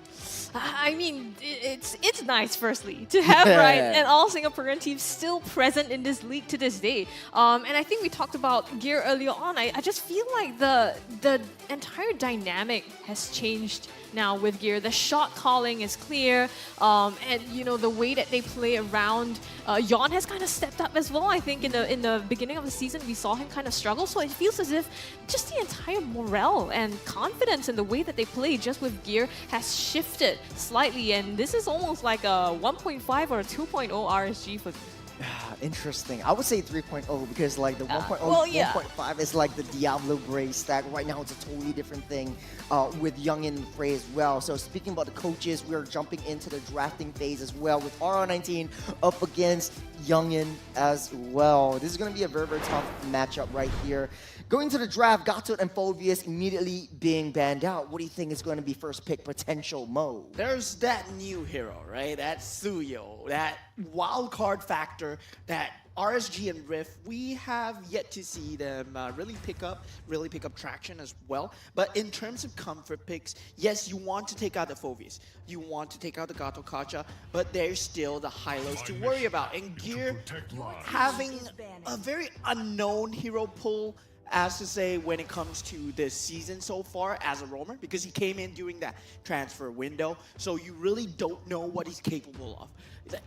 L: I mean, it's nice, firstly, to have an all Singaporean team still present in this league to this day. And I think we talked about Gear earlier on. I just feel like the entire dynamic has changed now with Gear. The shot calling is clear, and you know the way that they play around. Yon has kind of stepped up as well. I think in the beginning of the season we saw him kind of struggle. So it feels as if just the entire morale and confidence in the way that they play just with Gear has shifted slightly, and this is almost like a 1.5 or a 2.0 RSG for me.
M: Interesting. I would say 3.0 because like the 1.0, 1.5 is like the Diablo Bray stack. Right now it's a totally different thing with Young and Frey as well. So speaking about the coaches, we are jumping into the drafting phase as well with RR19 up against youngin as well. This is going to be a very, very tough matchup right here. Going to the draft, Gatot and Phobius immediately being banned out. What do you think is going to be first pick potential, Mo?
O: There's that new hero, right? That Suyo, that wild card factor, that RSG and Rift, we have yet to see them really pick up traction as well. But in terms of comfort picks, yes, you want to take out the Phobius, you want to take out the Gato Kacha, but there's still the Hylos to worry about. And Gear having a very unknown hero pool, as to say, when it comes to this season so far as a roamer, because he came in during that transfer window, so you really don't know what he's capable of.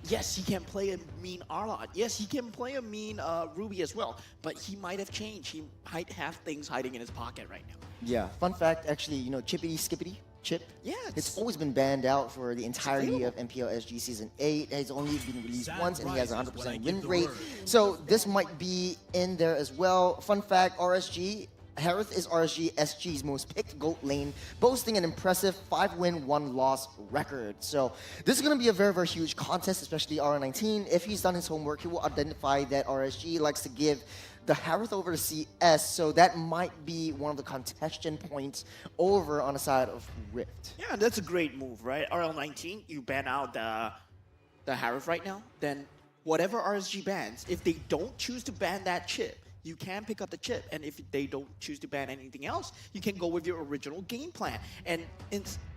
O: Yes, he can play a mean Arlot. Yes, he can play a mean Ruby as well, but he might have changed. He might have things hiding in his pocket right now.
M: Yeah, fun fact, actually, you know, Chippity Skippity? Chip?
O: Yeah.
M: It's always been banned out for the entirety of MPL SG Season 8. It's only been released once, and he has a 100% win rate. So this might be in there as well. Fun fact, RSG, Harith is RSG SG's most picked GOAT lane, boasting an impressive 5-win, 1-loss record. So this is going to be a very, very huge contest, especially R19. If he's done his homework, he will identify that RSG likes to give the Harith over to CS, so that might be one of the contention points over on the side of Rift.
O: Yeah, that's a great move, right? RL19, you ban out the Harith right now, then whatever RSG bans, if they don't choose to ban that chip, you can pick up the chip, and if they don't choose to ban anything else, you can go with your original game plan. And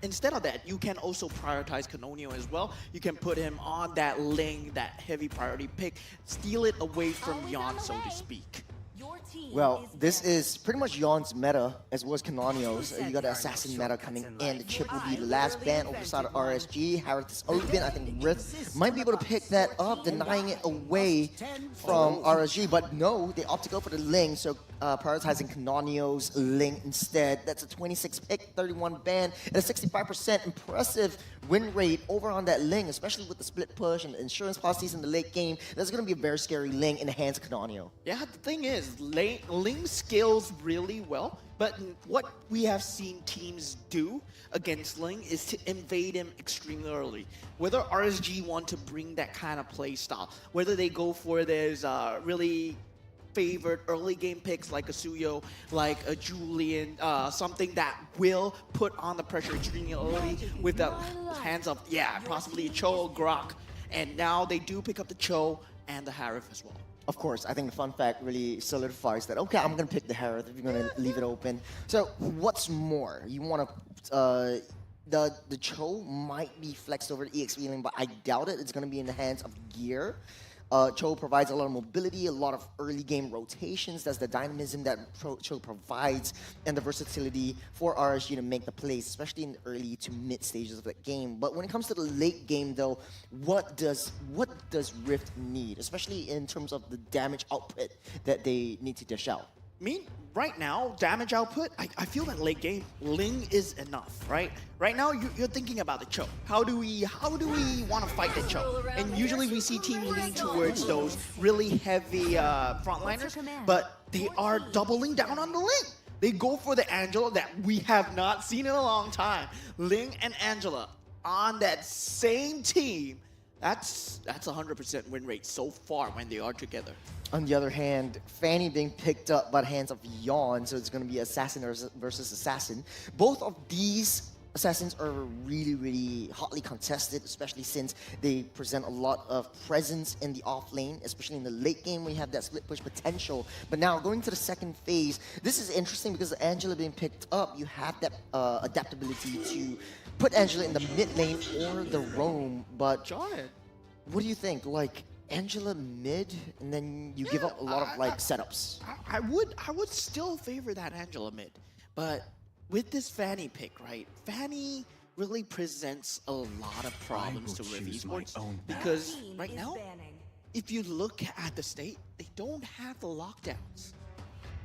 O: instead of that, you can also prioritize Canonio as well. You can put him on that Ling, that heavy priority pick, steal it away from Yon, so to speak.
M: Well, this is pretty much Yon's meta, as well as Canonio's. You got the Assassin meta coming in. The chip will be the last ban over the side of RSG. Harith is open. I think Rift might be able to pick that up, denying it away from RSG. But no, they opt to go for the Ling, so prioritizing Canonio's Ling instead. That's a 26 pick, 31 ban, and a 65% impressive win rate over on that Ling, especially with the split push and the insurance policies in the late game. That's going to be a very scary Ling in the hands of Canonio.
O: Yeah, the thing is, Ling scales really well, but what we have seen teams do against Ling is to invade him extremely early. Whether RSG want to bring that kind of play style, whether they go for this really favored early game picks like a Suyo, like a Julian, something that will put on the pressure extremely early with the hands of, yeah, possibly a Cho, Grok. And now they do pick up the Cho and the Harith as well.
M: Of course, I think the fun fact really solidifies that, okay, I'm going to pick the Harith if you're going to leave it open. So what's more? You want to... the Cho might be flexed over to EX Feeling, but I doubt it. It's going to be in the hands of Gear. Cho provides a lot of mobility, a lot of early game rotations. That's the dynamism that Cho provides, and the versatility for RSG to make the plays, especially in the early to mid stages of the game. But when it comes to the late game, though, what does Rift need, especially in terms of the damage output that they need to dish out?
O: Right now, damage output, I feel that late game, Ling is enough, right? Right now, you're thinking about the Cho. How do we want to fight the Cho? And usually we see teams lean towards those really heavy frontliners, but they are doubling down on the Ling. They go for the Angela that we have not seen in a long time. Ling and Angela on that same team. That's 100% win rate so far when they are together.
M: On the other hand, Fanny being picked up by the hands of Yon, so it's going to be Assassin versus Assassin. Both of these Assassins are really, really hotly contested, especially since they present a lot of presence in the off lane, especially in the late game when you have that split push potential. But now, going to the second phase, this is interesting because Angela being picked up, you have that adaptability to put Angela in the mid lane or the roam. But what do you think? Like, Angela mid, and then you give up a lot of like setups.
O: I would still favor that Angela mid, but with this Fanny pick, right? Fanny really presents a lot of problems to Riv Esports because right now, if you look at the state, they don't have the lockdowns.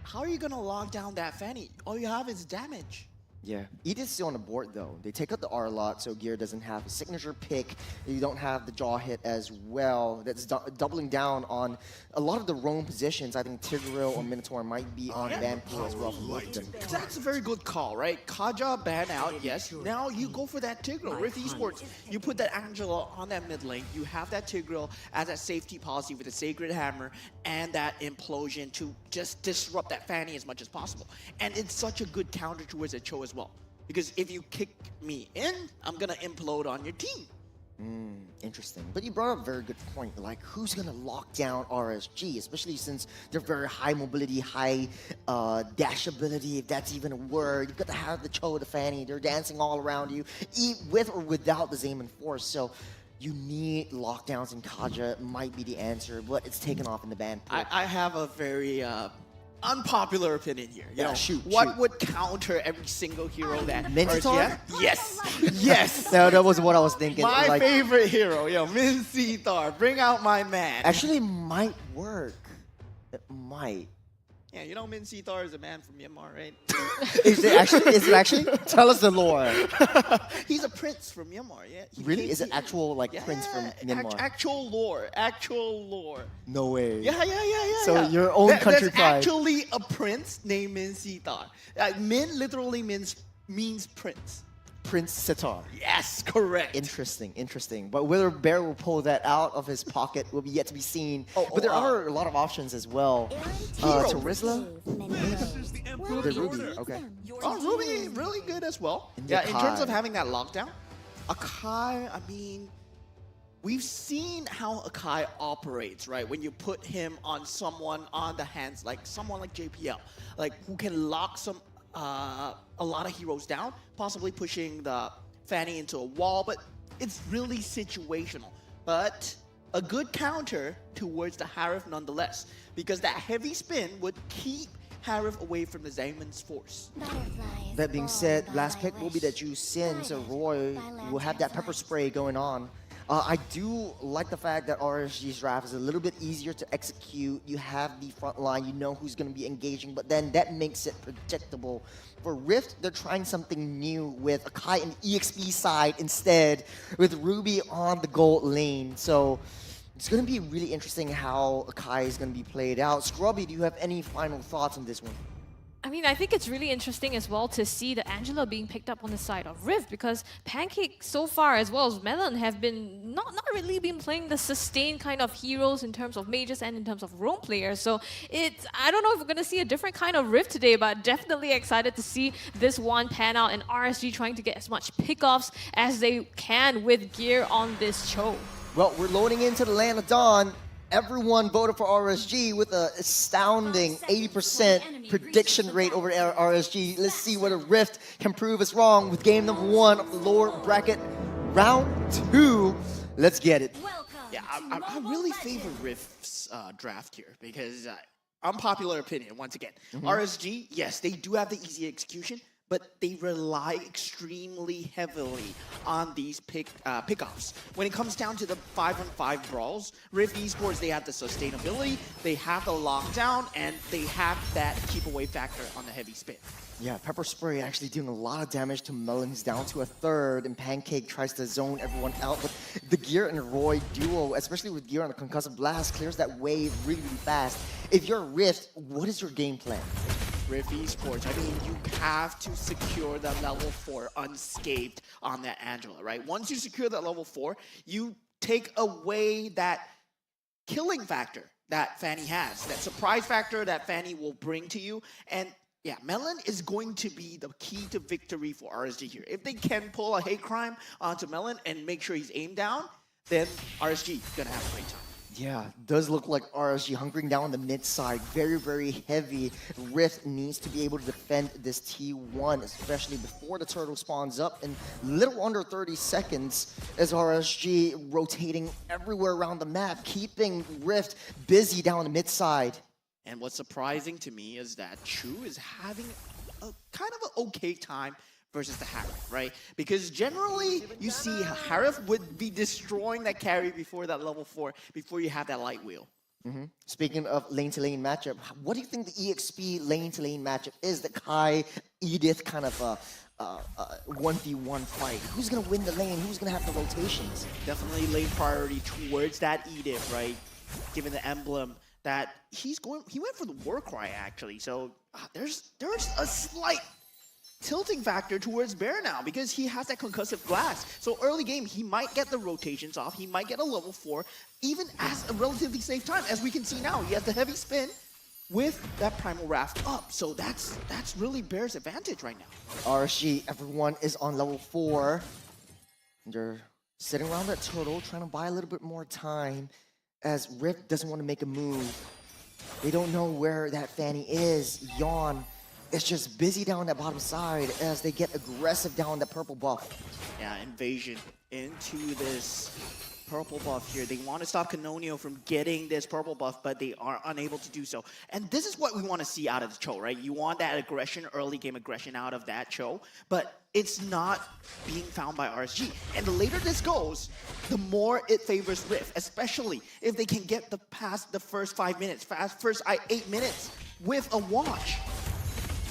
O: How are you gonna lock down that Fanny? All you have is damage.
M: Yeah, Edith's still on the board though. They take out the R lot, so Gear doesn't have a signature pick. You don't have the jaw hit as well. That's doubling down on a lot of the roam positions. I think Tigreal or Minotaur might be on ban pool as well for both of them.
O: That's a very good call, right? Kaja ban out, yes. Now you go for that Tigreal. Rift Esports, you put that Angela on that mid lane. You have that Tigreal as that safety policy with the Sacred Hammer and that implosion to just disrupt that Fanny as much as possible. And it's such a good counter towards a Cho as well. Because if you kick me in, I'm gonna implode on your team.
M: Interesting. But you brought up a very good point. Like, who's going to lock down RSG, especially since they're very high mobility, high dash ability, if that's even a word. You've got to have the Cho, the Fanny. They're dancing all around you, with or without the Zaman Force. So you need lockdowns, and Kaja might be the answer, but it's taken off in the ban pool.
O: I have a very unpopular opinion here. You
M: Yeah,
O: know,
M: shoot.
O: What would counter every single hero that
M: Minotaur?
O: Yes, yes.
M: No, that was what I was thinking.
O: My
M: like,
O: favorite hero, Min Sitar. Bring out my man.
M: Actually, might work. It might.
O: Yeah, you know Min Sitar is a man from Myanmar, right?
M: Is it actually? Is it actually? Tell us the lore.
O: He's a prince from Myanmar, yeah. He
M: Really?
O: came
M: Is it
O: to-
M: actual prince from Myanmar?
O: Actual lore, actual lore.
M: No way.
O: Yeah.
M: So your own country
O: There's
M: pride.
O: actually a prince named Min Sitar. Min literally means prince.
M: Prince Sitar.
O: Yes, correct.
M: Interesting. But whether Bear will pull that out of his pocket will be yet to be seen. But there are a lot of options as well. Terizla? The Ruby, okay.
O: Oh, Ruby, really good as well.
M: And
O: Yeah, in terms of
M: Akai.
O: having that lockdown, Akai, I mean, we've seen how Akai operates, right? When you put him on someone on the hands, like someone like JPL, like who can lock a lot of heroes down, possibly pushing the Fanny into a wall, but it's really situational. But a good counter towards the Harif nonetheless, because that heavy spin would keep Harif away from the Zamon's force.
M: That being said, last pick will be that Ju Sin, so Roy will have that pepper spray going on. I do like the fact that RSG's draft is a little bit easier to execute. You have the front line, you know who's going to be engaging, but then that makes it predictable. For Rift, they're trying something new with Akai and EXP side instead, with Ruby on the gold lane. So it's going to be really interesting how Akai is going to be played out. Scrubby, do you have any final thoughts on this one?
L: I mean, I think it's really interesting as well to see the Angela being picked up on the side of Rift, because Pancake so far as well as Melon have been not really been playing the sustained kind of heroes in terms of mages and in terms of roam players. So I don't know if we're going to see a different kind of Rift today, but definitely excited to see this one pan out and RSG trying to get as much pickoffs as they can with gear on this Cho.
M: Well, we're loading into the Land of Dawn. Everyone voted for RSG with an astounding 80% prediction rate over RSG. Let's see whether Rift can prove us wrong with game number 1 of the lower bracket, round 2. Let's get it.
O: Yeah, I really favor Rift's draft here because unpopular opinion, once again. RSG, yes, they do have the easy execution, but they rely extremely heavily on these pickoffs. When it comes down to the 5-on-5 brawls, Rift Esports, they have the sustainability, they have the lockdown, and they have that keep away factor on the heavy spin.
M: Yeah, Pepper Spray actually doing a lot of damage to Melon. He's down to a third, and Pancake tries to zone everyone out. But the Gear and Roy duo, especially with Gear on the Concussive Blast, clears that wave really fast. If you're Rift, what is your game plan?
O: Rift Esports, I mean, you have to secure that level 4 unscathed on that Angela, right? Once you secure that level 4, you take away that killing factor that Fanny has, that surprise factor that Fanny will bring to you. And yeah, Melon is going to be the key to victory for RSG here. If they can pull a hate crime onto Melon and make sure he's aimed down, then RSG is going to have a great time.
M: Yeah, does look like RSG hunkering down on the mid side. Very, very heavy. Rift needs to be able to defend this T1, especially before the turtle spawns up in little under 30 seconds as RSG rotating everywhere around the map, keeping Rift busy down the mid side.
O: And what's surprising to me is that Chu is having a kind of an okay time versus the Harif, right? Because generally, you see Harif would be destroying that carry before that level 4, before you have that light wheel.
M: Speaking of lane-to-lane matchup, what do you think the EXP lane-to-lane matchup is? The Kai, Edith kind of 1v1 fight. Who's going to win the lane? Who's going to have the rotations?
O: Definitely lane priority towards that Edith, right? Given the emblem that he went for the war cry actually. So there's a slight tilting factor towards Bear now because he has that concussive blast. So early game, he might get the rotations off. He might get a level 4, even at a relatively safe time. As we can see now, he has the heavy spin with that Primal Raft up. So that's really Bear's advantage right now.
M: RSG, everyone is on level 4. They're sitting around that turtle, trying to buy a little bit more time as Rift doesn't want to make a move. They don't know where that Fanny is. Yawn is just busy down that bottom side as they get aggressive down that purple buff.
O: Yeah, invasion into this purple buff here. They want to stop Canonio from getting this purple buff, but they are unable to do so. And this is what we want to see out of the Cho, right? You want that aggression, early game aggression out of that Cho, but it's not being found by RSG. And the later this goes, the more it favors Rift, especially if they can get past the first 5 minutes, first 8 minutes with a watch.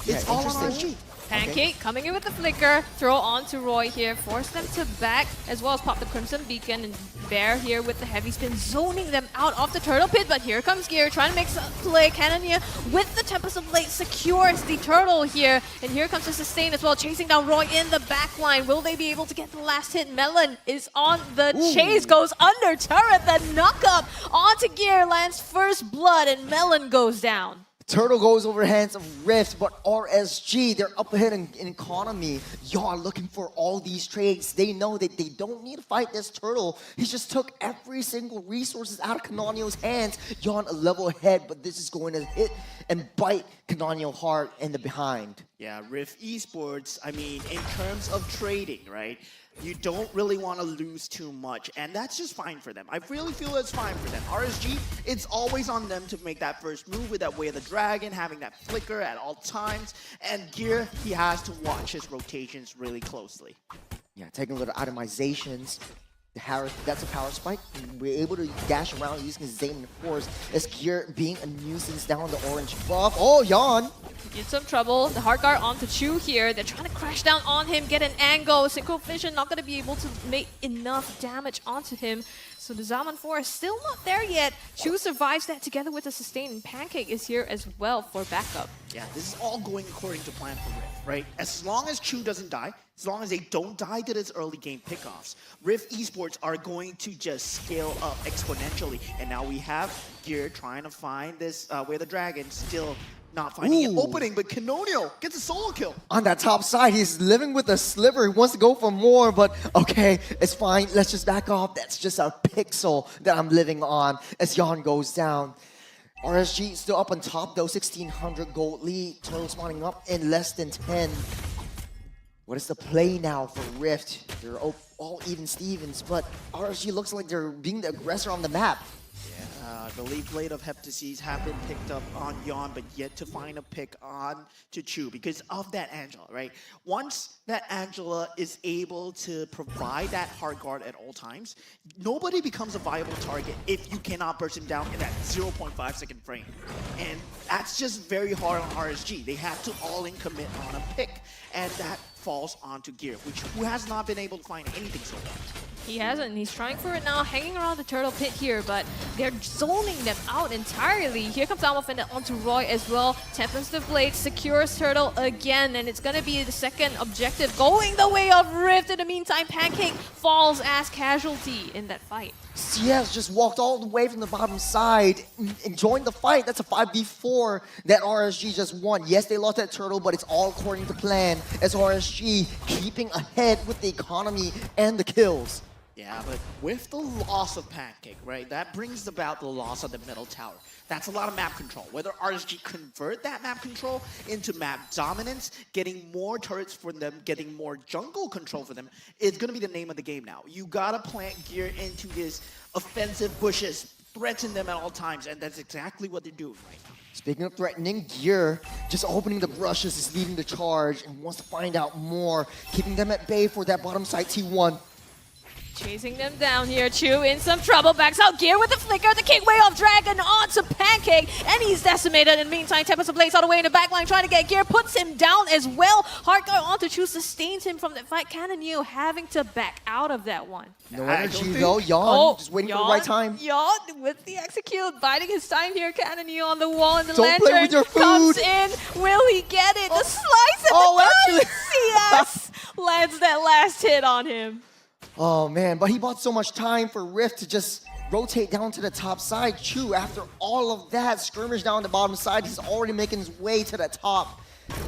O: It's all on RSG.
L: Pancake coming in with the flicker, throw on to Roy here, force them to back, as well as pop the Crimson Beacon, and Bear here with the heavy spin, zoning them out of the Turtle Pit, but here comes Gear, trying to make some play. Cannoneer with the Tempest of Blade secures the Turtle here, and here comes the sustain as well, chasing down Roy in the back line. Will they be able to get the last hit? Melon is on the chase, goes under turret, the knock up onto Gear, lands first blood, and Melon goes down.
M: Turtle goes over hands of Rift, but RSG, they're up ahead in economy. Y'all looking for all these trades. They know that they don't need to fight this Turtle. He just took every single resources out of Canonio's hands. Yawn a level ahead, but this is going to hit and bite Canonio hard in the behind.
O: Yeah, Rift Esports, I mean, in terms of trading, right? You don't really want to lose too much, and that's just fine for them. I really feel it's fine for them. RSG, it's always on them to make that first move with that Way of the Dragon, having that flicker at all times, and Gear, he has to watch his rotations really closely.
M: Yeah, taking a little itemizations. That's a power spike. We're able to dash around using his Zane and Force as Gear being a nuisance down the orange buff. Oh, Yawn!
L: In some trouble. The hard guard onto Chu here. They're trying to crash down on him, get an angle. Synchro Vision not going to be able to make enough damage onto him. So the Zaman Forest still not there yet. Chu survives that together with the sustain, and Pancake is here as well for backup.
O: Yeah, this is all going according to plan for Rift, right? As long as Chu doesn't die, as long as they don't die to this early game pickoffs, Rift Esports are going to just scale up exponentially. And now we have Gear trying to find this Way the Dragon, still not finding an opening, but Canonio gets a solo kill.
M: On that top side, he's living with a sliver. He wants to go for more, but okay, it's fine. Let's just back off. That's just a pixel that I'm living on as Yawn goes down. RSG still up on top though, 1,600 gold lead. Turtle spawning up in less than 10. What is the play now for Rift? They're all even Stevens, but RSG looks like they're being the aggressor on the map.
O: I believe Blade of Heptases have been picked up on Yawn, but yet to find a pick on to Chu because of that Angela, right? Once that Angela is able to provide that hard guard at all times, nobody becomes a viable target if you cannot burst him down in that 0.5 second frame. And that's just very hard on RSG. They have to all-in commit on a pick, and that falls onto Gear, who has not been able to find anything so far.
L: He hasn't, and he's trying for it now, hanging around the Turtle Pit here, but they're zoning them out entirely. Here comes Almafenda onto Roy as well. Tempest of Blade secures Turtle again, and it's going to be the second objective going the way of Rift. In the meantime, Pancake falls as casualty in that fight.
M: CS just walked all the way from the bottom side and joined the fight. That's a 5v4 that RSG just won. Yes, they lost that Turtle, but it's all according to plan as RSG keeping ahead with the economy and the kills.
O: Yeah, but with the loss of Pancake, right, that brings about the loss of the middle tower. That's a lot of map control. Whether RSG convert that map control into map dominance, getting more turrets for them, getting more jungle control for them, it's going to be the name of the game now. You got to plant Gear into these offensive bushes, threaten them at all times, and that's exactly what they're doing right now.
M: Speaking of threatening, Gear just opening the brushes is leading the charge and wants to find out more, keeping them at bay for that bottom side T1.
L: Chasing them down here. Chu in some trouble. Backs out Gear with the flicker. The King Way of Dragon onto Pancake. And he's decimated. In the meantime, Tempest Blaze all the way in the backline trying to get Gear. Puts him down as well. Hardcore onto Chu sustains him from that fight. Cannoneer having to back out of that one.
M: No energy though. Yawn. Just waiting for the right time.
L: Yawn with the execute. Biding his time here. Cannoneer on the wall. And the
M: Don't play with
L: lantern
M: your food.
L: comes in. Will he get it? The slice and the dice. CS lands that last hit on him.
M: Oh man, but he bought so much time for Rift to just rotate down to the top side. Chu, after all of that skirmish down the bottom side, he's already making his way to the top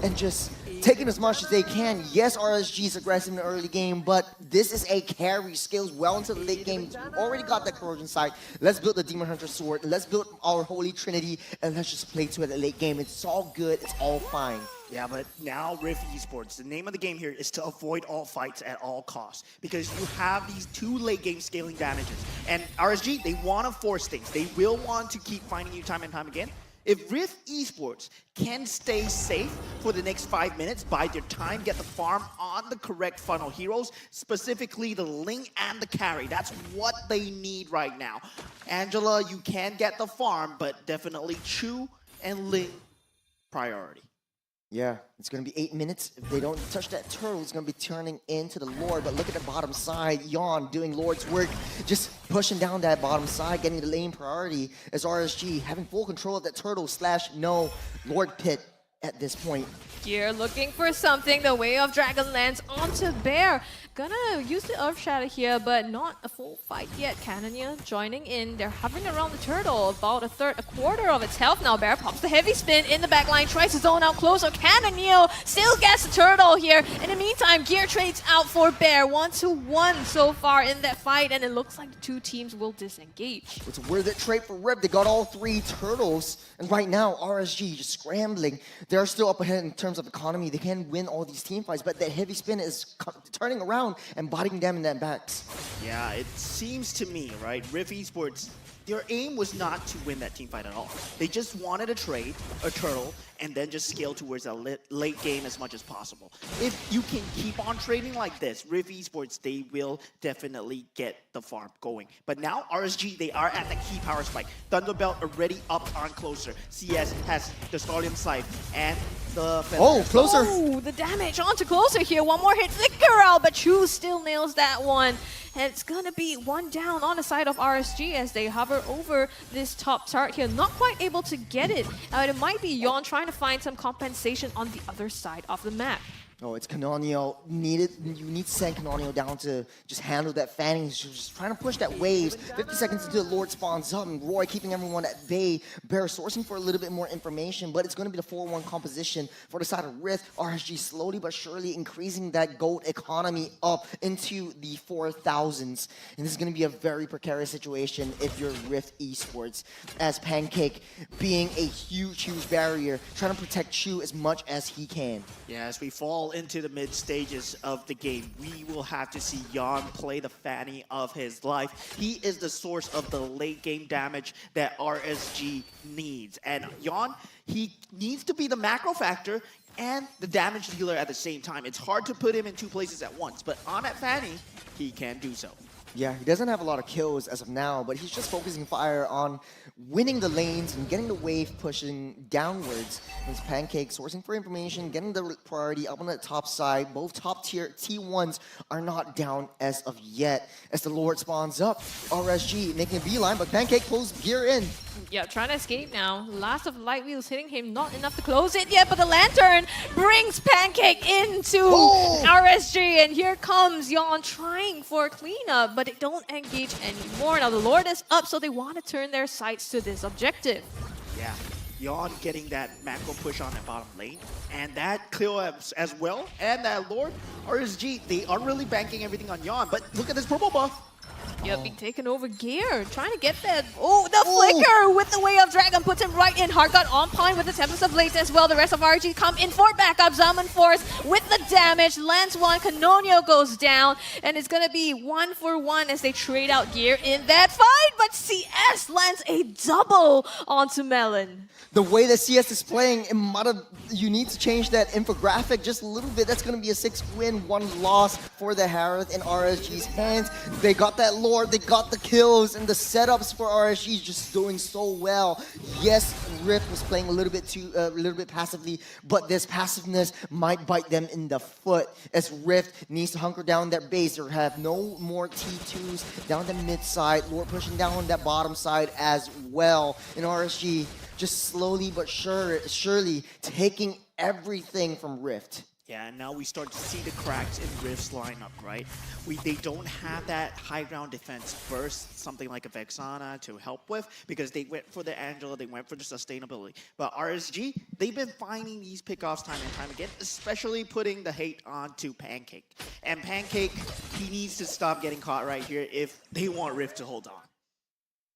M: and just taking as much as they can. Yes, RSG's aggressive in the early game, but this is a carry. Scales well into the late game. We've already got that corrosion side. Let's build the Demon Hunter sword. Let's build our Holy Trinity, and let's just play to it at the late game. It's all good. It's all fine.
O: Yeah, but now Rift Esports, the name of the game here is to avoid all fights at all costs, because you have these 2 late game scaling damages. And RSG, they want to force things. They will want to keep finding you time and time again. If Rift Esports can stay safe for the next 5 minutes, bide their time, get the farm on the correct funnel heroes, specifically the Ling and the carry. That's what they need right now. Angela, you can get the farm, but definitely Chu and Ling priority.
M: Yeah, it's going to be 8 minutes. If they don't touch that turtle, it's going to be turning into the Lord. But look at the bottom side. Yawn doing Lord's work, just pushing down that bottom side, getting the lane priority as RSG, having full control of that turtle / no Lord Pit at this point.
L: Gear looking for something. The Way of Dragon lands onto Bear. Gonna use the Earth Shatter here, but not a full fight yet. Cannoneer joining in. They're hovering around the turtle, about a quarter of its health now. Bear pops the heavy spin in the backline, tries to zone out closer. Cannoneer still gets the turtle here. In the meantime, Gear trades out for Bear. 1-1 so far in that fight, and it looks like the 2 teams will disengage.
M: It's a worth it trade for Rip. They got all 3 turtles, and right now RSG just scrambling. They're still up ahead in terms of economy. They can win all these team fights, but that heavy spin is turning around and biting them in that backs.
O: Yeah, it seems to me, right, Rift Esports, their aim was not to win that team fight at all. They just wanted a trade, a turtle, and then just scale towards a late game as much as possible. If you can keep on trading like this, Rift Esports, they will definitely get the farm going. But now, RSG, they are at the key power spike. Thunderbelt already up on closer. CS has the Stallion Scythe and the Feather.
M: Oh, closer!
L: Oh, the damage onto closer here. One more hit, flicker out, but Chu still nails that one. And it's gonna be 1 down on the side of RSG as they hover over this top turret here. Not quite able to get it. It might be Yawn trying to find some compensation on the other side of the map.
M: Oh, it's Canonio. You need to send Canonio down to just handle that fanning. He's just trying to push that waves. 50 seconds until the Lord spawns up, and Roy keeping everyone at bay. Bear sourcing for a little bit more information, but it's going to be the 4-1 composition for the side of Rift. RSG slowly but surely increasing that gold economy up into the 4,000s. And this is going to be a very precarious situation if you're Rift Esports, as Pancake being a huge barrier, trying to protect Chu as much as he can.
O: Yeah, as we fall into the mid stages of the game, we will have to see Yawn play the fanny of his life. He is the source of the late game damage that RSG needs. And Yawn, he needs to be the macro factor and the damage dealer at the same time. It's hard to put him in 2 places at once, but on that fanny, he can do so.
M: Yeah, he doesn't have a lot of kills as of now, but he's just focusing fire on winning the lanes and getting the wave pushing downwards. His Pancake sourcing for information, getting the priority up on the top side. Both top tier T1s are not down as of yet. As the Lord spawns up, RSG making a beeline, but Pancake pulls Gear in.
L: Yeah, trying to escape now. Last of Light Wheels hitting him, not enough to close it yet, but the Lantern brings Pancake into RSG, and here comes Yawn trying for a cleanup, but they don't engage anymore. Now the Lord is up, so they want to turn their sights to this objective.
O: Yeah, Yawn getting that macro push on that bottom lane, and that Cleo as well, and that Lord, RSG, they are really banking everything on Yawn, but look at this purple buff.
L: Yep, being taken over gear. Trying to get that. Oh, the flicker with the Way of Dragon puts him right in. Heartgut on point with the Tempest of Blades as well. The rest of RG come in for backup. Zaman Force with the damage. Lands one. Canonio goes down. And it's going to be 1-for-1 as they trade out gear in that fight. But CS lands a double onto Melon.
M: The way that CS is playing, you need to change that infographic just a little bit. That's going to be a 6-win, 1 loss for the Harith in RSG's hands. They got that lore, they got the kills, and the setups for RSG is just doing so well. Yes, Rift was playing a little bit passively, but this passiveness might bite them in the foot as Rift needs to hunker down their base. They have no more T2s down the mid side, lore pushing down that bottom side as well. In RSG, just slowly but surely taking everything from Rift.
O: Yeah, and now we start to see the cracks in Rift's lineup, right? They don't have that high ground defense first, something like a Vexana to help with, because they went for the Angela, they went for the sustainability. But RSG, they've been finding these pickoffs time and time again, especially putting the hate onto Pancake. And Pancake, he needs to stop getting caught right here if they want Rift to hold on.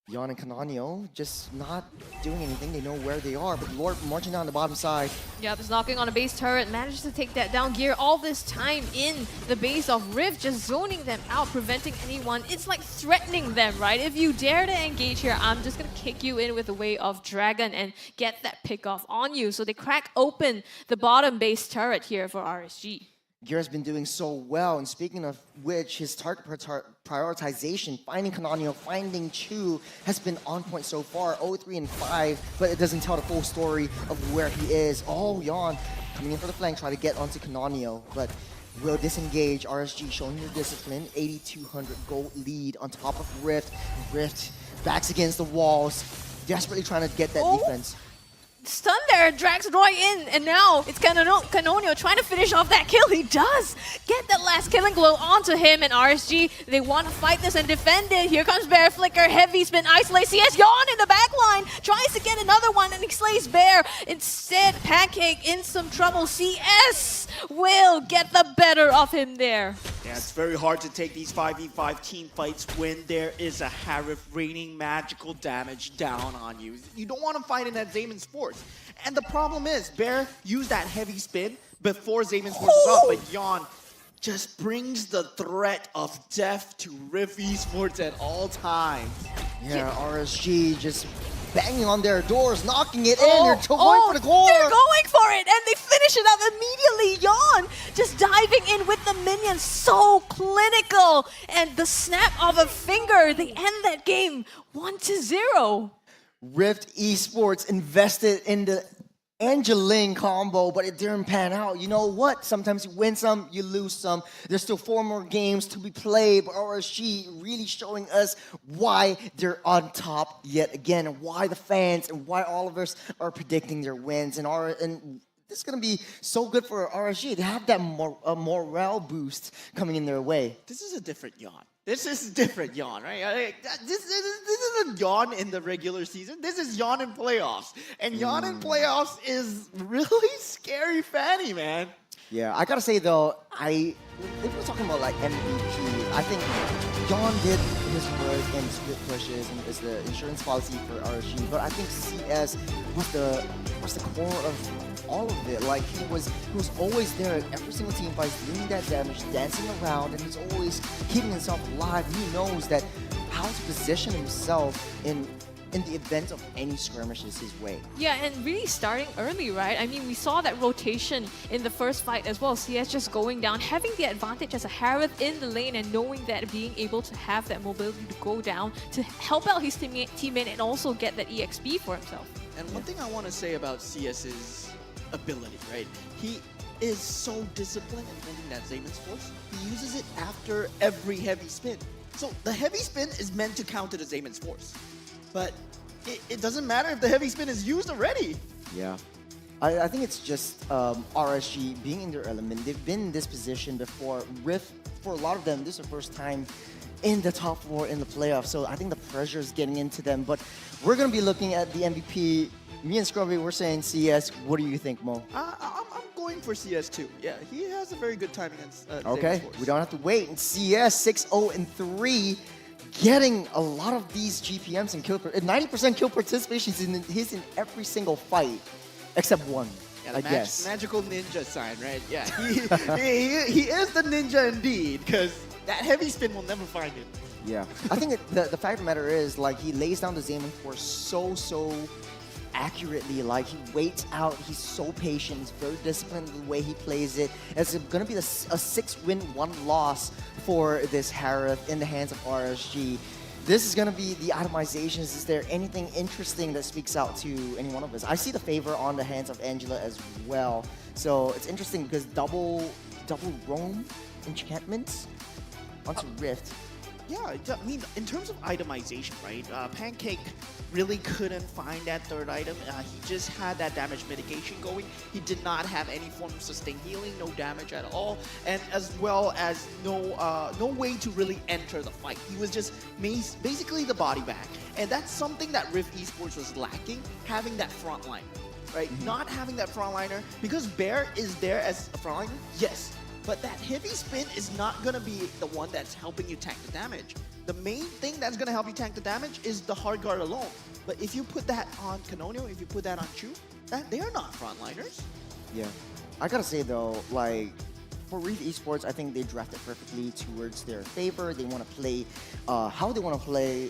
M: Yon and Canonio just not doing anything. They know where they are, but Lord marching down the bottom side.
L: Yep, is knocking on a base turret, manages to take that down. Gear all this time in the base of Rift, just zoning them out, preventing anyone. It's like threatening them, right? If you dare to engage here, I'm just going to kick you in with the Way of Dragon and get that pick off on you. So they crack open the bottom base turret here for RSG.
M: Gear has been doing so well, and speaking of which, his target prioritization, finding Canonio, finding Chu, has been on point so far, 0-3 and 5, but it doesn't tell the full story of where he is. Oh, Yon coming in for the flank, try to get onto Canonio, but will disengage. RSG showing their discipline, 8,200 gold lead on top of Rift. Rift backs against the walls, desperately trying to get that defense.
L: Stun there, drags Roy in, and now it's Canonio trying to finish off that kill. He does get that last killing blow onto him, and RSG, they want to fight this and defend it. Here comes Bear Flicker, heavy spin, isolate. CS Yawn in the back line, tries to get another one, and he slays Bear. Instead, Pancake in some trouble. CS will get the better of him there.
O: Yeah, it's very hard to take these 5v5 team fights when there is a Harith raining magical damage down on you. You don't want to fight in that Zamon's Force. And the problem is, Bear used that heavy spin before Zamon's Force is up, but Yon just brings the threat of death to Rift Esports at all times.
M: Yeah, RSG just banging on their doors, knocking it in. They're going for the core.
L: They're going for it, and they finish it up immediately. Yawn just diving in with the minions, so clinical. And the snap of a finger, they end that game 1-0.
M: Rift Esports invested in the Angeline combo, but it didn't pan out. You know what? Sometimes you win some, you lose some. There's still 4 more games to be played, but RSG really showing us why they're on top yet again, and why the fans and why all of us are predicting their wins. And this is going to be so good for RSG. They have that morale boost coming in their way.
O: This is a different Yawn. This is different Yawn, right? This isn't Yawn in the regular season. This is Yawn in playoffs. And Yawn in playoffs is really scary fanny, man.
M: Yeah, I gotta say though, if we're talking about like MVP, I think Yawn did his work and split pushes and is the insurance policy for RSG, but I think CS was the core of all of it. Like he was always there at every single team fight, doing that damage, dancing around, and he's always keeping himself alive. He knows that how to position himself in the event of any skirmishes his way.
L: Yeah, and really starting early, right? I mean, we saw that rotation in the first fight as well. CS just going down, having the advantage as a Harith in the lane, and knowing that being able to have that mobility to go down to help out his teammate and also get that EXP for himself.
O: And one thing I want to say about CS's ability, right? He is so disciplined in holding that Zamon's Force. He uses it after every heavy spin. So the heavy spin is meant to counter the Zamon's Force. But it doesn't matter if the heavy spin is used already.
M: Yeah. I think it's just RSG being in their element. They've been in this position before. Rift, for a lot of them, this is their first time in the top 4 in the playoffs. So I think the pressure is getting into them. But we're going to be looking at the MVP. Me and Scrubby, we're saying CS. What do you think, Mo?
O: I'm going for CS too. Yeah, he has a very good time against
M: Okay,
O: Zamon's Force.
M: we don't have to wait. And CS 6-0 and 3. getting a lot of these GPMs and 90% kill participation. He's in every single fight except one.
O: Yeah,
M: I guess.
O: Magical ninja sign, right? Yeah, he is the ninja indeed, because that heavy spin will never find him.
M: Yeah, I think the fact of the matter is, like, he lays down the Xamen Force so accurately. Like, he waits out, he's so patient, he's very disciplined in the way he plays it. It's going to be a 6-win, 1-loss for this Harith in the hands of RSG. This is going to be the itemizations. Is there anything interesting that speaks out to any one of us? I see the favor on the hands of Angela as well. So it's interesting because double roam enchantments onto Rift.
O: Yeah, I mean, in terms of itemization, right? Pancake really couldn't find that third item. He just had that damage mitigation going. He did not have any form of sustained healing, no damage at all, and as well as no way to really enter the fight. He was just basically the body bag, and that's something that Rift Esports was lacking, having that frontline, right? Not having that frontliner, because Bear is there as a frontliner, yes. But that heavy spin is not going to be the one that's helping you tank the damage. The main thing that's going to help you tank the damage is the hard guard alone. But if you put that on Canonio, if you put that on Chu, they are not frontliners.
M: Yeah. I gotta say though, like, for Rift Esports, I think they drafted perfectly towards their favor. They want to play how they want to play.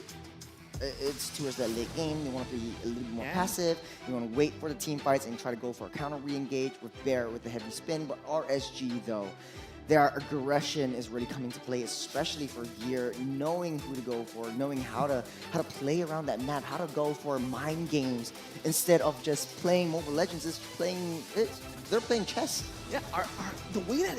M: It's towards that late game. They want to be a little bit more passive. They want to wait for the team fights and try to go for a counter re-engage with Bear with the heavy spin. But RSG though, their aggression is really coming to play, especially for Gear, knowing who to go for, knowing how to play around that map, how to go for mind games instead of just playing Mobile Legends. They're playing chess.
O: Yeah, the way that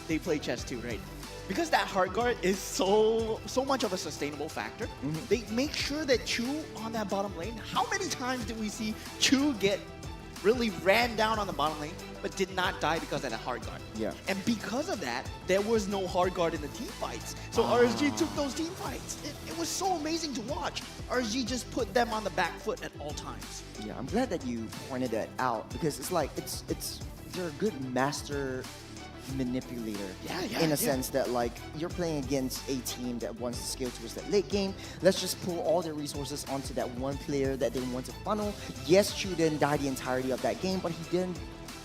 O: they play chess too, right? Because that hard guard is so much of a sustainable factor, they make sure that Chu on that bottom lane, how many times did we see Chu get really ran down on the bottom lane, but did not die because of that hard guard?
M: Yeah.
O: And because of that, there was no hard guard in the team fights. So RSG took those team fights. It was so amazing to watch. RSG just put them on the back foot at all times.
M: Yeah, I'm glad that you pointed that out, because it's like, they're a good master manipulator in a sense that, like, you're playing against a team that wants to scale towards that late game. Let's just pull all their resources onto that one player that they want to funnel. Yes, Chu didn't die the entirety of that game, but he didn't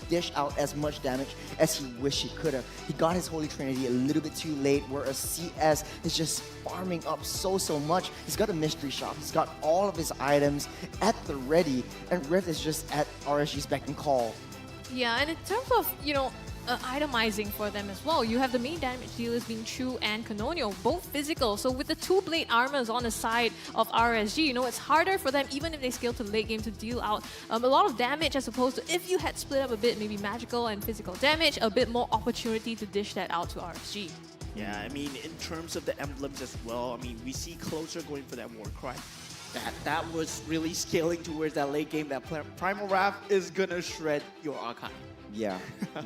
M: dish out as much damage as he wished he could have. He got his Holy Trinity a little bit too late, whereas CS is just farming up so much. He's got a mystery shop. He's got all of his items at the ready, and Rift is just at RSG's beck and call.
L: Yeah, and in terms of, itemizing for them as well, you have the main damage dealers being Chu and Canonio, both physical. So with the 2-blade armors on the side of RSG, it's harder for them, even if they scale to late game, to deal out a lot of damage, as opposed to if you had split up a bit, maybe magical and physical damage, a bit more opportunity to dish that out to RSG.
O: Yeah, I mean, in terms of the emblems as well, I mean, we see Closer going for that Warcry. That was really scaling towards that late game. That Primal Wrath is gonna shred your Archive.
M: Yeah, yeah.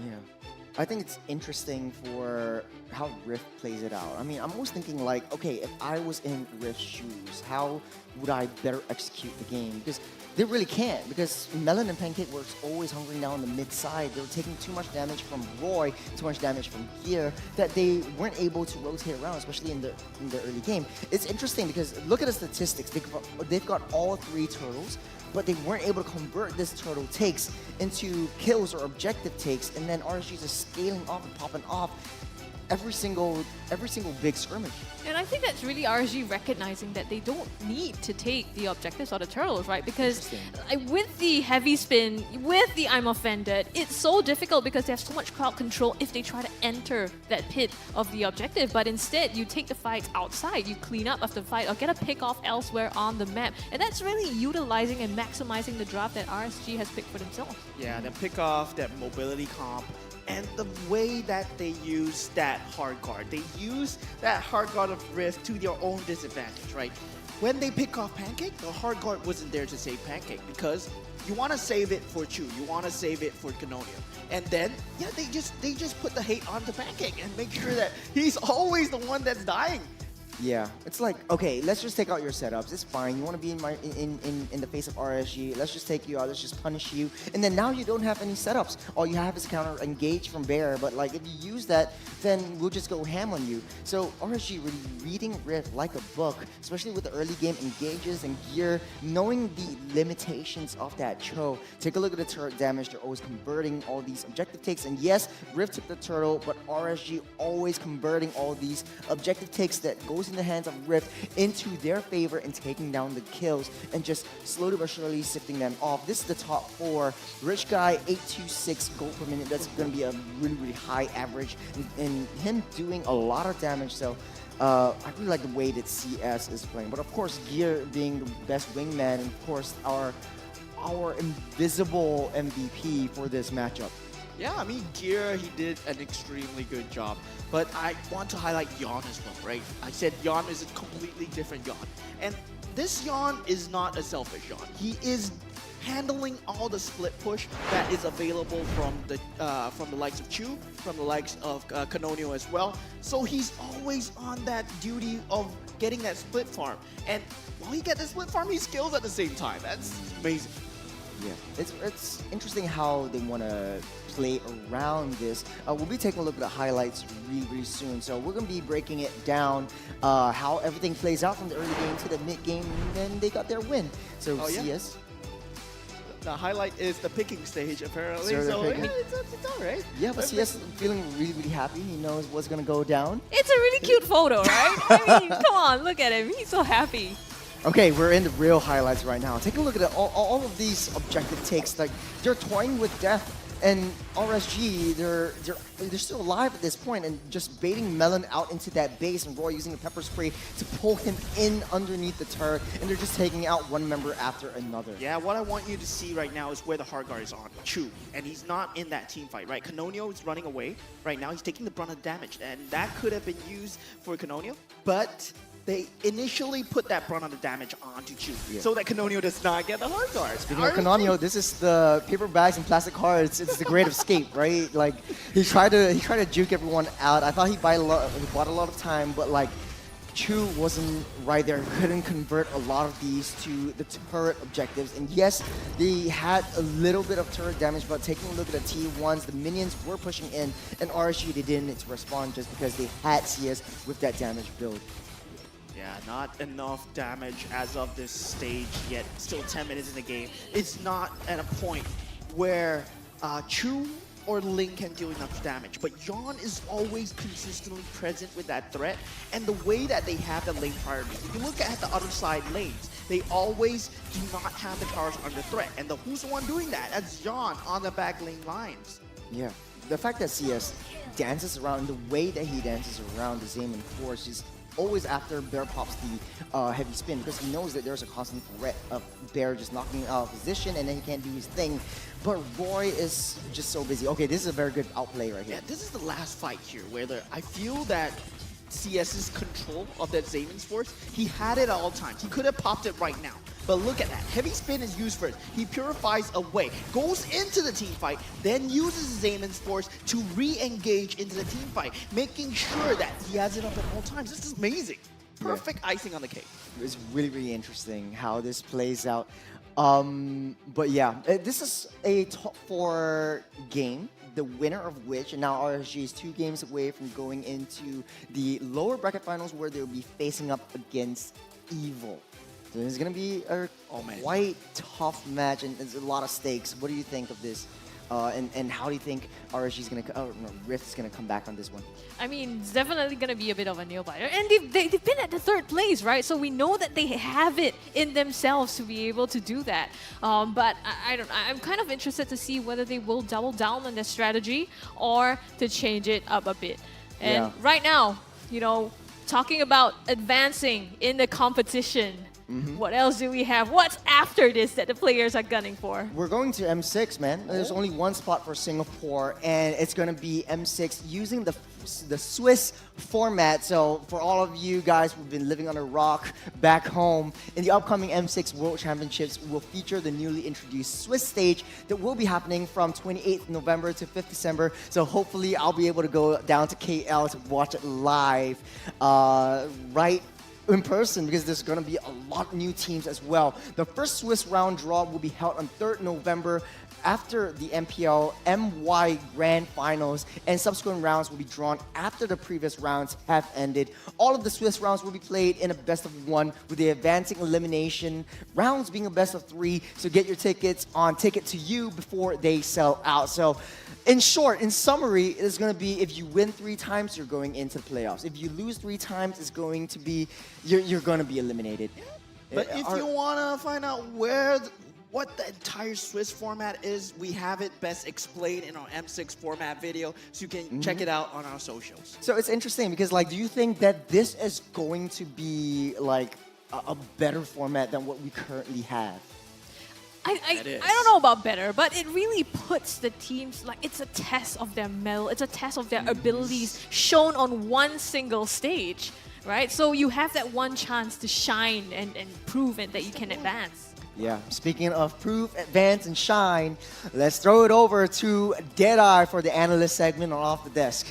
M: I think it's interesting for how Rift plays it out. I mean, I'm always thinking like, okay, if I was in Rift's shoes, how would I better execute the game? Because they really can't, because Melon and Pancake were always hungering down the mid side. They were taking too much damage from Roy, too much damage from Gear, that they weren't able to rotate around, especially in the early game. It's interesting because look at the statistics. They've got all 3 turtles, but they weren't able to convert this turtle takes into kills or objective takes, and then RSG's is scaling off and popping off every single big skirmish.
L: And I think that's really RSG recognizing that they don't need to take the objectives or the turtles, right? Because with the heavy spin, with the I'm Offended, it's so difficult because they have so much crowd control if they try to enter that pit of the objective. But instead, you take the fight outside, you clean up after the fight, or get a pick off elsewhere on the map. And that's really utilizing and maximizing the draft that RSG has picked for themselves.
O: Yeah, the pick off, that mobility comp, and the way that they use that hard guard. They use that hard guard of Rift to their own disadvantage, right? When they pick off Pancake, the hard guard wasn't there to save Pancake because you want to save it for Chu, you want to save it for Canonio. And then, yeah, they just put the hate onto Pancake and make sure that he's always the one that's dying.
M: Yeah, it's like, okay, let's just take out your setups. It's fine. You want to be in the face of RSG. Let's just take you out. Let's just punish you. And then now you don't have any setups. All you have is counter engage from Bear. But like if you use that, then we'll just go ham on you. So RSG really reading Rift like a book, especially with the early game engages and gear, knowing the limitations of that Cho. Take a look at the turret damage. They're always converting all these objective takes. And yes, Rift took the turtle, but RSG always converting all these objective takes that goes in the hands of Rift into their favor and taking down the kills and just slowly but surely sifting them off. This is the top 4. Rich Guy, 826 gold per minute. That's going to be a really, really high average. And him doing a lot of damage. So I really like the way that CS is playing. But of course, Gear being the best wingman, and of course, our invisible MVP for this matchup.
O: Yeah, I mean, Gear, he did an extremely good job. But I want to highlight Yon as well, right? I said Yon is a completely different Yon. And this Yon is not a selfish Yon. He is handling all the split push that is available from the likes of Chu, from the likes of Canonio as well. So he's always on that duty of getting that split farm. And while he gets the split farm, he skills at the same time. That's amazing.
M: Yeah, it's interesting how they want to play around this. We'll be taking a look at the highlights really soon. So we're going to be breaking it down, how everything plays out from the early game to the mid game, and then they got their win. So CS.
O: The highlight is the picking stage, apparently.
M: So
O: yeah, it's all right.
M: Yeah, but CS feeling really happy. He knows what's going to go down.
L: It's a really cute photo, right? I mean, come on, look at him. He's so happy.
M: Okay, we're in the real highlights right now. Take a look at it. All of these objective takes, like they're toying with death, and RSG, they're still alive at this point, and just baiting Melon out into that base, and Roy using a pepper spray to pull him in underneath the turret, and they're just taking out one member after another.
O: Yeah, what I want you to see right now is where the hard guard is on Chu, and he's not in that team fight, right? Canonio is running away right now. He's taking the brunt of damage, and that could have been used for Canonio, but they initially put that brunt of the damage onto Chu, so that Canonio does not get the hard guard.
M: Speaking of Canonio, this is the paper bags and plastic cards. It's the great escape, right? Like he tried to juke everyone out. I thought he bought a lot of time, but like Chu wasn't right there. Couldn't convert a lot of these to the turret objectives. And yes, they had a little bit of turret damage, but taking a look at the T1s, the minions were pushing in, and RSG, they didn't respond just because they had CS with that damage build.
O: Yeah, not enough damage as of this stage yet. Still 10 minutes in the game. It's not at a point where Chu or Ling can deal enough damage, but Yon is always consistently present with that threat, and the way that they have the lane priority. If you look at the other side lanes, they always do not have the towers under threat, and who's the one doing that? That's Yon on the back lane lines.
M: Yeah, the fact that CS dances around, the way that he dances around the Zayman Force is always after Bear pops the heavy spin, because he knows that there's a constant threat of Bear just knocking him out of position and then he can't do his thing. But Roy is just so busy. Okay, this is a very good outplay right here.
O: Yeah, this is the last fight here where I feel that CS's control of that Zayman's Force, he had it at all times. He could have popped it right now. But look at that. Heavy spin is used first. He purifies away, goes into the team fight, then uses Zayman's Force to re-engage into the team fight, making sure that he has it up at all times. This is amazing. Perfect icing on the cake.
M: It's really interesting how this plays out. But yeah, this is a top 4 game, the winner of which, and now RSG is 2 games away from going into the lower bracket finals where they'll be facing up against Evil. So it's going to be a quite tough match, and there's a lot of stakes. What do you think of this? And how do you think RSG is going to, Rift is going to come back on this one?
L: I mean, it's definitely going to be a bit of a nail biter. And they've been at the 3rd place, right? So we know that they have it in themselves to be able to do that. But I'm kind of interested to see whether they will double down on their strategy or to change it up a bit. And right now, talking about advancing in the competition, What else do we have? What's after this that the players are gunning for?
M: We're going to M6, man. There's only one spot for Singapore, and it's going to be M6 using the Swiss format. So for all of you guys who've been living on a rock back home, in the upcoming M6 World Championships, we'll feature the newly introduced Swiss stage that will be happening from 28th November to 5th December. So hopefully I'll be able to go down to KL to watch it live right in person, because there's going to be a lot of new teams as well. The first Swiss round draw will be held on 3rd November after the MPL MY Grand Finals, and subsequent rounds will be drawn after the previous rounds have ended. All of the Swiss rounds will be played in a best of 1, with the advancing elimination rounds being a best of 3. So get your tickets on Ticket to You before they sell out. So in short, in summary, it's going to be, if you win 3 times, you're going into the playoffs. If you lose 3 times, it's going to be, you're going to be eliminated.
O: But if you want to find out what the entire Swiss format is, we have it best explained in our M6 format video, so you can check it out on our socials.
M: So it's interesting because, like, do you think that this is going to be like a better format than what we currently have?
L: I don't know about better, but it really puts the teams, like, it's a test of their mettle, it's a test of their abilities shown on one single stage, right? So you have that one chance to shine and prove it that you can advance.
M: Yeah, speaking of prove, advance, and shine, let's throw it over to Deadeye for the analyst segment on Off the Desk.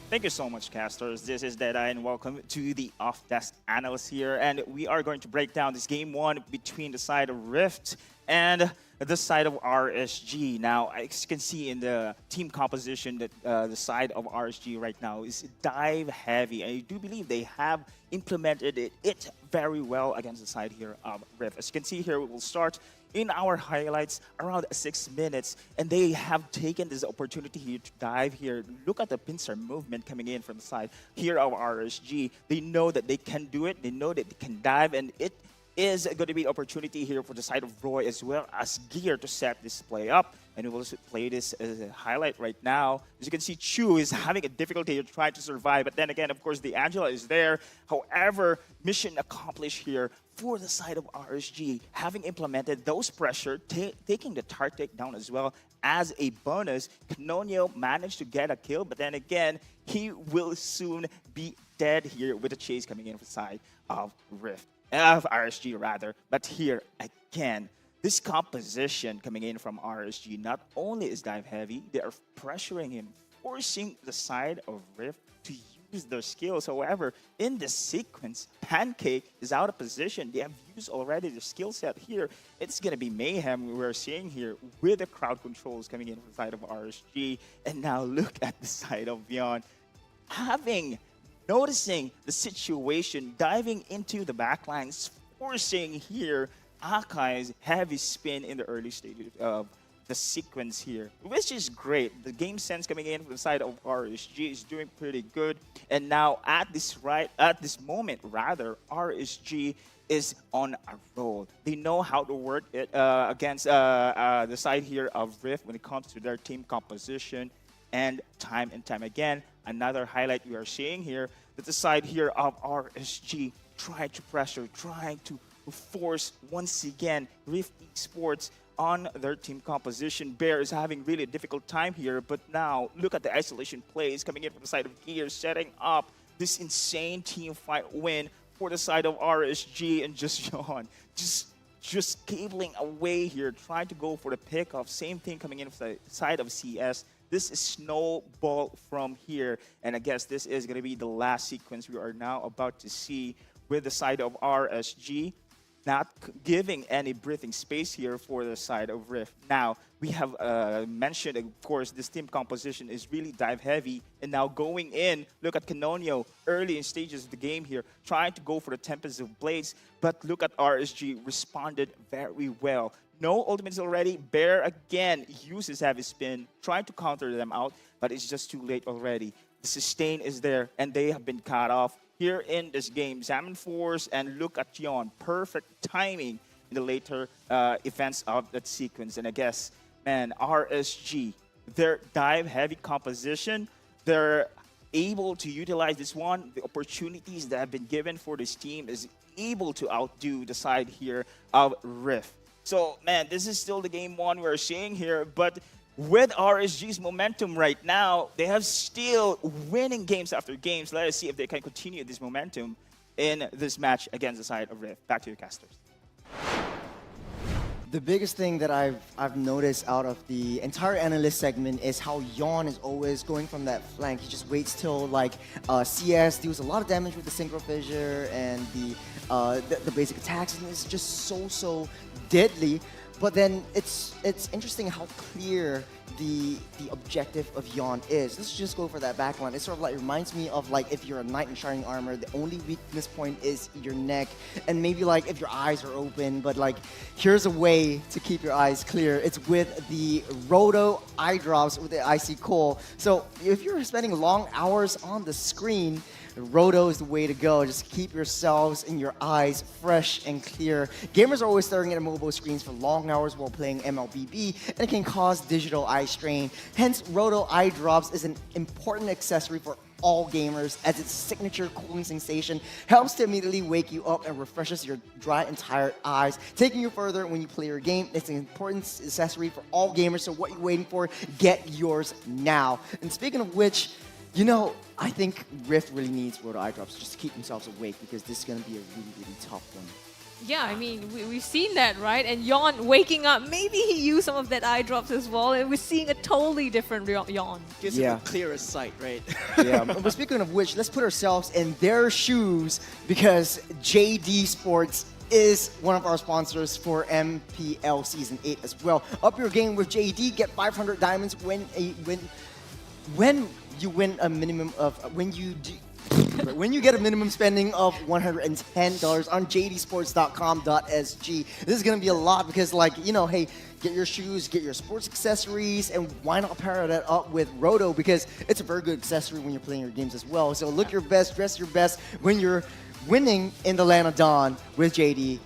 N: Thank you so much, casters. This is Deadeye, and welcome to the Off-Desk Analyst here. And we are going to break down this game 1 between the side of Rift and the side of RSG. Now, as you can see in the team composition, that the side of RSG right now is dive heavy. I do believe they have implemented it very well against the side here of Rift. As you can see here, we will start in our highlights around 6 minutes, and they have taken this opportunity here to dive here. Look at the pincer movement coming in from the side here of RSG. They know that they can do it. They know that they can dive, and it is going to be an opportunity here for the side of Roy as well as Gear to set this play up. And we will play this as a highlight right now. As you can see, Chu is having a difficulty here trying to survive. But then again, of course, the Angela is there. However, mission accomplished here for the side of RSG, having implemented those pressure, taking the tar take down as well. As a bonus, Canonio managed to get a kill. But then again, he will soon be dead here with a chase coming in from the side of Rift. Of RSG rather, but here again, this composition coming in from RSG not only is dive heavy, they are pressuring him, forcing the side of Rift to use their skills. However, in this sequence, Pancake is out of position. They have used already their skill set here. It's gonna be mayhem we're seeing here with the crowd controls coming in from the side of RSG. And now look at the side of Beyond, noticing the situation, diving into the backlines, forcing here Akai's heavy spin in the early stages of the sequence here, which is great. The game sense coming in from the side of RSG is doing pretty good. And now at this moment, RSG is on a roll. They know how to work it against the side here of Rift when it comes to their team composition. And time again, another highlight we are seeing here, that the side here of RSG trying to pressure, trying to force once again Rift Esports on their team composition. Bear is having really a difficult time here, but now look at the isolation plays coming in from the side of Gear, setting up this insane team fight win for the side of RSG, and just John, just cabling away here, trying to go for the pickoff. Same thing coming in from the side of CS. This is snowball from here, and I guess this is going to be the last sequence we are now about to see with the side of RSG, not giving any breathing space here for the side of Rift. Now, we have mentioned, of course, this team composition is really dive heavy, and now going in, look at Canonio early in stages of the game here, trying to go for the Tempest of Blades, but look at RSG responded very well. No ultimates already. Bear again uses heavy spin, trying to counter them out, but it's just too late already. The sustain is there, and they have been cut off here in this game. Salmon Force, and look at Yon. Perfect timing in the later events of that sequence. And I guess, man, RSG, their dive-heavy composition, they're able to utilize this one. The opportunities that have been given for this team is able to outdo the side here of Rift. So, man, this is still the game one we're seeing here, but with RSG's momentum right now, they have still winning games after games. Let us see if they can continue this momentum in this match against the side of Rift. Back to you, casters.
M: The biggest thing that I've noticed out of the entire analyst segment is how Yawn is always going from that flank. He just waits till like CS deals a lot of damage with the synchro fissure and the basic attacks, and it's just so deadly. But then it's interesting how clear the objective of Yawn is. Let's just go for that backline. It sort of like reminds me of like if you're a knight in shining armor, the only weakness point is your neck, and maybe like if your eyes are open, but like here's a way to keep your eyes clear. It's with the Roto eye drops with the Icy Coal. So if you're spending long hours on the screen, Roto is the way to go. Just keep yourselves and your eyes fresh and clear. Gamers are always staring at mobile screens for long hours while playing MLBB, and it can cause digital eye strain. Hence, Roto eye drops is an important accessory for all gamers, as its signature cooling sensation helps to immediately wake you up and refreshes your dry and tired eyes, taking you further when you play your game. It's an important accessory for all gamers, so what are you waiting for? Get yours now. And speaking of which, you know, I think Rift really needs Roto eye drops just to keep themselves awake, because this is going to be a really tough one.
L: Yeah, I mean, we've seen that, right? And Yawn waking up, maybe he used some of that eye drops as well, and we're seeing a totally different Yawn.
O: Gives him a clearer sight, right?
M: Yeah, but speaking of which, let's put ourselves in their shoes, because JD Sports is one of our sponsors for MPL Season 8 as well. Up your game with JD, get 500 diamonds when you win a minimum of when you get a minimum spending of $110 on jdsports.com.sg. This is gonna be a lot because, like, you know, hey, get your shoes, get your sports accessories, and why not pair that up with Roto, because it's a very good accessory when you're playing your games as well. So look your best, dress your best when you're winning in the land of Dawn with JD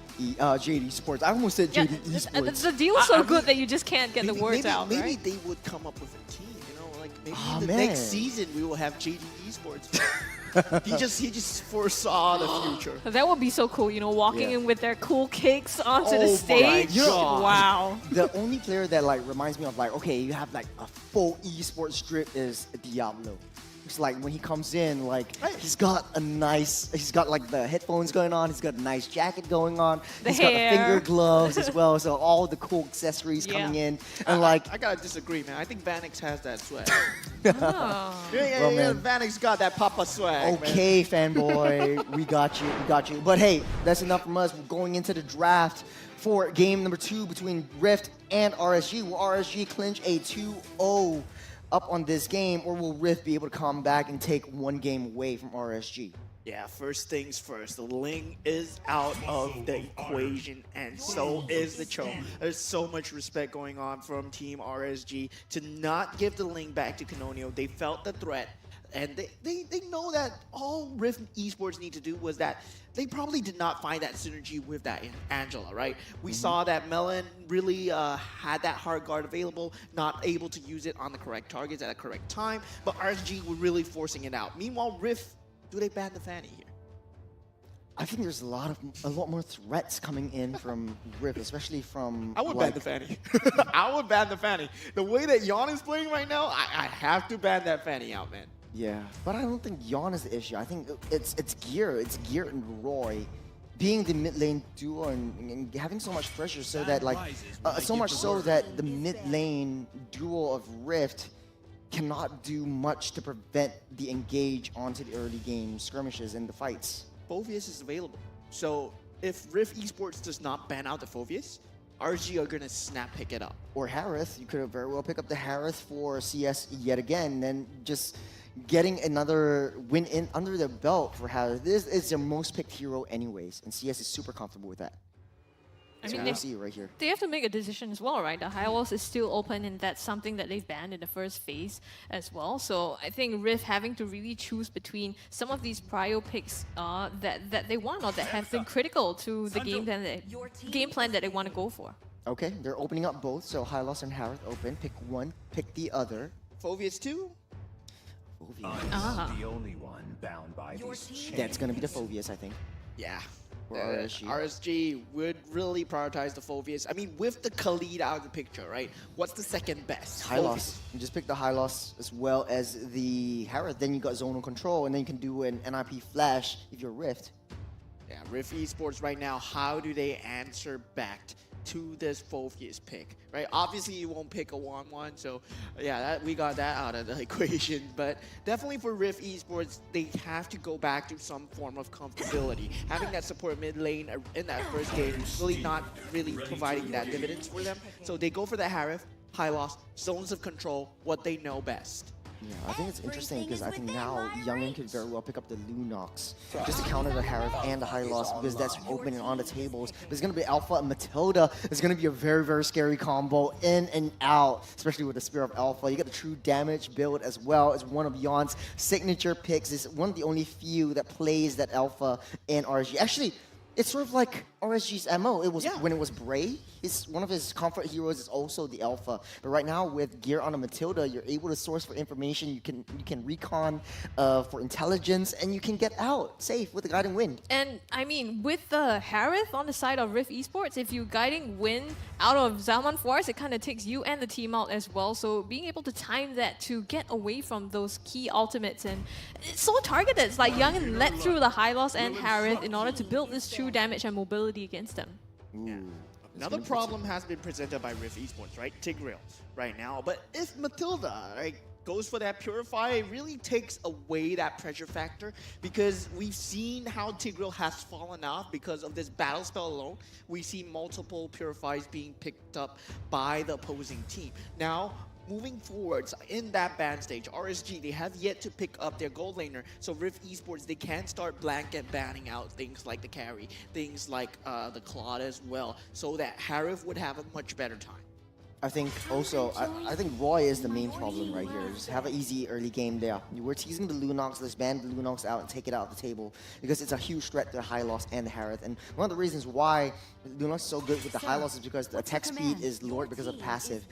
M: Sports. I almost said JD Esports.
L: The deal is so good that you just can't get the words out,
O: Maybe
L: right?
O: they would come up with a team, you know, like maybe
M: Oh,
O: the
M: man.
O: next season we will have JD Esports. he just foresaw the future.
L: That would be so cool, you know, walking
M: Yeah.
L: in with their cool cakes onto
O: Oh
L: the
O: my
L: stage.
O: God.
L: Wow.
M: The only player that like reminds me of like, okay, you have like a full esports drip is Diablo. It's like when he comes in, like he's got like the headphones going on, he's got a nice jacket going on, he's got the
L: hair.
M: finger gloves as well, so all the cool accessories coming in, and like
O: I gotta disagree, man. I think Vanix has that swag.
L: Oh.
M: Well, man.
O: Vanix got that Papa swag.
M: Okay, fanboy, we got you. But hey, that's enough from us. We're going into the draft for game number 2 between Rift and RSG. Will RSG clinch a 2-0 up on this game, or will Rift be able to come back and take one game away from RSG?
O: Yeah, first things first. The Ling is out of the equation, and so is the Cho. There's so much respect going on from Team RSG to not give the Ling back to Canonio. They felt the threat, and they know that all Rift Esports need to do was that they probably did not find that synergy with that Angela, right? We saw that Melon really had that hard guard available, not able to use it on the correct targets at the correct time, but RSG were really forcing it out. Meanwhile, Rift, do they ban the Fanny here?
M: I think there's a lot more threats coming in from Rift, especially from.
O: I would
M: like,
O: ban the Fanny. I would ban the Fanny. The way that Yawn is playing right now, I have to ban that Fanny out, man.
M: Yeah, but I don't think Yawn is the issue. I think it's Gear and Roy being the mid lane duo and having so much pressure, so that like so much so that the mid lane duo of Rift cannot do much to prevent the engage onto the early game skirmishes and the fights.
O: Phoveus is available. So if Rift Esports does not ban out the Phoveus, RG are gonna snap pick it up.
M: Or Harith, you could very well pick up the Harith for CS yet again, and then just getting another win in under the belt for Harith. This is their most picked hero anyways, and CS is super comfortable with that.
L: I
M: So
L: mean,
M: we'll see right here.
L: They have to make a decision as well, right? The high walls is still open, and that's something that they've banned in the first phase as well. So I think Rift having to really choose between some of these prio picks that they want, or that have been critical to the game plan that they want to go for.
M: Okay, they're opening up both, so Hylos and Harith open. Pick one, pick the other.
O: Phoveus 2?
M: Phoveus.
R: The only one bound by these chains.
M: That's gonna be the Phoveus, I think.
O: Yeah. RSG would really prioritize the Phoveus. I mean, with the Khalid out of the picture, right? What's the second best?
M: High loss. You just pick the high loss as well as the Harith. Then you got zonal control, and then you can do an NIP flash if you're Rift.
O: Yeah, Rift Esports right now, how do they answer back to this Phoveus pick, right? Obviously, you won't pick a 1-1, so yeah, we got that out of the equation. But definitely for Rift Esports, they have to go back to some form of comfortability. Having that support mid lane in that first game really not really providing that dividends for them. So they go for the Harith, high loss, zones of control, what they know best.
M: Yeah, I think it's interesting because I think now Youngin could very well pick up the Lunox just to counter the Harith and the high loss because that's opening on the tables. There's going to be Alpha and Matilda. It's going to be a very, very scary combo in and out, especially with the Spear of Alpha. You get the true damage build as well. It's one of Yon's signature picks. It's one of the only few that plays that Alpha in RSG. Actually, it's sort of like RSG's MO. It was when it was Bray. One of his comfort heroes is also the Alpha. But right now with gear on a Matilda, you're able to source for information. You can recon for intelligence, and you can get out safe with the Guiding Wind.
L: And I mean, with the Harith on the side of Rift Esports, if you Guiding Wind out of Zalman Forest, it kind of takes you and the team out as well. So being able to time that to get away from those key ultimates, and it's so targeted. It's like Youngin led through the high loss and Harith in order to build this true damage and mobility against them.
O: Yeah. Another problem has been presented by Rift Esports, right? Tigreal right now. But if Matilda, right, goes for that Purify, it really takes away that pressure factor because we've seen how Tigreal has fallen off because of this battle spell alone. We see multiple Purifies being picked up by the opposing team. Now, moving forwards in that ban stage, RSG, they have yet to pick up their gold laner. So Rift Esports, they can start blanket banning out things like the carry, things like the Claude as well, so that Harith would have a much better time.
M: I think also, I think Roy is the main problem right here. Just have an easy early game there. We're teasing the Lunox, let's ban the Lunox out and take it out of the table because it's a huge threat to the high loss and the Harith. And one of the reasons why Lunox is so good with the high loss is because the attack speed is lowered because of passive.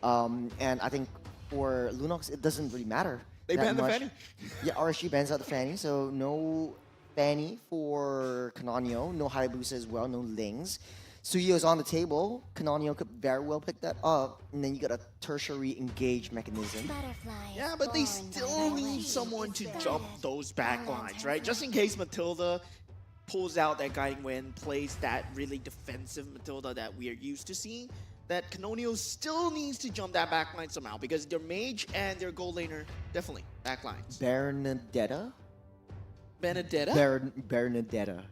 M: And I think for Lunox, it doesn't really matter.
O: They ban the Fanny.
M: Yeah, RSG bans out the Fanny, so no Fanny for Canonio, no Hayabusa as well, no Lings. Suyo's on the table. Canonio could very well pick that up, and then you got a tertiary engage mechanism.
O: Yeah, but they still need someone to jump those back lines, right? Just in case Matilda pulls out that Guiding Wind, plays that really defensive Matilda that we are used to seeing, that Canonio still needs to jump that back line somehow because their mage and their gold laner, definitely back lines.
M: Bernadetta? Bernadetta.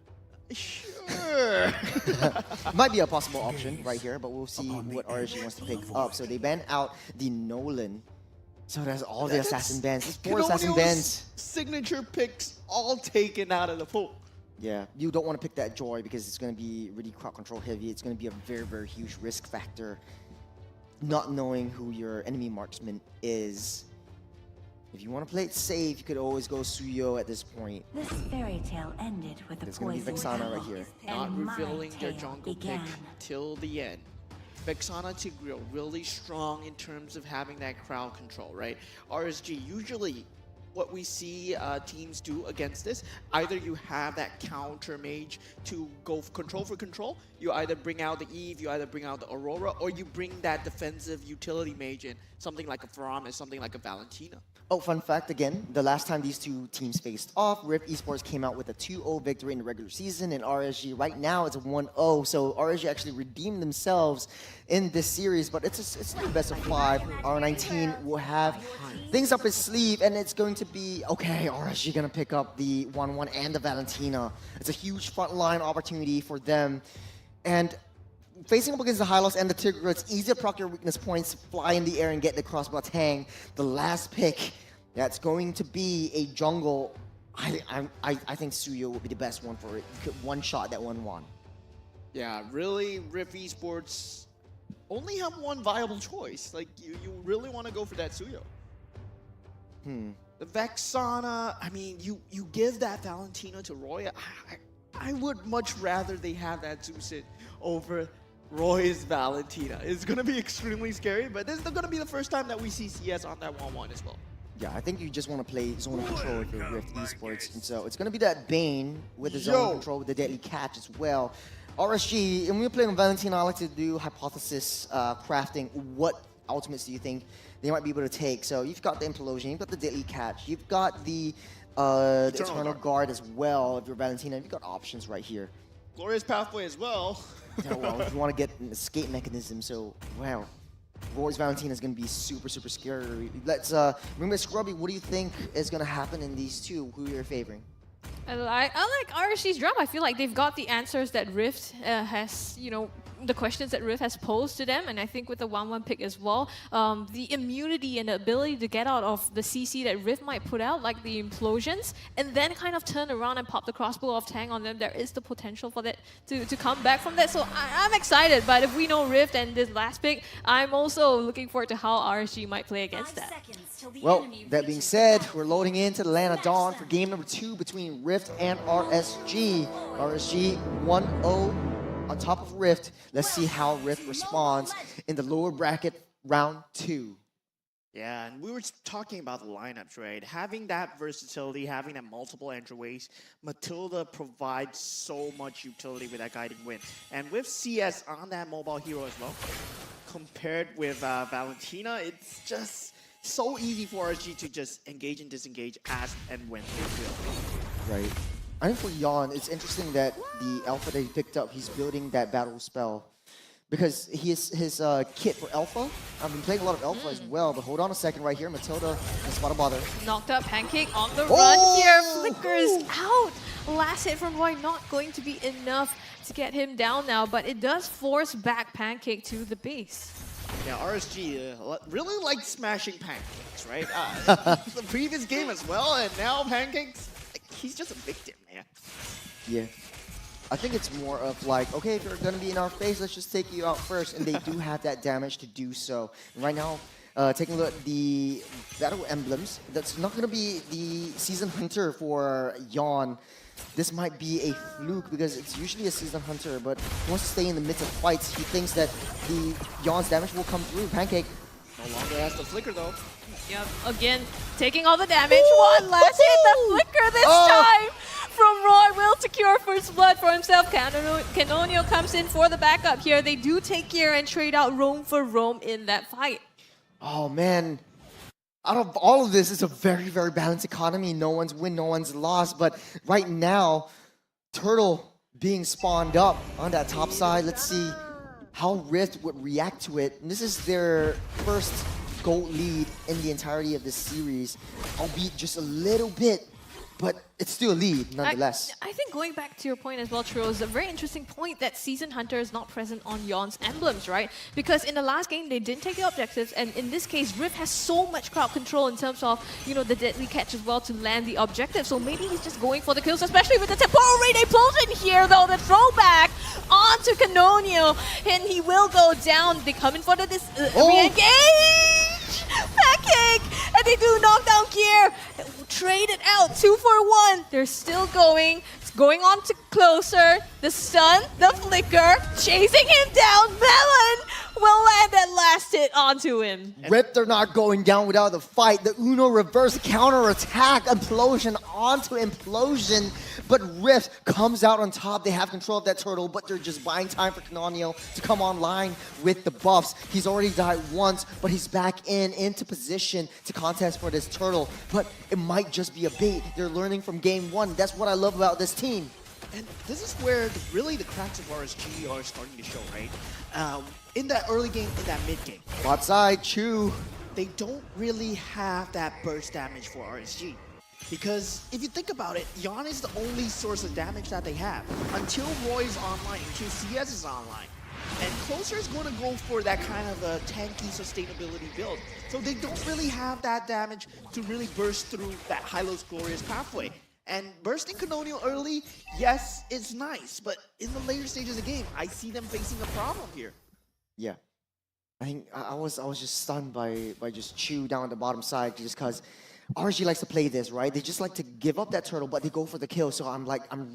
O: Sure.
M: Might be a possible option right here, but we'll see what RSG wants to pick up. So they ban out the Nolan. So that's all the assassin bans. There's 4 assassin bans.
O: Signature picks all taken out of the pool.
M: Yeah, you don't want to pick that Joy because it's going to be really crowd control heavy. It's going to be a very, very huge risk factor. Not knowing who your enemy marksman is. If you want to play it safe, you could always go Suyo at this point.
P: This fairy tale ended with
M: There's going to be Vexana right here.
O: Not revealing their jungle pick till the end. Vexana Tigreal really strong in terms of having that crowd control, right? RSG, usually what we see teams do against this, either you have that counter mage to go control for control, you either bring out the Eve, you either bring out the Aurora, or you bring that defensive utility mage in, something like a Faramis, something like a Valentina.
M: Oh, fun fact again, the last time these two teams faced off, Rift Esports came out with a 2-0 victory in the regular season, and RSG right now it's a 1-0, so RSG actually redeemed themselves in this series, but it's the best of 5. R19 will have things up his sleeve, and it's going to be, okay, RSG gonna pick up the 1-1 and the Valentina. It's a huge frontline opportunity for them, and facing up against the Hylos and the Tigreal, it's easy to proc your weakness points, fly in the air and get the crossbow hang. The last pick, that's going to be a jungle. I think Suyo will be the best one for it. You could one-shot that 1-1.
O: Yeah, really, Rift Esports only have one viable choice. Like, you really want to go for that Suyo. The Vexana, I mean, you give that Valentina to Roy. I would much rather they have that Zeusit over Roy's Valentina. It's going to be extremely scary, but this is going to be the first time that we see CS on that 1-1 as well.
M: Yeah, I think you just want to play zone control with your Rift Esports. And so it's going to be that Bane with the zone control with the deadly catch as well. RSG, and when we're playing on Valentina, I like to do hypothesis crafting. What ultimates do you think they might be able to take? So you've got the Implosion, you've got the deadly catch, you've got the Eternal Guard as well. If you're Valentina, you've got options right here.
O: Glorious Pathway as well.
M: Yeah, well, if you want to get an escape mechanism, so wow. Roy's Valentina is going to be super, super scary. Let's remember, Scrubby, what do you think is going to happen in these two? Who you're favoring?
L: I like RSG's drum. I feel like they've got the answers that Rift has, the questions that Rift has posed to them, and I think with the 1-1 pick as well, the immunity and the ability to get out of the CC that Rift might put out, like the implosions, and then kind of turn around and pop the crossbow of Tang on them, there is the potential for that to come back from that. So I'm excited, but if we know Rift and this last pick, I'm also looking forward to how RSG might play against that.
M: Well, that being said, we're loading into the Land of Dawn for game number 2 between Rift and RSG. RSG 1-0 on top of Rift. Let's see how Rift responds in the lower bracket round 2.
O: Yeah, and we were talking about the lineups, right? Having that versatility, having that multiple entryways, Matilda provides so much utility with that guiding wind. And with CS on that mobile hero as well, compared with Valentina, it's just so easy for RSG to just engage and disengage as and when they feel.
M: Right. I think for Yon, it's interesting that the alpha that he picked up, he's building that battle spell. Because his kit for alpha, I've been playing a lot of alpha as well, but hold on a second right here, Matilda and Spot of Bother.
L: Knocked up Pancake on the run here, flickers out. Last hit from Roy not going to be enough to get him down now, but it does force back Pancake to the base.
O: Yeah, RSG really likes smashing Pancakes, right? The previous game as well, and now Pancakes, he's just a victim, man.
M: Yeah. I think it's more of like, okay, if you're going to be in our face, let's just take you out first. And they do have that damage to do so. And right now, taking a look at the battle emblems, that's not going to be the Season Hunter for Yon. This might be a fluke because it's usually a Season Hunter, but he wants to stay in the midst of fights. He thinks that the Yon's damage will come through. Pancake.
O: No longer has the flicker though.
L: Yep, again, taking all the damage. One last hit, the flicker this time from Roy. Will to cure first blood for himself. Canonio comes in for the backup here. They do take care and trade out roam for roam in that fight.
M: Oh man, out of all of this, it's a very, very balanced economy. No one's win, no one's lost. But right now, Turtle being spawned up on that top side. Let's see how Rift would react to it. And this is their first gold lead in the entirety of this series, albeit just a little bit, but it's still a lead nonetheless.
L: I think going back to your point as well, Tro, is a very interesting point that Season Hunter is not present on Yon's emblems, right? Because in the last game, they didn't take the objectives, and in this case, Rift has so much crowd control in terms of, the deadly catch as well to land the objective. So maybe he's just going for the kills, especially with the temporal raid explosion here, though. The throwback onto Canonio, and he will go down. They come in for the re-engage! Pancake! And they do knockdown gear. Trade it out, 2 for 1. They're still going. It's going on to closer. The stun, the flicker, chasing him down. Melon will land that last hit onto him.
M: Rift are not going down without the fight. The Uno reverse counter attack, implosion onto implosion. But Rift comes out on top. They have control of that turtle, but they're just buying time for Canonio to come online with the buffs. He's already died once, but he's back into position to contest for this turtle. But it might just be a bait. They're learning from game 1. That's what I love about this team.
O: And this is where really the cracks of RSG are starting to show, right? In that early game, in that mid game.
M: Bot side, Chu.
O: They don't really have that burst damage for RSG. Because if you think about it, Yon is the only source of damage that they have. Until Roy's online, until CS is online. And Closer is going to go for that kind of a tanky sustainability build. So they don't really have that damage to really burst through that Hylos Glorious pathway. And bursting Canonio early, yes, it's nice. But in the later stages of the game, I see them facing a problem here.
M: Yeah. I think I was just stunned by just Chu down at the bottom side just because RSG likes to play this, right? They just like to give up that turtle, but they go for the kill. So I'm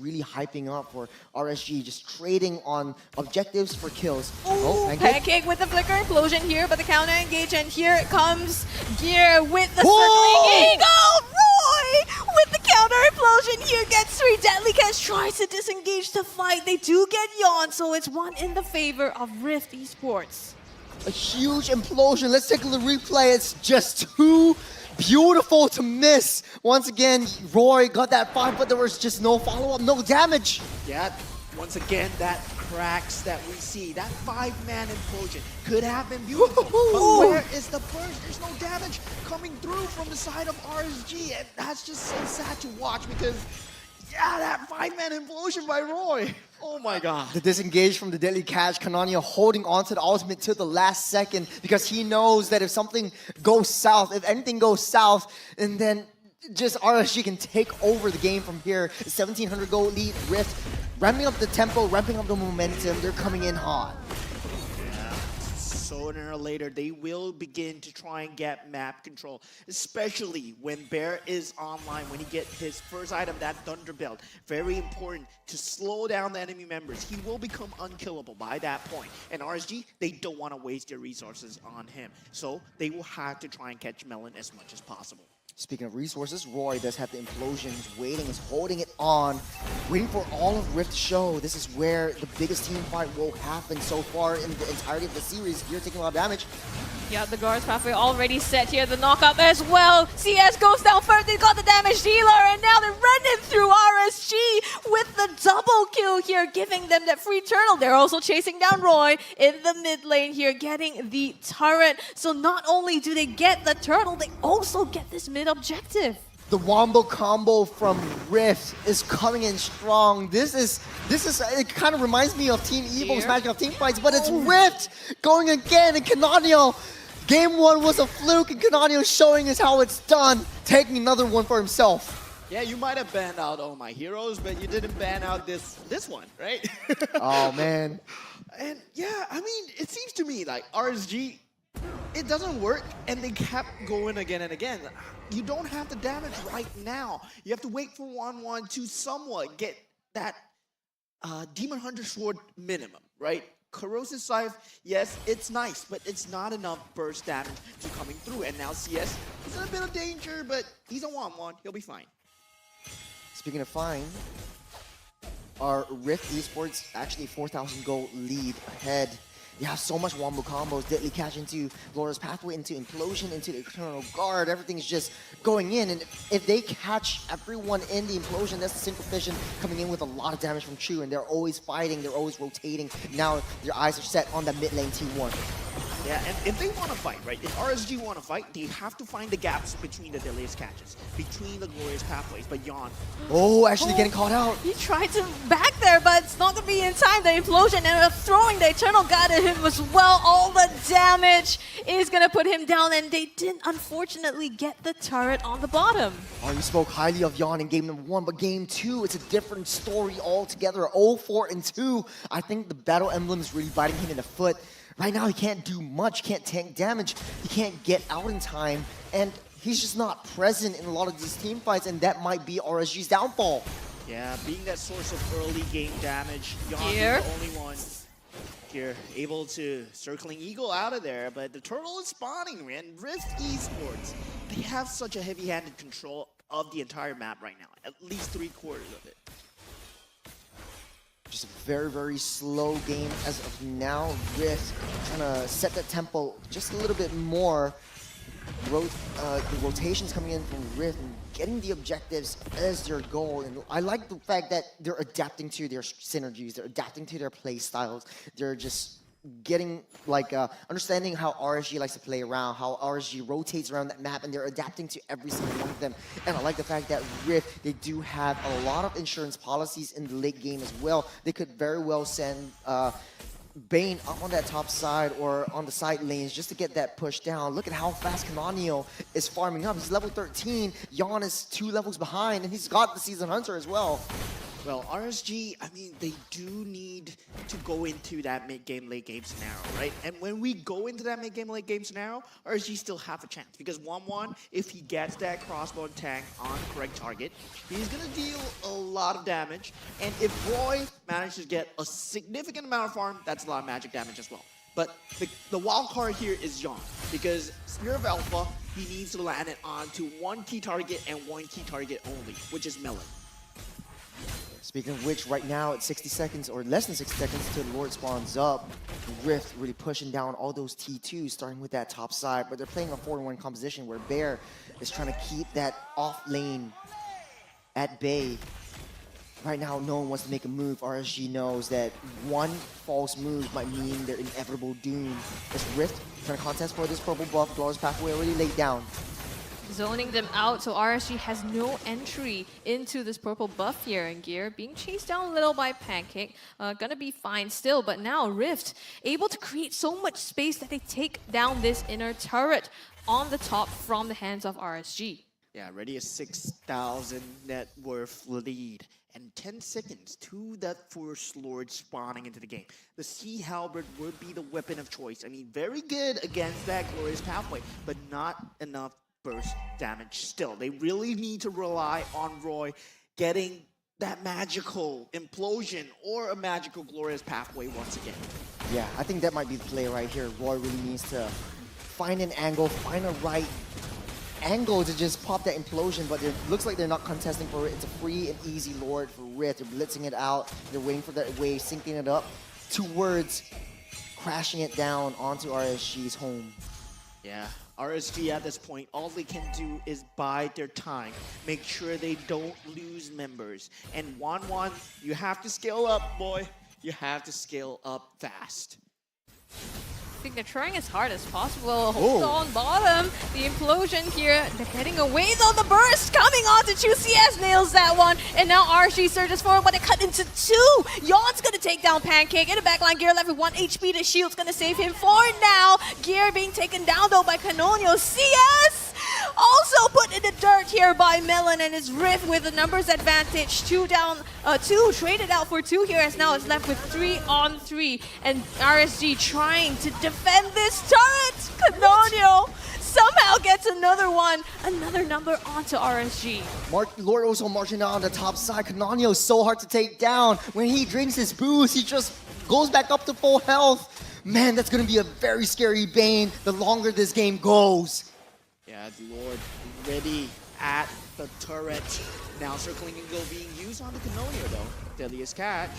M: really hyping up for RSG, just trading on objectives for kills.
L: Pancake with the flicker implosion here, but the counter engage, and here it comes Gear with the circling eagle. Roy with the counter implosion here gets 3. Deadly Catch tries to disengage the fight. They do get Yawn, so it's one in the favor of Rift Esports.
M: A huge implosion. Let's take a look at the replay. It's just too beautiful to miss. Once again, Roy got that 5, but there was just no follow-up, no damage.
O: Yeah, once again, that cracks that we see, that 5-man implosion could have been beautiful. But where is the burst? There's no damage coming through from the side of RSG, and that's just so sad to watch because, yeah, that 5-man implosion by Roy. Oh my god.
M: The disengage from the Deadly Catch, Canania holding on to the ultimate till the last second because he knows that if something goes south, if anything goes south, and then just RSG can take over the game from here. 1700 gold lead, Rift, ramping up the tempo, ramping up the momentum. They're coming in hot.
O: Sooner or later, they will begin to try and get map control, especially when Bear is online, when he gets his first item, that Thunderbelt. Very important to slow down the enemy members. He will become unkillable by that point. And RSG, they don't want to waste their resources on him. So they will have to try and catch Melon as much as possible.
M: Speaking of resources, Roy does have the implosion. He's waiting, he's holding it on, waiting for all of Rift to show. This is where the biggest team fight will happen so far in the entirety of the series. You're taking a lot of damage.
L: Yeah, the guards pathway already set here. The knockup as well. CS goes down first. They got the damage dealer, and now they're running through RSG with the double kill here, giving them that free turtle. They're also chasing down Roy in the mid lane here, getting the turret. So not only do they get the turtle, they also get this mid objective.
M: The wombo combo from Rift is coming in strong. This is it kind of reminds me of Team Evo's matching of team fights, but it's Rift going again, and Cananio. Game 1 was a fluke, and Cananio showing us how it's done, taking another one for himself.
O: Yeah, you might have banned out all my heroes, but you didn't ban out this one, right?
M: Oh man.
O: And yeah, I mean, it seems to me like RSG, it doesn't work, and they kept going again and again. You don't have the damage right now. You have to wait for 1-1 to somewhat get that Demon Hunter Sword minimum, right? Corrosive Scythe, yes, it's nice, but it's not enough burst damage to coming through. And now CS is in a bit of danger, but he's a 1-1. He'll be fine.
M: Speaking of fine, our Rift Esports actually 4,000 gold lead ahead. You have so much wombo combos, Deadly Catch into Laura's Pathway, into Implosion, into the Eternal Guard. Everything's just going in, and if they catch everyone in the Implosion, that's the Synchro Fission coming in with a lot of damage from Chu, and they're always fighting, they're always rotating. Now their eyes are set on the mid lane T1.
O: Yeah, and if they want to fight, right, if RSG want to fight, they have to find the gaps between the Delay's Catches, between the Glorious Pathways, but Yawn.
M: Oh, actually getting caught out.
L: He tried to back there, but it's not going to be in time. The implosion and throwing the Eternal God at him as well. All the damage is going to put him down, and they didn't, unfortunately, get the turret on the bottom.
M: Oh, you spoke highly of Yawn in game number 1, but game 2, it's a different story altogether. 0-4-2. I think the Battle Emblem is really biting him in the foot. Right now, he can't do much, can't tank damage, he can't get out in time, and he's just not present in a lot of these team fights, and that might be RSG's downfall.
O: Yeah, being that source of early game damage, Yawn is the only one here able to circling Eagle out of there, but the turtle is spawning, man. Rift Esports, they have such a heavy-handed control of the entire map right now, at least 3/4 of it.
M: Just a very, very slow game as of now. Rift trying to set the tempo just a little bit more. The rotations coming in from Rift and getting the objectives as their goal. And I like the fact that they're adapting to their synergies. They're adapting to their play styles. They're just getting, like, understanding how RSG likes to play around, how RSG rotates around that map, and they're adapting to every single one of them. And I like the fact that Rift, they do have a lot of insurance policies in the late game as well. They could very well send Bane up on that top side or on the side lanes just to get that push down. Look at how fast Cananio is farming up. He's level 13. Yawn is 2 levels behind, and he's got the Season Hunter as well.
O: Well, RSG, I mean, they do need to go into that mid-game, late-game scenario, right? And when we go into that mid-game, late-game scenario, RSG still have a chance. Because 1-1, if he gets that crossbow tank on the correct target, he's going to deal a lot of damage. And if Roy manages to get a significant amount of farm, that's a lot of magic damage as well. But the wild card here is Yon, because Spear of Alpha, he needs to land it onto one key target and one key target only, which is Melon.
M: Speaking of which, right now it's 60 seconds or less than 60 seconds till Lord spawns up. Rift really pushing down all those T2s, starting with that top side. But they're playing a 4-1 composition where Bear is trying to keep that off lane at bay. Right now, no one wants to make a move. RSG knows that one false move might mean their inevitable doom. It's Rift trying to contest for this purple buff. Glorious Pathway already laid down.
L: Zoning them out, so RSG has no entry into this purple buff here, and Gear being chased down a little by Pancake. Gonna be fine still, but now Rift able to create so much space that they take down this inner turret on the top from the hands of RSG.
O: Yeah, already a 6,000 net worth lead. And 10 seconds to that first Lord spawning into the game. The Sea Halberd would be the weapon of choice. I mean, very good against that Glorious Pathway, but not enough burst damage still. They really need to rely on Roy getting that magical implosion or a magical Glorious Pathway once again.
M: Yeah, I think that might be the play right here. Roy really needs to find an angle, find a right angle to just pop that implosion, but it looks like they're not contesting for it. It's a free and easy Lord for Rift. They're blitzing it out. They're waiting for that wave, syncing it up towards crashing it down onto RSG's home.
O: Yeah, RSG at this point, all they can do is bide their time. Make sure they don't lose members. And 1-1, you have to scale up, boy. You have to scale up fast.
L: I think they're trying as hard as possible. Hold on bottom. The implosion here. They're getting away though. The burst coming on to CS nails that one. And now RSG surges forward, but they cut into two. Yawn's gonna take down Pancake. In the backline, Gear left with 1 HP. The shield's gonna save him for now. Gear being taken down though by Canonio. CS also put in the dirt here by Melon and his Rift with the numbers advantage. 2 down, 2 traded out for 2 here as now it's left with 3-on-3. And RSG trying to defend this turret. Canonio somehow gets another one, another number onto RSG.
M: Lord also marching down on the top side. Canonio is so hard to take down. When he drinks his boost, he just goes back up to full health. Man, that's going to be a very scary Bane the longer this game goes.
O: Yeah, Lord ready at the turret. Now circling and go being used on the Canonio though. Deadliest catch.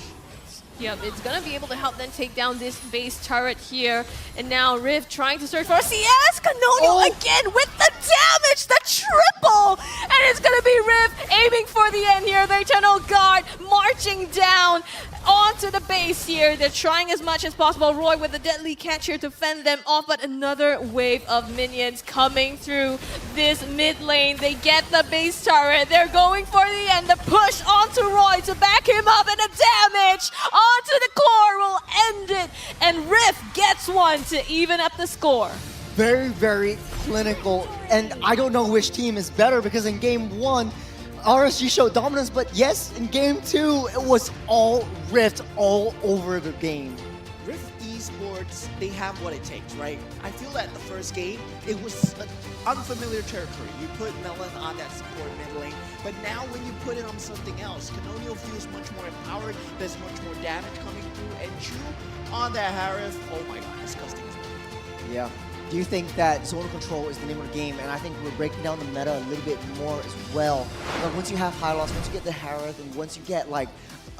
L: Yep, it's gonna be able to help them take down this base turret here. And now Rift trying to search for CS. Canonio again with the damage, the triple! And it's gonna be Rift aiming for the end here. Their Eternal Guard marching down onto the base here. They're trying as much as possible. Roy with the deadly catch here to fend them off, but another wave of minions coming through this mid lane. They get the base turret. They're going for the end. The push onto Roy to back him up, and the damage onto the core will end it. And Rift gets one to even up the score.
M: Very, very clinical. And I don't know which team is better because in game 1, RSG showed dominance, but yes, in game 2, it was all Rift all over the game.
O: Rift Esports, they have what it takes, right? I feel that the first game, it was an unfamiliar territory. You put Melon on that support mid lane, but now when you put it on something else, Canonio feels much more empowered, there's much more damage coming through, and Chu on that Harith, oh my god, disgusting as well.
M: Yeah. Do you think that zonal control is the name of the game? And I think we're breaking down the meta a little bit more as well. Like once you have Hylos, once you get the Harith, and once you get like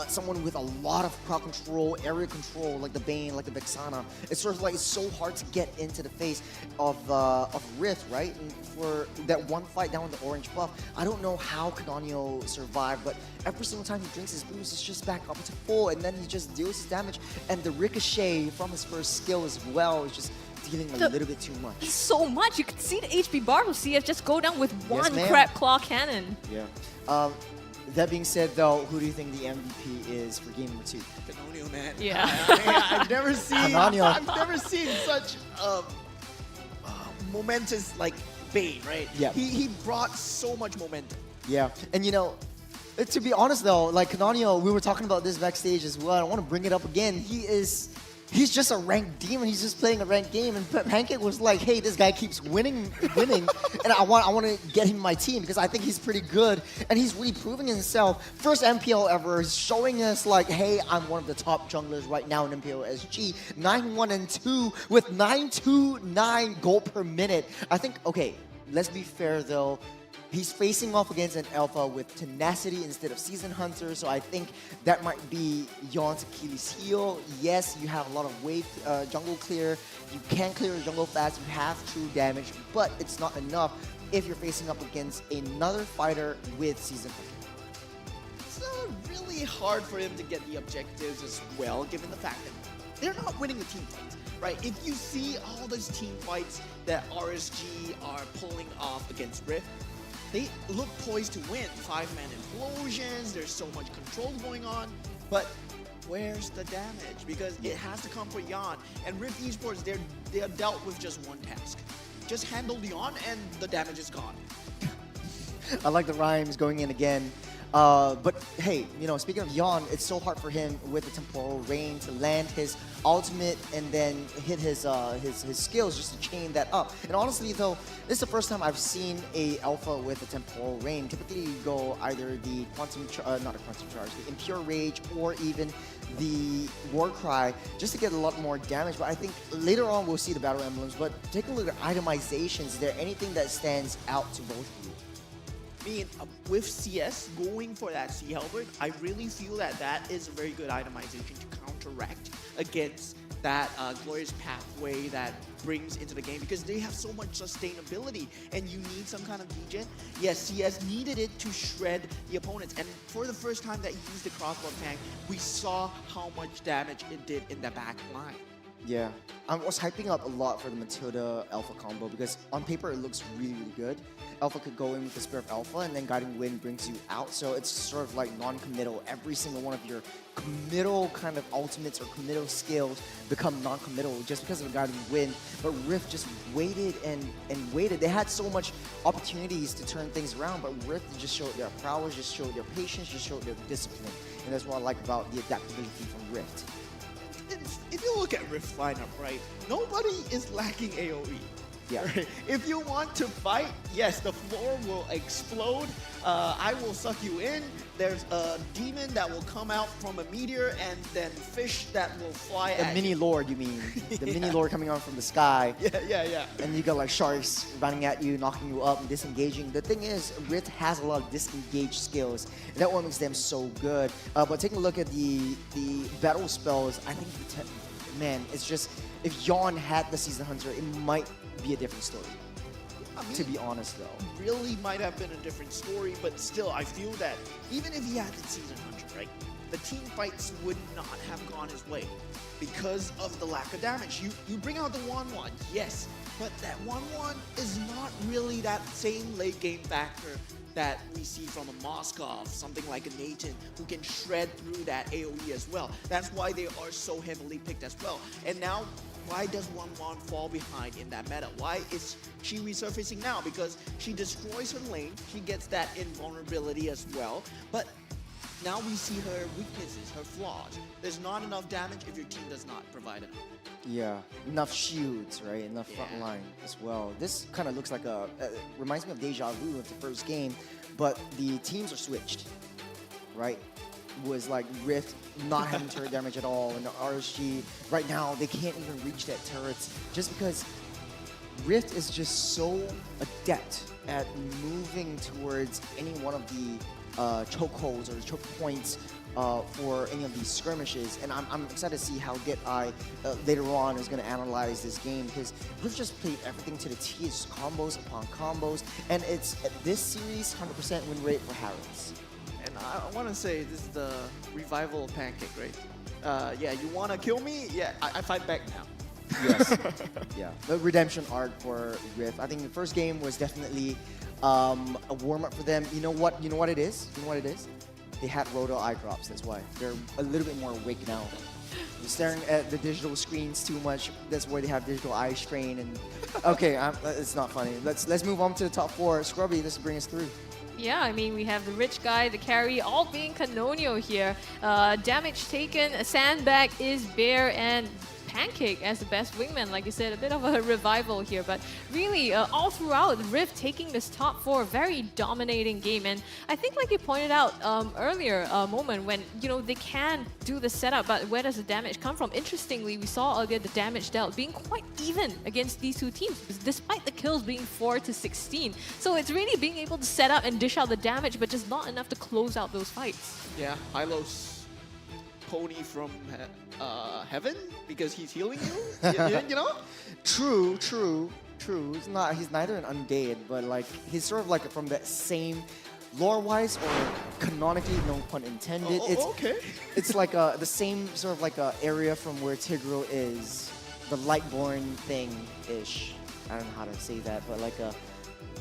M: someone with a lot of crowd control, area control, like the Bane, like the Vexana, it's sort of like it's so hard to get into the face of Rift, right? And for that one fight down with the orange buff, I don't know how Canonio survived, but every single time he drinks his boost, it's just back up to full, and then he just deals his damage. And the ricochet from his first skill as well is just dealing a little bit too much.
L: So much. You can see the HP bar of CS just go down with one crap claw cannon.
M: Yeah. That being said, though, who do you think the MVP is for game number 2?
O: Canonio, man.
L: Yeah.
O: I've never seen such momentous like Bane, right?
M: Yeah.
O: He brought so much momentum.
M: Yeah, and you know, To be honest though, like Canonio, we were talking about this backstage as well. I want to bring it up again. He's just a ranked demon. He's just playing a ranked game. And Pancake was like, hey, this guy keeps winning, and I want to get him in my team because I think he's pretty good. And he's really proving himself. First MPL ever. He's showing us like, hey, I'm one of the top junglers right now in MPL SG. 9-1-2 with 929 gold per minute. I think, okay, let's be fair though. He's facing off against an alpha with tenacity instead of season hunter, so I think that might be Yon's Achilles heel. Yes, you have a lot of wave jungle clear. You can clear the jungle fast. You have true damage, but it's not enough if you're facing up against another fighter with season hunter.
O: It's really hard for him to get the objectives as well, given the fact that they're not winning the team fights, right? If you see all those team fights that RSG are pulling off against Rift, they look poised to win. 5-man implosions, there's so much control going on, but where's the damage? Because it has to come for Yon. And Rift Esports, they are dealt with just one task. Just handle Yon and the damage is gone.
M: I like the rhymes going in again. But hey, you know, speaking of Yon, it's so hard for him with the temporal rain to land his ultimate and then hit his skills just to chain that up. And honestly though, this is the first time I've seen a alpha with a temporal rain. Typically you go either the not a quantum charge, the impure rage, or even the war cry just to get a lot more damage. But I think later on we'll see the battle emblems. But take a look at itemizations. Is there anything that stands out to both of you?
O: I mean, with CS going for that Sea Halberd, I really feel that that is a very good itemization to counteract against that glorious pathway that brings into the game, because they have so much sustainability and you need some kind of degen. Yes, CS needed it to shred the opponents, and for the first time that he used the crossbow tank, we saw how much damage it did in the back line.
M: Yeah, I was hyping up a lot for the Matilda Alpha combo because on paper it looks really, really good. Alpha could go in with the Spirit of Alpha and then Guiding Wind brings you out, so it's sort of like non-committal. Every single one of your committal kind of ultimates or committal skills become non-committal just because of the Guiding Wind. But Rift just waited and waited. They had so much opportunities to turn things around, but Rift just showed their prowess, just showed their patience, just showed their discipline. And that's what I like about the adaptability from Rift.
O: If you look at Rift lineup, right, nobody is lacking AoE.
M: Yeah.
O: Right? If you want to fight, yes, the floor will explode. I will suck you in. There's a demon that will come out from a meteor, and then fish that will fly at
M: The mini
O: you.
M: lord, you mean? The mini lord coming out from the sky.
O: Yeah.
M: And you got like sharks running at you, knocking you up, and disengaging. The thing is, Rift has a lot of disengaged skills, and that one makes them so good. But taking a look at the battle spells, I think, man, it's just, if Yon had the Season Hunter, it might be a different story.
O: I mean,
M: to be honest though.
O: Really might have been a different story, but still, I feel that even if he had the Season Hunter, right, the team fights would not have gone his way because of the lack of damage. You bring out the 1-1, yes, but that 1-1 is not really that same late game factor that we see from a Moskov, something like a Nathan, who can shred through that AoE as well. That's why they are so heavily picked as well. And now, why does 1-1 fall behind in that meta? Why is she resurfacing now? Because she destroys her lane, she gets that invulnerability as well, but now we see her weaknesses, her flaws. There's not enough damage if your team does not provide enough.
M: Yeah, enough shields, right? Enough front line as well. This kind of looks like reminds me of Deja Vu of the first game, but the teams are switched, right? Was like Rift not having turret damage at all, and the RSG right now they can't even reach that turrets just because Rift is just so adept at moving towards any one of the chokeholds or choke points for any of these skirmishes, and I'm excited to see how GetEye later on is going to analyze this game, because Rift just played everything to the T. It's combos upon combos, and it's this series 100% win rate for Harris.
O: And I want to say this is the revival of Pancake, right? Yeah, you want to kill me? Yeah, I fight back now.
M: Yes. Yeah. The redemption arc for Rift. I think the first game was definitely a warm-up for them. You know what it is? You know what it is? They had Roto eye drops, that's why. They're a little bit more awake now. They're staring at the digital screens too much. That's why they have digital eye strain. And okay, it's not funny. Let's move on to the top 4. Scrubby, let's bring us through.
L: Yeah, I mean, we have the rich guy, the carry, all being Canonio here. Damage taken, Sandbag is Bear, and Pancake as the best wingman. Like you said, a bit of a revival here. But really, all throughout, Rift taking this top 4, very dominating game. And I think like you pointed out earlier, Moment, when, you know, they can do the setup, but where does the damage come from? Interestingly, we saw earlier the damage dealt being quite even against these two teams, despite the kills being 4-16. So it's really being able to set up and dish out the damage, but just not enough to close out those fights.
O: Yeah, Hylos pony from heaven because he's healing you. You know?
M: True. He's neither an undead, but like he's sort of like from that same lore-wise or canonically, no pun intended.
O: Okay.
M: It's like the same sort of like area from where Tigro is, the Lightborn thing-ish. I don't know how to say that, but like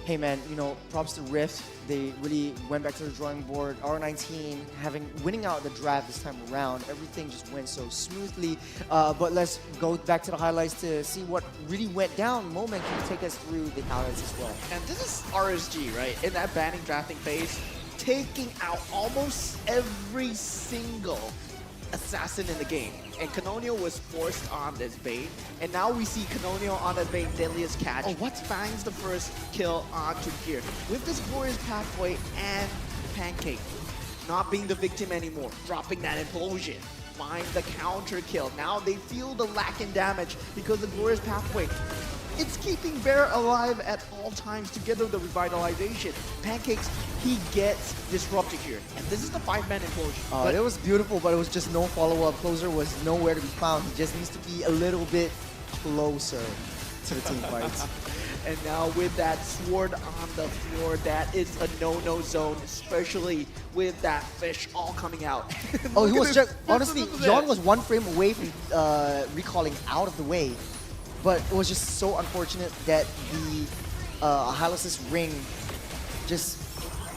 M: hey man, you know, props to Rift. They really went back to the drawing board. R19 winning out the draft this time around. Everything just went so smoothly. But let's go back to the highlights to see what really went down. Moment, can you take us through the highlights as well?
O: And this is RSG, right? In that banning drafting phase, taking out almost every single assassin in the game. And Canonio was forced on this bait. And now we see Canonio on that bait, Deadliest Catch. Oh, what? Finds the first kill onto Gear. With this Glorious Pathway and Pancake not being the victim anymore, dropping that implosion, find the counter kill. Now they feel the lack in damage because the Glorious Pathway, it's keeping Bear alive at all times together with the revitalization. Pancakes, he gets disrupted here. And this is the 5-man implosion.
M: It was beautiful, but it was just no follow-up. Closer was nowhere to be found. He just needs to be a little bit closer to the team fights.
O: And now with that sword on the floor, that is a no-no zone, especially with that fish all coming out.
M: Oh, he was just, honestly, John was one frame away from recalling out of the way. But it was just so unfortunate that the Hylos' ring just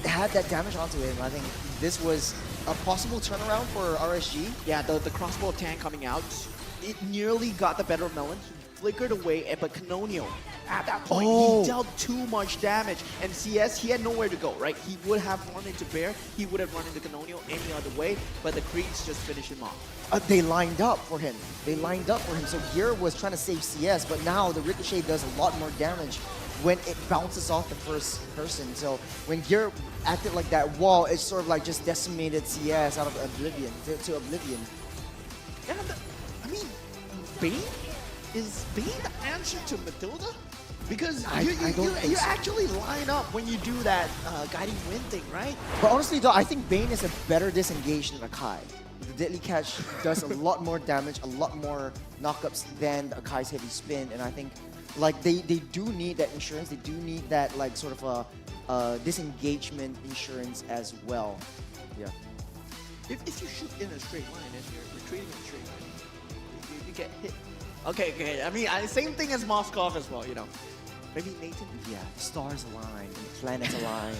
M: had that damage onto him. I think this was a possible turnaround for RSG.
O: Yeah, the crossbow tank coming out, it nearly got the better of Melon. He flickered away, but Canonio, at that point, he dealt too much damage. And CS, he had nowhere to go, right? He would have run into Bear, he would have run into Canonio any other way, but the creeps just finished him off.
M: They lined up for him. So Gear was trying to save CS, but now the Ricochet does a lot more damage when it bounces off the first person. So when Gear acted like that wall, it sort of like just decimated CS out of oblivion, to oblivion.
O: Yeah, I mean, Bane? Is Bane the answer to Matilda? Because you actually line up when you do that guiding wind thing, right?
M: But honestly though, I think Bane is a better disengage than Akai. The Deadly Catch does a lot more damage, a lot more knockups than the Akai's heavy spin, and I think like they do need that insurance, they do need that like sort of a disengagement insurance as well. Yeah.
O: If you shoot in a straight line and you're retreating in a straight line, you get hit. Okay. I mean, same thing as Moskov as well, you know. Maybe Nathan?
M: Yeah, the stars align, and the planets align.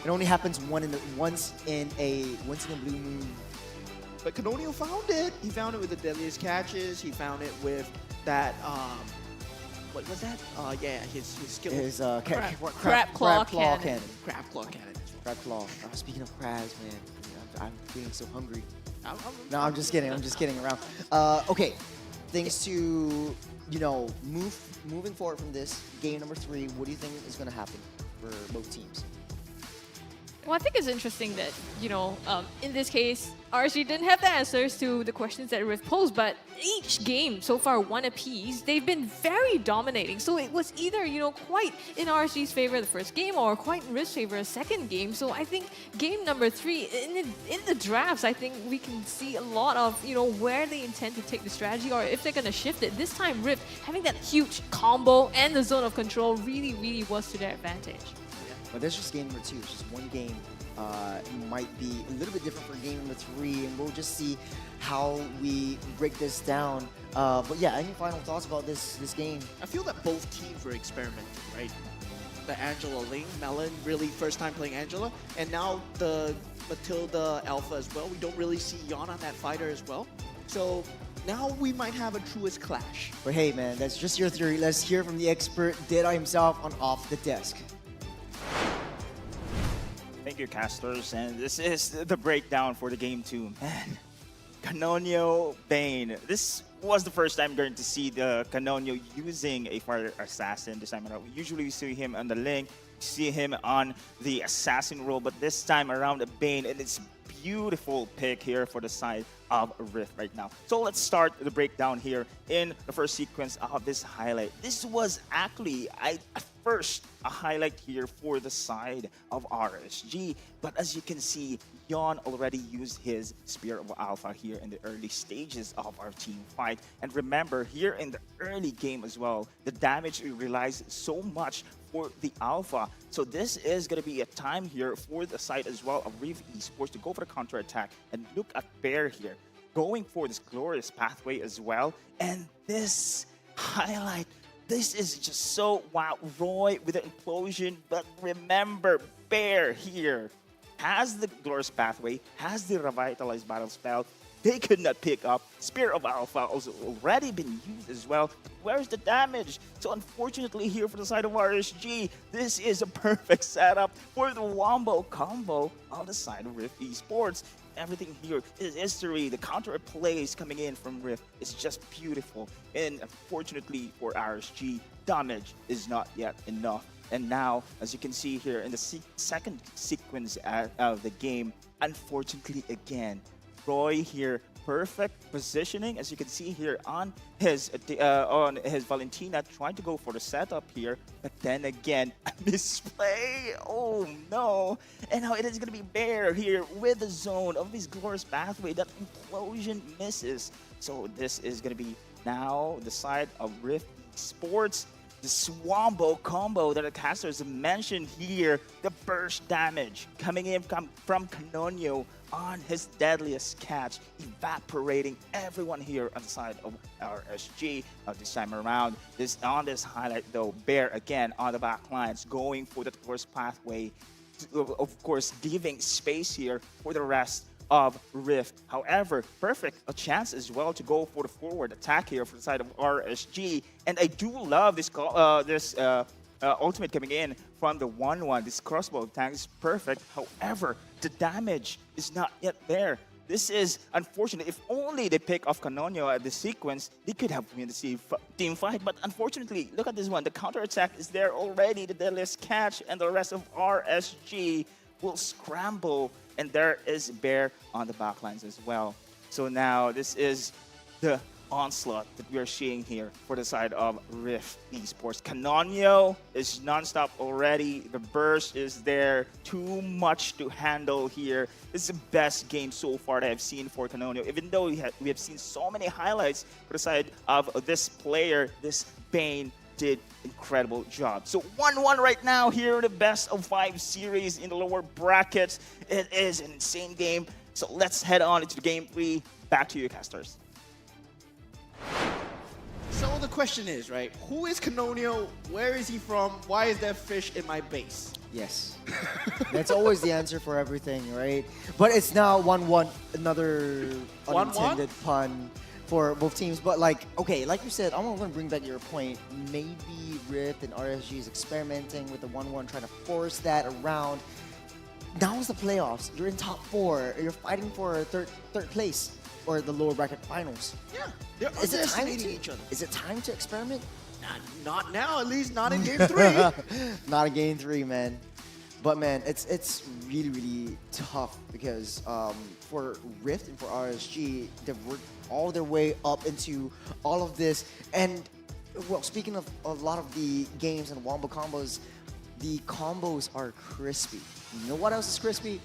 M: It only happens once in a blue moon.
O: But Canonio found it. He found it with the Deadliest Catches. He found it with that, what was that? Yeah, his skill.
M: His
L: crab claw cannon.
O: Crab claw cannon.
M: Crab claw. Speaking of crabs, man, I'm feeling so hungry. No, I'm just kidding around. Okay, things to, you know, moving forward from this, game number 3, what do you think is going to happen for both teams?
L: Well, I think it's interesting that, you know, in this case, RSG didn't have the answers to the questions that Rift posed, but each game so far one apiece, they've been very dominating. So it was either, you know, quite in RSG's favor the first game or quite in Rift's favor a second game. So I think game number 3, in the drafts, I think we can see a lot of, you know, where they intend to take the strategy or if they're going to shift it. This time, Rift having that huge combo and the zone of control really was to their advantage.
M: But that's just game number 2. It's just one game. It might be a little bit different for game number 3, and we'll just see how we break this down. But yeah, any final thoughts about this game?
O: I feel that both teams were experimenting, right? The Angela Ling, Melon, really first time playing Angela, and now the Matilda Alpha as well. We don't really see Yon on that fighter as well. So now we might have a truest clash.
M: But hey man, that's just your theory. Let's hear from the expert, Deadeye himself, on Off the Desk.
N: Thank you, casters. And this is the breakdown for the game 2. Man, Canonio Bane. This was the first time going to see the Canonio using a Fire Assassin this time around. Usually we see him on the Link, see him on the Assassin role, but this time around the Bane, and it's beautiful pick here for the side of Rift right now. So let's start the breakdown here in the first sequence of this highlight. This was actually at first a highlight here for the side of RSG, but as you can see, Yon already used his Spear of Alpha here in the early stages of our team fight. And remember, here in the early game as well, the damage relies so much for the Alpha. So this is going to be a time here for the side as well of Rift Esports to go for the counter attack. And look at Bear here, going for this glorious pathway as well. And this highlight, this is just so wow. Roy with the implosion, but remember, Bear here has the glorious pathway, has the revitalized battle spell. They could not pick up. Spear of Alpha also already been used as well. Where's the damage? So unfortunately here for the side of RSG, this is a perfect setup for the Wombo combo on the side of Rift Esports. Everything here is history. The counter plays coming in from Rift is just beautiful. And unfortunately for RSG, damage is not yet enough. And now, as you can see here in the second sequence of the game, unfortunately again, Roy here, perfect positioning, as you can see here on his Valentina, trying to go for the setup here, but then again, a misplay. Oh no! And now it is going to be Bear here with the zone of his glorious pathway. That implosion misses. So this is going to be now the side of Rift Esports. The Swambo combo that the casters have mentioned here, the burst damage coming in from Canonio on his deadliest catch, evaporating everyone here on the side of RSG this time around. On this highlight though, Bear again on the back lines, going for the first pathway, of course giving space here for the rest of Rift. However, perfect a chance as well to go for the forward attack here for the side of RSG. And I do love this ultimate coming in from the 1-1. This crossbow tank is perfect. However, the damage is not yet there. This is unfortunate. If only they pick off Canonio at the sequence, they could have won the team fight. But unfortunately, look at this one. The counter attack is there already. The deadliest catch, and the rest of RSG will scramble. And there is Bear on the backlines as well. So now this is the onslaught that we are seeing here for the side of Rift Esports. Canonio is non-stop already. The burst is there. Too much to handle here. This is the best game so far that I've seen for Canonio. Even though we have seen so many highlights for the side of this player, this Bane did incredible job. So 1-1 right now here, the best of 5 series in the lower brackets. It is an insane game. So let's head on into game 3. Back to you, casters.
O: So the question is, right, who is Canonio? Where is he from? Why is there fish in my base?
M: Yes. That's always the answer for everything, right? But it's now 1-1, another unintended pun for both teams. But like, okay, like you said, I'm gonna bring back your point. Maybe Rift and RSG is experimenting with the 1-1, trying to force that around. Now is the playoffs. You're in top 4. You're fighting for third place or the lower bracket finals.
O: Yeah, they're underestimating each other.
M: Is it time to experiment?
O: Not now, at least not in game 3.
M: Not in game 3, man. But man, it's really, really tough because for Rift and for RSG, they've worked all their way up into all of this. And well, speaking of a lot of the games and Wombo combos, the combos are crispy. You know what else is crispy?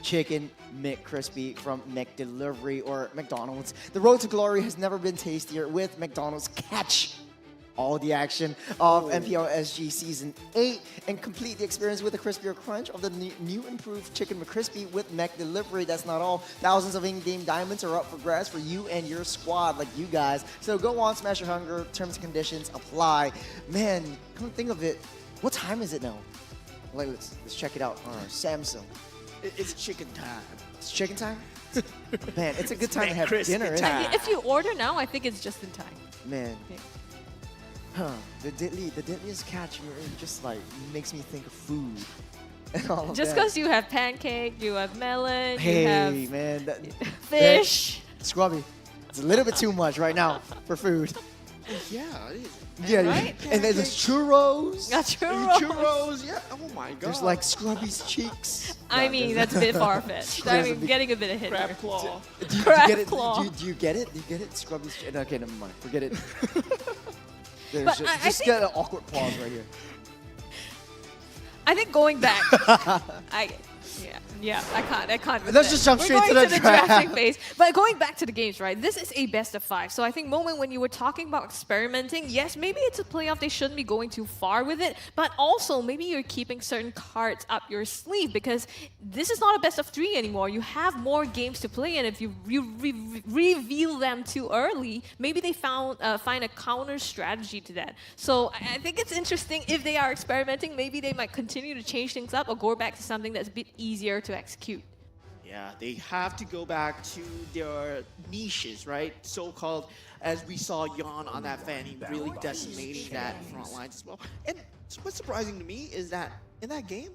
M: Chicken McCrispy from McDelivery or McDonald's. The road to glory has never been tastier with McDonald's. Catch all the action of MPL SG Season 8 and complete the experience with a crispier crunch of the new improved Chicken McCrispy with McDelivery. That's not all. Thousands of in-game diamonds are up for grabs for you and your squad like you guys. So go on, smash your hunger. Terms and conditions apply. Man, come think of it. What time is it now? Like, let's check it out on our Samsung.
O: It's chicken time.
M: It's chicken time? Man, it's a good time to have
O: McCrispy
M: dinner, isn't it?
L: If you order now, I think it's just in time.
M: Man. Huh. The deadliest catch just like makes me think of food. and all of
L: Just
M: that.
L: because you have pancake, you have melon,
M: Hey,
L: you have
M: man.
L: fish.
M: Scrubby. It's a little bit too much right now for food.
O: Yeah.
M: Yeah,
O: Right?
M: and then there's churros.
L: Got churros.
O: Churros, yeah. Oh my god.
M: There's like Scrubby's cheeks.
L: I mean, that's a bit far-fetched. I mean, getting a bit ahead
O: Crab
L: there.
O: claw.
M: Do you
L: Crab
M: get it?
L: claw.
M: Do you get it? Do you get it? Scrubby's. Okay, never mind. Forget it. There's
L: But
M: just
L: I
M: just
L: think-
M: get an awkward pause right here.
L: I think going back, I can't. with
M: Let's
L: that.
M: just jump
L: We're
M: straight to
L: going
M: the
L: drafting
M: draft.
L: phase. But going back to the games, right? This is a best of 5. So I think, Moment, when you were talking about experimenting, yes, maybe it's a playoff. They shouldn't be going too far with it. But also, maybe you're keeping certain cards up your sleeve because this is not a best of 3 anymore. You have more games to play, and if you reveal them too early, maybe they find a counter strategy to that. So I think it's interesting if they are experimenting. Maybe they might continue to change things up or go back to something that's a bit easier to execute.
O: Yeah, they have to go back to their niches, right? So-called, as we saw Yon on that Fanny really decimating that front lines as well. And what's surprising to me is that in that game,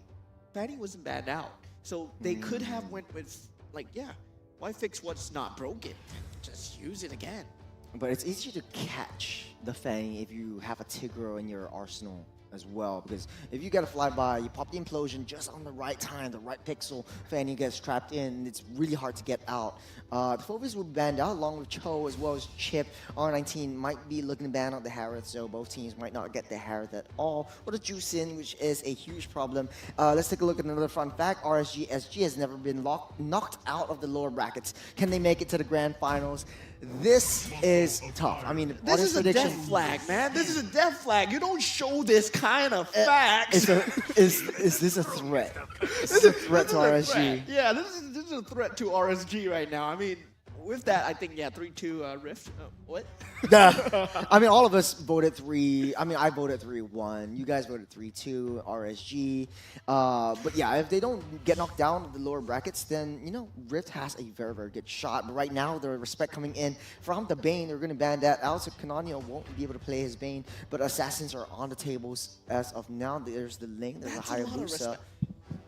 O: Fanny wasn't banned out. So they could have went with, like, yeah, why fix what's not broken? Just use it again.
M: But it's easier to catch the Fang if you have a Tigro in your arsenal as well, because if you get a flyby, you pop the implosion just on the right time, the right pixel, Fanny gets trapped in, it's really hard to get out. The Phoebus will be banned out along with Cho as well as Chip. R19 might be looking to ban out the Harith, so both teams might not get the Harith at all, or the Juicin, which is a huge problem. Let's take a look at another fun fact. RSG SG has never been knocked out of the lower brackets. Can they make it to the grand finals? This is tough. I mean,
O: This is a death flag, man. This is a death flag. You don't show this kind of facts.
M: Is this a threat? Is this a threat to RSG?
O: Yeah, this is a threat to RSG right now. I mean, with that, I think, yeah, 3-2 Rift. What?
M: I mean, all of us voted 3. I mean, I voted 3-1. You guys voted 3-2, RSG. But yeah, if they don't get knocked down in the lower brackets, then, you know, Rift has a very, very good shot. But right now, the respect coming in from the Bane, they're going to ban that out. So Canonio won't be able to play his Bane. But Assassins are on the tables as of now. There's the Ling, there's
O: That's
M: a
O: a lot of
M: Hayabusa.
O: respect.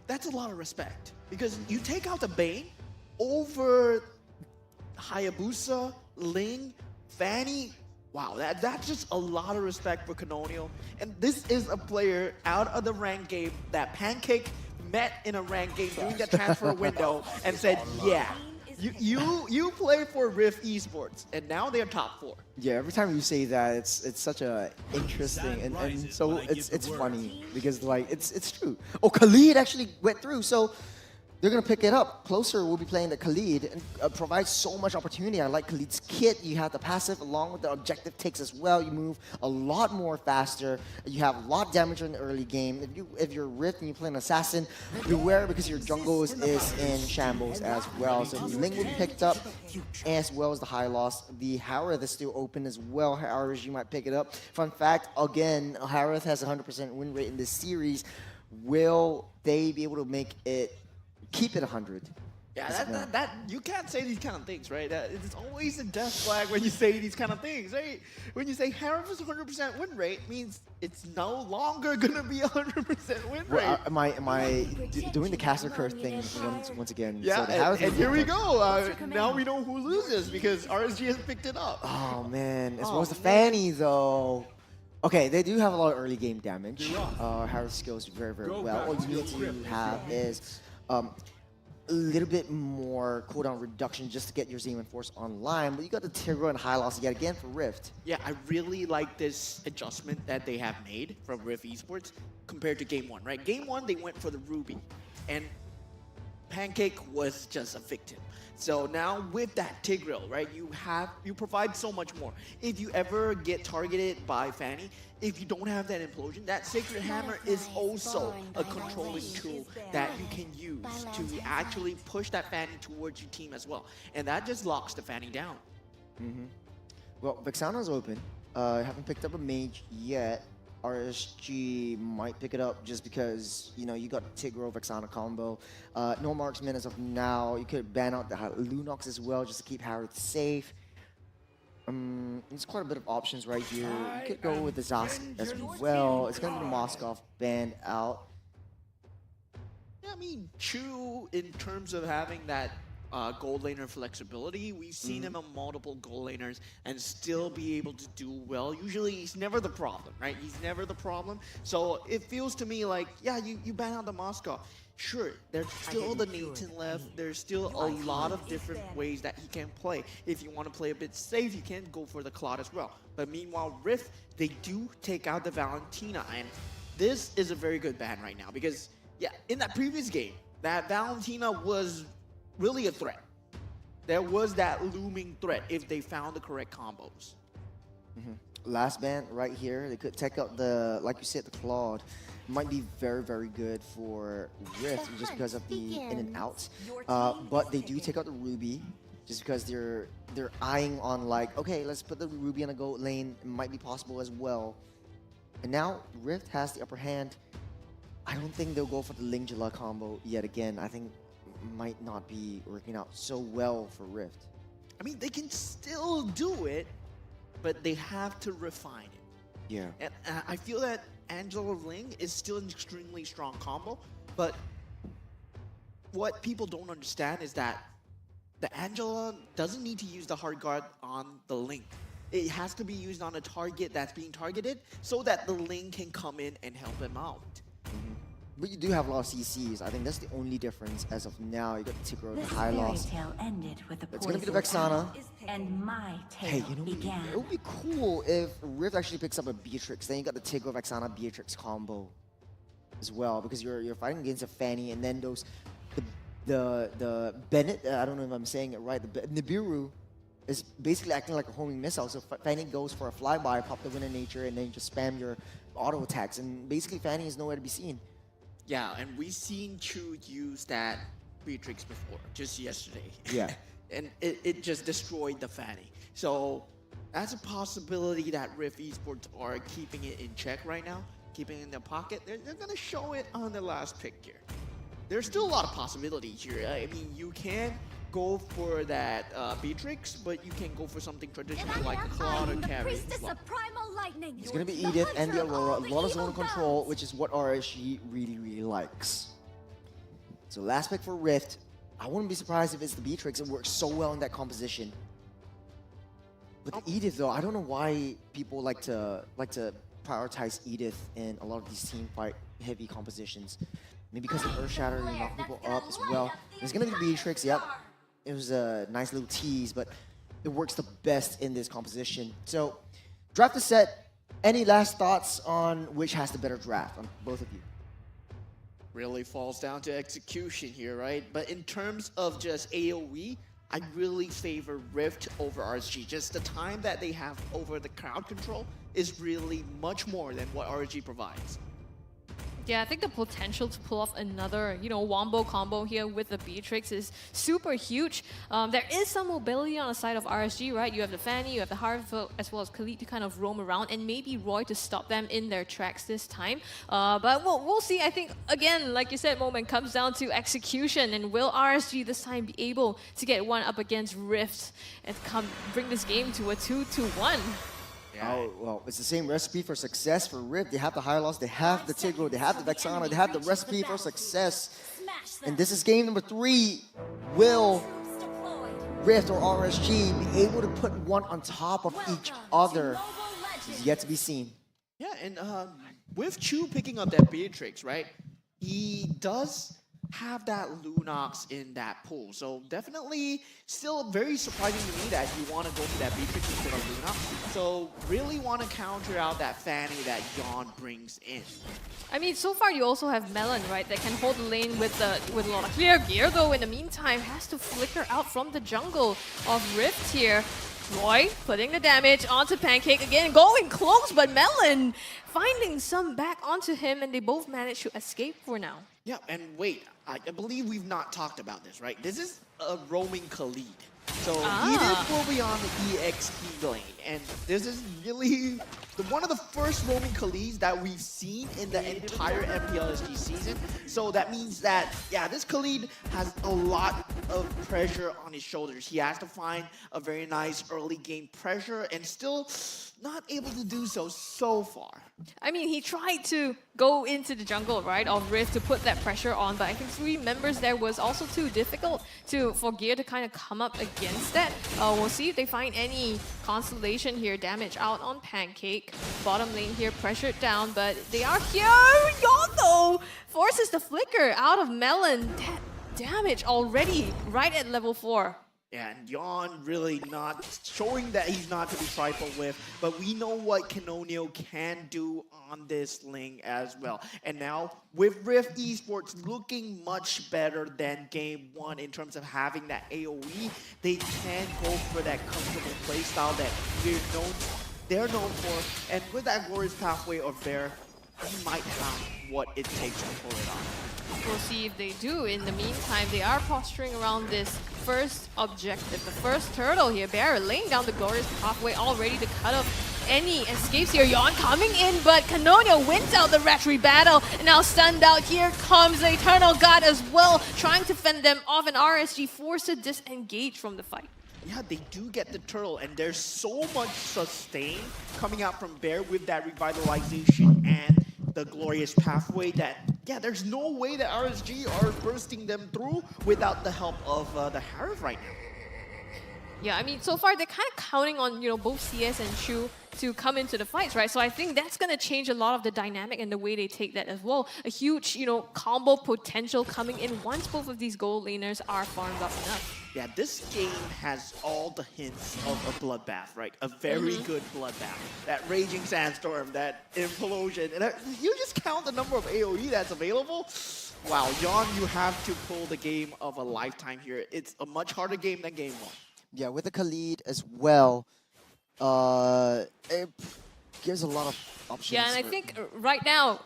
O: That's a lot of respect. Because you take out the Bane over Hayabusa, Ling, Fanny. Wow, that's just a lot of respect for Canonial. And this is a player out of the ranked game that Pancake met in a ranked game during the transfer window and said, yeah, you play for Rift Esports, and now they're top 4.
M: Yeah, every time you say that, it's such a interesting and so it's funny because like it's true. Oh, Khalid actually went through, so they're gonna pick it up. Closer will be playing the Khalid and provides so much opportunity. I like Khalid's kit. You have the passive along with the objective takes as well. You move a lot more faster. You have a lot of damage in the early game. If you're Rift and you play an assassin, beware because your jungle is in shambles as well. So Ling will be picked up as well as the high loss. The Harith is still open as well. Harith, you might pick it up. Fun fact, again, Harith has 100% win rate in this series. Will they be able to make it? Keep it 100.
O: Yeah, that you can't say these kind of things, right? It's always a death flag when you say these kind of things, right? When you say Harith's 100% win rate means it's no longer gonna be 100% win rate.
M: Well, am I doing the caster curse thing once again?
O: Yeah,
M: So
O: and here we go. Now we know who loses because RSG has picked it up.
M: Oh man, as well as the Fanny though. Okay, they do have a lot of early game damage. Harith's skills very, very well. All you need to have is a little bit more cooldown reduction just to get your Zeman Force online, but you got the Tigro and high loss yet again for Rift.
O: Yeah, I really like this adjustment that they have made from Rift Esports compared to Game 1, right? Game 1, they went for the Ruby, and Pancake was just a victim. So now with that Tigreal, right, you provide so much more. If you ever get targeted by Fanny, if you don't have that implosion, that Sacred Hammer is also a controlling tool that you can use to actually push that Fanny towards your team as well. And that just locks the Fanny down.
M: Well, Vexana's open. Haven't picked up a mage yet. RSG might pick it up just because, you know, you got Tigro Vexana combo. No marksman as of now. You could ban out the Lunox as well just to keep Harith safe. There's quite a bit of options right here. You could go with the Zask as well. It's going to be the Moskov banned out.
O: I mean, Chu, in terms of having that gold laner flexibility, we've seen him on multiple gold laners and still be able to do well. Usually, he's never the problem, right? He's never the problem. So it feels to me like, yeah, you ban out the Moscow. Sure, there's still the Nathan left. There's still a lot of different ways that he can play. If you want to play a bit safe, you can go for the Claude as well. But meanwhile, Rift, they do take out the Valentina. And this is a very good ban right now because, yeah, in that previous game, that Valentina was really a threat. There was that looming threat if they found the correct combos.
M: Last ban right here, they could take out the, like you said, the Claude. Might be very, very good for Rift just because of the in and outs. But they do take out the Ruby just because they're eyeing on like, okay, let's put the Ruby on a gold lane. It might be possible as well. And now Rift has the upper hand. I don't think they'll go for the Lingela combo yet again. I think it might not be working out so well for Rift.
O: I mean, they can still do it, but they have to refine it.
M: Yeah.
O: And I feel that Angela Ling is still an extremely strong combo, but what people don't understand is that the Angela doesn't need to use the hard guard on the Ling. It has to be used on a target that's being targeted so that the Ling can come in and help him out.
M: But you do have a lot of CCs. I think that's the only difference as of now. You got the Tigro, the high loss. It's gonna be the Vexana.
P: And my tale
M: Hey, you know,
P: began.
M: it would be cool if Rift actually picks up a Beatrix. Then you got the Tigro, Vexana, Beatrix combo as well, because you're fighting against a Fanny, and then those the Bennett. I don't know if I'm saying it right. The Nibiru is basically acting like a homing missile. So Fanny goes for a flyby, pop the Wind of Nature, and then you just spam your auto attacks, and basically Fanny is nowhere to be seen.
O: Yeah, and we've seen Chu use that Beatrix before, just yesterday.
M: Yeah.
O: And it just destroyed the Fanny. So that's a possibility that Rift Esports are keeping it in check right now, keeping it in their pocket. They're going to show it on the last pick here. There's still a lot of possibilities here. I mean, you can go for that Beatrix, but you can go for something traditional like a Claude or Carry.
M: It's going to be Edith and the Aurora, a lot of zone control, which is what RSG really, really likes. So last pick for Rift. I wouldn't be surprised if it's the Beatrix. It works so well in that composition. But the Edith, though, I don't know why people like to prioritize Edith in a lot of these team fight heavy compositions. Maybe because of Earth Shatter, you knock people up as well. It's gonna be the Beatrix. Yep, it was a nice little tease, but it works the best in this composition. So, draft is set. Any last thoughts on which has the better draft on both of you?
O: Really falls down to execution here, right? But in terms of just AoE, I really favor Rift over RSG. Just the time that they have over the crowd control is really much more than what RSG provides.
L: Yeah, I think the potential to pull off another, wombo combo here with the Beatrix is super huge. There is some mobility on the side of RSG, right? You have the Fanny, you have the Harville, as well as Khalid to kind of roam around, and maybe Roy to stop them in their tracks this time. But we'll see. I think, again, like you said, Moment, comes down to execution, and will RSG this time be able to get one up against Rift and bring this game to a 2-1?
M: Oh, well, it's the same recipe for success for Rift. They have the high loss, they have the Tigro, they have the Vexana, they have the recipe for success. And this is game number 3. Will Rift or RSG be able to put one on top of each other? It's yet to be seen.
O: Yeah, and with Chu picking up that Beatrix, right, he does have that Lunox in that pool. So definitely still very surprising to me that you want to go for that Beatrix instead of Lunox. So really want to counter out that Fanny that Yon brings in.
L: I mean, so far you also have Melon, right, that can hold the lane with a lot of clear gear, though in the meantime has to flicker out from the jungle of Rift here. Roy putting the damage onto Pancake again, going close, but Melon finding some back onto him, and they both managed to escape for now.
O: Yeah, and wait, I believe we've not talked about this, right? This is a roaming Khalid. So Edith will be on the EXP lane, and this is really one of the first roaming Khalees that we've seen in the entire MPL SG season. So that means that, yeah, this Khalid has a lot of pressure on his shoulders. He has to find a very nice early game pressure and still not able to do so far.
L: I mean, he tried to go into the jungle, right, of Rift to put that pressure on, but I think 3 members there was also too difficult for Gear to kind of come up against that. We'll see if they find any consolation here. Damage out on Pancake. Bottom lane here pressured down, but they are here. Yondo forces the flicker out of Melon. That damage already right at level 4.
O: Yeah, and Yon really not showing that he's not to be trifled with, but we know what Canonio can do on this Ling as well. And now, with Rift Esports looking much better than Game 1 in terms of having that AoE, they can go for that comfortable playstyle that they're known for. And with that Glorious Pathway of Bear, he might have what it takes to pull it off.
L: We'll see if they do. In the meantime, they are posturing around this first objective, the first turtle here. Bear laying down the Glorious Pathway, all ready to cut off any escapes here. Yon coming in, but Canonio wins out the Retry battle. And now stunned out, here comes the Eternal God as well, trying to fend them off, and RSG forced to disengage from the fight.
O: Yeah, they do get the turtle, and there's so much sustain coming out from Bear with that revitalization and the Glorious Pathway that, yeah, there's no way that RSG are bursting them through without the help of the Harif right now.
L: Yeah, I mean, so far they're kind of counting on, both CS and Chu to come into the fights, right? So I think that's going to change a lot of the dynamic and the way they take that as well. A huge, combo potential coming in once both of these gold laners are farmed up enough.
O: Yeah, this game has all the hints of a bloodbath, right? A very good bloodbath. That Raging Sandstorm, that Implosion, and you just count the number of AoE that's available. Wow, Yon, you have to pull the game of a lifetime here. It's a much harder game than Game 1.
M: Yeah, with the Khalid as well, it gives a lot of options.
L: Yeah, and I think right now,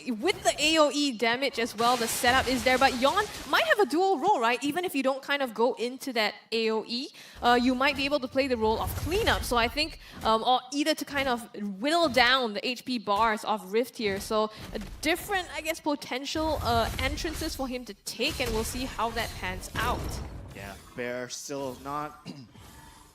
L: with the AoE damage as well, the setup is there, but Yon might have a dual role, right? Even if you don't kind of go into that AoE, you might be able to play the role of cleanup. So I think, or either to kind of whittle down the HP bars of Rift here. So different, I guess, potential entrances for him to take, and we'll see how that pans out.
O: Yeah, Bear still not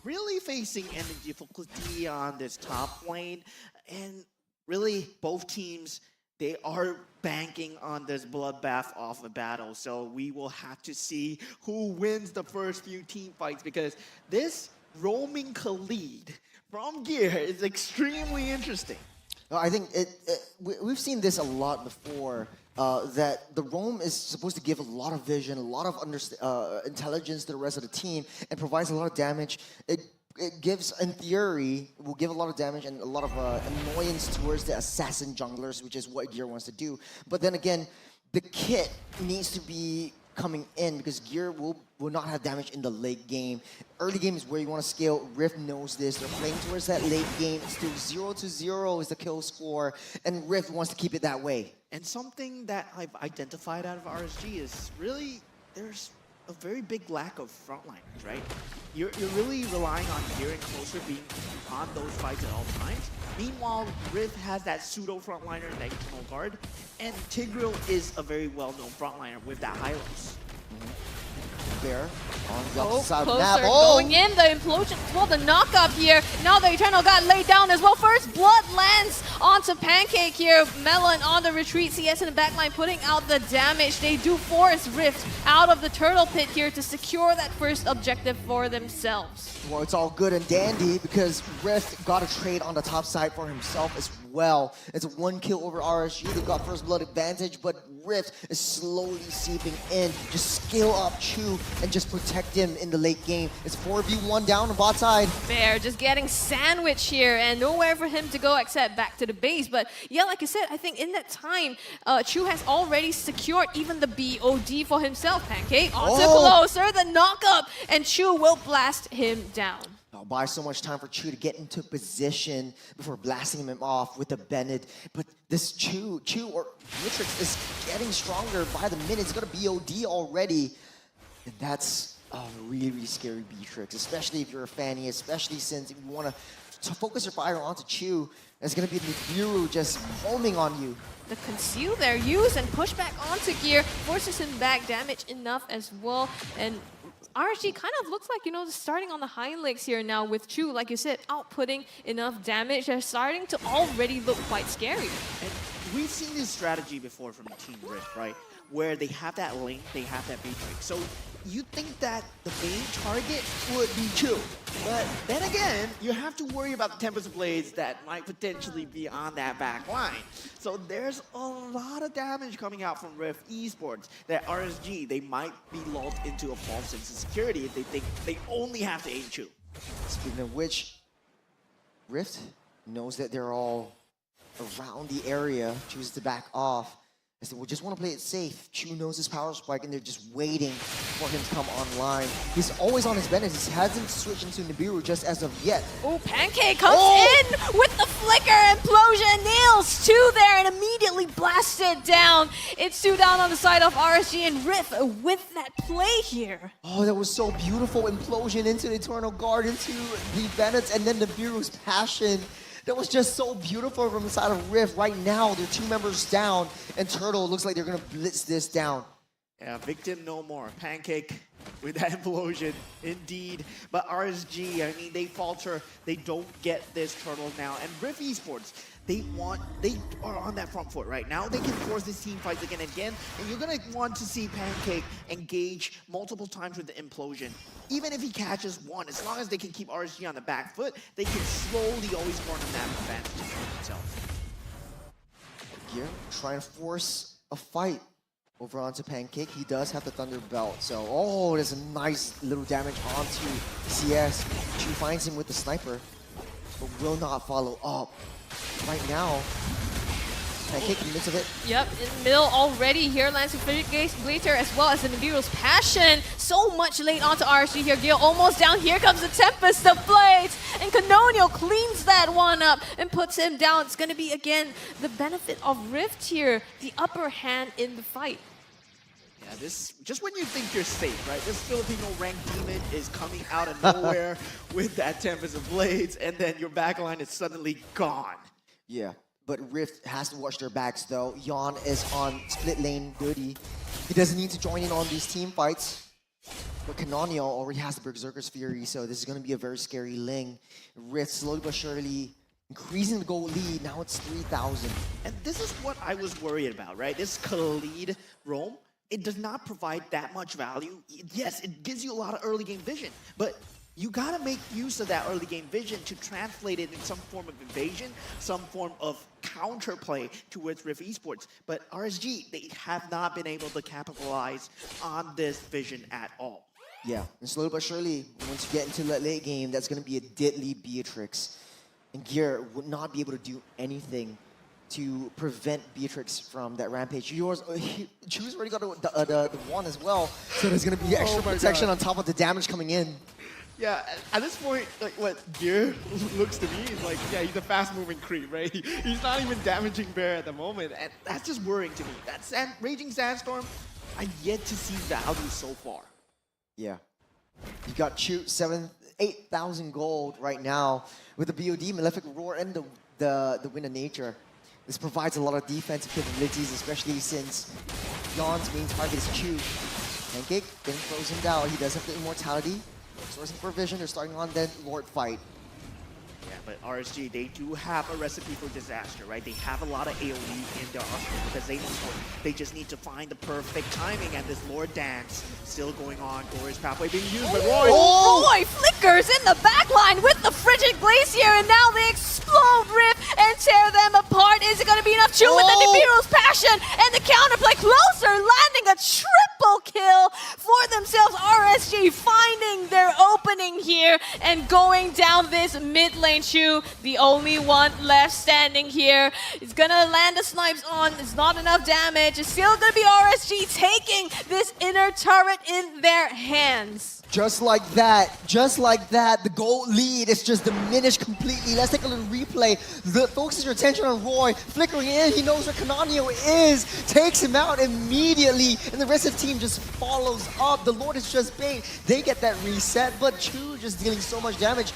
O: really facing any difficulty on this top lane. And really, both teams, they are banking on this bloodbath of a battle. So we will have to see who wins the first few team fights, because this roaming Khalid from Gear is extremely interesting.
M: I think we've seen this a lot before, that the roam is supposed to give a lot of vision, a lot of intelligence to the rest of the team, and provides a lot of damage. It gives, in theory, will give a lot of damage and a lot of annoyance towards the assassin junglers, which is what Gear wants to do. But then again, the kit needs to be coming in, because Gear will not have damage in the late game. Early game is where you want to scale. Rift knows this. They're playing towards that late game. It's still 0-0 is the kill score, and Rift wants to keep it that way.
O: And something that I've identified out of RSG is really, there's a very big lack of frontliners, right? You're really relying on Gear and Closer being on those fights at all times. Meanwhile, Rift has that pseudo frontliner, that Eternal Guard, and Tigreal is a very well-known frontliner with that Hylos.
M: Bear on the opposite side of the
L: Closer
M: map.
L: going in, the implosion, well, the knock-up here. Now the Eternal got laid down as well. First blood lands onto Pancake here. Melon on the retreat. CS in the backline putting out the damage. They do force Rift out of the turtle pit here to secure that first objective for themselves.
M: Well, it's all good and dandy, because Rift got a trade on the top side for himself as well. It's a 1 kill over RSG. They got first blood advantage, but Rift is slowly seeping in. Just scale up Chu and just protect him in the late game. It's 4v1 down on bot side.
L: Bear just getting sandwiched here, and nowhere for him to go except back to the base. But yeah, like I said, I think in that time, Chu has already secured even the BOD for himself. Pancake onto Closer, the knock-up, and Chu will blast him down.
M: I'll buy so much time for Chu to get into position before blasting him off with the Bennett. But this Chu or Matrix is getting stronger by the minute. He's got a BOD already. And that's a really, really scary Beatrix, especially if you're a Fanny, especially since you want to to focus your fire onto Chu. It's going to be Nibiru just homing on you.
L: The conceal there used and push back onto Gear forces him back damage enough as well. And RSG kind of looks like, you know, starting on the hind legs here now with Chu, like you said, outputting enough damage. They're starting to already look quite scary.
O: And we've seen this strategy before from Team Rift, right? Where they have that link, they have that Matrix. So you think that the main target would be Chu. But then again, you have to worry about the Tempest Blades that might potentially be on that back line. So there's a lot of damage coming out from Rift Esports that RSG, they might be lulled into a false sense of security if they think they only have to aim Chu.
M: Speaking of which, Rift knows that they're all around the area, chooses to back off. I said, we just want to play it safe. Chu knows his power spike, and they're just waiting for him to come online. He's always on his benefit. He hasn't switched into Nibiru just as of yet.
L: Oh, Pancake comes in with the flicker. Implosion nails 2 there and immediately blasted down. It's 2 down on the side of RSG and Rift with that play here.
M: Oh, that was so beautiful. Implosion into the Eternal Guard, into the Bennett's, and then Nibiru's passion. That was just so beautiful from the side of Rift. Right now, they're 2 members down, and Turtle looks like they're going to blitz this down.
O: Yeah, victim no more. Pancake with that implosion, indeed. But RSG, I mean, they falter. They don't get this Turtle now. And Rift Esports, they are on that front foot right now. They can force these team fights again and again. And you're going to want to see Pancake engage multiple times with the implosion. Even if he catches one, as long as they can keep RSG on the back foot, they can slowly always garner that advantage for themselves.
M: Gear trying to force a fight over onto Pancake. He does have the Thunder Belt, so oh, there's a nice little damage onto CS. Chu finds him with the sniper, but will not follow up. Right now, Pancake in the midst of it.
L: Yep, in the middle already here, Lancing Glacier as well as the Nibiru's passion. So much late onto RSG here. Gil almost down. Here comes the Tempest of Blades. And Canonio cleans that one up and puts him down. It's going to be, again, the benefit of Rift here. The upper hand in the fight.
O: Yeah, this, just when you think you're safe, right? This Filipino ranked demon is coming out of nowhere with that Tempest of Blades. And then your backline is suddenly gone.
M: Yeah. But Rift has to watch their backs though. Yon is on split lane duty. He doesn't need to join in on these team fights. But Canonio already has the Berserker's Fury, so this is going to be a very scary Ling. Rift slowly but surely increasing the goal lead. Now it's 3,000.
O: And this is what I was worried about, right? This Khalid roam, it does not provide that much value. Yes, it gives you a lot of early game vision, but you gotta make use of that early game vision to translate it in some form of invasion, some form of counterplay towards Rift Esports. But RSG, they have not been able to capitalize on this vision at all.
M: Yeah, and slowly but surely, once you get into the late game, that's gonna be a deadly Beatrix. And Gear would not be able to do anything to prevent Beatrix from that rampage. Chu's already got the one as well, so there's gonna be extra protection on top of the damage coming in.
O: Yeah, at this point, like what Gear looks to me is like, yeah, he's a fast-moving creep, right? He's not even damaging Bear at the moment, and that's just worrying to me. That Raging Sandstorm, I've yet to see value so far.
M: Yeah, you got Chu 8,000 gold right now with the BOD, Malefic Roar, and the Wind of Nature. This provides a lot of defensive capabilities, especially since Yon's main target is Chu. Pancake getting frozen down. He does have the immortality. Sourcing for vision, they're starting on that Lord fight.
O: Yeah, but RSG, they do have a recipe for disaster, right? They have a lot of AoE in their arsenal because they just need to find the perfect timing, and this Lord dance still going on. Glorious Pathway being used by Roy.
L: Roy flickers in the backline with the Frigid Glacier, and now they explode Rift and tear them apart. Is it going to be enough? Chu with the Nibiru's passion and the counterplay closer, landing a triple kill for themselves. RSG finding their opening here and going down this mid lane. Chu, the only one left standing here. It's gonna land the snipes on. It's not enough damage. It's still gonna be RSG taking this inner turret in their hands.
M: Just like that, the goal lead is just diminished completely. Let's take a little replay. Focus your attention on Roy, flickering in. He knows where Canonio is, takes him out immediately, and the rest of the team just follows up. The Lord is just bait. They get that reset, but Chu just dealing so much damage,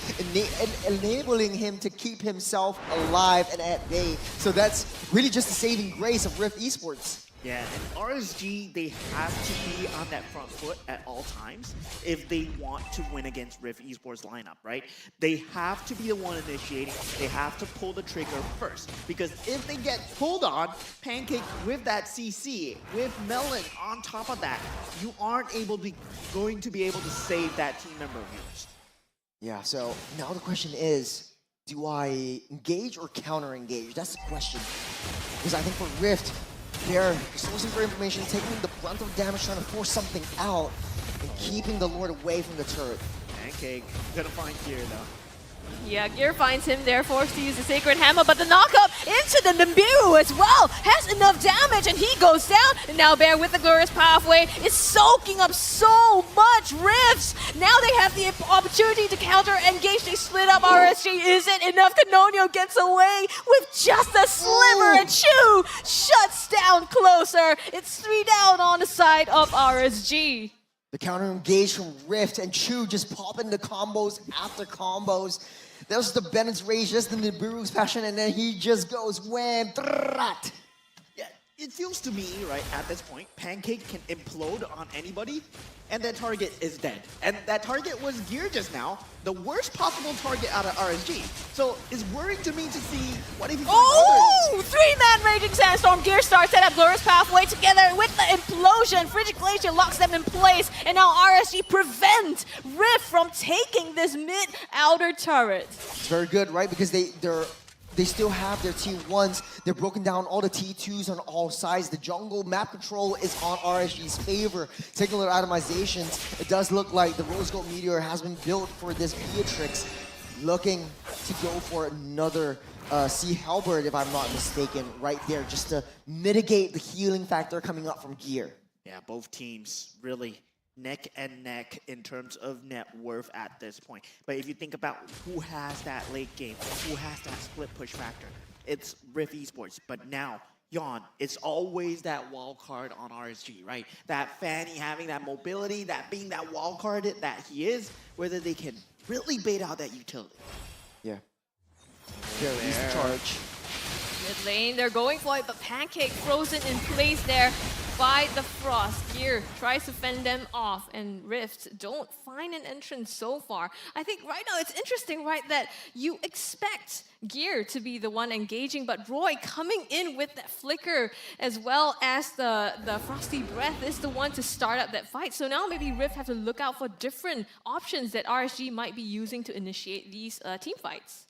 M: enabling him to keep himself alive and at bay. So that's really just the saving grace of Rift Esports.
S: Yeah, and RSG, they have to be on that front foot at all times if they want to win against Rift Esports lineup, right? They have to be the one initiating. They have to pull the trigger first. Because if they get pulled on, Pancake with that CC, with Melon on top of that, you aren't going to be able to save that team member of yours.
M: Yeah, so now the question is, do I engage or counter-engage? That's the question. Because I think for Rift, they're sourcing for information, taking the brunt of damage, trying to force something out, and keeping the Lord away from the turret.
S: Pancake, gonna find Gear though.
L: Yeah, Gear finds him there, forced to use the Sacred Hammer, but the knockup into the Nibiru as well has enough damage, and he goes down. And now Bear with the Glorious Pathway is soaking up so much rifts. Now they have the opportunity to counter-engage. They split up. RSG isn't enough. Canonio gets away with just a sliver, and Chu shuts down closer. It's 3 down on the side of RSG.
M: The counter-engage from Rift, and Chu just popping the combos after combos. There's the Bennett's Rage, just the Nibiru's Passion, and then he just goes wham, drat.
S: Yeah, it feels to me, right, at this point, Pancake can implode on anybody, and that target is dead. And that target was Gear just now, the worst possible target out of RSG. So it's worrying to me to see what if he finds others.
L: 3-man Raging Sandstorm. Gear starts set up Glorious Pathway together with the implosion. Frigid Glacier locks them in place, and now RSG prevent Rift from taking this mid-outer turret.
M: It's very good, right? Because they still have their T1s. They're broken down all the T2s on all sides. The jungle map control is on RSG's favor. Taking a little atomizations, it does look like the Rose Gold Meteor has been built for this Beatrix. Looking to go for another Sea Halberd, if I'm not mistaken, right there, just to mitigate the healing factor coming up from Gear.
S: Yeah, both teams really neck and neck in terms of net worth at this point. But if you think about who has that late game, who has that split push factor, it's Rift Esports. But now, Yon, it's always that wild card on RSG, right? That Fanny having that mobility, that being that wild card that he is, whether they can really bait out that utility.
M: Yeah. Very easy charge.
L: Mid lane, they're going for it, but Pancake frozen in place there by the Frost. Gear tries to fend them off, and Rift don't find an entrance so far. I think right now it's interesting, right, that you expect Gear to be the one engaging, but Roy coming in with that flicker as well as the Frosty Breath is the one to start up that fight. So now maybe Rift have to look out for different options that RSG might be using to initiate these team fights.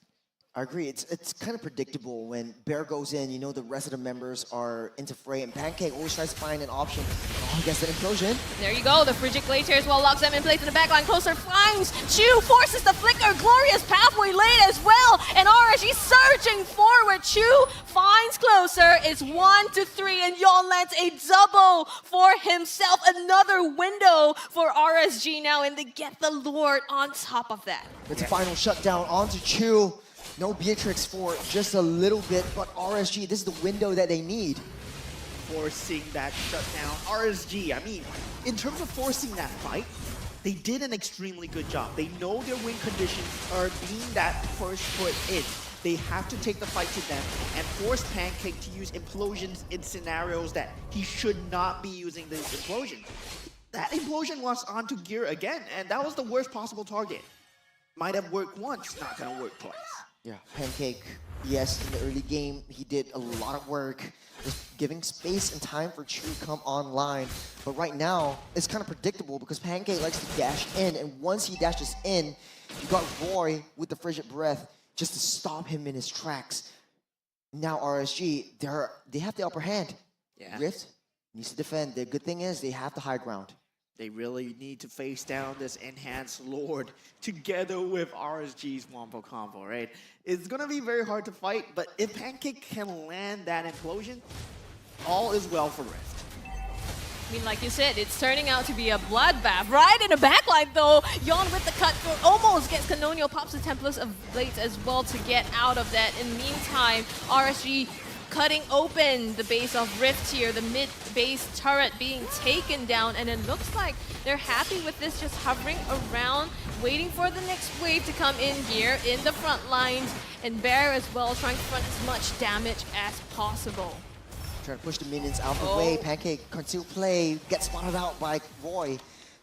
M: I agree. It's kind of predictable when Bear goes in, you know the rest of the members are into fray, and Pancake always tries to find an option. Oh, he gets that implosion.
L: There you go. The Frigid Glacier as well locks them in place in the backline. Closer finds Chu, forces the flicker. Glorious Pathway lane as well. And RSG surging forward. Chu finds Closer. It's 1-3, and Yon lands a double for himself. Another window for RSG now, and they get the Lord on top of that.
M: It's a final shutdown onto Chu. No Beatrix for just a little bit, but RSG, this is the window that they need.
S: Forcing that shutdown. RSG, I mean, in terms of forcing that fight, they did an extremely good job. They know their win conditions are being that first foot in. They have to take the fight to them and force Pancake to use implosions in scenarios that he should not be using these implosions. That implosion was onto Gear again, and that was the worst possible target. Might have worked once, not gonna work twice.
M: Yeah, Pancake, yes, in the early game, he did a lot of work, just giving space and time for Chu to come online. But right now, it's kind of predictable because Pancake likes to dash in, and once he dashes in, you got Roy with the Frigid Breath just to stop him in his tracks. Now RSG, they have the upper hand.
S: Yeah.
M: Rift needs to defend. The good thing is they have the high ground.
S: They really need to face down this enhanced Lord together with RSG's Wompo combo, right? It's gonna be very hard to fight, but if Pancake can land that implosion, all is well for Rift.
L: I mean, like you said, it's turning out to be a bloodbath. Right in the backline, though, Yon with the cut through almost gets Canonial, pops the Templars of Blades as well to get out of that. In the meantime, RSG cutting open the base of Rift here, the mid base turret being taken down, and it looks like they're happy with this, just hovering around, waiting for the next wave to come in here in the front lines, and Bear as well trying to front as much damage as possible.
M: Trying to push the minions out of the way. Pancake, concealed play, gets spotted out by Roy.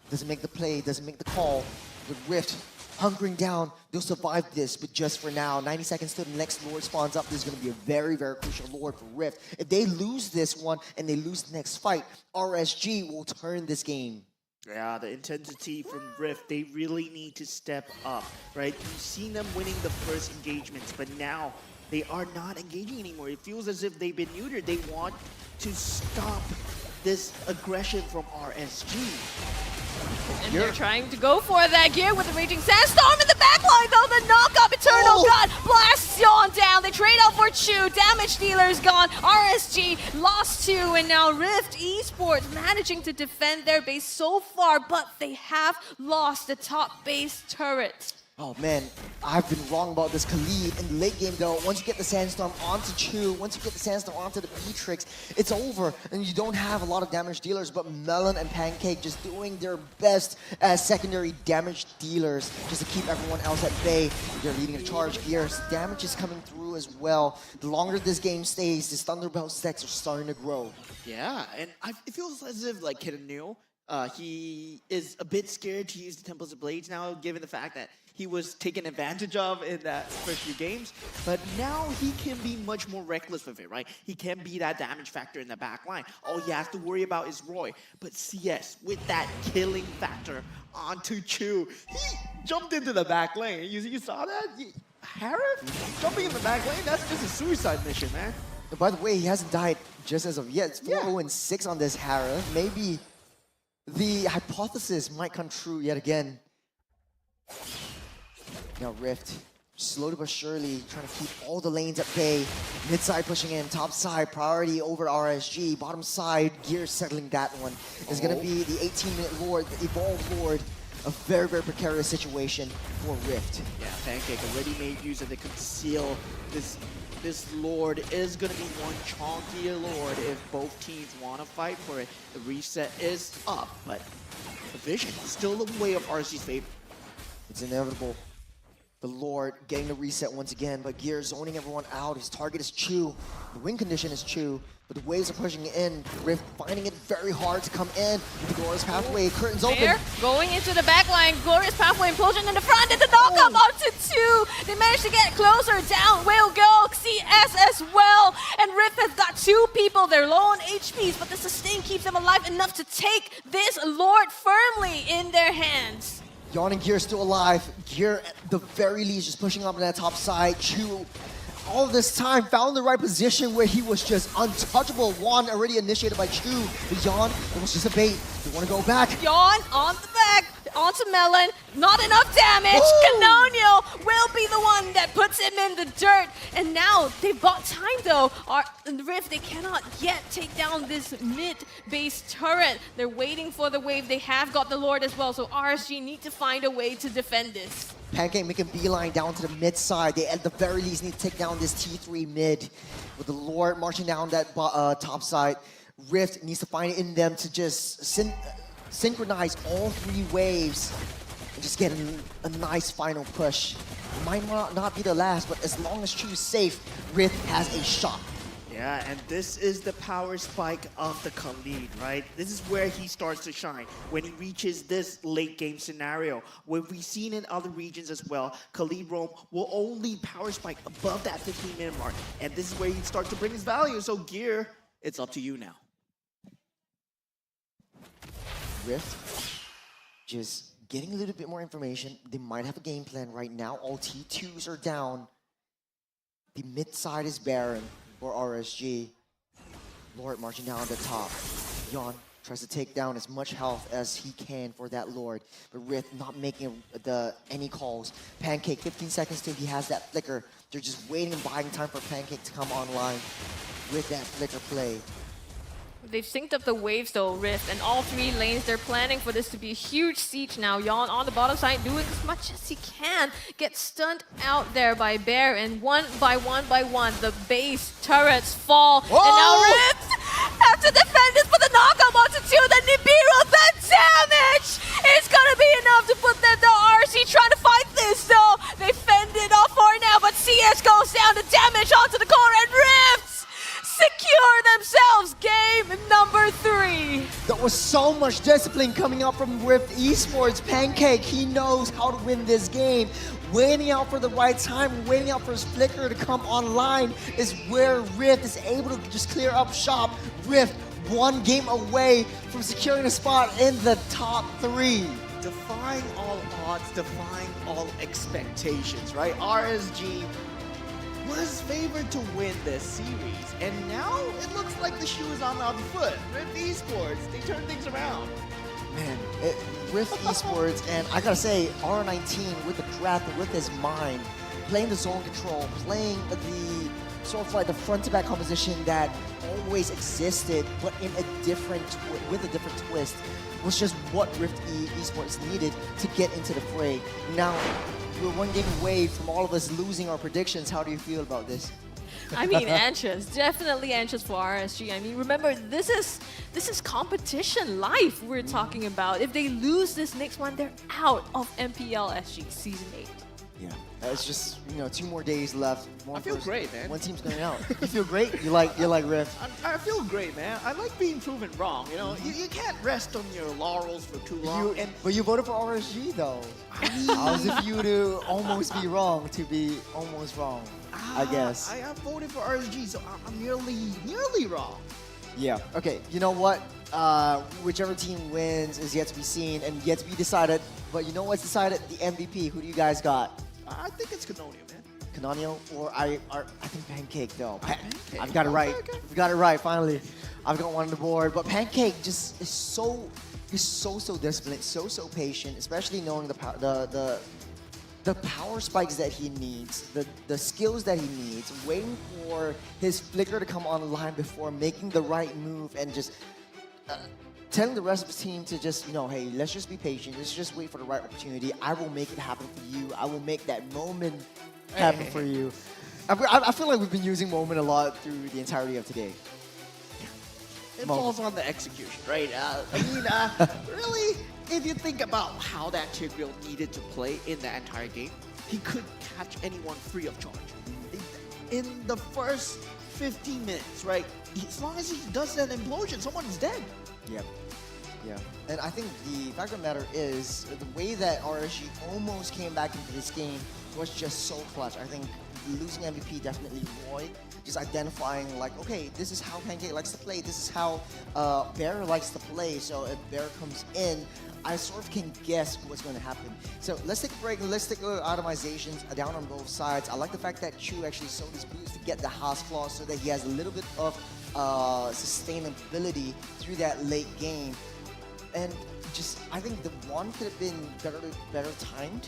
M: Doesn't make the play, doesn't make the call. With Rift hunkering down, they'll survive this, but just for now. 90 seconds till the next Lord spawns up. This is going to be a very, very crucial Lord for Rift. If they lose this one and they lose the next fight, RSG will turn this game.
S: Yeah, the intensity from Rift, they really need to step up, right? You've seen them winning the first engagements, but now they are not engaging anymore. It feels as if they've been neutered. They want to stop this aggression from RSG.
L: And they're trying to go for that gear with the Raging Sandstorm in the backline, though. The knockup, Eternal God blasts Yon down. They trade out for Chu. Damage dealer's gone. RSG lost 2, and now Rift Esports managing to defend their base so far, but they have lost the top base turret.
M: Oh man, I've been wrong about this Khalid. In the late game though, once you get the Sandstorm onto Chu, once you get the Sandstorm onto the Beatrix, it's over and you don't have a lot of damage dealers, but Melon and Pancake just doing their best as secondary damage dealers just to keep everyone else at bay. They're leading the charge. Gears, damage is coming through as well. The longer this game stays, this Thunderbolt stacks are starting to grow.
S: Yeah, and it feels as if like Kitanil, he is a bit scared to use the Temples of Blades now, given the fact that he was taken advantage of in that first few games. But now he can be much more reckless with it, right? He can be that damage factor in the back line. All he has to worry about is Roy. But CS, with that killing factor onto Chu, he jumped into the back lane. You saw that? Harif jumping in the back lane, that's just a suicide mission, man.
M: And by the way, he hasn't died just as of yet. It's 4-0-6 on this Harif. Maybe the hypothesis might come true yet again. Now Rift, slowly but surely, trying to keep all the lanes at bay. Mid side pushing in, top side, priority over RSG. Bottom side, Gears settling that one. It's going to be the 18-minute Lord, the Evolved Lord. A very, very precarious situation for Rift.
S: Yeah, Pancake already made use of the conceal. This Lord is going to be one chonky Lord if both teams want to fight for it. The reset is up, but the vision is still the way of RSG's favor.
M: It's inevitable. The Lord getting the reset once again, but Gear zoning everyone out. His target is Chu. The win condition is Chu, but the waves are pushing in. Rift finding it very hard to come in. The Glorious Pathway, curtains open.
L: Going into the back line, Glorious Pathway implosion in the front, and the knockup onto 2. They managed to get closer down. Will go, CS as well. And Rift has got 2 people. They're low on HPs, but the sustain keeps them alive enough to take this Lord firmly in their hands.
M: Yon and Gear still alive. Gear, at the very least, just pushing up on that top side. Chu, all this time, found the right position where he was just untouchable. One already initiated by Chu. But Yon, it was just a bait. They want to go back.
L: Yon on the back, onto Melon. Not enough damage. Canonial will be the one that puts him in the dirt. And now they've got time though. Rift, they cannot yet take down this mid-base turret. They're waiting for the wave. They have got the Lord as well. So RSG need to find a way to defend this.
M: Pancake making beeline down to the mid side. They at the very least need to take down this T3 mid. With the Lord marching down that top side. Rift needs to find it in them to just synchronize all 3 waves and just get a nice final push. It might not be the last, but as long as Chu's safe, Rift has a shot.
S: Yeah, and this is the power spike of the Khalid, right? This is where he starts to shine, when he reaches this late game scenario. What we've seen in other regions as well, Khalid Roam will only power spike above that 15-minute mark, and this is where he starts to bring his value. So Gear, it's up to you now.
M: Rift, just getting a little bit more information. They might have a game plan right now. All T2s are down. The mid side is barren for RSG. Lord marching down the top. Yon tries to take down as much health as he can for that Lord, but Rift not making any calls. Pancake, 15 seconds till he has that flicker. They're just waiting and buying time for Pancake to come online with that flicker play.
L: They've synced up the waves though, Rift, and all 3 lanes, they're planning for this to be a huge siege now. Yawn on the bottom side doing as much as he can. Gets stunned out there by Bear, and one by one, the base turrets fall.
M: Whoa!
L: And now Rift have to defend this, but the knockup onto 2, the Nibiru, the damage is gonna be enough to put them to RC trying to fight this though. They fend it off for now, but CS goes down, the damage onto the core, and Rifts secure themselves game number 3.
M: There was so much discipline coming up from Rift Esports. Pancake, he knows how to win this game. Waiting out for the right time, waiting out for his flicker to come online is where Rift is able to just clear up shop. Rift 1 game away from securing a spot in the top 3.
S: Defying all odds, defying all expectations, right? RSG was favored to win this series, and now it looks like the shoe is on the other foot. Rift Esports, they turn things around.
M: Man, Rift Esports, and I gotta say, R19 with the draft and with his mind, playing the zone control, playing the sort of like the front to back composition that always existed, but in a different with a different twist, was just what Rift Esports needed to get into the fray. Now, we're 1 game away from all of us losing our predictions. How do you feel about this?
L: I mean, anxious, definitely anxious for RSG. I mean, remember, this is competition life we're talking about. If they lose this next one, they're out of MPL SG Season 8.
M: Yeah, it's just 2 more days left.
S: I feel great, man.
M: 1 team's going out. You feel great? You like Rift?
S: I feel great, man. I like being proven wrong. You can't rest on your laurels for too long.
M: But you voted for RSG though. How's it for you to almost be wrong to be almost wrong? I guess.
S: I voted for RSG, so I'm nearly wrong.
M: Yeah. Okay. You know what? Whichever team wins is yet to be seen and yet to be decided. But you know what's decided? The MVP. Who do you guys got?
S: I think it's Canonio, man.
M: Canonio or I think Pancake though.
S: Pancake.
M: I've got it right.
S: Okay.
M: We got it right finally. I've got one on the board. But Pancake just is so disciplined, so patient, especially knowing the power spikes that he needs, the skills that he needs, waiting for his flicker to come online before making the right move, and just telling the rest of the team to just, hey, let's just be patient. Let's just wait for the right opportunity. I will make it happen for you. I will make that moment happen for you. I feel like we've been using moment a lot through the entirety of today.
S: It falls on the execution, right? Really, if you think about how that Tigreal needed to play in that entire game, he could catch anyone free of charge. In the first 15 minutes, right? As long as he does that implosion, someone's dead.
M: Yep. Yeah. And I think the fact of the matter is the way that RSG almost came back into this game was just so clutch. I think losing MVP definitely Roy, just identifying like, okay, this is how Pancake likes to play. This is how Bear likes to play. So if Bear comes in, I sort of can guess what's going to happen. So let's take a break. Let's take a little itemizations down on both sides. I like the fact that Chu actually sold his boots to get the house claw so that he has a little bit of sustainability through that late game. And just, I think the one could have been better timed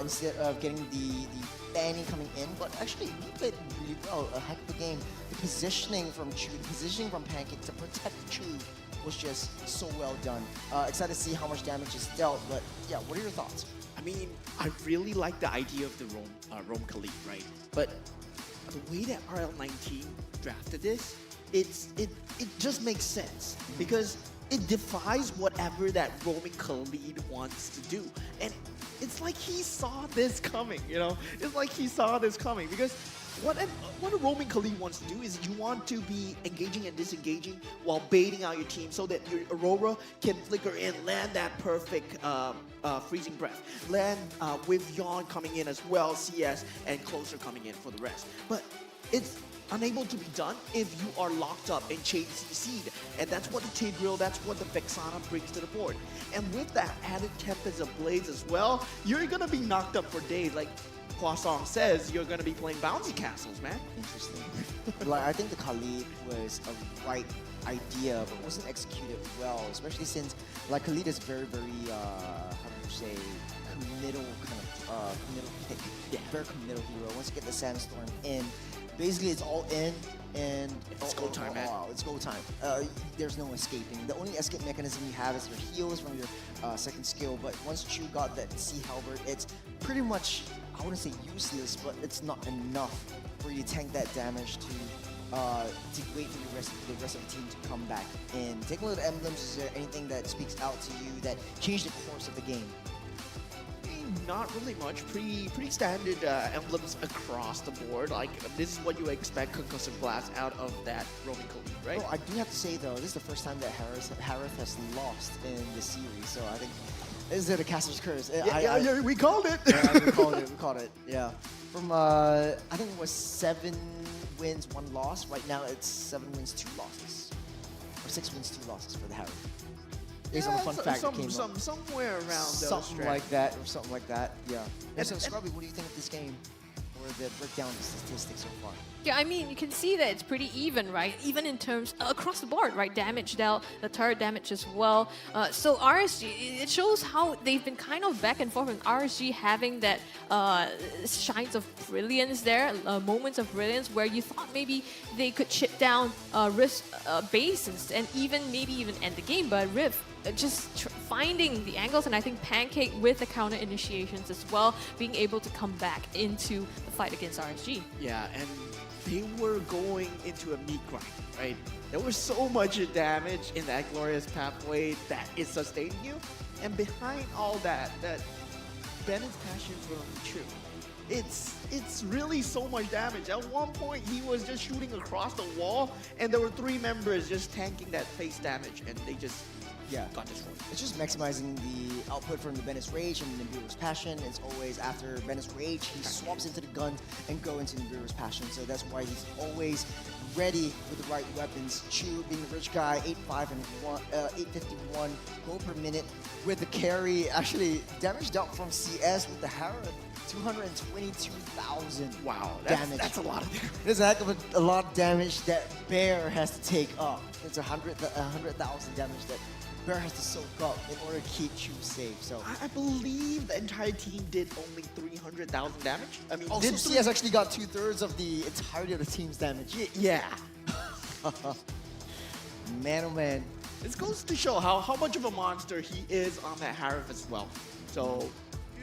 M: instead of getting the banning coming in. But actually, he played really well. A heck of a game. The positioning from Chu, the positioning from Pancake to protect Chu was just so well done. Excited to see how much damage is dealt. But yeah, what are your thoughts?
S: I mean, I really like the idea of the Rome Khalid, right? But the way that RL19 drafted this, it just makes sense because it defies whatever that roaming Khalid wants to do. And it's like he saw this coming, It's like he saw this coming because what a roaming Khalid wants to do is you want to be engaging and disengaging while baiting out your team so that your Aurora can flicker in, land that perfect freezing breath, land with Yawn coming in as well, CS, and Closer coming in for the rest. But it's unable to be done if you are locked up and chain CC'd. And that's what the Tigreal, that's what the Vexana brings to the board. And with that added Tempest Ablaze as well, you're gonna be knocked up for days. Like Poisson says, you're gonna be playing bouncy castles, man.
M: Interesting. I think the Khalid was a right idea, but wasn't executed well, especially since Khalid is very, very, how do you say, committal kind of committal pick. Yeah. Very committal hero. Once you get the Sandstorm in, Basically, it's all in, and
S: It's go time, man.
M: It's go time. There's no escaping. The only escape mechanism you have is your heals from your second skill. But once Chu got that Sea Halberd, it's pretty much, I wouldn't say useless, but it's not enough for you to tank that damage to wait for the rest of the team to come back in. Take a look at emblems. Is there anything that speaks out to you that changed the course of the game?
S: Not really much. Pretty standard emblems across the board. Like, this is what you expect concussive blast out of that roaming Khalid, right?
M: Well, I do have to say though, this is the first time that Harith has lost in the series, so I think this is the Caster's curse.
S: Yeah, we called it.
M: Yeah, we called it. Yeah, from I think it was 7 wins, 1 loss. Right now it's 7 wins, 2 losses, or 6 wins, 2 losses for the Harith. Based on the fun fact that came up.
S: Somewhere around those
M: something
S: stretch.
M: like that, or something like that. Yeah. And so, Scrubby, what do you think of this game, or the breakdown of the statistics so far?
L: Yeah, I mean, you can see that it's pretty even, right? Even in terms across the board, right? Damage dealt, the turret damage as well. So RSG, it shows how they've been kind of back and forth, and RSG having that shines of brilliance there, moments of brilliance where you thought maybe they could chip down Rift's bases and maybe even end the game, but Rift just finding the angles, and I think Pancake with the counter initiations as well, being able to come back into the fight against RSG.
S: Yeah, and they were going into a meat grind, right? There was so much damage in that glorious pathway that is sustaining you, and behind all that Bennett's passion for true. It's really so much damage. At one point, he was just shooting across the wall, and there were 3 members just tanking that face damage, and they just got destroyed.
M: It's just maximizing the output from the Bennett's Rage and Nibiru's Passion. It's always after Bennett's Rage, he swaps into the gun and go into Nibiru's Passion. So that's why he's always ready with the right weapons. Chu being the rich guy, 851 gold per minute with the carry. Actually, damage dealt from CS with the Harith. 222,000 damage.
S: That's a lot of damage.
M: There's a heck of a lot of damage that Bear has to take up. It's 100,000 damage that Bear has to soak up in order to keep Chu safe. So
S: I believe the entire team did only 300,000 damage. I mean,
M: also CS actually got 2/3 of the entirety of the team's damage.
S: Yeah.
M: Man, oh man.
S: This goes to show how much of a monster he is on that Harith as well. So,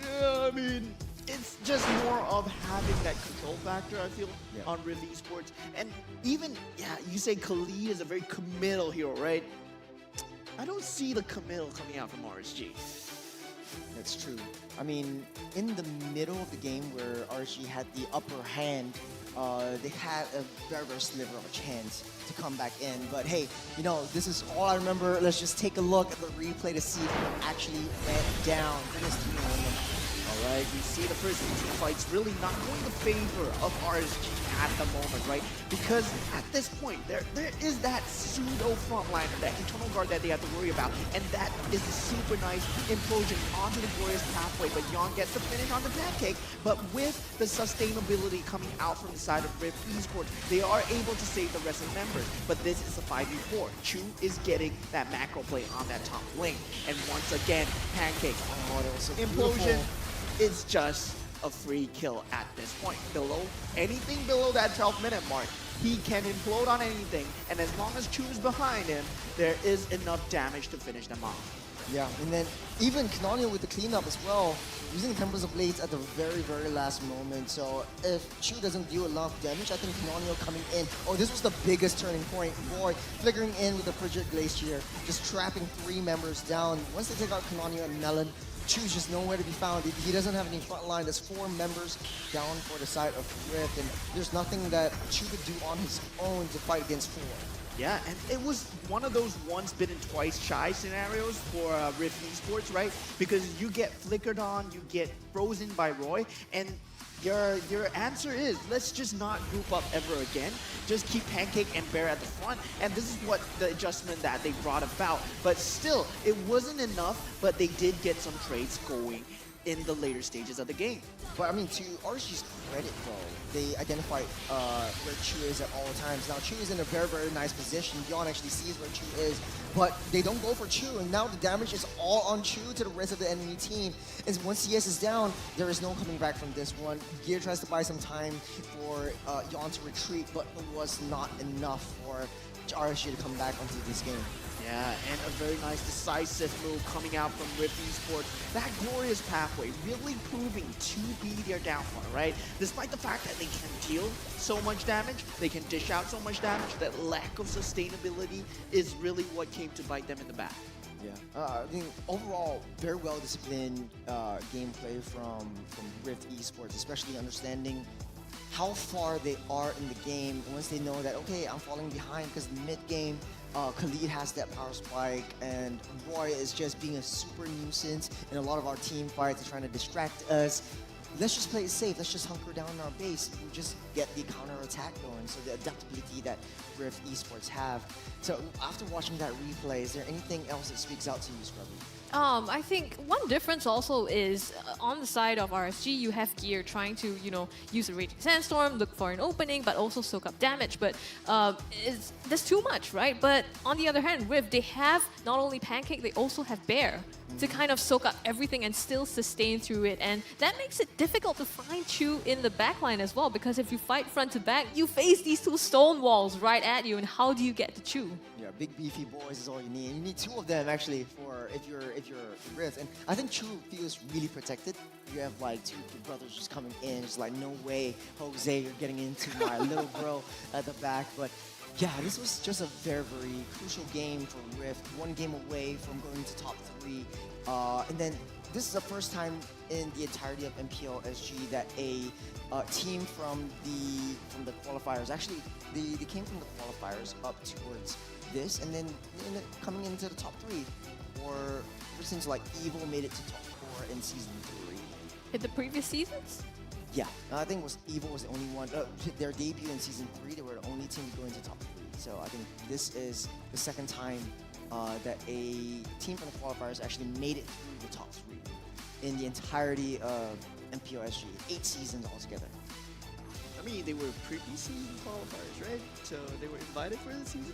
S: yeah, I mean, it's just more of having that control factor, I feel, on Rift Esports. And even, you say Khalid is a very committal hero, right? I don't see the committal coming out from RSG.
M: That's true. I mean, in the middle of the game where RSG had the upper hand, they had a very, very sliver of a chance to come back in. But hey, you know, this is all I remember. Let's just take a look at the replay to see what actually went down for this team.
S: Alright, we see the first team fights really not going in favor of RSG at the moment, right? Because at this point, there is that pseudo frontliner, that internal guard that they have to worry about, and that is the super nice implosion onto the glorious pathway, but Yon gets the finish on the Pancake, but with the sustainability coming out from the side of Rift Esports, they are able to save the rest of the members, but this is a 5v4. Chu is getting that macro play on that top lane, and once again, Pancake, implosion, it's just a free kill at this point. Anything below that 12-minute mark, he can implode on anything, and as long as Chu's behind him, there is enough damage to finish them off.
M: Yeah, and then even Canonial with the cleanup as well, using Tempers of Blades at the very, very last moment. So if Chu doesn't deal enough damage, I think Canonial coming in. Oh, this was the biggest turning point. Boy, flickering in with the Frigid Glacier, just trapping 3 members down. Once they take out Canonial and Melon, Chu's just nowhere to be found. He doesn't have any front line. There's 4 members down for the side of Rift, and there's nothing that Chu could do on his own to fight against 4.
S: Yeah, and it was one of those once bitten, twice shy scenarios for Rift Esports, right? Because you get flickered on, you get frozen by Roy, and your answer is, let's just not group up ever again. Just keep Pancake and Bear at the front, and this is what the adjustment that they brought about. But still, it wasn't enough, but they did get some trades going
O: in the later stages of the game.
M: But I mean, to RSG's credit though, they identify where Chu is at all times. Now Chu is in a very, very nice position. Yon actually sees where Chu is, but they don't go for Chu, and now the damage is all on Chu to the rest of the enemy team. And once CS is down, there is no coming back from this one. Gear tries to buy some time for Yon to retreat, but it was not enough for RSG to come back onto this game.
S: Yeah, and a very nice decisive move coming out from Rift Esports. That glorious pathway really proving to be their downfall, right? Despite the fact that they can deal so much damage, they can dish out so much damage, that lack of sustainability is really what came to bite them in the back.
M: Yeah, I think overall, very well disciplined gameplay from Rift Esports, especially understanding how far they are in the game once they know that, okay, I'm falling behind because mid-game, Khalid has that power spike, and Roy is just being a super nuisance in a lot of our team fights and trying to distract us. Let's just play it safe. Let's just hunker down in our base. We just get the counter attack going. So the adaptability that Rift Esports have. So after watching that replay, is there anything else that speaks out to you, Scrubby?
L: I think one difference also is on the side of RSG, you have Gear trying to, use a Raging Sandstorm, look for an opening, but also soak up damage. But there's too much, right? But on the other hand, Rift, they have not only Pancake, they also have Bear to kind of soak up everything and still sustain through it. And that makes it difficult to find Chu in the backline as well, because if you fight front to back, you face these two stone walls right at you, and how do you get to Chu?
M: Yeah, big beefy boys is all you need. You need two of them actually for if you're Rift. And I think Chu feels really protected. You have like two brothers just coming in. It's like, no way, Jose, you're getting into my little bro at the back. But yeah, this was just a very, very crucial game for Rift. One game away from going to top 3. And then this is the first time in the entirety of MPL SG that a team from the qualifiers, actually they came from the qualifiers up towards this, and then coming into the top 3. Or ever since like Evil made it to top 4 in season 3.
L: In the previous seasons?
M: Yeah, I think Evil was the only one. Their debut in season 3, they were the only team to go into top 3. So I think this is the second time that a team from the qualifiers actually made it through the top 3 in the entirety of MPL SG. 8 seasons altogether.
S: I mean, they were pre-season qualifiers, right? So they were invited for the season,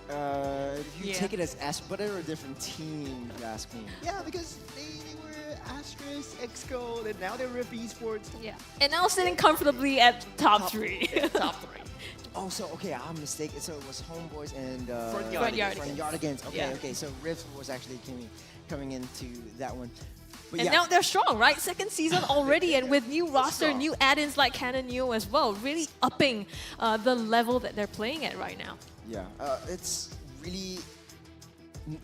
S: right?
M: You take it as, but they're a different team, if you ask me.
S: Yeah, because they were Asterisk, X-Gold, and now they're Rift Esports.
L: Yeah. And now sitting comfortably at top 3.
S: Top 3.
M: Oh, so okay, I'm mistaken. So it was Homeboys and
L: Front
M: Yardigans. Okay,
L: Yeah.
M: okay. So Rift was actually coming into that one. But
L: And
M: yeah.
L: now they're strong, right? Second season already, and with new roster, new add-ins like Canon Neo as well, really upping the level that they're playing at right now.
M: Yeah, it's really.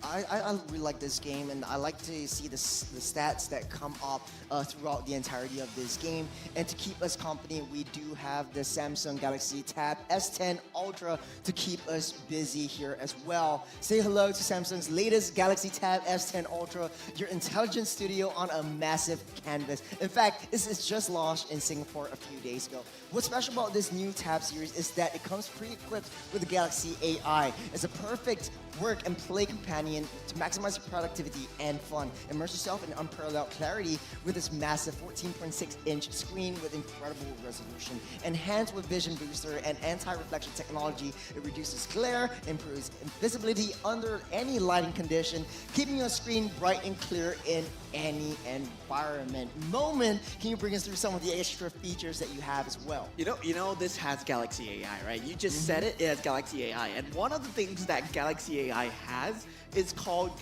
M: I really like this game, and I like to see the stats that come up throughout the entirety of this game. And to keep us company, we do have the Samsung Galaxy Tab S10 Ultra to keep us busy here as well. Say hello to Samsung's latest Galaxy Tab S10 Ultra, your intelligent studio on a massive canvas. In fact, this is just launched in Singapore a few days ago. What's special about this new Tab series is that it comes pre-equipped with the Galaxy AI. It's a perfect work and play companion to maximize your productivity and fun. Immerse yourself in unparalleled clarity with this massive 14.6-inch screen with incredible resolution. Enhanced with Vision Booster and anti-reflection technology, it reduces glare, improves visibility under any lighting condition, keeping your screen bright and clear in any environment. Moment, can you bring us through some of the extra features that you have as well?
S: You know, this has Galaxy AI, right? You just said it has Galaxy AI, and one of the things that Galaxy AI has is called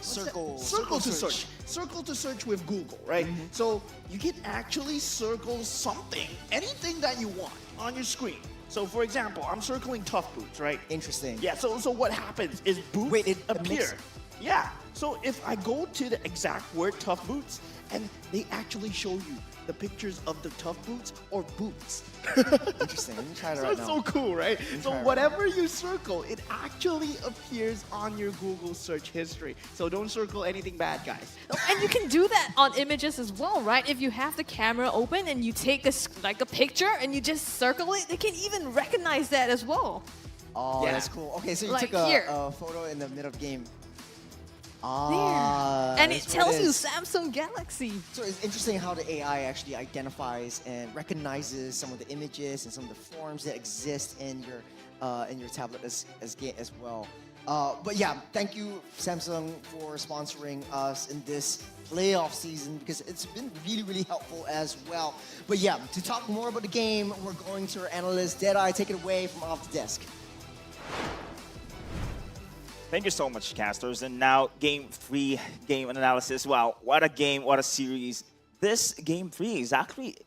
M: Circle
S: to search. Circle to search with Google, right? So you can actually circle something, anything that you want on your screen. So for example, I'm circling tough boots, right?
M: Interesting.
S: Yeah, so what happens is boots appear. Yeah, so if I go to the exact word tough boots, and they actually show you the pictures of the tough boots or boots.
M: Interesting, let me try it
S: So
M: right
S: it's
M: now.
S: so cool, right? So
M: try it
S: whatever you circle, it actually appears on your Google search history. So don't circle anything bad, guys.
L: And you can do that on images as well, right? If you have the camera open and you take a picture and you just circle it, they can even recognize that as well.
M: Oh, that's cool. Okay, so you
L: Like
M: took
L: here.
M: a photo in the middle of game.
L: And And it
M: so
L: tells you
M: is.
L: Samsung Galaxy.
M: So it's interesting how the AI actually identifies and recognizes some of the images and some of the forms that exist in your tablet as well. But yeah, thank you Samsung for sponsoring us in this playoff season because it's been really helpful as well. But yeah, to talk more about the game, we're going to our analyst Deadeye. Take it away from off the desk.
N: Thank you so much, casters. And now, Game 3, game analysis. Wow, what a game, what a series. This Game 3 is actually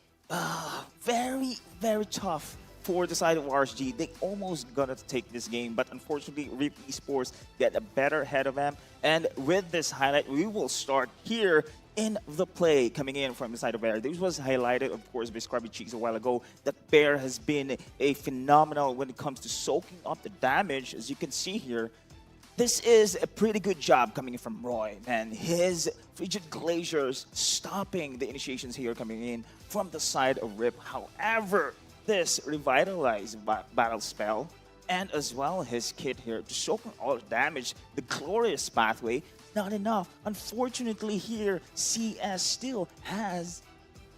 N: very tough for the side of RSG. They almost gonna take this game, but unfortunately, Rip Esports get a better head of them. And with this highlight, we will start here in the play coming in from the side of Bear. This was highlighted, of course, by Scrubby Cheeks a while ago, that Bear has been a phenomenal when it comes to soaking up the damage, as you can see here. This is a pretty good job coming in from Roy, and his Frigid Glaciers stopping the initiations here coming in from the side of Rip. However, this revitalized battle spell and as well his kit here to soak all the damage, the glorious pathway, not enough. Unfortunately here, CS still has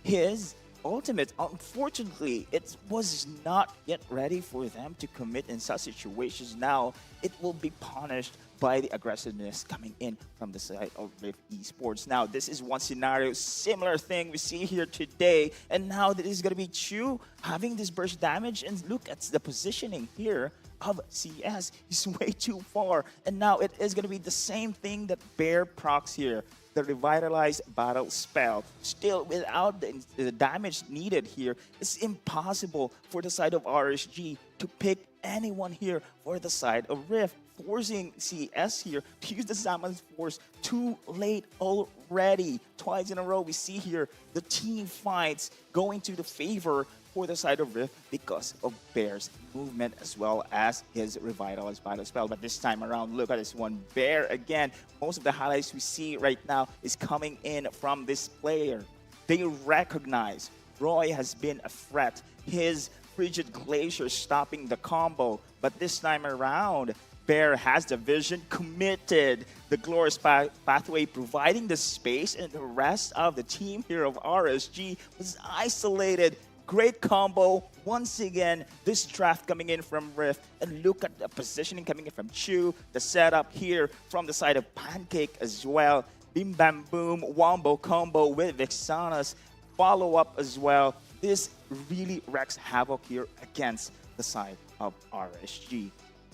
N: his ultimate. Unfortunately, it was not yet ready for them to commit in such situations. Now, it will be punished by the aggressiveness coming in from the side of Rift Esports. Now, this is one scenario, similar thing we see here today. And now that is going to be Chu having this burst damage. And look at the positioning here of CS. He's way too far. And now it is going to be the same thing that Bear procs here. The revitalized battle spell. Still, without the damage needed here, it's impossible for the side of RSG to pick anyone here for the side of Rift, forcing CS here to use the Shaman's Force too late already. Twice in a row, we see here the team fights going to the favor for the side of Rift because of Bear's movement as well as his revitalized battle spell. But this time around, look at this one. Bear again. Most of the highlights we see right now is coming in from this player. They recognize Roy has been a threat. His Frigid Glacier stopping the combo. But this time around, Bear has the vision, committed the glorious pathway, providing the space, and the rest of the team here of RSG was isolated. Great combo. Once again, this draft coming in from Rift. And look at the positioning coming in from Chu. The setup here from the side of Pancake as well. Bim Bam Boom, Wombo combo with Vixana's follow-up as well. This really wreaks havoc here against the side of RSG.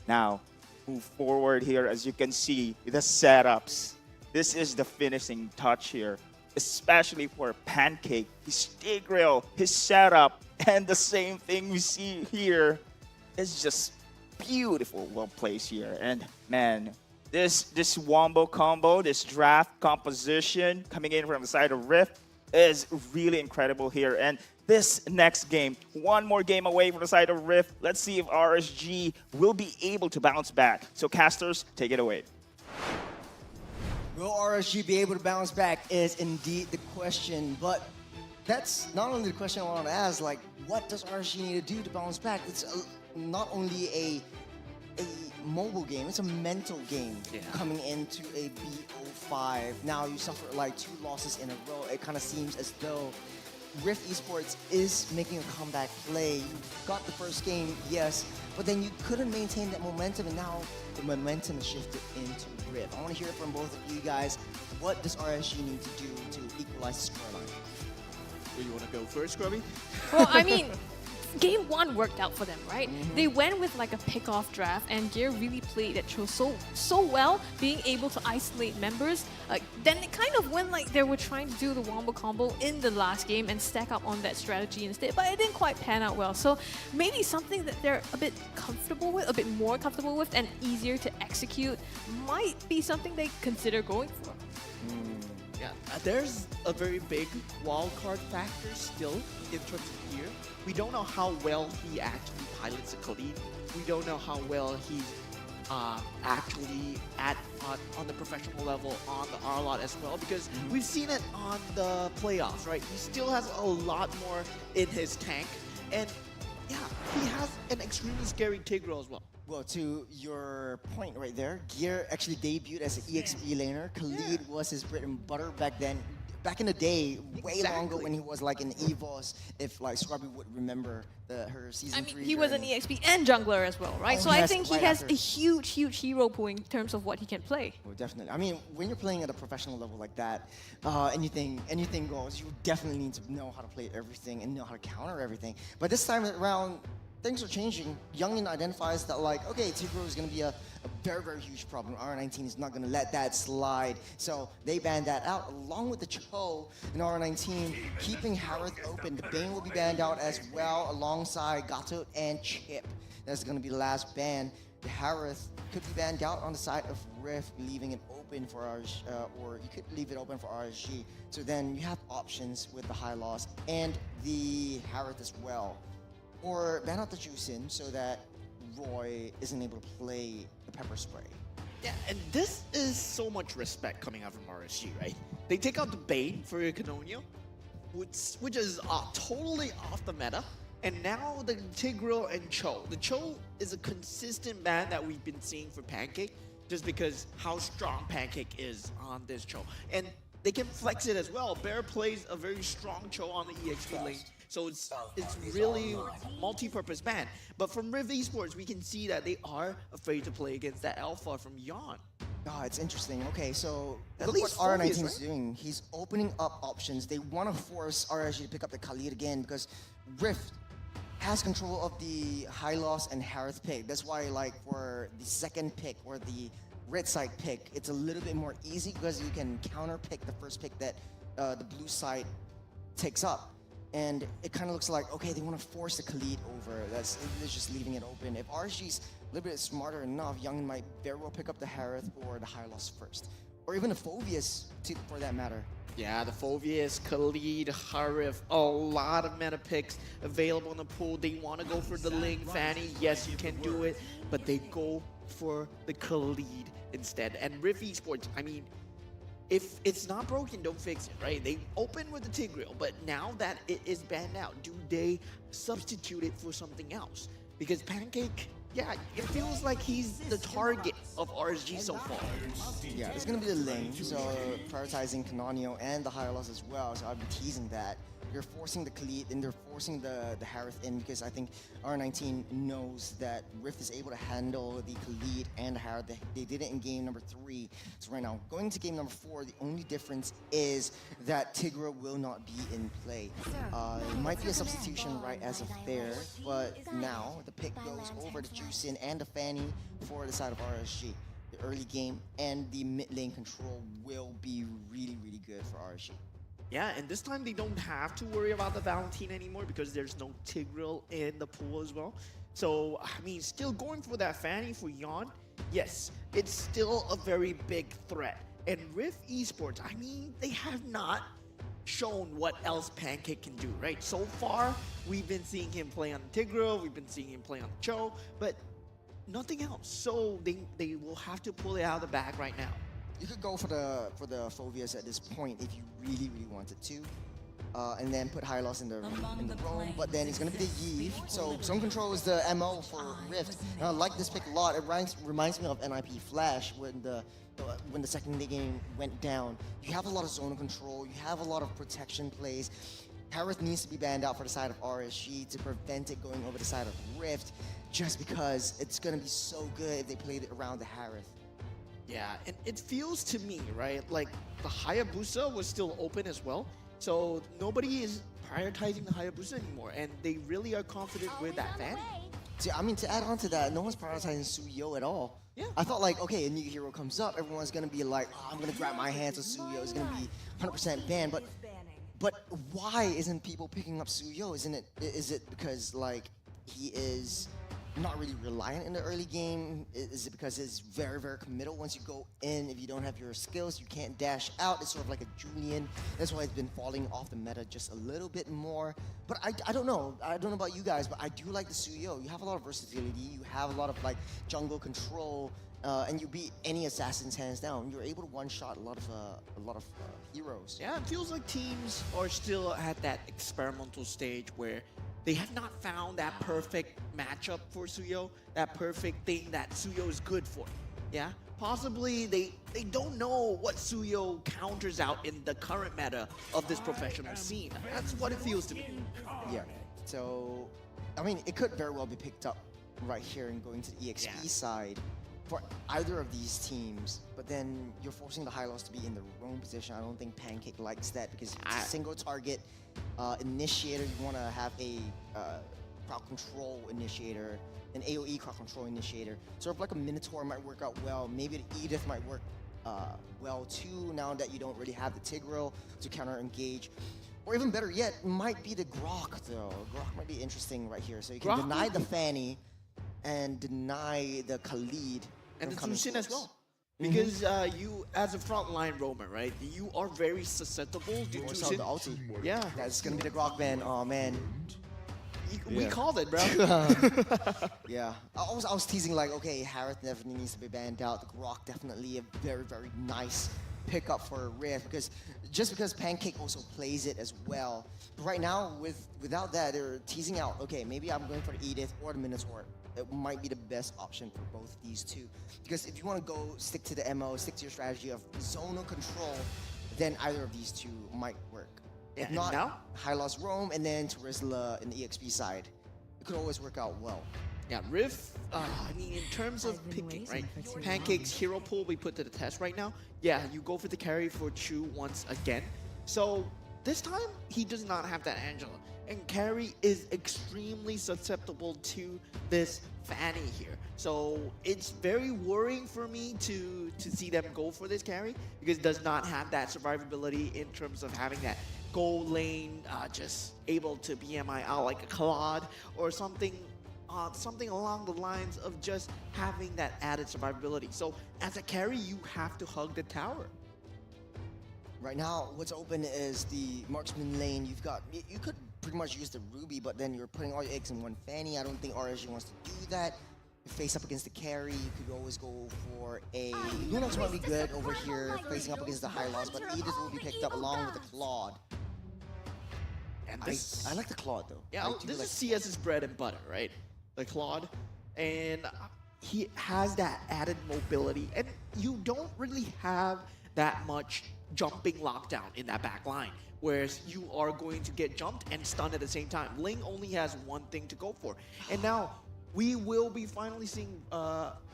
N: Now, move forward here as you can see the setups. This is the finishing touch here, especially for Pancake, his stick rail, his setup, and the same thing we see here is just beautiful well placed here. And man, this Wombo combo, this draft composition coming in from the side of Rift is really incredible here. And this next game, one more game away from the side of Rift. Let's see if RSG will be able to bounce back. So casters, take it away.
M: Will RSG be able to bounce back is indeed the question, but that's not only the question I want to ask, like, what does RSG need to do to bounce back? It's not only a mobile game, it's a mental game coming into a BO5. Now you suffer like 2 losses in a row. It kind of seems as though Rift Esports is making a comeback play. You got the first game, yes, but then you couldn't maintain that momentum, and now the momentum is shifted into Rift. I want to hear from both of you guys. What does RSG need to do to equalize the scoreline?
S: Well, you want to go first, Scrubby?
L: Well, I mean, game 1 worked out for them, right? They went with like a pick-off draft, and Gear really played that show so well, being able to isolate members. Then it kind of went like they were trying to do the Wombo combo in the last game and stack up on that strategy instead, but it didn't quite pan out well. So maybe something that they're a bit comfortable with, a bit more comfortable with, and easier to execute might be something they consider going for.
S: Yeah, there's a very big wildcard factor still in terms of Gear. We don't know how well he actually pilots a Khalid. We don't know how well he's actually on the professional level on the R-Lot as well, because we've seen it on the playoffs, right? He still has a lot more in his tank, and yeah, he has an extremely scary Tigreal as well.
M: Well, to your point right there, Gear actually debuted as an EXP laner. Khalid was his bread and butter back then. Back in the day, way longer when he was like in EVOS, if like Scrubby would remember her season 3
L: He was an
M: journey.
L: EXP and jungler as well, right?
M: Oh,
L: so I
M: yes,
L: think he
M: right
L: has
M: after.
L: a huge hero pool in terms of what he can play.
M: Well, definitely. I mean, when you're playing at a professional level like that, anything goes. You definitely need to know how to play everything and know how to counter everything. But this time around, things are changing. Youngin identifies that like, okay, Tigro is going to be a very huge problem. R19 is not going to let that slide. So they banned that out along with the Cho and R19 keeping Harith open. The Bane will be banned out as well alongside Gato and Chip. That's going to be the last ban. The Harith could be banned out on the side of Rift, leaving it open for RSG, or you could leave it open for RSG. So then you have options with the high loss and the Harith as well. Or ban out the Juicin so that Roy isn't able to play the pepper spray.
S: Yeah, and this is so much respect coming out from RSG, right? They take out the Bane for Canonio, which is totally off the meta. And now the Tigreal and Cho. The Cho is a consistent ban that we've been seeing for Pancake, just because how strong Pancake is on this Cho. And they can flex it as well. Bear plays a very strong Cho on the EXP lane. So it's really multi-purpose ban. But from Riv Esports, we can see that they are afraid to play against that alpha from Yon.
M: Oh, it's interesting. Okay, so
S: At
M: look
S: least
M: what R19
S: Phobias,
M: is
S: right?
M: doing. He's opening up options. They want to force RSG to pick up the Khalid again because Rift has control of the high loss and Harith pick. That's why, like, for the second pick or the red side pick, it's a little bit more easy because you can counter pick the first pick that the blue side takes up. And it kind of looks like, okay, they want to force the Khalid over. They're just leaving it open. If RSG's a little bit smarter enough, Youngin might very well pick up the Harith or the high loss first. Or even the Phobias, for that matter.
S: Yeah, the Phobias, Khalid, Harith, a lot of meta picks available in the pool. They want to go for the Ling, Fanny. Yes, you can do it, but they go for the Khalid instead. And Rift Esports, I mean, if it's not broken, don't fix it, right? They open with the Tigreal, but now that it is banned out, do they substitute it for something else? Because Pancake, yeah, it feels like he's the target of RSG so far.
M: Yeah, it's gonna be the lane, so prioritizing Canonio and the higher loss as well, so I'll be teasing that. You're forcing the Khalid and they're forcing the Harith in because I think R19 knows that Rift is able to handle the Khalid and the Harith. They did it in game number 3. So right now, going to game number 4, the only difference is that Tigra will not be in play. It might be a substitution right as of there, but now the pick goes over to Juicin and the Fanny for the side of RSG. The early game and the mid lane control will be really good for RSG.
S: Yeah, and this time they don't have to worry about the Valentine anymore because there's no Tigreal in the pool as well. So, I mean, still going for that Fanny for Yon, yes, it's still a very big threat. And Rift Esports, I mean, they have not shown what else Pancake can do, right? So far, we've been seeing him play on the Tigreal, we've been seeing him play on the Cho, but nothing else. So they will have to pull it out of the bag right now.
M: You could go for the Phobias at this point if you really wanted to, and then put high loss in the roam. But then it's gonna be the Yi. So zone control is the MO for Rift. And I like this pick a lot. It reminds me of NIP Flash when the second game went down. You have a lot of zone control. You have a lot of protection plays. Harith needs to be banned out for the side of RSG to prevent it going over the side of Rift, just because it's gonna be so good if they played it around the Harith.
S: Yeah, and it feels to me, right, like the Hayabusa was still open as well. So nobody is prioritizing the Hayabusa anymore, and they really are confident with that Fanny.
M: See, I mean, to add on to that, no one's prioritizing Suyo at all.
S: Yeah.
M: I thought like, okay, a new hero comes up, everyone's gonna be like, oh, I'm gonna grab my hands with Suyo, it's gonna be 100% banned, but why isn't people picking up Suyo? Is it because like he is not really reliant in the early game? Is it because it's very committal? Once you go in, if you don't have your skills, you can't dash out. It's sort of like a Julian. That's why it's been falling off the meta just a little bit more. But I don't know. I don't know about you guys, but I do like the Suyo. You have a lot of versatility. You have a lot of like jungle control, and you beat any assassins hands down. You're able to one-shot a lot of heroes.
S: Yeah, it feels like teams are still at that experimental stage where they have not found that perfect matchup for Suyo, that perfect thing that Suyo is good for. Yeah, possibly they don't know what Suyo counters out in the current meta of this professional scene. That's what it feels to me.
M: Yeah. So, I mean, it could very well be picked up right here and going to the EXP side for either of these teams. But then you're forcing the high loss to be in the wrong position. I don't think Pancake likes that because it's a single target initiator. You want to have a crowd control initiator, an AoE crowd control initiator. Sort of like a Minotaur might work out well. Maybe the Edith might work well too, now that you don't really have the Tigreal to counter engage. Or even better yet, might be the Grok though. Grok might be interesting right here. So you can deny the Fanny and deny the Khalid.
S: And the Tushin as well. Because you, as a frontline roamer, right, you are very susceptible to
M: Force out
S: Tushin.
M: the ulti.
S: Yeah.
M: That's gonna be the Grok ban. Oh man.
S: We called it, bro.
M: Yeah. I was teasing like, okay, Harith definitely needs to be banned out. The Grok definitely a very, very nice pickup for Rift because Pancake also plays it as well. But right now, without that, they're teasing out, okay, maybe I'm going for the Edith or the Minotaur. It might be the best option for both these two. Because if you want to go stick to the MO, stick to your strategy of zonal control, then either of these two might work. If
S: Yeah,
M: not,
S: now?
M: High Loss Roam and then Terizla in the EXP side. It could always work out well.
S: Yeah, Rift, I mean, in terms of picking, right? Pancake's hero pool we put to the test right now. Yeah, you go for the carry for Chu once again. So this time, he does not have that Angela. And carry is extremely susceptible to this Fanny here. So it's very worrying for me to see them go for this carry because it does not have that survivability in terms of having that goal lane, just able to BMI out like a Claude or something along the lines of just having that added survivability. So as a carry, you have to hug the tower.
M: Right now, what's open is the marksman lane. You could pretty much use the Ruby, but then you're putting all your eggs in one Fanny. I don't think RSG wants to do that. You face up against the carry, you could always go for a Lunox might be good over here, facing up against the high loss, but Edith will be picked up along with the Claude.
S: And
M: I like the Claude though.
S: Yeah, this is CS's bread and butter, right? The Claude. And he has that added mobility. And you don't really have that much jumping lockdown in that back line. Whereas you are going to get jumped and stunned at the same time. Ling only has one thing to go for. And now, we will be finally seeing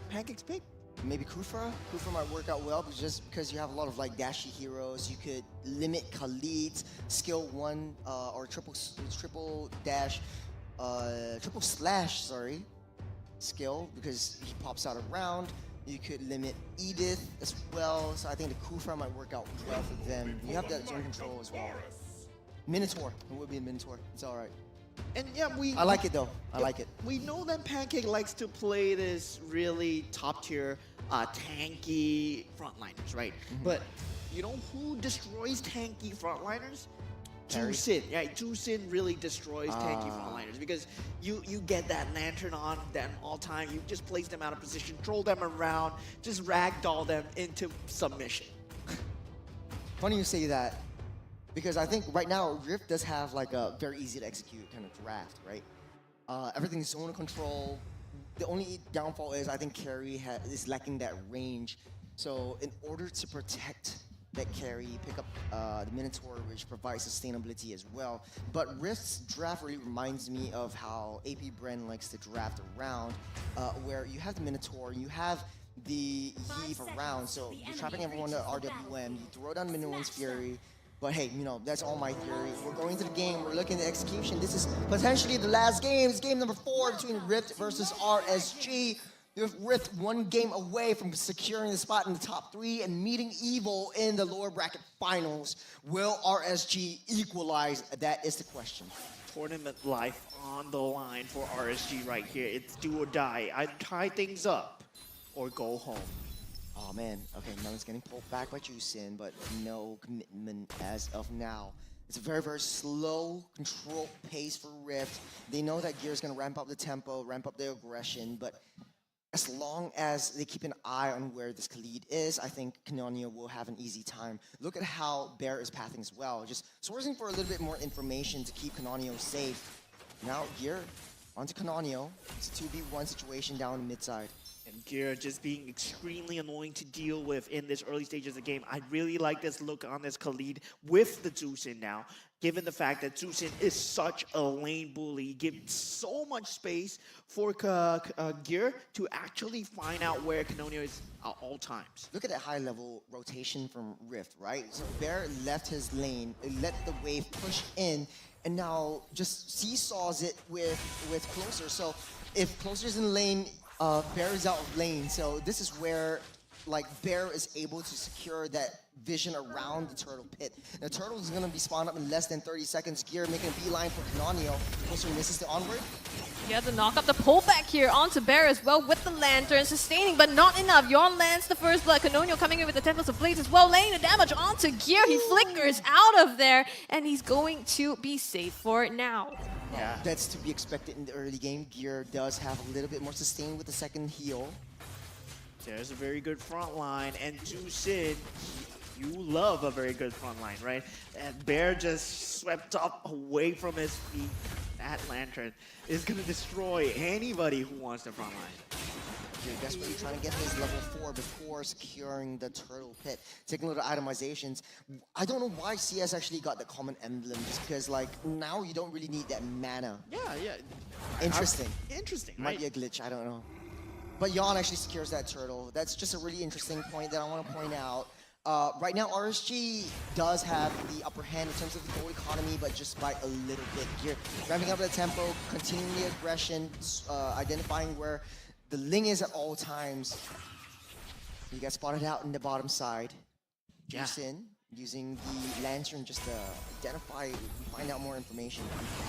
S: Pancake's pick.
M: Maybe Kufra. Kufra might work out well, but just because you have a lot of like dashy heroes, you could limit Khalid's skill 1 or triple slash, sorry, skill because he pops out around. You could limit Edith as well, so I think the Kufra might work out well for them. You have that zone control as well. Minotaur, it would be a Minotaur. It's all right.
S: And yeah,
M: I like it though. I like it.
S: We know that Pancake likes to play this really top tier, tanky frontliners, right? But you know who destroys tanky frontliners? Jusin. Yeah, Jusin really destroys tanky frontliners because you get that lantern on them all time. You just place them out of position, troll them around, just ragdoll them into submission.
M: Funny you say that. Because I think right now, Rift does have like a very easy to execute kind of draft, right? Everything's zone control. The only downfall is I think carry is lacking that range. So in order to protect that carry, pick up the Minotaur, which provides sustainability as well. But Rift's draft really reminds me of how AP Bren likes to draft around, where you have the Minotaur, you have the Heave around, so you're trapping everyone to RWM, you throw down Minoan's Fury. But hey, you know, that's all my theory. We're going to the game, we're looking at the execution. This is potentially the last game. It's game number 4 between Rift versus RSG. You have Rift one game away from securing the spot in the top 3 and meeting Evil in the lower bracket finals. Will RSG equalize? That is the question.
S: Tournament life on the line for RSG right here. It's do or die. I tie things up or go home.
M: Oh man, okay, now it's getting pulled back by Jusin, but no commitment as of now. It's a very, very slow, controlled pace for Rift. They know that Gear's gonna ramp up the tempo, ramp up their aggression, but as long as they keep an eye on where this Khalid is, I think Canonio will have an easy time. Look at how Bear is pathing as well, just sourcing for a little bit more information to keep Canonio safe. Now Gear Onto Canonio. It's a 2v1 situation down mid side.
S: And Gear just being extremely annoying to deal with in this early stages of the game. I really like this look on this Khalid with the Zusin now, given the fact that Zusin is such a lane bully, gives so much space for Gear to actually find out where Canonio is at all times.
M: Look at that high level rotation from Rift, right? So Bear left his lane, let the wave push in, and now just seesaws it with Closer. So if Closer's in lane, Bear is out of lane, so this is where like Bear is able to secure that vision around the turtle pit. The turtle is going to be spawned up in less than 30 seconds. Gear making a beeline for Canonio. Closer misses the onward.
L: Yeah, the knock up, the pullback here onto Bear as well with the lantern, sustaining, but not enough. Yarn lands the first blood. Canonio coming in with the Tempest of Blades as well, laying the damage onto Gear. He flickers out of there, and he's going to be safe for it now.
M: Yeah, that's to be expected in the early game. Gear does have a little bit more sustain with the second heal.
S: There's a very good front line, and Zusin, you love a very good front line, right? And Bear just swept up away from his feet. That lantern is going to destroy anybody who wants the front line.
M: Gear desperately trying to get his level 4 before securing the turtle pit. Taking a little itemizations. I don't know why CS actually got the common emblem, just because like now you don't really need that mana.
S: Yeah.
M: Interesting.
S: Interesting,
M: Might be a glitch, I don't know. But Yon actually secures that turtle. That's just a really interesting point that I want to point out. Right now, RSG does have the upper hand in terms of the gold economy, but just by a little bit. Gear ramping up the tempo, continuing the aggression, identifying where the Ling is at all times. You got spotted out in the bottom side. Jason using the lantern just to identify, find out more information.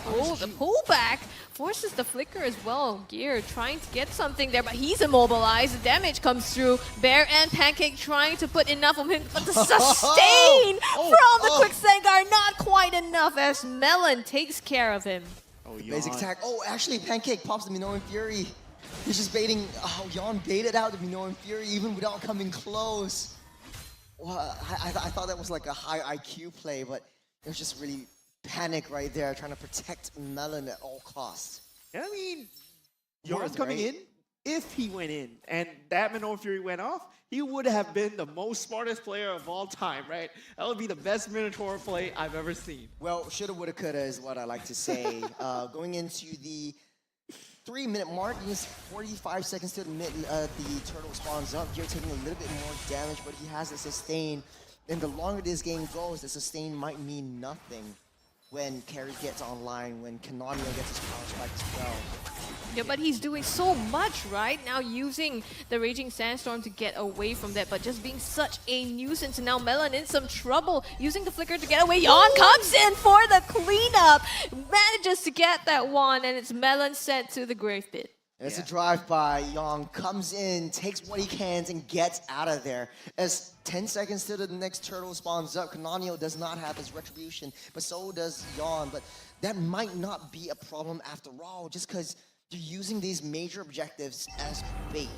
L: Oh, the pullback forces the flicker as well. Gear trying to get something there, but he's immobilized. The damage comes through. Bear and Pancake trying to put enough on him, but the sustain from the Quicksand Guard not quite enough as Melon takes care of him.
M: Basic attack. Oh, actually, Pancake pops the Minoan Fury. He's just baiting. Oh, Yon baited out the Minoan Fury even without coming close. Well, I thought that was like a high IQ play, but it was just really panic right there, trying to protect Melon at all costs.
S: I mean, Yarn's coming in. If he went in and that Minoan Fury went off, he would have been the most smartest player of all time, right? That would be the best Minotaur play I've ever seen.
M: Well, shoulda, woulda, coulda is what I like to say. Going into the 3-minute mark, just 45 seconds to the turtle spawns up. Gear taking a little bit more damage, but he has a sustain. And the longer this game goes, the sustain might mean nothing when Carry gets online, when Canonio gets his power spike as well.
L: Yeah, but he's doing so much right now, using the Raging Sandstorm to get away from that, but just being such a nuisance. And now Melon in some trouble, using the flicker to get away. Yon comes in for the cleanup, manages to get that one, and it's Melon sent to the grave pit.
M: And it's a drive-by. Yon comes in, takes what he can, and gets out of there. As 10 seconds till the next turtle spawns up, Canonio does not have his retribution, but so does Yon. But that might not be a problem after all, just because you're using these major objectives as bait.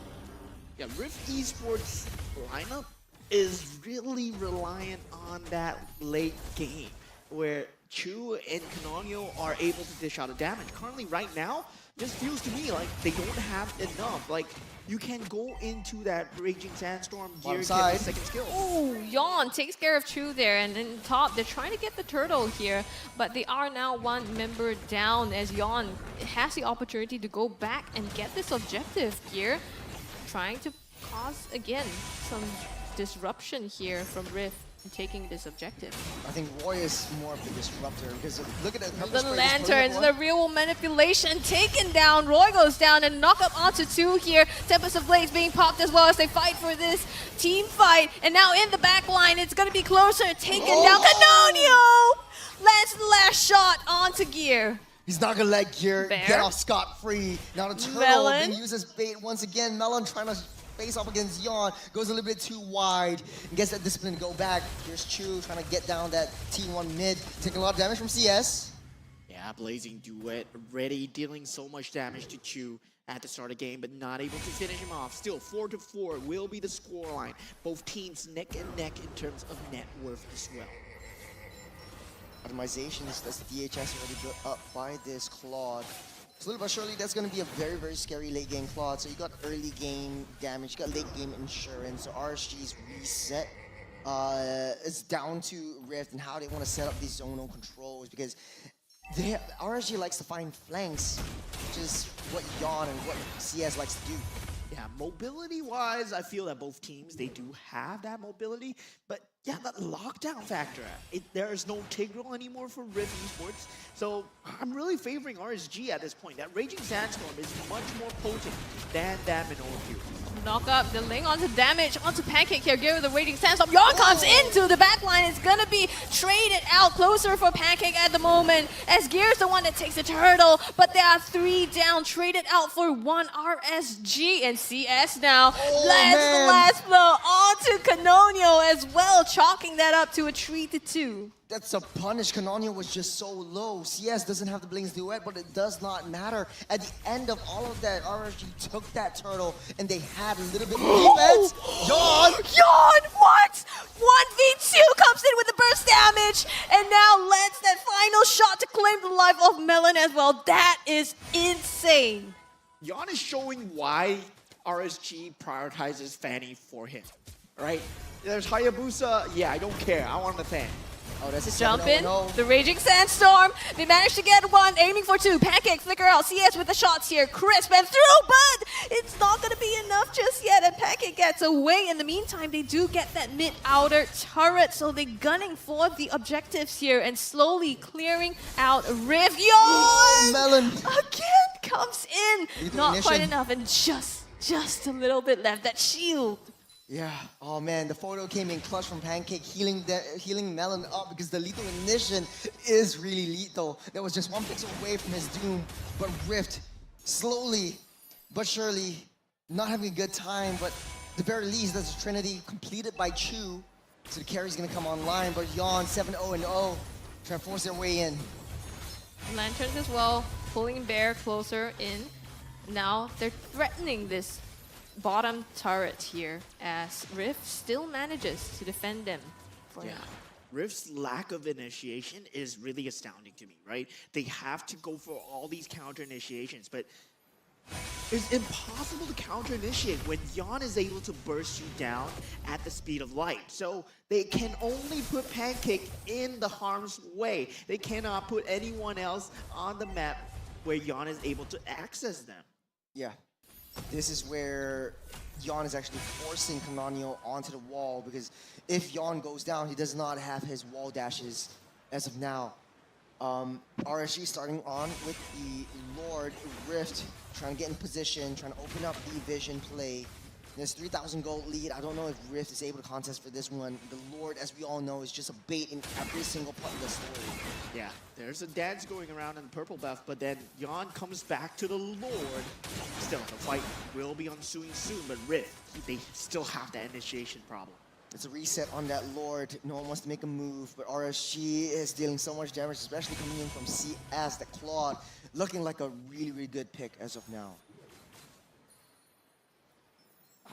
S: Yeah, Rift Esports lineup is really reliant on that late game, where Chu and Canonio are able to dish out a damage. Currently, right now, just feels to me like they don't have enough. Like, you can go into that Raging Sandstorm, Gear get the second skill.
L: Oh, Yon takes care of Chu there, and then top, they're trying to get the turtle here, but they are now one member down as Yon has the opportunity to go back and get this objective. Gear trying to cause, again, some disruption here from Rift. Taking this objective.
M: I think Roy is more of the disruptor because look at
L: the lanterns, the real manipulation taken down. Roy goes down and knock up onto 2 here. Tempest of Blades being popped as well as they fight for this team fight. And now in the back line, it's going to be closer. Taken down. Canonio lands the last shot onto Gear.
M: He's not going to let Gear get off scot-free. Now the turtle being used as bait once again. Melon trying to face off against Yon, goes a little bit too wide and gets that discipline to go back. Here's Chu trying to get down that T1 mid, taking a lot of damage from CS.
S: Yeah, Blazing Duet already dealing so much damage to Chu at the start of the game, but not able to finish him off. Still, 4-4 will be the scoreline. Both teams neck and neck in terms of net worth as well.
M: Optimizations, that's the DHS already built up by this Claude. Slowly but surely, that's going to be a very, very scary late game Claude. So you got early game damage, you got late game insurance. So RSG's reset is down to Rift and how they want to set up these zonal controls, because RSG likes to find flanks, which is what Yawn and what CS likes to do.
S: Yeah, mobility-wise, I feel that both teams, they do have that mobility, but yeah, that lockdown factor, there is no Tigreal anymore for Rift Esports, so I'm really favoring RSG at this point. That Raging Sandstorm is much more potent than that Minoru.
L: Knock up the Ling onto damage, onto Pancake here, give it the Raging Sandstorm. Yawn comes into the backline. It's gonna be traded out closer for Pancake at the moment, as Gear's the one that takes the turtle, but there are 3 down, traded out for 1 RSG, and CS now lands the last blow onto Canonio as well, chalking that up to a 3-2.
M: That's a punish. Canonio was just so low. CS doesn't have the Blings duet, but it does not matter. At the end of all of that, RSG took that turtle, and they had a little bit of defense. Yawn!
L: Yawn! What? 1v2 comes in with the burst damage, and now lands that final shot to claim the life of Melon as well. That is insane.
S: Yawn is showing why RSG prioritizes Fanny for him, right? There's Hayabusa. Yeah, I don't care. I want the Fanny.
M: Oh, that's a
L: Jump in, the Raging Sandstorm. They managed to get 1, aiming for 2. Pancake flicker out. CS with the shots here. Crisp and through, but it's not going to be enough just yet. And Pancake gets away. In the meantime, they do get that mid-outer turret. So they're gunning for the objectives here and slowly clearing out Riv. Yawn!
M: Melon
L: again comes in. Not quite
M: ignition.
L: enough, and just a little bit left. That shield.
M: Yeah. Oh man, the photo came in clutch from Pancake, healing Melon up, because the lethal ignition is really lethal. That was just 1 pixel away from his doom. But Rift, slowly but surely, not having a good time. But at the very least, that's a Trinity completed by Chu. So the carry's gonna come online. But Yawn 7-0-0, trying to force their way in.
L: Lanterns as well, pulling Bear closer in. Now they're threatening this bottom turret here, as Rift still manages to defend them for now.
S: Rift's lack of initiation is really astounding to me, right? They have to go for all these counter initiations, but it's impossible to counter initiate when Yawn is able to burst you down at the speed of light. So they can only put Pancake in the harm's way. They cannot put anyone else on the map where Yawn is able to access them.
M: Yeah. This is where Yawn is actually forcing Canonio onto the wall, because if Yawn goes down, he does not have his wall dashes as of now. RSG starting on with the Lord Rift, trying to get in position, trying to open up the vision play. There's 3,000 gold lead. I don't know if Rift is able to contest for this one. The Lord, as we all know, is just a bait in every single part of the story.
S: Yeah, there's a dance going around in the purple buff, but then Yawn comes back to the Lord. Still, the fight will be ensuing soon, but Rift, they still have that initiation problem.
M: It's a reset on that Lord. No one wants to make a move, but RSG is dealing so much damage, especially coming in from CS, the Claude, looking like a really, really good pick as of now.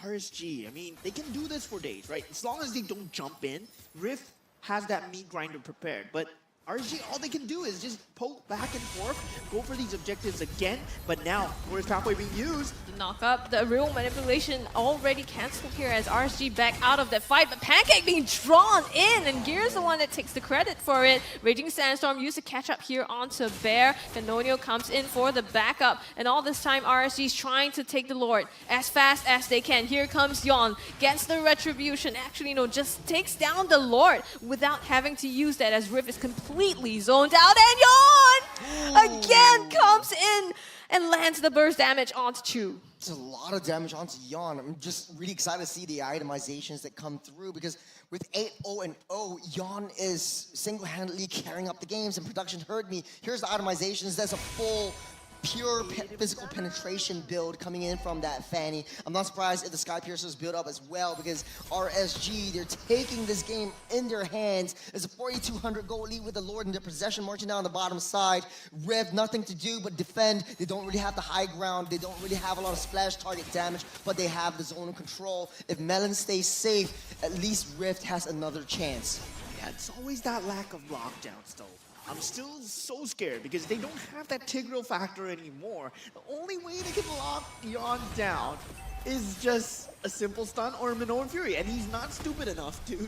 S: RSG, I mean, they can do this for days, right? As long as they don't jump in, Rift has that meat grinder prepared. But RSG, all they can do is just poke back and forth, go for these objectives again, but now, where's pathway being used?
L: The knock up, the real manipulation already cancelled here as RSG back out of that fight, but Pancake being drawn in, and Gear's the one that takes the credit for it. Raging Sandstorm used to catch up here onto Bear. Canonio comes in for the backup, and all this time RSG's trying to take the Lord as fast as they can. Here comes Yawn, gets the retribution, actually, just takes down the Lord without having to use that, as Rift is completely zoned out, and Yawn again comes in and lands the burst damage onto Chu.
M: It's a lot of damage onto Yawn. I'm just really excited to see the itemizations that come through, because with 8-0-0, Yawn is single-handedly carrying up the games, and production heard me. Here's the itemizations. There's a full pure physical penetration build coming in from that Fanny. I'm not surprised if the Sky Piercer's build up as well, because RSG, they're taking this game in their hands. There's a 4,200 gold lead with the Lord in their possession, marching down the bottom side. Rev, nothing to do but defend. They don't really have the high ground. They don't really have a lot of splash target damage, but they have the zone of control. If Melon stays safe, at least Rift has another chance.
S: Yeah, it's always that lack of lockdowns, though. I'm still so scared because they don't have that Tigreal factor anymore. The only way they can lock Yon down is just a simple stun or a Minoan Fury, and he's not stupid enough to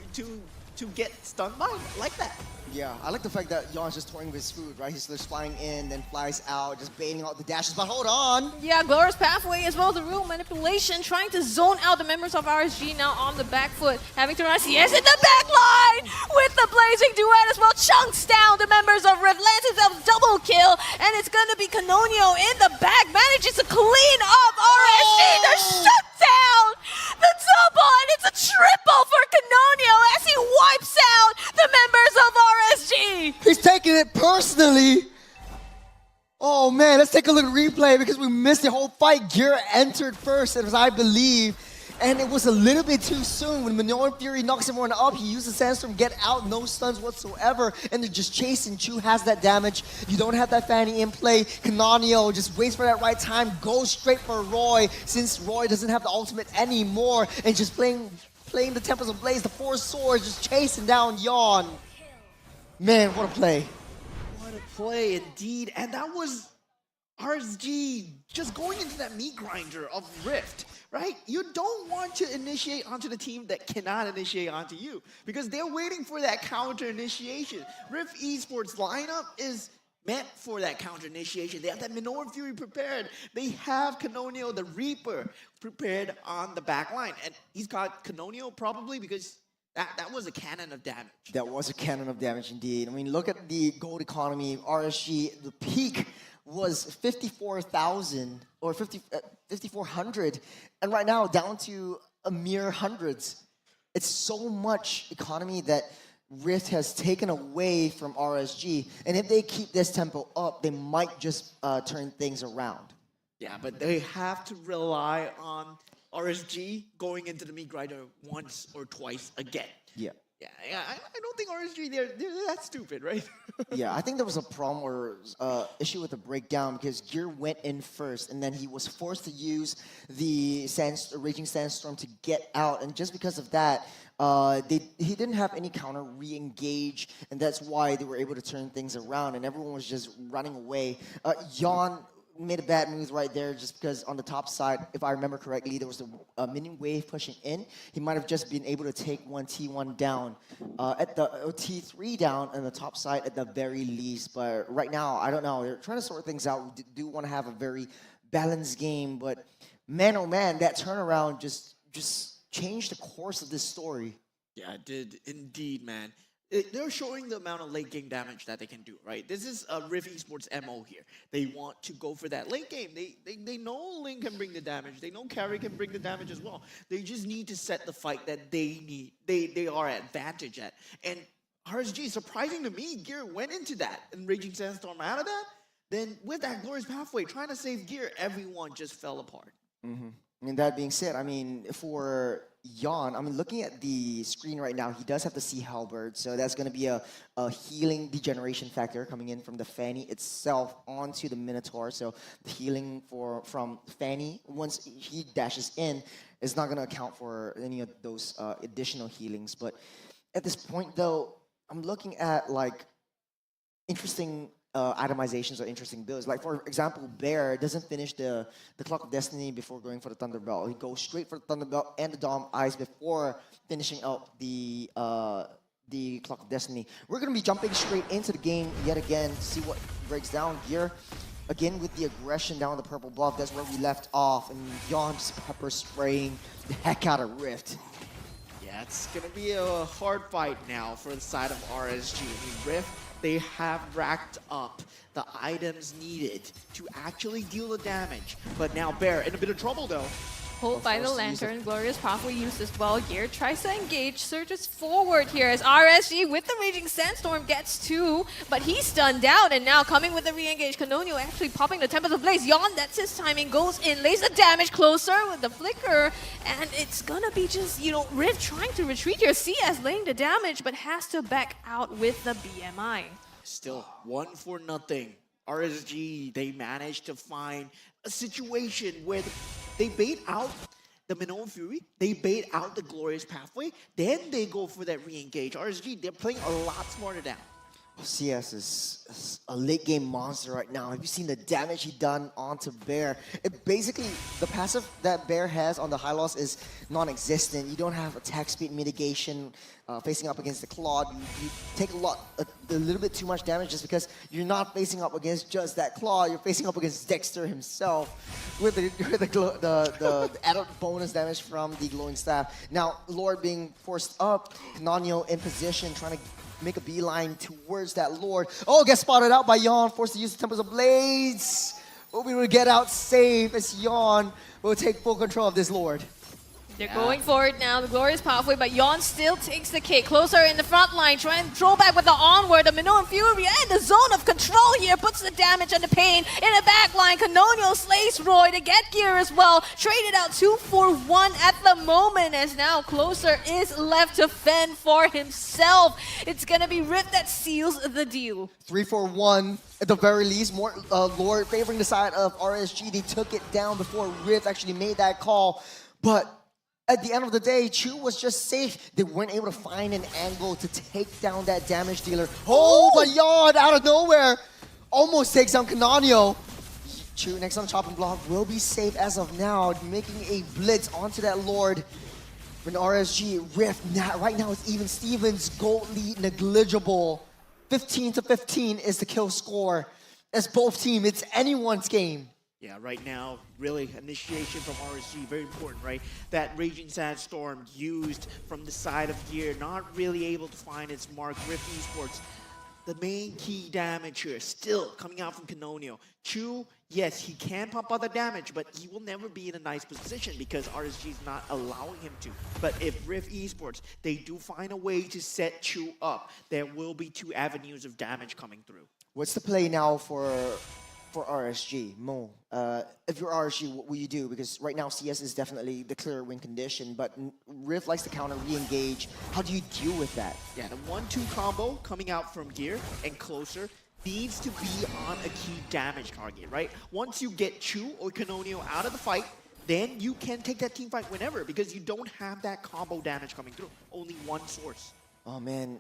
S: get stunned by like that.
M: Yeah, I like the fact that Yon's just toying with his food, right? He's just flying in, then flies out, just baiting out the dashes. But hold on!
L: Yeah, Glorious Pathway as well as the Rule Manipulation, trying to zone out the members of RSG now on the back foot. Having to run CS in the back line with the Blazing Duet as well. Chunks down the members of Rift, lands himself double kill, and it's gonna be Canonio in the back, manages to clean up RSG, the shutdown, the double, and it's a triple for Canonio as he wipes out the members of RSG.
M: He's taking it personally. Oh man, let's take a little replay because we missed the whole fight. Gear entered first, as I believe, and it was a little bit too soon. When Minoan Fury knocks everyone up, he uses Sandstorm, get out, no stuns whatsoever, and they're just chasing. Chu has that damage. You don't have that Fanny in play. Canonio just waits for that right time, goes straight for Roy, since Roy doesn't have the ultimate anymore, and just playing the Temples of Blaze, the four swords, just chasing down Yon. Man, what a play.
S: What a play indeed. And that was RSG just going into that meat grinder of Rift, right? You don't want to initiate onto the team that cannot initiate onto you because they're waiting for that counter initiation. Rift Esports lineup is meant for that counter initiation. They have that Minoan Fury prepared. They have Canonio the Reaper prepared on the back line. And he's got Canonio probably because that was a cannon of damage.
M: That was a cannon of damage indeed. I mean, look at the gold economy. RSG, the peak was 54,000 or 5,400. And right now, down to a mere hundreds. It's so much economy that Rift has taken away from RSG. And if they keep this tempo up, they might just turn things around.
S: Yeah, but they have to rely on RSG going into the meat grinder once or twice again.
M: Yeah.
S: Yeah, I don't think RSG, they're that stupid, right?
M: Yeah, I think there was a problem or issue with the breakdown because Gear went in first and then he was forced to use the Raging Sandstorm to get out. And just because of that, he didn't have any counter re-engage, and that's why they were able to turn things around and everyone was just running away. Yon made a bad move right there just because on the top side, if I remember correctly, there was a minion wave pushing in. He might have just been able to take one T1 down, at the T3 down on the top side at the very least. But right now, I don't know. They're trying to sort things out. We do want to have a very balanced game, but man, oh man, that turnaround just changed the course of this story.
S: Yeah, it did indeed, man. They're showing the amount of late game damage that they can do, right? This is a Rift Esports MO here. They want to go for that late game. They know Link can bring the damage. They know Carry can bring the damage as well. They just need to set the fight that they need. They are at advantage at. And RSG, surprising to me, Gear went into that and Raging Sandstorm out of that. Then with that Glorious Pathway, trying to save Gear, everyone just fell apart.
M: Mm-hmm. I mean, that being said, I mean, for Yon, I mean, looking at the screen right now, he does have the Sea Halberd, so that's going to be a healing degeneration factor coming in from the Fanny itself onto the Minotaur. So the healing from Fanny, once he dashes in, is not going to account for any of those additional healings. But at this point, though, I'm looking at, like, interesting itemizations or interesting builds. Like, for example, Bear doesn't finish the Clock of Destiny before going for the Thunderbelt. He goes straight for the Thunderbelt and the Dom Eyes before finishing out the Clock of Destiny. We're going to be jumping straight into the game yet again to see what breaks down. Gear, again with the aggression down the purple buff. That's where we left off. And Yon just pepper spraying the heck out of Rift.
S: Yeah, it's going to be a hard fight now for the side of RSG. I mean, Rift, they have racked up the items needed to actually deal the damage. But now Bear in a bit of trouble though.
L: Hold by the lantern, Glorious Pathway used as well. Gear tries to engage, surges forward here as RSG with the Raging Sandstorm gets two, but he's stunned out, and now coming with the re-engage, Canonio actually popping the Tempest of Blaze. Yon, that's his timing, goes in, lays the damage closer with the flicker, and it's gonna be just, you know, Rift trying to retreat here. CS laying the damage, but has to back out with the BMI.
S: Still 1-0. RSG, they managed to find a situation where they bait out the Minoan Fury, they bait out the Glorious Pathway, then they go for that re-engage. RSG, they're playing a lot smarter now.
M: CS is a late game monster right now. Have you seen the damage he done onto Bear? It basically, the passive that Bear has on the high loss is non-existent. You don't have attack speed mitigation facing up against the Claude. You take a little bit too much damage just because you're not facing up against just that Claude. You're facing up against Dexter himself with the added bonus damage from the glowing staff. Now, Lord being forced up, Nanyo in position, trying to make a beeline towards that Lord. Oh, gets spotted out by Yawn, forced to use the Tempest of Blades. But we will get out safe as Yawn will take full control of this Lord.
L: They're going for it now. The glorious pathway, but Yawn still takes the kick. Closer in the front line, trying to throw back with the onward. The Minoan Fury and the zone of control here puts the damage and the pain in the back line. Canonio slays Roy to get gear as well. Traded out 2 for 1 at the moment, as now Closer is left to fend for himself. It's gonna be Rift that seals the deal.
M: 3 for 1 at the very least. More Lord favoring the side of RSG. They took it down before Rift actually made that call. But at the end of the day, Chu was just safe. They weren't able to find an angle to take down that damage dealer. Oh, but Yawn out of nowhere almost takes down Canonio. Chu next on chopping block will be safe as of now, making a blitz onto that Lord. When RSG Rift right now it's even Stevens gold lead negligible. 15-15 is the kill score. As both teams, it's anyone's game.
S: Yeah, right now, really, initiation from RSG, very important, right? That Raging Sandstorm used from the side of Gear, not really able to find its mark. Rift Esports, the main key damage here, still coming out from Canonio. Chu, yes, he can pump out the damage, but he will never be in a nice position because RSG is not allowing him to. But if Rift Esports, they do find a way to set Chu up, there will be 2 avenues of damage coming through.
M: What's the play now for RSG, Mo? If you're RSG, what will you do? Because right now CS is definitely the clear win condition, but Rift likes to counter, re-engage. How do you deal with that?
S: Yeah, the 1-2 combo coming out from Gear and Closer needs to be on a key damage target, right? Once you get Chu or Canonio out of the fight, then you can take that team fight whenever because you don't have that combo damage coming through. Only one source.
M: Oh man,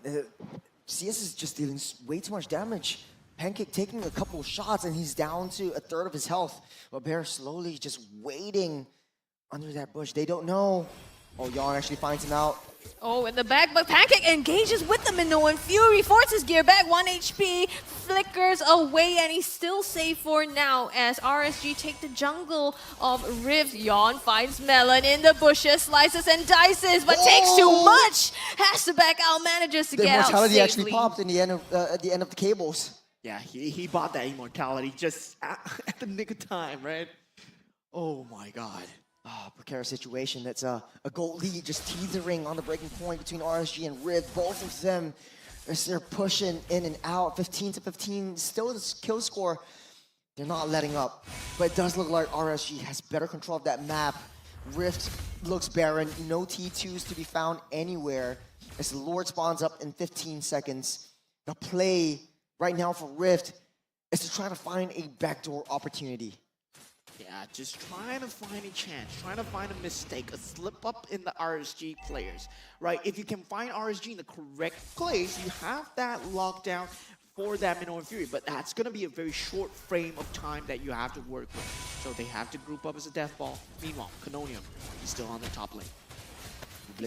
M: CS is just dealing way too much damage. Pancake taking a couple shots and he's down to 1/3 of his health. But Bear slowly just waiting under that bush. They don't know. Oh, Yawn actually finds him out.
L: Oh, in the back, but Pancake engages with the Minoan Fury, forces Gear back 1 HP, flickers away, and he's still safe for now as RSG take the jungle of Rift. Yawn finds Melon in the bushes, slices and dices, but takes too much. Has to back out, manages to
M: The
L: get out
M: immortality
L: safely.
M: actually popped in the end of the cables.
S: Yeah, he bought that immortality just at the nick of time, right? Oh my god.
M: Precarious situation. That's a gold lead just teetering on the breaking point between RSG and Rift. Both of them, as they're pushing in and out, 15-15, still the kill score. They're not letting up. But it does look like RSG has better control of that map. Rift looks barren. No T2s to be found anywhere. As the Lord spawns up in 15 seconds. The play right now for Rift is to try to find a backdoor opportunity.
S: Yeah, just trying to find a chance, trying to find a mistake, a slip up in the RSG players, right? If you can find RSG in the correct place, you have that lockdown for that Minoan Fury, but that's going to be a very short frame of time that you have to work with. So they have to group up as a death ball. Meanwhile, Canonio is still on the top lane.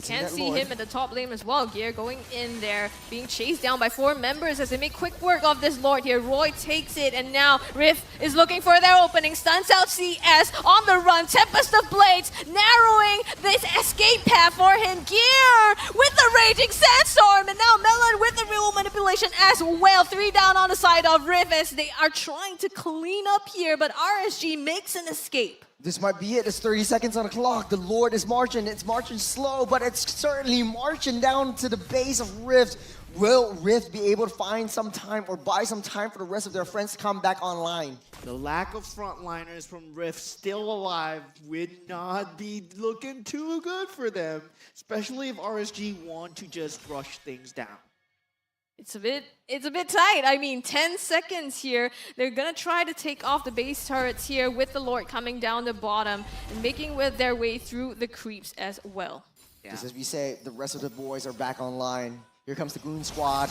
L: Can't see him at the top lane as well. Gear going in there, being chased down by 4 members as they make quick work of this Lord here. Roy takes it, and now Rift is looking for their opening. Stunts out CS on the run. Tempest of Blades narrowing this escape path for him. Gear with the Raging Sandstorm, and now Melon with the real manipulation as well. 3 down on the side of Rift as they are trying to clean up here, but RSG makes an escape.
M: This might be it. It's 30 seconds on the clock. The Lord is marching. It's marching slow, but it's certainly marching down to the base of Rift. Will Rift be able to find some time or buy some time for the rest of their friends to come back online?
S: The lack of frontliners from Rift still alive would not be looking too good for them, especially if RSG want to just rush things down.
L: It's a bit tight. I mean, 10 seconds here. They're gonna try to take off the base turrets here with the Lord coming down the bottom and making their way through the creeps as well.
M: Just as we say, the rest of the boys are back online. Here comes the Goon Squad.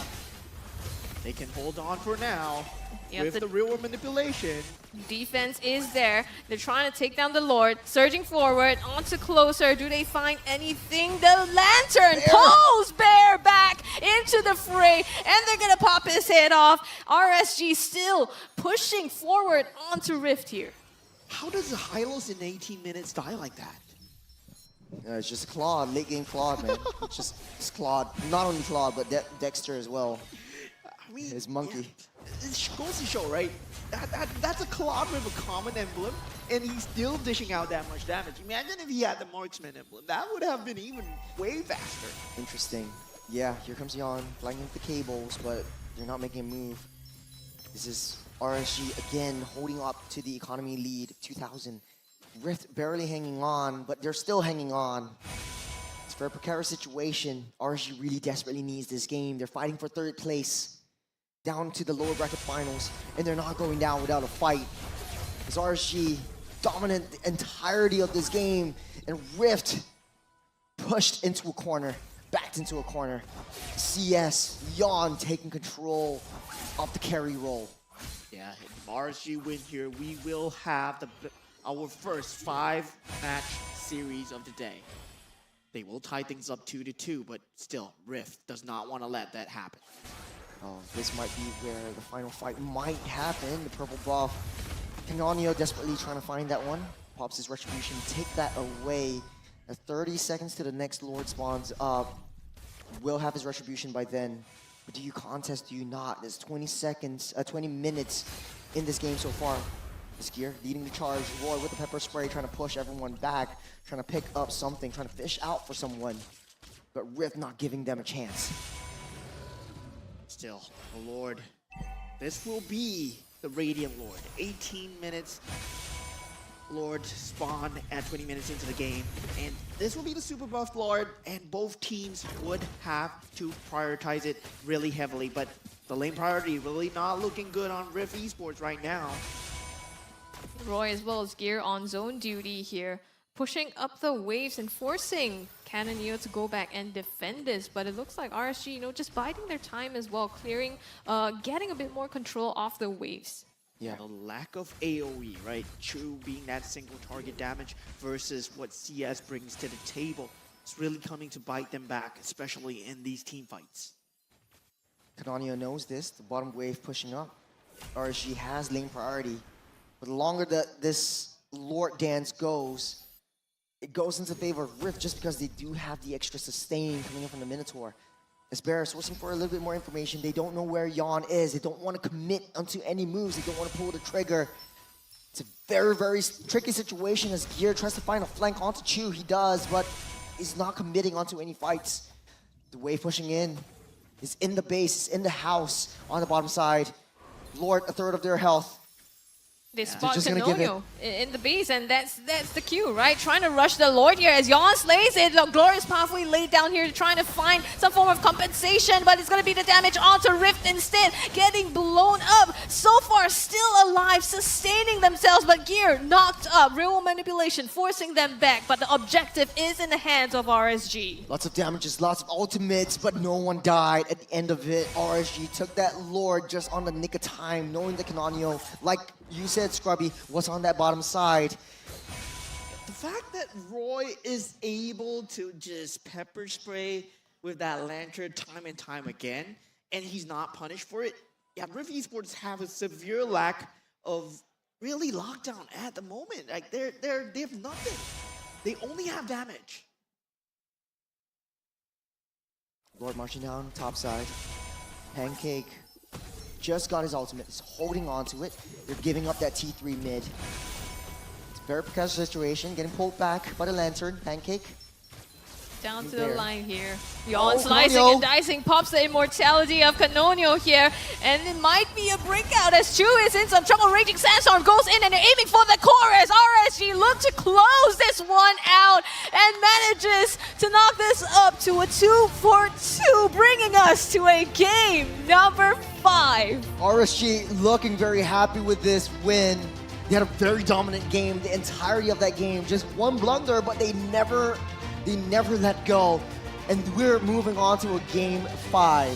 S: They can hold on for now
L: Yep,
S: with
L: the-
S: the real world manipulation.
L: Defense is there. They're trying to take down the Lord. Surging forward, onto closer. Do they find anything? The Lantern pulls Bear back into the fray, and they're going to pop his head off. RSG still pushing forward onto Rift here.
S: How does Hylos in 18 minutes die like that?
M: It's just Claude, late game Claude, man. It's Claude. Not only Claude, but Dexter as well.
S: I mean,
M: His monkey.
S: Yeah, it goes to show, right? That's a Claude with a common emblem, and he's still dishing out that much damage. Imagine if he had the Marksman emblem. That would have been even way faster.
M: Interesting. Yeah, here comes Yon, flanking the cables, but they're not making a move. This is RSG again holding up to the economy lead, 2,000. Rift barely hanging on, but they're still hanging on. It's a very precarious situation. RSG really desperately needs this game. They're fighting for 3rd place, down to the lower bracket finals, and they're not going down without a fight. As RSG dominant the entirety of this game, and Rift pushed into a corner, backed into a corner. CS, Yon taking control of the carry role.
S: Yeah, if RSG win here, we will have our first 5-match series of the day. They will tie things up 2-2, but still, Rift does not want to let that happen.
M: Oh, this might be where the final fight might happen. The purple buff. Canonio desperately trying to find that one. Pops his retribution, take that away. 30 seconds to the next Lord spawns up. Will have his retribution by then. But do you contest, do you not? There's 20 minutes in this game so far. This gear leading the charge. Roy with the pepper spray trying to push everyone back, trying to pick up something, trying to fish out for someone. But Rift not giving them a chance.
S: Still, the Lord. This will be the Radiant Lord. 18 minutes. Lord spawn at 20 minutes into the game. And this will be the super buff Lord, and both teams would have to prioritize it really heavily. But the lane priority really not looking good on Rift Esports right now.
L: Roy as well as Gear on zone duty here, pushing up the waves and forcing Canonio to go back and defend this. But it looks like RSG, just biding their time as well, clearing, getting a bit more control off the waves.
S: Yeah, the lack of AoE, right? True being that single target damage versus what CS brings to the table. It's really coming to bite them back, especially in these team fights.
M: Canonio knows this, the bottom wave pushing up. RSG has lane priority. But the longer that this Lord dance goes, it goes into favor of Rift just because they do have the extra sustain coming in from the Minotaur. As Bear sourcing for a little bit more information, they don't know where Yon is. They don't want to commit onto any moves. They don't want to pull the trigger. It's a very, very tricky situation as Gear tries to find a flank onto Chu. He does, but he's not committing onto any fights. The wave pushing in is in the base, is in the house on the bottom side. Lord, a third of their health.
L: They spot
M: just gonna give
L: Canonio in the base, and that's the cue, right? Trying to rush the Lord here as Yon slays it. The glorious pathway laid down here, trying to find some form of compensation, but it's going to be the damage onto Rift instead, getting blown up. So far, still alive, sustaining themselves, but Gear knocked up. Real manipulation, forcing them back, but the objective is in the hands of RSG.
M: Lots of damages, lots of ultimates, but no one died at the end of it. RSG took that Lord just on the nick of time, knowing that Canonio, like you said, Scrubby, was on that bottom side.
S: The fact that Roy is able to just pepper spray with that lantern time and time again, and he's not punished for it. Yeah, Rift Esports have a severe lack of really lockdown at the moment. Like they have nothing. They only have damage.
M: Lord marching down, top side. Pancake just got his ultimate, is holding on to it. They're giving up that T3 mid. It's a very precarious situation, getting pulled back by the Lantern. Pancake.
L: Down to
M: There.
L: the line here. Yon
M: Oh,
L: slicing
M: Canonio.
L: and dicing, pops the immortality of Canonio here. And it might be a breakout as Chu is in some trouble. Raging Sandstorm goes in and they're aiming for the chorus. RSG look to close this one out and manages to knock this up to a 2-4-2, bringing us to a game number 5.
M: RSG looking very happy with this win. They had a very dominant game, the entirety of that game. Just one blunder, but they never let go. And we're moving on to a game 5.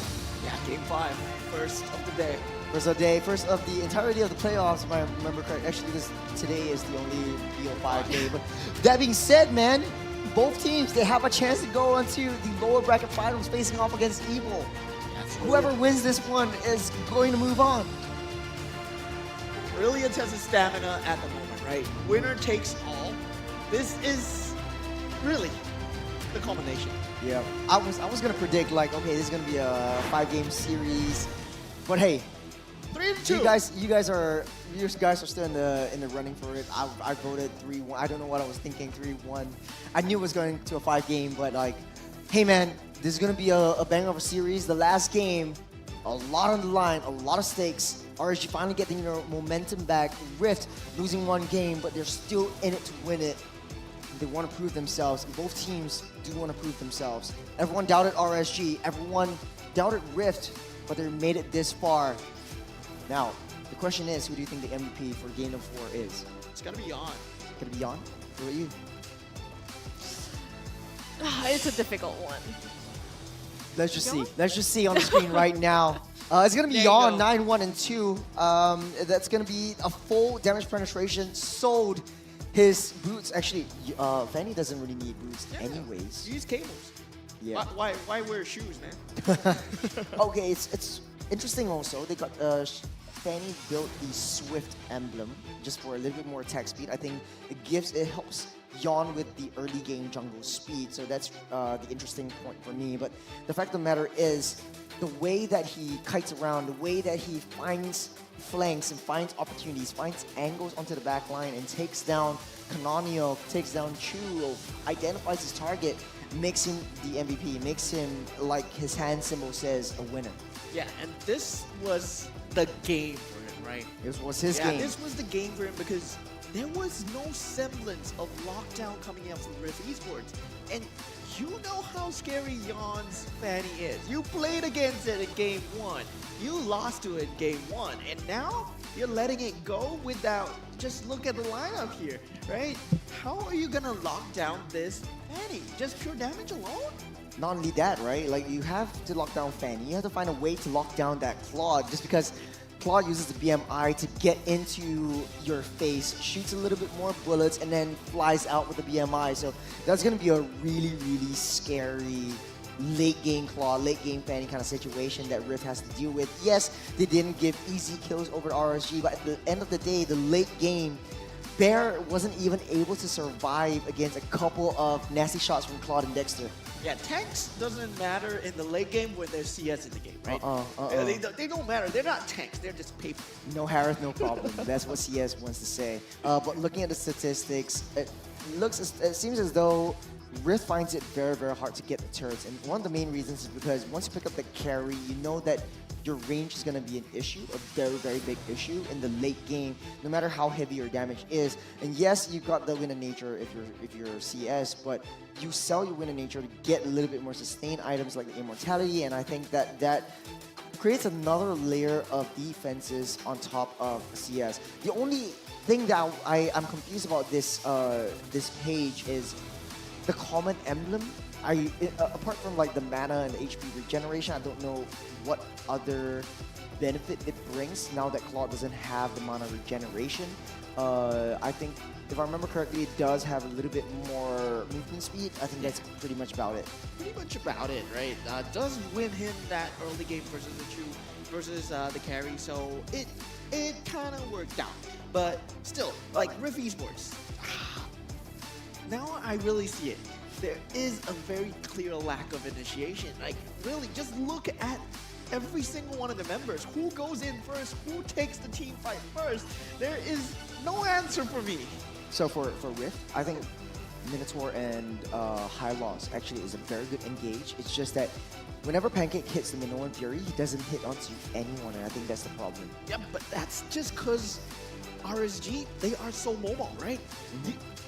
O: Yeah, game 5, first of the day.
M: First of the entirety of the playoffs, if I remember correct. Actually, this today is the only BO5 day. But that being said, man, both teams, they have a chance to go into the lower bracket finals facing off against Evil. Whoever wins this one is going to move on.
S: Really intensive stamina at the moment, right? Winner takes all. This is really the culmination.
M: Yeah, I was gonna predict like, okay, this is gonna be a 5-game series, but hey,
S: 3-2.
M: You guys are still in the running for it. I voted 3-1. I don't know what I was thinking. 3-1. I knew it was going to a 5-game, but like, hey man, this is gonna be a bang of a series. The last game, a lot on the line, a lot of stakes. RSG finally getting their momentum back. Rift losing 1 game, but they're still in it to win it. They want to prove themselves, and both teams do want to prove themselves. Everyone doubted RSG, everyone doubted Rift, but they made it this far. Now, the question is, who do you think the MVP for Game of 4 is?
S: It's gonna be Yon.
M: Gonna be Yon? What about you?
L: It's a difficult one.
M: Let's just see. Let's just see on the screen right now. It's gonna be Yon 9-1-2. That's gonna be a full damage penetration. Sold his boots. Actually, Fanny doesn't really need boots anyways.
S: Use cables.
M: Yeah.
S: Why wear shoes, man?
M: Okay, it's interesting also. They got Fanny built the Swift emblem just for a little bit more attack speed. I think it helps Yon with the early game jungle speed. So that's the interesting point for me. But the fact of the matter is, the way that he kites around, the way that he finds flanks and finds opportunities, finds angles onto the back line and takes down Canonio, takes down Chu, identifies his target, makes him the MVP, makes him, like his hand symbol says, a winner.
S: Yeah, and this was the game for him, right?
M: This was his
S: Yeah,
M: game.
S: this was the game for him because there was no semblance of lockdown coming out from Rift Esports. And you know how scary Yon's Fanny is. You played against it in game 1. You lost to it in game 1. And now you're letting it go without, just look at the lineup here, right? How are you gonna lock down this Fanny? Just pure damage alone?
M: Not only that, right? Like, you have to lock down Fanny. You have to find a way to lock down that Claude, just because Claude uses the BMI to get into your face, shoots a little bit more bullets, and then flies out with the BMI. So that's going to be a really, really scary late game Claude, late game Fanny kind of situation that Rift has to deal with. Yes, they didn't give easy kills over RSG, but at the end of the day, the late game, Bear wasn't even able to survive against a couple of nasty shots from Claude and Dexter.
S: Yeah, tanks doesn't matter in the late game when there's CS in the game, right? They don't matter. They're not tanks. They're just paper.
M: No Harris, no problem. That's what CS wants to say. But looking at the statistics, it seems as though Rift finds it very, very hard to get the turrets. And one of the main reasons is because once you pick up the carry, you know that your range is going to be an issue, a very, very big issue in the late game, no matter how heavy your damage is. And yes, you got the win of nature if you're CS, but you sell your win of nature to get a little bit more sustained items like the immortality, and I think that creates another layer of defenses on top of CS. The only thing that I'm confused about this page is the common emblem. Apart from like the mana and the HP regeneration, I don't know what other benefit it brings now that Claude doesn't have the mana regeneration. I think, if I remember correctly, it does have a little bit more movement speed. I think that's pretty much about it.
S: Pretty much about it, right? Does win him that early game versus the Chu versus the carry, so it kind of worked out. But still, like Rift Esports, now I really see it. There is a very clear lack of initiation. Like, really, just look at every single one of the members. Who goes in first? Who takes the team fight first? There is no answer for me.
M: So for Rift, I think Minotaur and High Loss actually is a very good engage. It's just that whenever Pancake hits the Minoan Fury, he doesn't hit onto anyone, and I think that's the problem.
S: Yeah, but that's just because RSG, they are so mobile, right?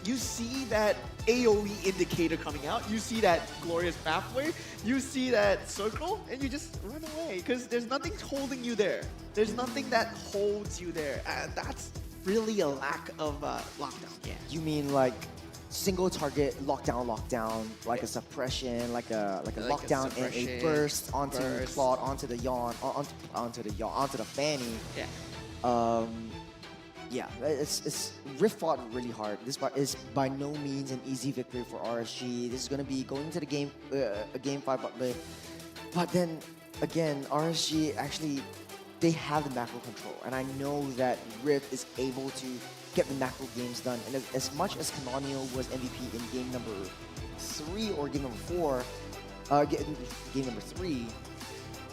S: You see that AoE indicator coming out, you see that glorious pathway, you see that circle, and you just run away because there's nothing holding you there. There's nothing that holds you there. That's really a lack of lockdown. Yeah.
M: You mean like single target lockdown, like a suppression, like a lockdown and a burst onto Claude, onto the Yawn, onto the Fanny.
S: Yeah.
M: Yeah, it's Rift fought really hard. This is by no means an easy victory for RSG. This is going to be going into the game, a game 5, but then again, RSG actually, they have the macro control, and I know that Rift is able to get the macro games done. And as much as Canonio was MVP in game number 3 or game number 4, game number 3,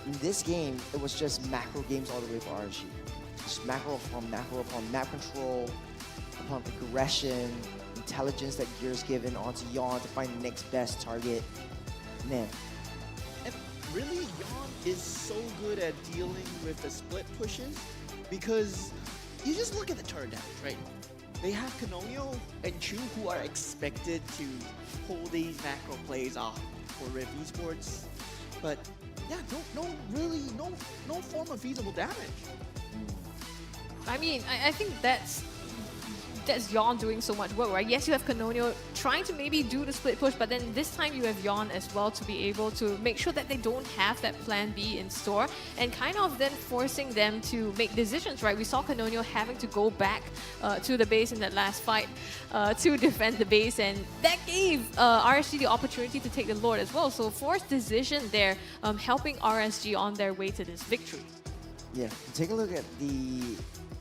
M: in this game, it was just macro games all the way for RSG. Just macro upon map control, upon aggression, intelligence that Gear's given onto Yawn to find the next best target. Man.
S: And really, Yawn is so good at dealing with the split pushes because you just look at the turn damage, right? They have Canonio and Chu who are expected to pull these macro plays off for Rift Esports. But yeah, no form of feasible damage.
L: I mean, I think that's Yawn doing so much work, right? Yes, you have Canonio trying to maybe do the split push, but then this time you have Yawn as well to be able to make sure that they don't have that plan B in store and kind of then forcing them to make decisions, right? We saw Canonio having to go back to the base in that last fight to defend the base, and that gave RSG the opportunity to take the Lord as well. So forced decision there, helping RSG on their way to this victory.
M: Yeah, take a look at the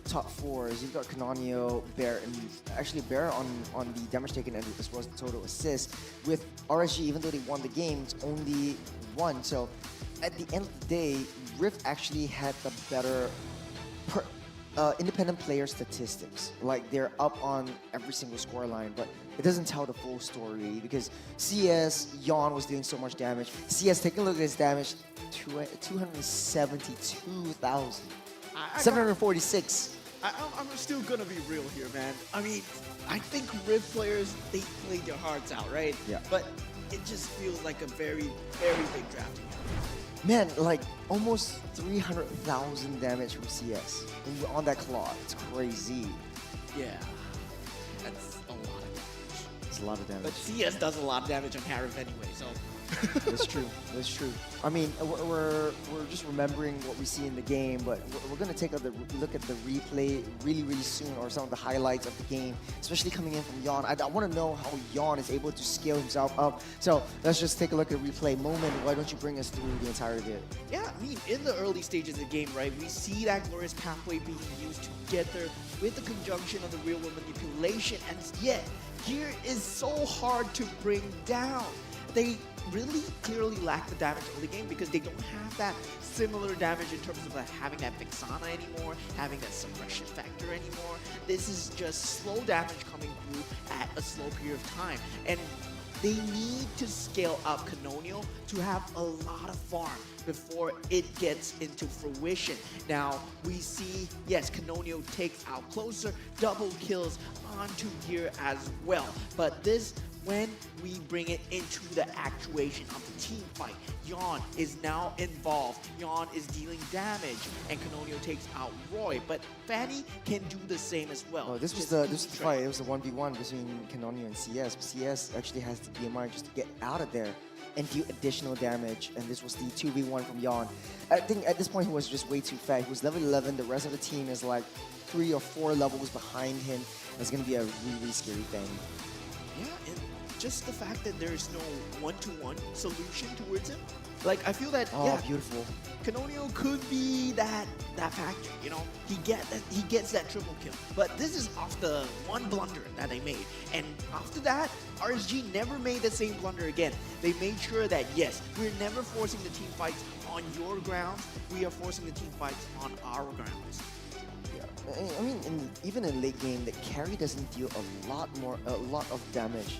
M: top 4s. You've got Canonio, Bear, and actually Bear on the damage taken and as well as the total assists. With RSG, even though they won the game, it's only 1. So at the end of the day, Rift actually had the better independent player statistics. Like, they're up on every single scoreline, but it doesn't tell the full story because CS, Yawn was doing so much damage. CS, taking a look at his damage, 272,000. 746.
S: I'm still gonna be real here, man. I mean, I think Rift players, they played their hearts out, right?
M: Yeah.
S: But it just feels like a very, very big draft.
M: Man, like almost 300,000 damage from CS on that Claw. It's crazy.
S: Yeah, that's a lot of damage.
M: It's a lot of damage.
S: But CS does a lot of damage on Harif anyway, so.
M: That's true. That's true. I mean, we're just remembering what we see in the game, but we're gonna take a look at the replay really soon, or some of the highlights of the game, especially coming in from Yawn. I want to know how Yawn is able to scale himself up. So let's just take a look at replay. Moment, why don't you bring us through the entire bit?
S: Yeah, I mean, in the early stages of the game, right, we see that glorious pathway being used together with the conjunction of the real-world manipulation, and yet Gear is so hard to bring down. They really clearly lack the damage early game because they don't have that similar damage in terms of having that Vixana anymore, having that suppression factor anymore. This is just slow damage coming through at a slow period of time. And they need to scale up Canonio to have a lot of farm before it gets into fruition. Now, we see, yes, Canonio takes out closer, double kills onto Gear as well. But this, when we bring it into the actuation of the team fight, Yawn is now involved. Yawn is dealing damage, and Canonio takes out Roy. But Fanny can do the same as well.
M: Oh, this was the fight. It was a 1v1 between Canonio and CS. CS actually has the DMR just to get out of there and do additional damage. And this was the 2v1 from Yawn. I think at this point he was just way too fat. He was level 11. The rest of the team is like 3 or 4 levels behind him. It's gonna be a really scary thing.
S: Yeah, and just the fact that there's no one-to-one solution towards him. Like, I feel that,
M: yeah, beautiful.
S: Canonio could be that factor, you know? He gets that triple kill. But this is off the one blunder that they made. And after that, RSG never made the same blunder again. They made sure that, yes, we're never forcing the team fights on your grounds. We are forcing the team fights on our grounds.
M: I mean, even in late game, the carry doesn't deal a lot of damage.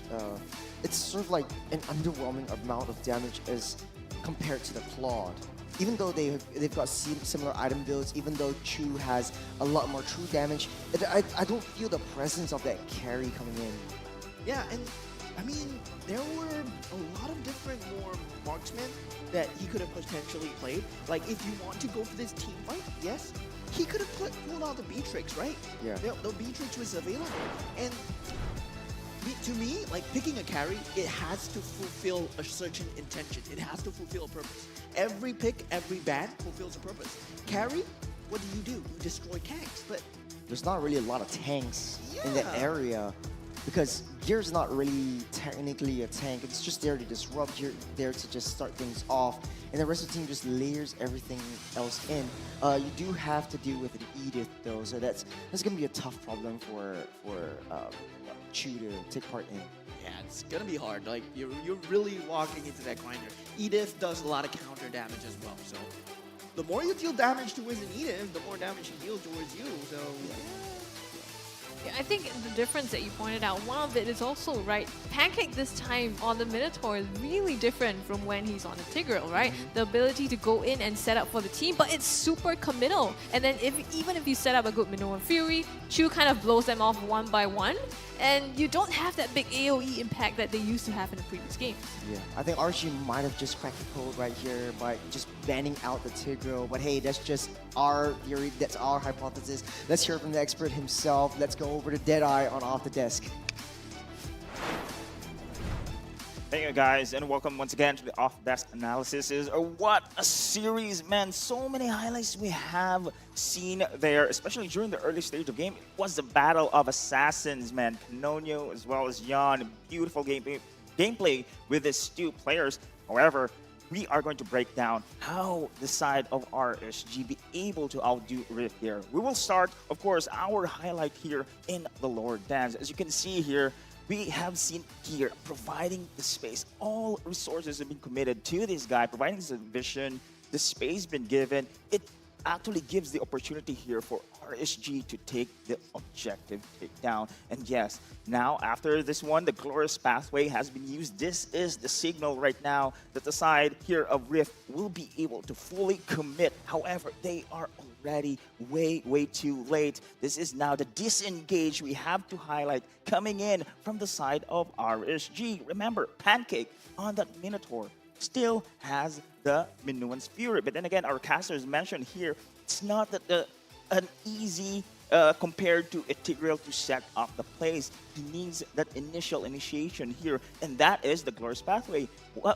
M: It's sort of like an underwhelming amount of damage as compared to the Claude. Even though they've got similar item builds, even though Chu has a lot more true damage, I don't feel the presence of that carry coming in.
S: Yeah, and I mean, there were a lot of different more marksmen that he could have potentially played. Like, if you want to go for this team fight, yes, he could have pulled out the Beatrix, right?
M: Yeah.
S: The Beatrix was available. And to me, like picking a carry, it has to fulfill a certain intention. It has to fulfill a purpose. Every pick, every ban fulfills a purpose. Carry, what do? You destroy tanks, but
M: There's not really a lot of tanks in that
S: Yeah.
M: area because Gear's not really technically a tank. It's just there to disrupt. You're there to just start things off, and the rest of the team just layers everything else in. You do have to deal with an Edith though, so that's gonna be a tough problem for Chu to take part in.
S: yeah, it's gonna be hard. Like you're really walking into that grinder. Edith does a lot of counter damage as well. So the more you deal damage towards an Edith, the more damage she deals towards you. So
L: Yeah, I think the difference that you pointed out, one of it is also, right, Pancake this time on the Minotaur is really different from when he's on the Tigreal, right? The ability to go in and set up for the team, but it's super committal. And then even if you set up a good Minoan Fury, Chu kind of blows them off one by one, and you don't have that big AoE impact that they used to have in the previous games.
M: Yeah, I think RG might have just cracked the code right here by just banning out the Tigreal, but hey, that's just our theory, that's our hypothesis. Let's hear from the expert himself. Let's go over to Deadeye on Off the Desk.
N: Thank you guys, and welcome once again to the off-desk analysis. What a series, man. So many highlights we have seen there, especially during the early stage of the game. It was the battle of assassins, man. Canonio as well as Yon. Beautiful gameplay with these two players. However, we are going to break down how the side of RSG be able to outdo Rift here. We will start, of course, our highlight here in the Lord Dance. As you can see here, we have seen Gear providing the space. All resources have been committed to this guy, providing the vision, the space been given. It actually gives the opportunity here for RSG to take the objective takedown. And yes, now after this one, the glorious pathway has been used. This is the signal right now that the side here of Rift will be able to fully commit. However, they are already way too late. This is now the disengage we have to highlight coming in from the side of RSG. Remember, Pancake on that Minotaur still has the Minuan's Fury. But then again, our casters mentioned here, it's not that an easy compared to a Tigreal to set up the plays. He needs that initial initiation here, and that is the glorious pathway.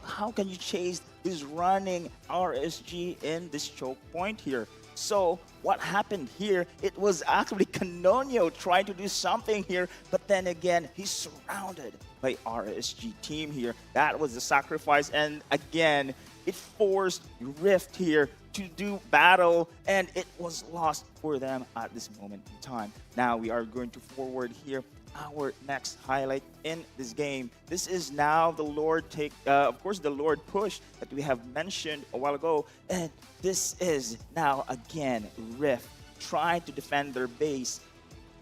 N: How can you chase this running RSG in this choke point here? So what happened here, it was actually Canonio trying to do something here, but then again, he's surrounded by RSG team here. That was the sacrifice, and again, it forced Rift here to do battle, and it was lost for them at this moment in time. Now we are going to forward here our next highlight in this game. This is now the Lord of course, the Lord push that we have mentioned a while ago, and this is now again Rift trying to defend their base.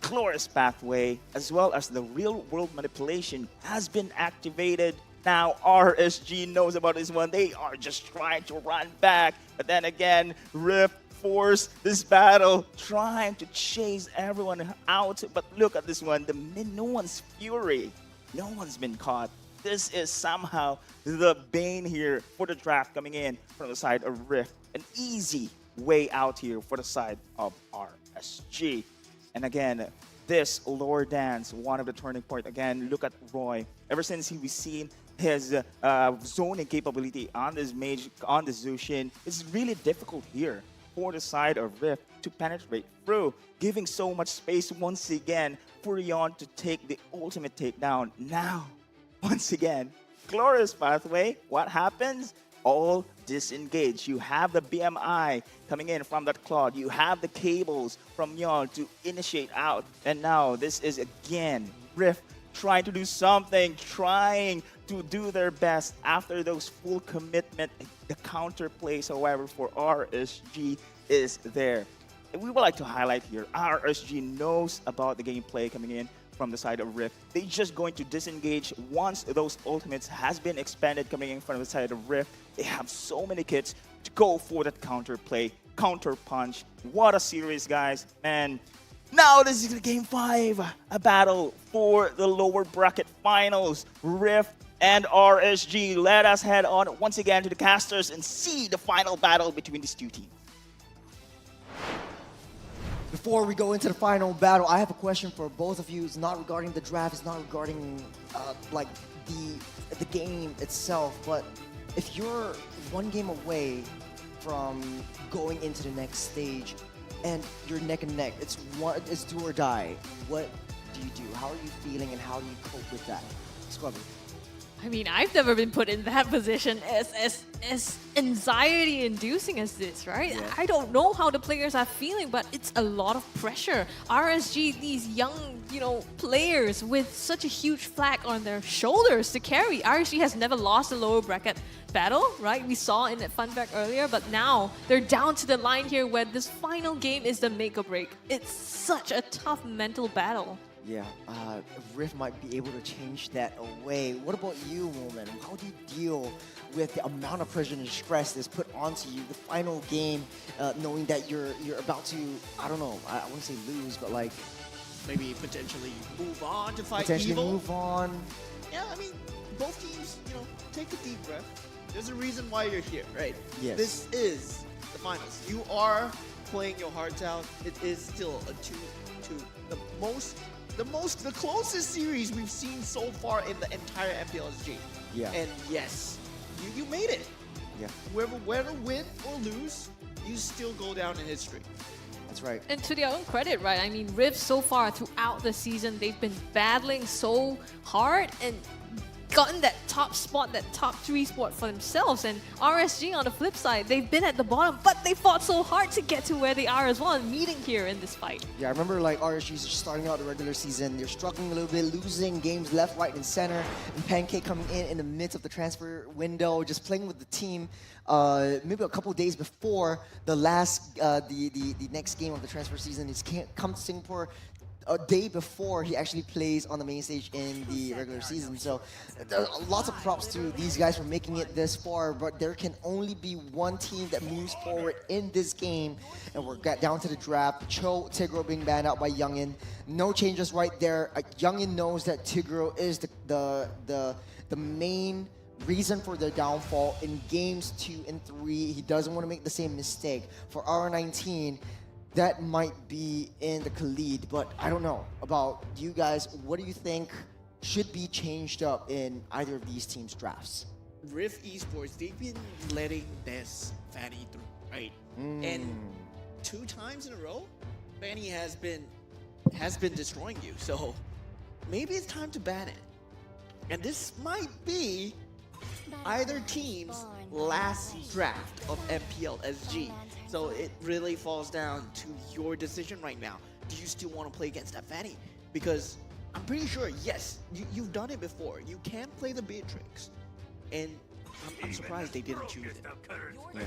N: Glorious pathway as well as the real world manipulation has been activated. Now RSG knows about this one. They are just trying to run back, but then again Rift force this battle, trying to chase everyone out. But look at this one, the Minuan's Fury. No one's been caught. This is somehow the bane here for the draft coming in from the side of Rift. An easy way out here for the side of RSG. And again, this lore dance, one of the turning point. Again, look at Roy. Ever since we've seen his zoning capability on this mage, on the Zushin, it's really difficult here for the side of Rift to penetrate through, giving so much space once again for Yon to take the ultimate takedown. Now, once again, glorious pathway. What happens? All disengage. You have the BMI coming in from that Claude. You have the cables from Yon to initiate out. And now this is again Rift trying to do something, trying to do their best after those full commitment. The counter plays, however, for RSG is there. And we would like to highlight here, RSG knows about the gameplay coming in from the side of Rift. They're just going to disengage once those ultimates has been expanded coming in from the side of Rift. They have so many kits to go for that counter play, counter punch. What a series, guys. And now this is game 5, a battle for the lower bracket finals. Rift and RSG. Let us head on once again to the casters and see the final battle between these two teams.
M: Before we go into the final battle, I have a question for both of you. It's not regarding the draft. It's not regarding like the game itself. But if you're one game away from going into the next stage, and you're neck and neck, it's do or die. What do you do? How are you feeling, and how do you cope with that? Scrubby.
L: I mean, I've never been put in that position as anxiety-inducing as this, right?
M: Yeah.
L: I don't know how the players are feeling, but it's a lot of pressure. RSG, these young, players with such a huge flag on their shoulders to carry. RSG has never lost a lower bracket battle, right? We saw in that fun fact earlier, but now they're down to the line here where this final game is the make or break. It's such a tough mental battle.
M: Yeah, Riff might be able to change that away. What about you, Woman? How do you deal with the amount of pressure and stress that's put onto you, the final game, knowing that you're about to, I don't know, I wouldn't say lose, but like...
S: Maybe potentially move on to fight
M: potentially
S: evil?
M: move on.
S: Yeah, I mean, both teams, take a deep breath. There's a reason why you're here, right?
M: Yes.
S: This is the finals. You are playing your hearts out. It is still a 2-2. The closest series we've seen so far in the entire MPLSG.
M: Yeah.
S: And yes, you made it.
M: Yeah.
S: Whether win or lose, you still go down in history.
M: That's right.
L: And to their own credit, right? I mean, Riv so far throughout the season, they've been battling so hard and gotten that top spot, that top 3 spot for themselves. And RSG on the flip side, they've been at the bottom, but they fought so hard to get to where they are as well, and meeting here in this fight.
M: Yeah, I remember like RSG's starting out the regular season. They're struggling a little bit, losing games left, right, and center. And Pancake coming in the midst of the transfer window, just playing with the team. Maybe a couple days before the last, the next game of the transfer season, he's come to Singapore a day before he actually plays on the main stage in the regular season. So lots of props to these guys for making it this far, but there can only be one team that moves forward in this game, and we're down to the draft. Cho, Tigro being banned out by Youngin. No changes right there. Youngin knows that Tigro is the main reason for their downfall in games 2 and 3. He doesn't want to make the same mistake. For R19, that might be in the Khalid, but I don't know about you guys. What do you think should be changed up in either of these teams' drafts?
S: Rift Esports, they've been letting this Fanny through, right? And 2 times in a row, Fanny has been destroying you. So maybe it's time to ban it. And this might be either team's last draft of MPL SG. So it really falls down to your decision right now. Do you still want to play against that Fanny? Because I'm pretty sure, yes, you've done it before. You can play the Beatrix. And I'm surprised they didn't choose it.
M: Yeah.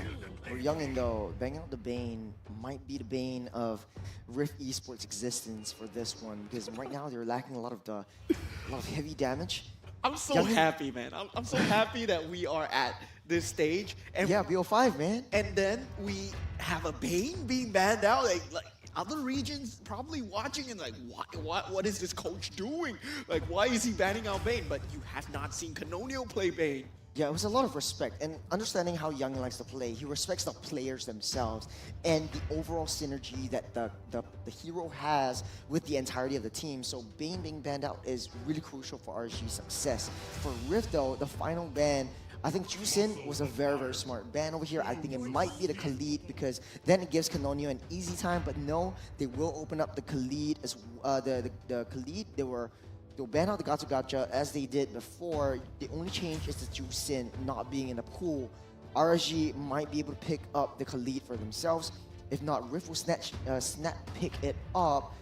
M: For Youngin though, banging out the Bane might be the bane of Rift Esports' existence for this one, because right now they're lacking a lot of heavy damage.
S: I'm so happy, man. I'm so happy that we are at this stage. And
M: yeah, BO5, man.
S: And then we have a Bane being banned out. Like other regions probably watching and like, what is this coach doing? Like, why is he banning out Bane? But you have not seen Canonio play Bane.
M: Yeah, it was a lot of respect and understanding how Youngin likes to play. He respects the players themselves and the overall synergy that the hero has with the entirety of the team. So Bane being banned out is really crucial for RSG's success. For Rift though, the final ban, I think Jusin was a very, very smart ban over here. I think it might be the Khalid because then it gives Canonio an easy time, but no, they will open up the Khalid as the Khalid. They'll ban out the Gacha Gacha as they did before. The only change is the Jusin not being in the pool. RSG might be able to pick up the Khalid for themselves. If not, Rift will snap pick it up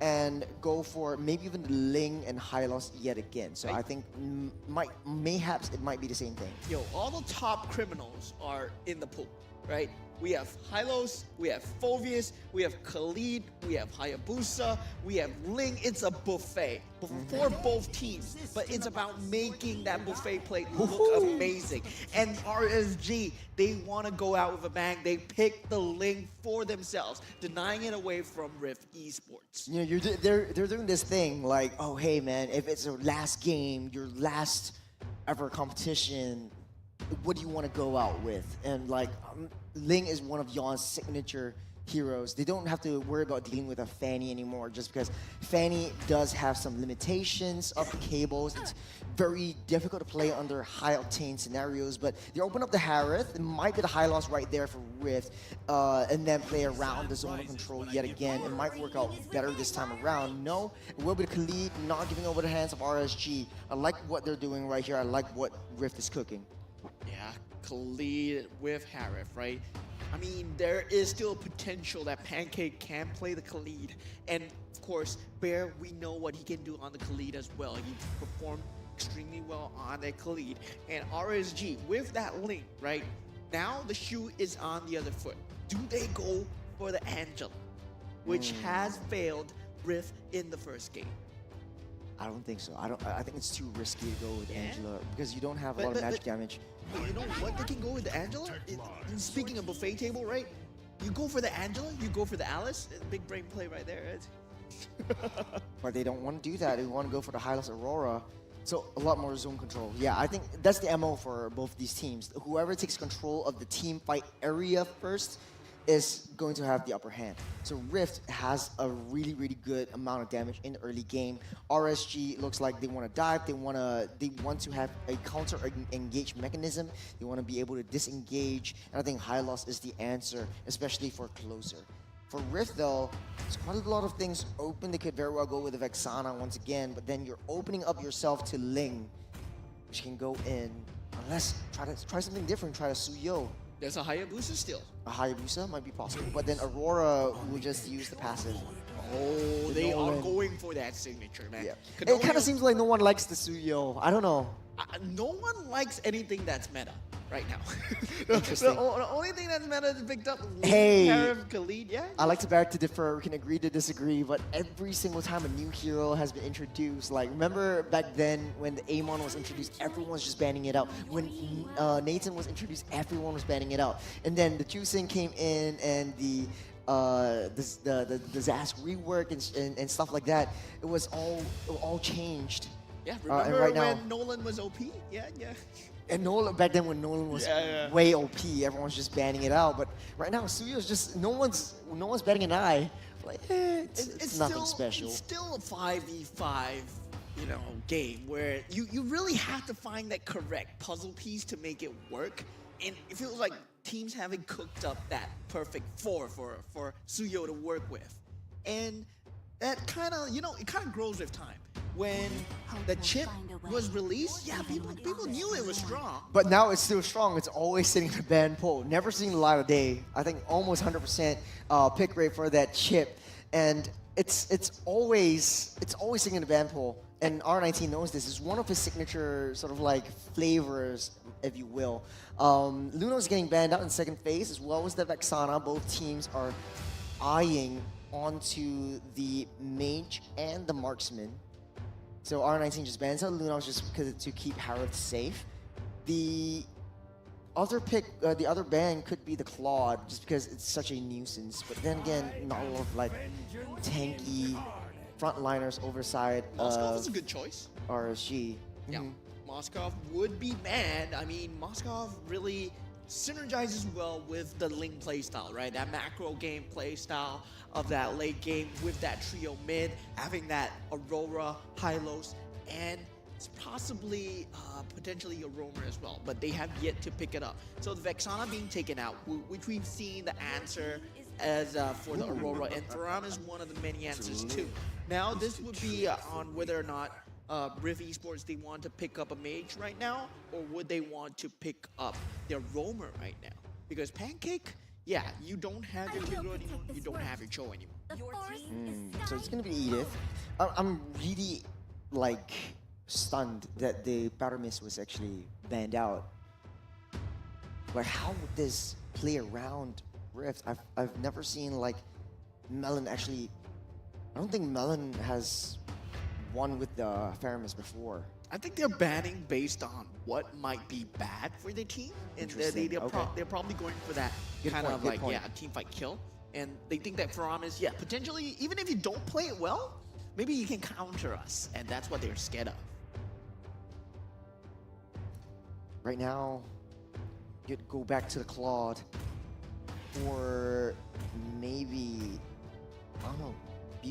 M: and go for maybe even Ling and Hylos yet again. So I think mayhaps it might be the same thing.
S: Yo, all the top criminals are in the pool, right? We have Hylos, we have Phovius, we have Khalid, we have Hayabusa, we have Ling. It's a buffet for both teams, but it's about making that buffet plate look amazing. And RSG, they want to go out with a bang. They pick the Ling for themselves, denying it away from Rift Esports.
M: You know, they're doing this thing like, oh hey man, if it's your last game, your last ever competition, what do you want to go out with? And like, Ling is one of Yon's signature heroes. They don't have to worry about dealing with a Fanny anymore, just because Fanny does have some limitations of the cables. It's very difficult to play under high octane scenarios, but they open up the Harith. It might be the high loss right there for Rift, and then play around the zone of control yet again. It might work out better this time around. No, it will be the Khalid not giving over the hands of RSG. I like what they're doing right here. I like what Rift is cooking.
S: Yeah, Khalid with Harith, right? I mean, there is still potential that Pancake can play the Khalid. And of course, Bear, we know what he can do on the Khalid as well. He performed extremely well on the Khalid. And RSG, with that link, right? Now the shoe is on the other foot. Do they go for the Angela, which has failed Rift in the first game?
M: I don't think so. I think it's too risky to go with Angela because you don't have a lot of magic damage.
S: But you know what? They can go with the Angela. Speaking of buffet table, right? You go for the Angela, you go for the Alice. Big brain play right there, right?
M: But they don't want to do that. They want to go for the Hylos Aurora. So a lot more zone control. Yeah, I think that's the MO for both these teams. Whoever takes control of the team fight area first is going to have the upper hand. So Rift has a really, really good amount of damage in the early game. RSG looks like they want to dive. They want to have a counter engage mechanism. They want to be able to disengage. And I think high loss is the answer, especially for closer. For Rift though, there's quite a lot of things open. They could very well go with the Vexana once again, but then you're opening up yourself to Ling, which can go in. Unless try something different. Try a Suyo.
S: There's a Hayabusa still.
M: A Hayabusa might be possible, but then Aurora will just use the passive.
S: Oh, they are going for that signature, man.
M: Yeah. It kind of seems like no one likes the Suyo. I don't know.
S: No one likes anything that's meta right now.
M: Interesting.
S: The only thing that's meta is picked up.
M: Hey,
S: Khalid, yeah.
M: I like to beg to differ. We can agree to disagree, but every single time a new hero has been introduced, like remember back then when the Amon was introduced, everyone was just banning it out. When Nathan was introduced, everyone was banning it out. And then the Jusing came in and the Zask rework and stuff like that. It all changed.
S: Yeah, remember
M: right now,
S: when Nolan was OP? Yeah.
M: And Nolan back then when Nolan was way OP, everyone's just banning it out. But right now, Suyo's just no one's batting an eye. Like it's nothing special.
S: It's still a 5v5, game where you really have to find that correct puzzle piece to make it work. And it feels like teams haven't cooked up that perfect four for Suyo to work with. And that kind of, it kind of grows with time. When the chip was released, people knew it was strong.
M: But now it's still strong. It's always sitting in the ban pool. Never seen the light of day. I think almost 100% pick rate for that chip, and it's always sitting in the ban pool. And R19 knows this. It's one of his signature sort of like flavors, if you will. Luno's getting banned out in second phase, as well as the Vexana. Both teams are eyeing onto the Mage and the Marksman. So R19 just bans out Lunox just because to keep Harith safe. The other ban could be the Claude, just because it's such a nuisance. But then again, not a lot of like tanky frontliners overside
S: Moskov is a good choice.
M: RSG.
S: Yeah, Moskov would be banned. I mean, Moskov really synergizes well with the Ling playstyle, right? That macro game playstyle of that late game with that trio mid, having that Aurora, Hylos, and it's possibly potentially a roamer as well, but they have yet to pick it up. So the Vexana being taken out, which we've seen the answer as for the Aurora, and Thuram is one of the many answers too. Now this would be on whether or not Rift Esports, they want to pick up a mage right now, or would they want to pick up their roamer right now? Because Pancake, yeah, you don't have your Tigro anymore, you don't have your Cho anymore.
M: So it's gonna be Edith. I'm really like stunned that the Powder Mist was actually banned out. Like, how would this play around Rift? I've never seen like Melon actually. I don't think Melon has won with the Faramis before.
S: I think they're banning based on what might be bad for the team, and they're probably going for that kind of like team fight kill. And they think that Faramis, potentially, even if you don't play it well, maybe you can counter us, and that's what they're scared of.
M: Right now, you'd go back to the Claude, or maybe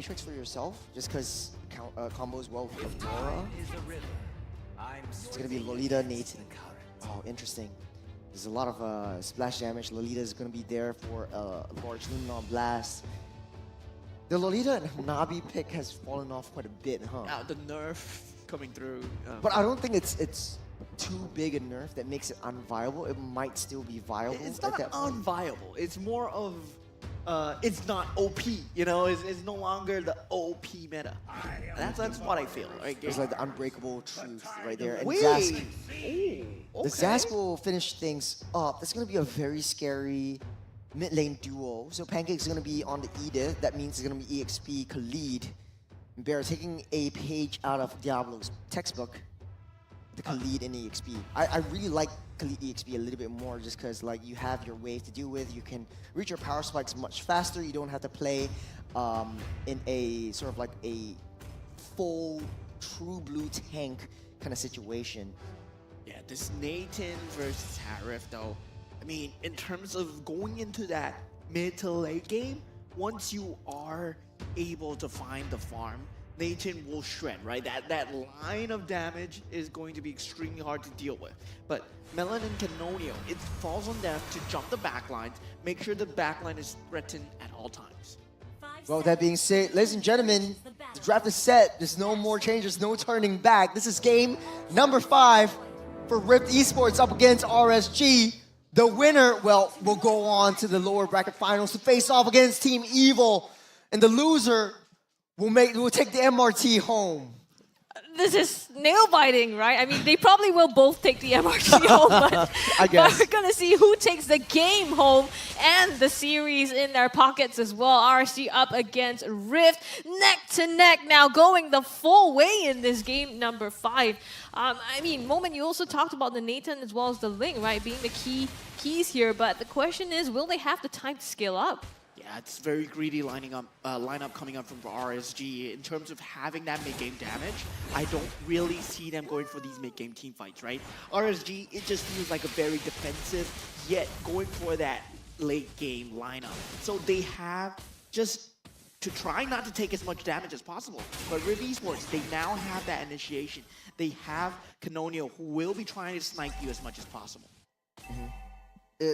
M: Matrix for yourself, just because combos well with Aurora. It's gonna be Lolita, Nathan. Oh, interesting. There's a lot of splash damage. Lolita is gonna be there for a large Luminar Blast. The Lolita and Nabi pick has fallen off quite a bit, huh?
O: The nerf coming through.
M: But I don't think it's too big a nerf that makes it unviable. It might still be viable.
O: It's
M: at
O: not
M: that point.
O: unviable. It's more of it's not OP. You know, it's no longer the OP meta. That's what I feel. Right?
M: It's like the unbreakable truth right there. And
O: Wait.
M: Zask,
O: Ooh,
M: the Zask will finish things up. That's gonna be a very scary mid lane duo. So Pancake's gonna be on the Edith. That means it's gonna be EXP Khalid. Bear taking a page out of Diablo's textbook. The Khalid and EXP. I really like Khalid EXP a little bit more just because like you have your wave to deal with. You can reach your power spikes much faster. You don't have to play in a sort of like a full true blue tank kind of situation.
O: Yeah, this Nathan versus Harif though. I mean, in terms of going into that mid to late game, once you are able to find the farm, Nathan will shred, right? That line of damage is going to be extremely hard to deal with. But Melon and Canonio, it falls on them to jump the backlines, make sure the backline is threatened at all times.
M: Well, with that being said, ladies and gentlemen, the draft is set. There's no more changes, no turning back. This is game number 5 for Rift Esports up against RSG. The winner, well, will go on to the lower bracket finals to face off against Team Evil. And the loser will take the MRT home.
L: This is nail biting, right? I mean, they probably will both take the MRT home, but,
M: I guess.
L: but we're gonna see who takes the game home and the series in their pockets as well. RSG up against Rift, neck to neck now, going the full way in this game number 5. I mean, Moment, you also talked about the Nathan as well as the Ling, right, being the keys here. But the question is, will they have the time to scale up?
O: Yeah, it's very greedy lineup coming up from RSG. In terms of having that mid-game damage, I don't really see them going for these mid-game team fights, right? RSG, it just feels like a very defensive, yet going for that late-game lineup. So they have just to try not to take as much damage as possible. But Rift Esports, they now have that initiation. They have Canonio, who will be trying to snipe you as much as possible.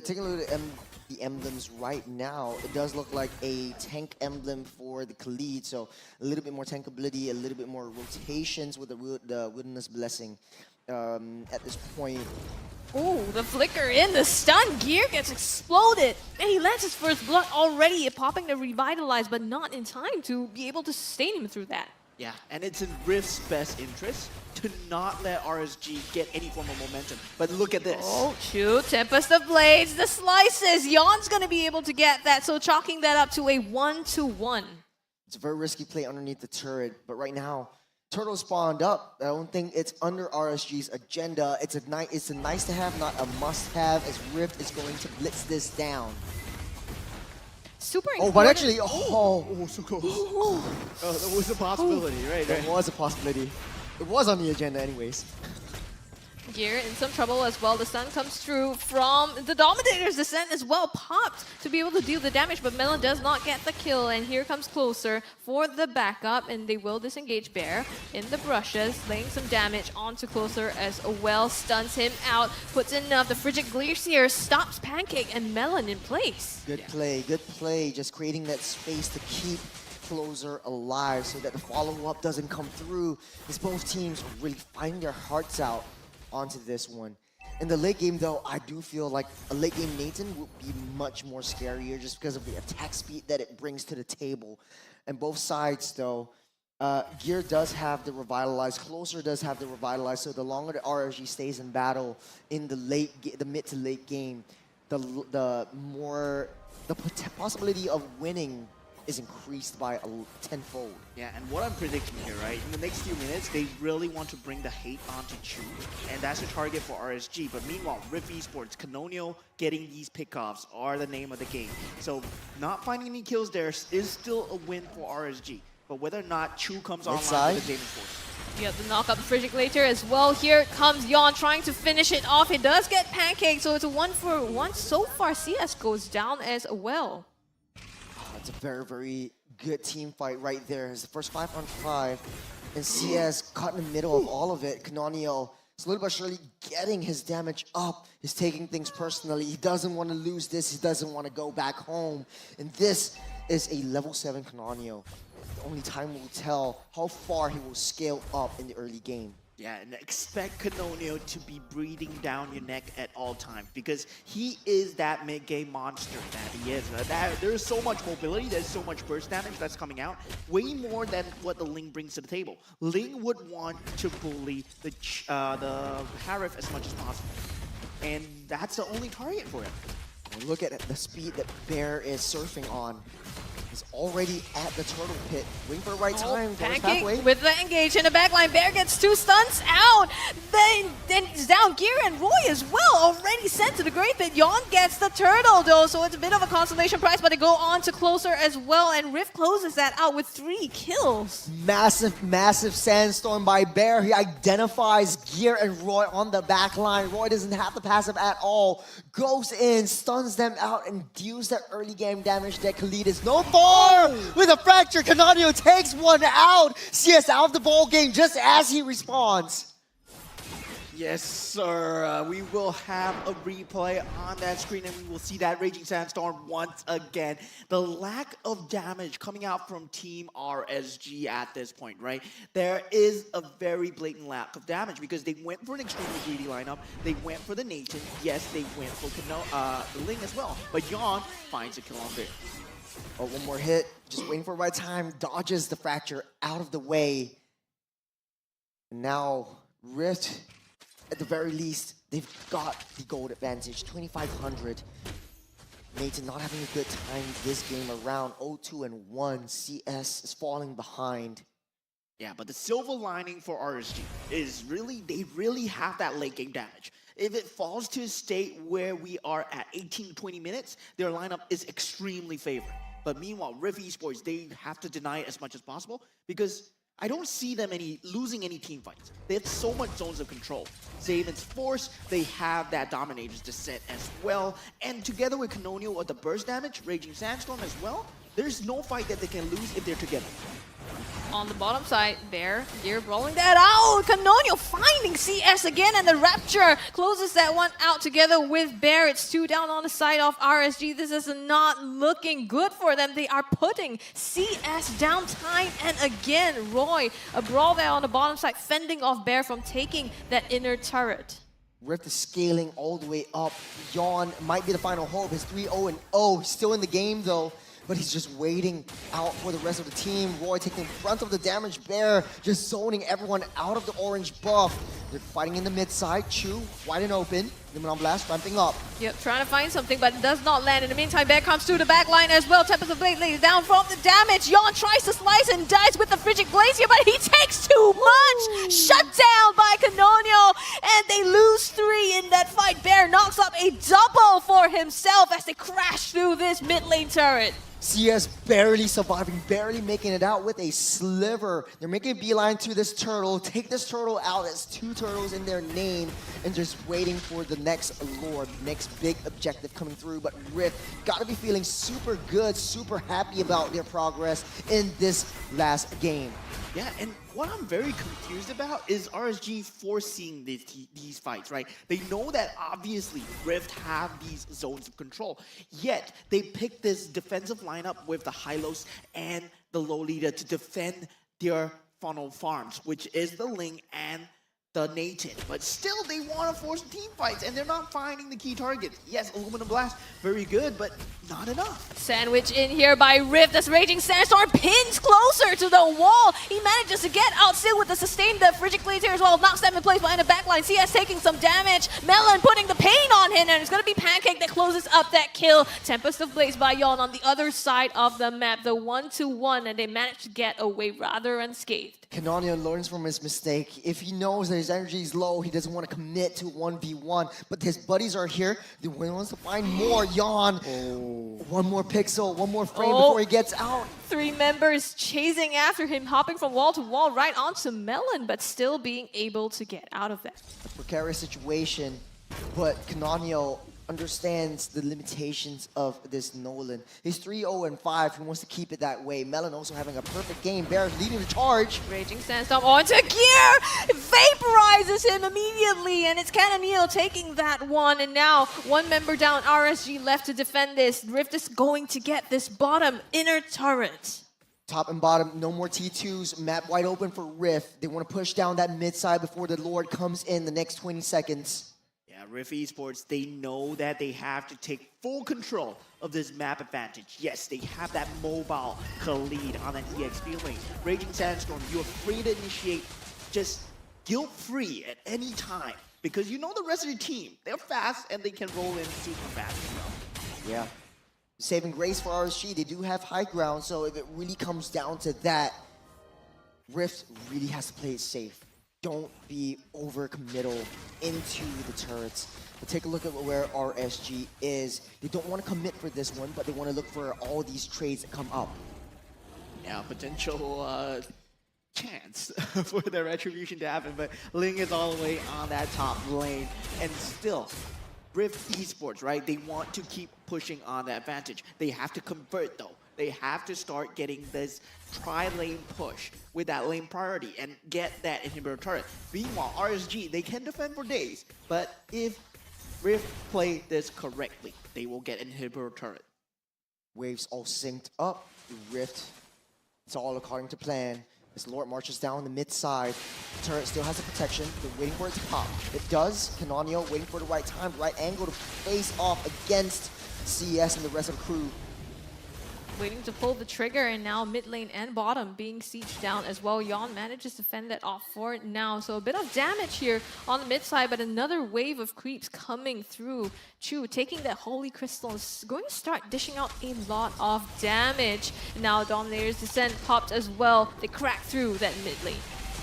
M: Taking a look at the emblems right now, it does look like a tank emblem for the Khalid, so a little bit more tankability, a little bit more rotations with the Wilderness Blessing at this point.
L: Ooh, the flicker in, the stun gear gets exploded. And he lands his first blood already, popping the Revitalize, but not in time to be able to sustain him through that.
O: Yeah, and it's in Rift's best interest to not let RSG get any form of momentum. But look at this.
L: Oh, shoot. Tempest of Blades, the slices. Yon's going to be able to get that, so chalking that up to a 1-1.
M: It's a very risky play underneath the turret, but right now, Turtle spawned up. I don't think it's under RSG's agenda. It's a nice to have, not a must have, as Rift is going to blitz this down.
L: Super
M: important. But actually,
O: so close. That was a possibility, right?
M: That was a possibility. It was on the agenda anyways.
L: Gear in some trouble as well. The stun comes through from the Dominator's Descent as well, popped to be able to deal the damage, but Melon does not get the kill, and here comes Closer for the backup, and they will disengage Bear in the brushes, laying some damage onto Closer as well, stuns him out, puts in enough. The Frigid Glacier stops Pancake and Melon in place.
M: Good play, just creating that space to keep Closer alive so that the follow-up doesn't come through, as both teams really find their hearts out onto this one. In the late game though, I do feel like a late game Nathan would be much more scarier just because of the attack speed that it brings to the table. And both sides though, Gear does have the Revitalize, Closer does have the Revitalize, so the longer the RSG stays in battle in the mid to late game, the more the possibility of winning is increased by tenfold.
O: Yeah, and what I'm predicting here, right? In the next few minutes, they really want to bring the hate onto Chu, and that's a target for RSG. But meanwhile, Rift Esports, Canonio getting these pickoffs are the name of the game. So not finding any kills there is still a win for RSG. But whether or not Chu comes online with the Demon Force.
L: Yeah, the knock up the Frigid Glacier as well. Here comes Yon trying to finish it off. He does get Pancake, so it's a 1-for-1 so far. CS goes down as well.
M: It's a very, very good team fight right there. It's the first 5-on-5, and CS caught in the middle of all of it. Canonio, slowly but surely getting his damage up. He's taking things personally. He doesn't want to lose this. He doesn't want to go back home. And this is a level 7 Canonio. The only time will tell how far he will scale up in the early game.
S: Yeah, and expect Canonio to be breathing down your neck at all times because he is that mid-game monster that he is. There's so much mobility, there's so much burst damage that's coming out, way more than what the Ling brings to the table. Ling would want to bully the Harif as much as possible, and that's the only target for him.
M: And look at the speed that Bear is surfing on. He's already at the turtle pit, waiting for the right time.
L: Pancake with the engage in the backline. Bear gets 2 stunts out. Then it's down Gear and Roy as well, already sent to the Great Pit. Yon gets the turtle though, so it's a bit of a consolation prize, but they go on to closer as well, and Rift closes that out with 3 kills.
M: Massive, massive sandstorm by Bear. He identifies Gear and Roy on the backline. Roy doesn't have the passive at all. Goes in, stuns them out, and deals that early game damage that Khalid is known for. With a fracture, Canonio takes one out. CS out of the ball game just as he responds.
S: Yes, sir. We will have a replay on that screen, and we will see that Raging Sandstorm once again. The lack of damage coming out from Team RSG at this point, right? There is a very blatant lack of damage because they went for an extremely greedy lineup. They went for the Nathan. Yes, they went for the Ling as well. But Yon finds a kill on there.
M: Oh, one more hit. Just waiting for the right time. Dodges the fracture out of the way. And now Rift, at the very least, they've got the gold advantage. 2,500. Nathan not having a good time this game around. 0-2-1. CS is falling behind.
S: Yeah, but the silver lining for RSG is they really have that late game damage. If it falls to a state where we are at 18 to 20 minutes, their lineup is extremely favored. But meanwhile, Rift Esports, they have to deny it as much as possible because I don't see them losing any team fights. They have so much zones of control. Zaven's Force, they have that Dominator's Descent as well. And together with Canonio with the burst damage, Raging Sandstorm as well, there's no fight that they can lose if they're together.
L: On the bottom side, Bear, Gear rolling that out. Canonio finding CS again, and the Rapture closes that one out together with Bear. It's 2 down on the side of RSG. This is not looking good for them. They are putting CS down time and again. Roy, a brawl there on the bottom side, fending off Bear from taking that inner turret.
M: Rift is scaling all the way up. Yon might be the final hope. His 3-0-0, still in the game though. But he's just waiting out for the rest of the team. Roy taking front of the damage. Bear just zoning everyone out of the orange buff. They're fighting in the mid side. Chu, wide and open. Limit on Blast ramping up.
L: Yep, trying to find something, but it does not land. In the meantime, Bear comes through the back line as well. Tempest of Blade lays down from the damage. Yon tries to slice and dies with the Frigid Blaze here, but he takes too much. Shut down by Canonio, and they lose 3 in that fight. Bear knocks up a double for himself as they crash through this mid lane turret.
M: CS barely surviving, barely making it out with a sliver. They're making a beeline to this turtle. Take this turtle out. That's 2 turtles in their name. And just waiting for the next lord, next big objective coming through. But Rift gotta be feeling super good, super happy about their progress in this last game.
S: Yeah, and what I'm very confused about is RSG foreseeing these fights, right? They know that obviously Rift have these zones of control, yet they pick this defensive lineup with the Hylos and the low leader to defend their funnel farms, which is the Ling and the Nathan. But still, they want to force team fights, and they're not finding the key targets. Yes, Aluminum Blast, very good, but not enough.
L: Sandwich in here by Rift as Raging Sandstorm pins closer to the wall. He manages to get out still with the sustained Frigid Blades here as well. Knocks them in place behind the backline. CS taking some damage. Melon putting the pain on him, and it's going to be Pancake that closes up that kill. Tempest of Blaze by Yon on the other side of the map. The 1-1, and they manage to get away rather unscathed.
M: Canonio learns from his mistake. If he knows that his energy is low, he doesn't want to commit to 1v1. But his buddies are here. He wants to find more. Yon. One more pixel, one more frame before he gets out.
L: 3 members chasing after him, hopping from wall to wall right onto Melon, but still being able to get out of that.
M: A precarious situation, but Canonio understands the limitations of this Nolan. He's 3-0-5. He wants to keep it that way. Melon also having a perfect game. Bear leading the charge.
L: Raging Sandstorm onto Gear! Vaporizes him immediately, and it's Canonio taking that one. And now, one member down, RSG left to defend this. Rift is going to get this bottom inner turret.
M: Top and bottom, no more T2s. Map wide open for Rift. They want to push down that mid side before the Lord comes in the next 20 seconds.
S: Yeah, Rift Esports, they know that they have to take full control of this map advantage. Yes, they have that mobile lead on that EXP lane. Raging Sandstorm, you're free to initiate just guilt-free at any time because you know the rest of your team. They're fast and they can roll in super fast as well.
M: Yeah. Saving grace for RSG. They do have high ground, so if it really comes down to that, Rift really has to play it safe. Don't be over-committal into the turrets. But take a look at where RSG is. They don't want to commit for this one, but they want to look for all these trades that come up.
S: Yeah, potential chance for the retribution to happen, but Ling is all the way on that top lane, and still, Rift Esports, right? They want to keep pushing on the advantage. They have to convert though. They have to start getting this tri-lane push with that lane priority and get that inhibitor turret. Meanwhile, RSG, they can defend for days, but if Rift play this correctly, they will get inhibitor turret.
M: Waves all synced up. Rift, it's all according to plan. As Lord marches down the mid side, the turret still has the protection. They're waiting for it to pop. It does. Canonio waiting for the right time, the right angle to face off against CS and the rest of the crew.
L: Waiting to pull the trigger, and now mid lane and bottom being sieged down as well. Yon manages to fend that off for it now. So a bit of damage here on the mid side, but another wave of creeps coming through. Chu taking that Holy Crystal is going to start dishing out a lot of damage. Now Dominator's Descent popped as well. They crack through that mid lane.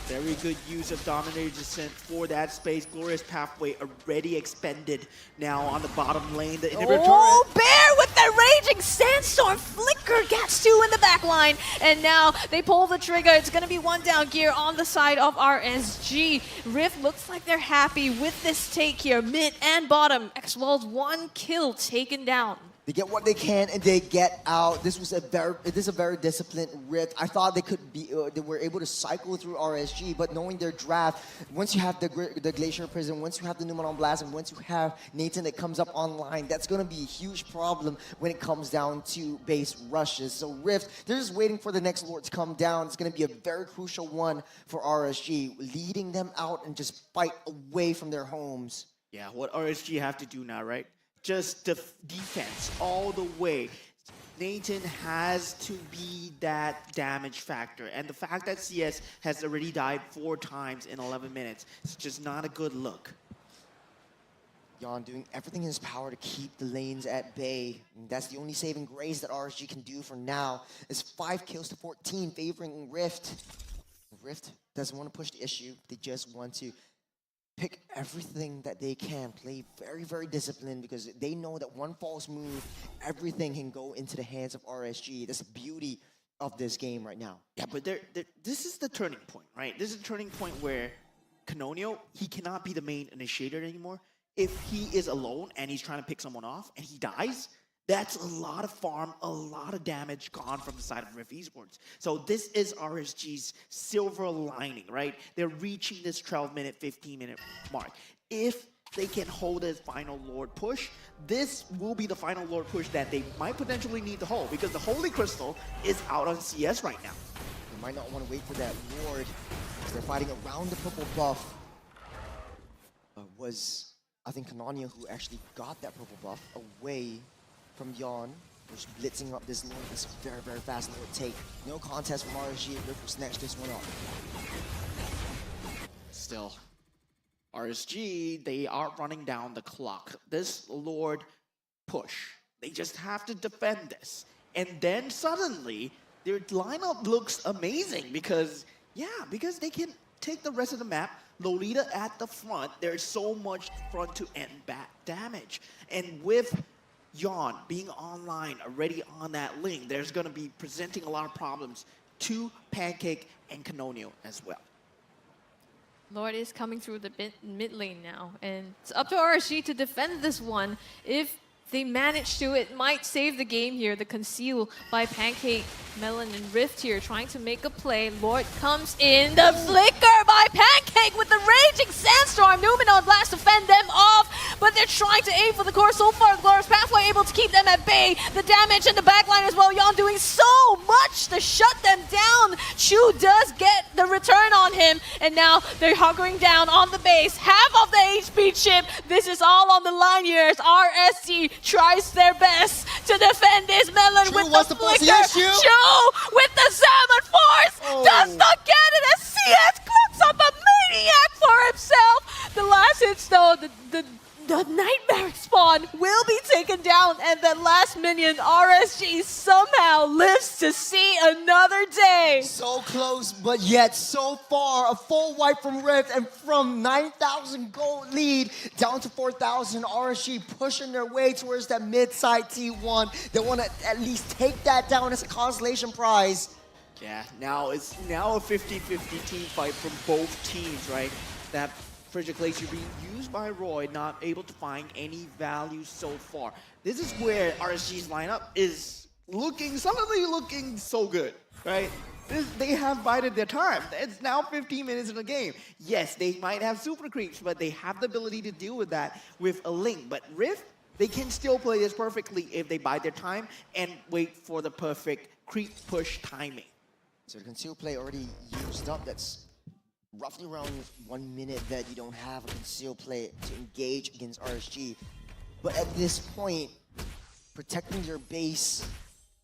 S: Very good use of Dominator's Descent for that space. Glorious Pathway already expended now on the bottom lane. The inhibitor turret.
L: Bear with that Raging Sandstorm. Flicker gets two in the back line. And now they pull the trigger. It's going to be one down Gear on the side of RSG. Rift looks like they're happy with this take here. Mid and bottom. X-World's one kill taken down.
M: They get what they can and they get out. This is a very disciplined Rift. I thought they could be, they were able to cycle through RSG, but knowing their draft, once you have the Glacier Prison, once you have the Numenon Blast, and once you have Nathan that comes up online, that's going to be a huge problem when it comes down to base rushes. So Rift, they're just waiting for the next Lord to come down. It's going to be a very crucial one for RSG, leading them out and just fight away from their homes.
S: Yeah, what RSG have to do now, right? Just defense all the way. Nathan has to be that damage factor. And the fact that CS has already died 4 times in 11 minutes, it's just not a good look.
M: Yon doing everything in his power to keep the lanes at bay. And that's the only saving grace that RSG can do for now. It's 5 kills to 14 favoring Rift. Rift doesn't want to push the issue. They just want to pick everything that they can, play very, very disciplined because they know that one false move, everything can go into the hands of RSG. That's the beauty of this game right now.
S: Yeah, but this is the turning point, right? This is the turning point where Canonio, he cannot be the main initiator anymore. If he is alone and he's trying to pick someone off and he dies, that's a lot of farm, a lot of damage gone from the side of Rift Esports. So this is RSG's silver lining, right? They're reaching this 12-minute, 15-minute mark. If they can hold this final Lord push, this will be the final Lord push that they might potentially need to hold because the Holy Crystal is out on CS right now.
M: They might not want to wait for that Lord because they're fighting around the purple buff. Was, I think, Canonio who actually got that purple buff away from Yon, who's blitzing up this Lord. This very, very fast Lord take. No contest from RSG. Rift will snatch this one up.
S: Still, RSG, they are running down the clock. This Lord push, they just have to defend this. And then suddenly, their lineup looks amazing because they can take the rest of the map. Lolita at the front, there's so much front to end back damage. And with Yon being online, already on that link, there's going to be presenting a lot of problems to Pancake and Canonio as well.
L: Lord is coming through the mid lane now, and it's up to RSG to defend this one. If they manage to, it might save the game here. The conceal by Pancake, Melon, and Rift here trying to make a play. Lord comes in. The flicker by Pancake with the raging sandstorm. Numenor Blast to fend them off, but they're trying to aim for the core. So far, Glorious Pathway able to keep them at bay. The damage in the backline as well. Yon doing so much to shut them down. Chu does get the return on him, and now they're hunkering down on the base. Half of the HP chip. This is all on the line here as RSG tries their best to defend this. Melon with the flicker. Chu with the Salmon Force does not get it as CS cooks up a maniac for himself. The last hits though, the Nightmare spawn will be taken down, and the last minion, RSG, somehow lives to see another day.
M: So close, but yet so far. A full wipe from Rift, and from 9,000 gold lead down to 4,000. RSG pushing their way towards that mid-side T1. They want to at least take that down as a consolation prize.
S: Yeah, now it's now a 50-50 team fight from both teams, right? That Frigid Glacier being used by Roy, not able to find any value so far. This is where RSG's lineup is suddenly looking so good, right? They have bided their time. It's now 15 minutes in the game. Yes, they might have super creeps, but they have the ability to deal with that with a Link. But Rift, they can still play this perfectly if they bide their time and wait for the perfect creep push timing.
M: So the conceal play already used up. That's roughly around 1 minute that you don't have a conceal play to engage against RSG. But at this point, protecting their base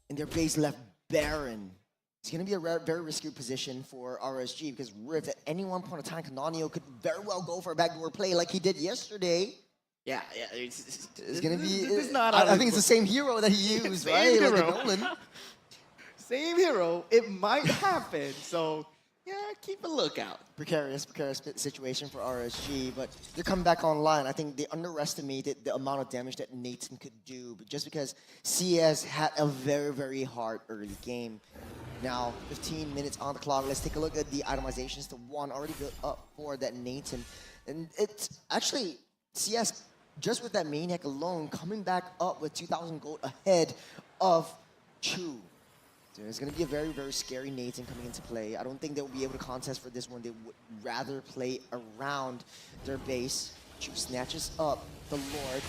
M: and their base left barren, it's going to be a very risky position for RSG because Rift at any one point in time, Canonio could very well go for a backdoor play like he did yesterday.
S: Yeah.
M: It's going to be...
S: It's not
M: I think it's the same hero that he used, right?
S: Hero.
M: Like Nolan.
S: Same hero. It might happen, so... yeah, keep a lookout.
M: Precarious situation for RSG, but they're coming back online. I think they underestimated the amount of damage that Nathan could do, but just because CS had a very, very hard early game. Now, 15 minutes on the clock. Let's take a look at the itemizations. The one already built up for that Nathan. And it's actually CS, just with that Maniac alone, coming back up with 2,000 gold ahead of Chu. So it's going to be a very, very scary Nathan coming into play. I don't think they'll be able to contest for this one. They would rather play around their base. Chu snatches up the Lord.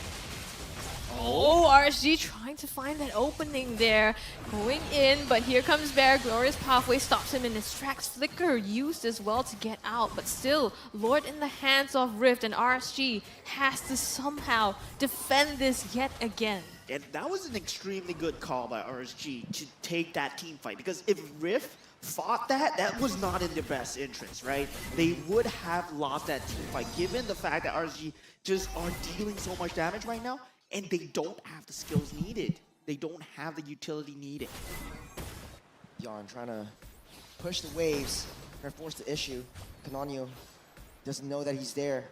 L: Oh, RSG trying to find that opening there. Going in, but here comes Bear. Glorious Pathway stops him in his tracks. Flicker used as well to get out, but still, Lord in the hands of Rift, and RSG has to somehow defend this yet again.
S: And that was an extremely good call by RSG to take that team fight, because if Rift fought that was not in their best interest, right? They would have lost that team fight, given the fact that RSG just are dealing so much damage right now, and they don't have the skills needed. They don't have the utility needed.
M: Yarn trying to push the waves, trying to force the issue. Canonio doesn't know that he's there.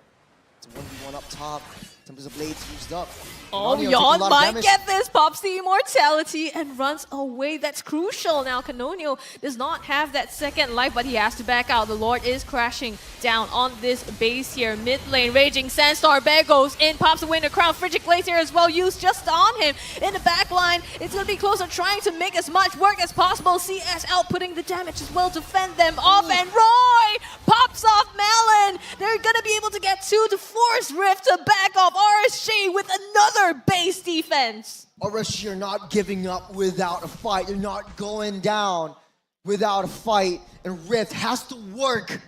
M: It's a 1v1 up top. Tempers of Blades used up.
L: Oh, Yon might get this, pops the immortality and runs away. That's crucial. Now, Canonio does not have that second life, but he has to back out. The Lord is crashing down on this base here. Mid lane, Raging Sandstorm. Bear goes in, pops the Winter Crown. Frigid Glacier as well used just on him. In the back line, it's going to be closer, trying to make as much work as possible. CS outputting the damage as well to fend them off. And Roy pops off Melon. They're going to be able to get two to force Rift to back off. RSG with another base defense.
M: RSG are not giving up without a fight. They're not going down without a fight. And Rift has to work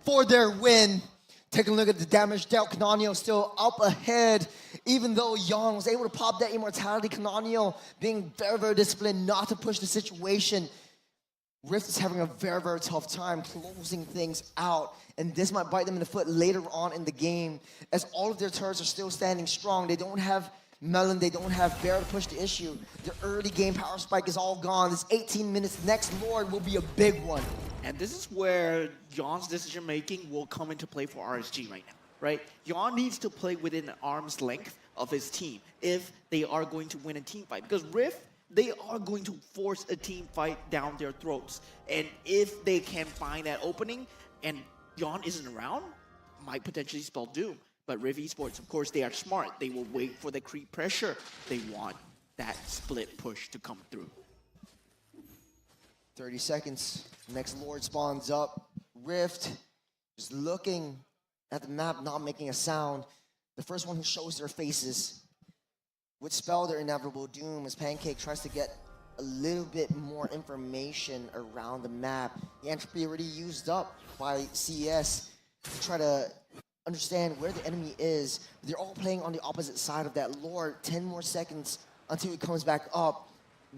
M: for their win. Taking a look at the damage dealt. Canonio still up ahead. Even though Young was able to pop that immortality, Canonio being very, very disciplined not to push the situation. Rift is having a very, very tough time closing things out, and this might bite them in the foot later on in the game, as all of their turrets are still standing strong. They don't have Melon, they don't have Bear to push the issue. The early game power spike is all gone. This 18 minutes next Lord will be a big one.
S: And this is where Yon's decision making will come into play for RSG right now, right? Yon needs to play within an arm's length of his team if they are going to win a team fight, because Rift, they are going to force a team fight down their throats. And if they can find that opening and Yon isn't around, might potentially spell doom. But Riv Esports, of course, they are smart. They will wait for the creep pressure. They want that split push to come through.
M: 30 seconds. Next Lord spawns up. Rift just looking at the map, not making a sound. The first one who shows their faces would spell their inevitable doom as Pancake tries to get a little bit more information around the map. The entropy already used up by CES to try to understand where the enemy is. They're all playing on the opposite side of that Lord. 10 more seconds until it comes back up.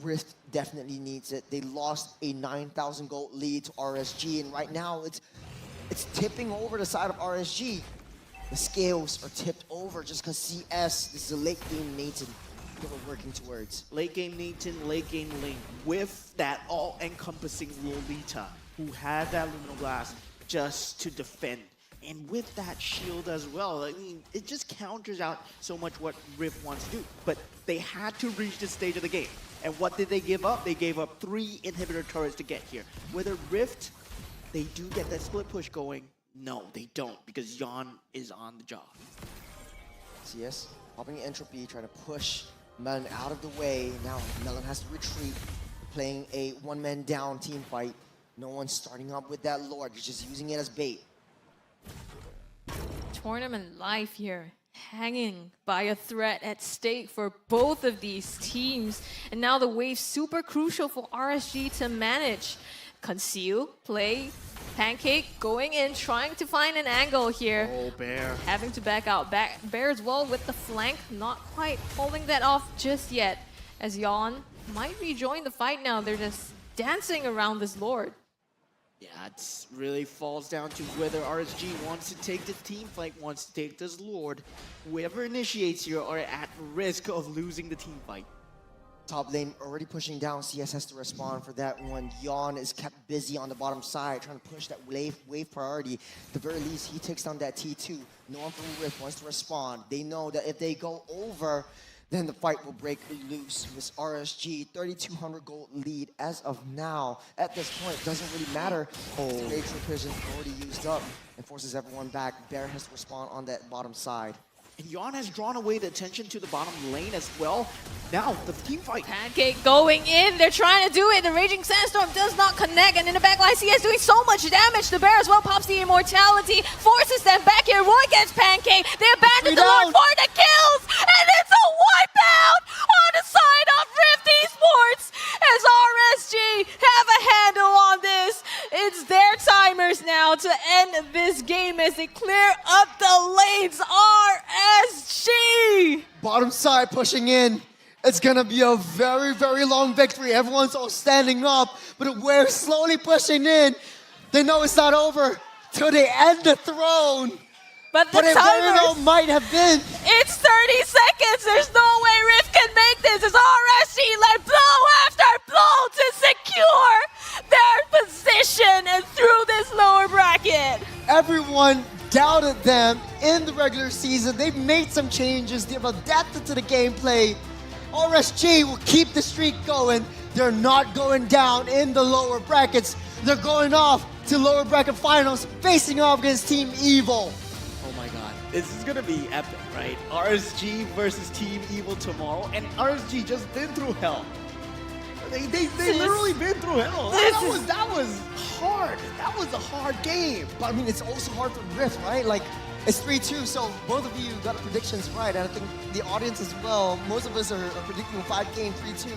M: Rift definitely needs it. They lost a 9,000 gold lead to RSG, and right now it's tipping over the side of RSG. The scales are tipped over just because CS, this is a late game Nathan that we're working towards.
S: Late game Nathan, late game Link, with that all-encompassing Lolita, who had that Luminal Blast just to defend. And with that shield as well, I mean, it just counters out so much what Rift wants to do. But they had to reach this stage of the game. And what did they give up? They gave up 3 inhibitor turrets to get here. Whether Rift, they do get that split push going, no, they don't, because Yon is on the job.
M: CS popping entropy, trying to push Melon out of the way. Now Melon has to retreat, playing a one-man down team fight. No one's starting up with that Lord, he's just using it as bait.
L: Tournament life here, hanging by a thread at stake for both of these teams. And now the wave super crucial for RSG to manage. Conceal, play, Pancake going in, trying to find an angle here.
S: Oh, Bear.
L: Having to back out. Bear as well with the flank, not quite holding that off just yet. As Yon might rejoin the fight now. They're just dancing around this Lord.
S: Yeah, it really falls down to whether RSG wants to take this team fight, wants to take this Lord. Whoever initiates here are at risk of losing the team fight.
M: Top lane already pushing down. CS has to respond for that one. Yon is kept busy on the bottom side, trying to push that wave priority. At the very least, he takes down that T2. No one from Rift wants to respond. They know that if they go over, then the fight will break loose. This RSG 3,200 gold lead as of now. At this point, it doesn't really matter. Rage Precision already used up and forces everyone back. Bear has to respond on that bottom side.
S: And Yon has drawn away the attention to the bottom lane as well. Now, the team fight.
L: Pancake going in. They're trying to do it. The Raging Sandstorm does not connect. And in the backline, CS doing so much damage. The Bear as well pops the Immortality, forces them back here. Roy gets Pancake. They abandon the Lord for the kills. And it's a wipeout on the side of Rift Esports. As RSG have a handle on this. It's their timers now to end this game as they clear up the lanes. RSG!
M: Bottom side pushing in. It's gonna be a very, very long victory. Everyone's all standing up, but we're slowly pushing in. They know it's not over till they end the throne.
L: But
M: it very well might have been.
L: It's 30 seconds. There's no way Rift can make this. As RSG let blow after blow to secure their position and through this lower bracket.
M: Everyone doubted them in the regular season. They've made some changes. They've adapted to the gameplay. RSG will keep the streak going. They're not going down in the lower brackets. They're going off to lower bracket finals, facing off against Team Evil.
S: Oh my god. This is gonna be epic, right? RSG versus Team Evil tomorrow, and RSG just been through hell. They literally been through hell. That was hard. That was a hard game.
M: But I mean, it's also hard for Rift, right? Like, it's 3-2, so both of you got the predictions right, and I think the audience as well. Most of us are predicting a 5-game 3-2.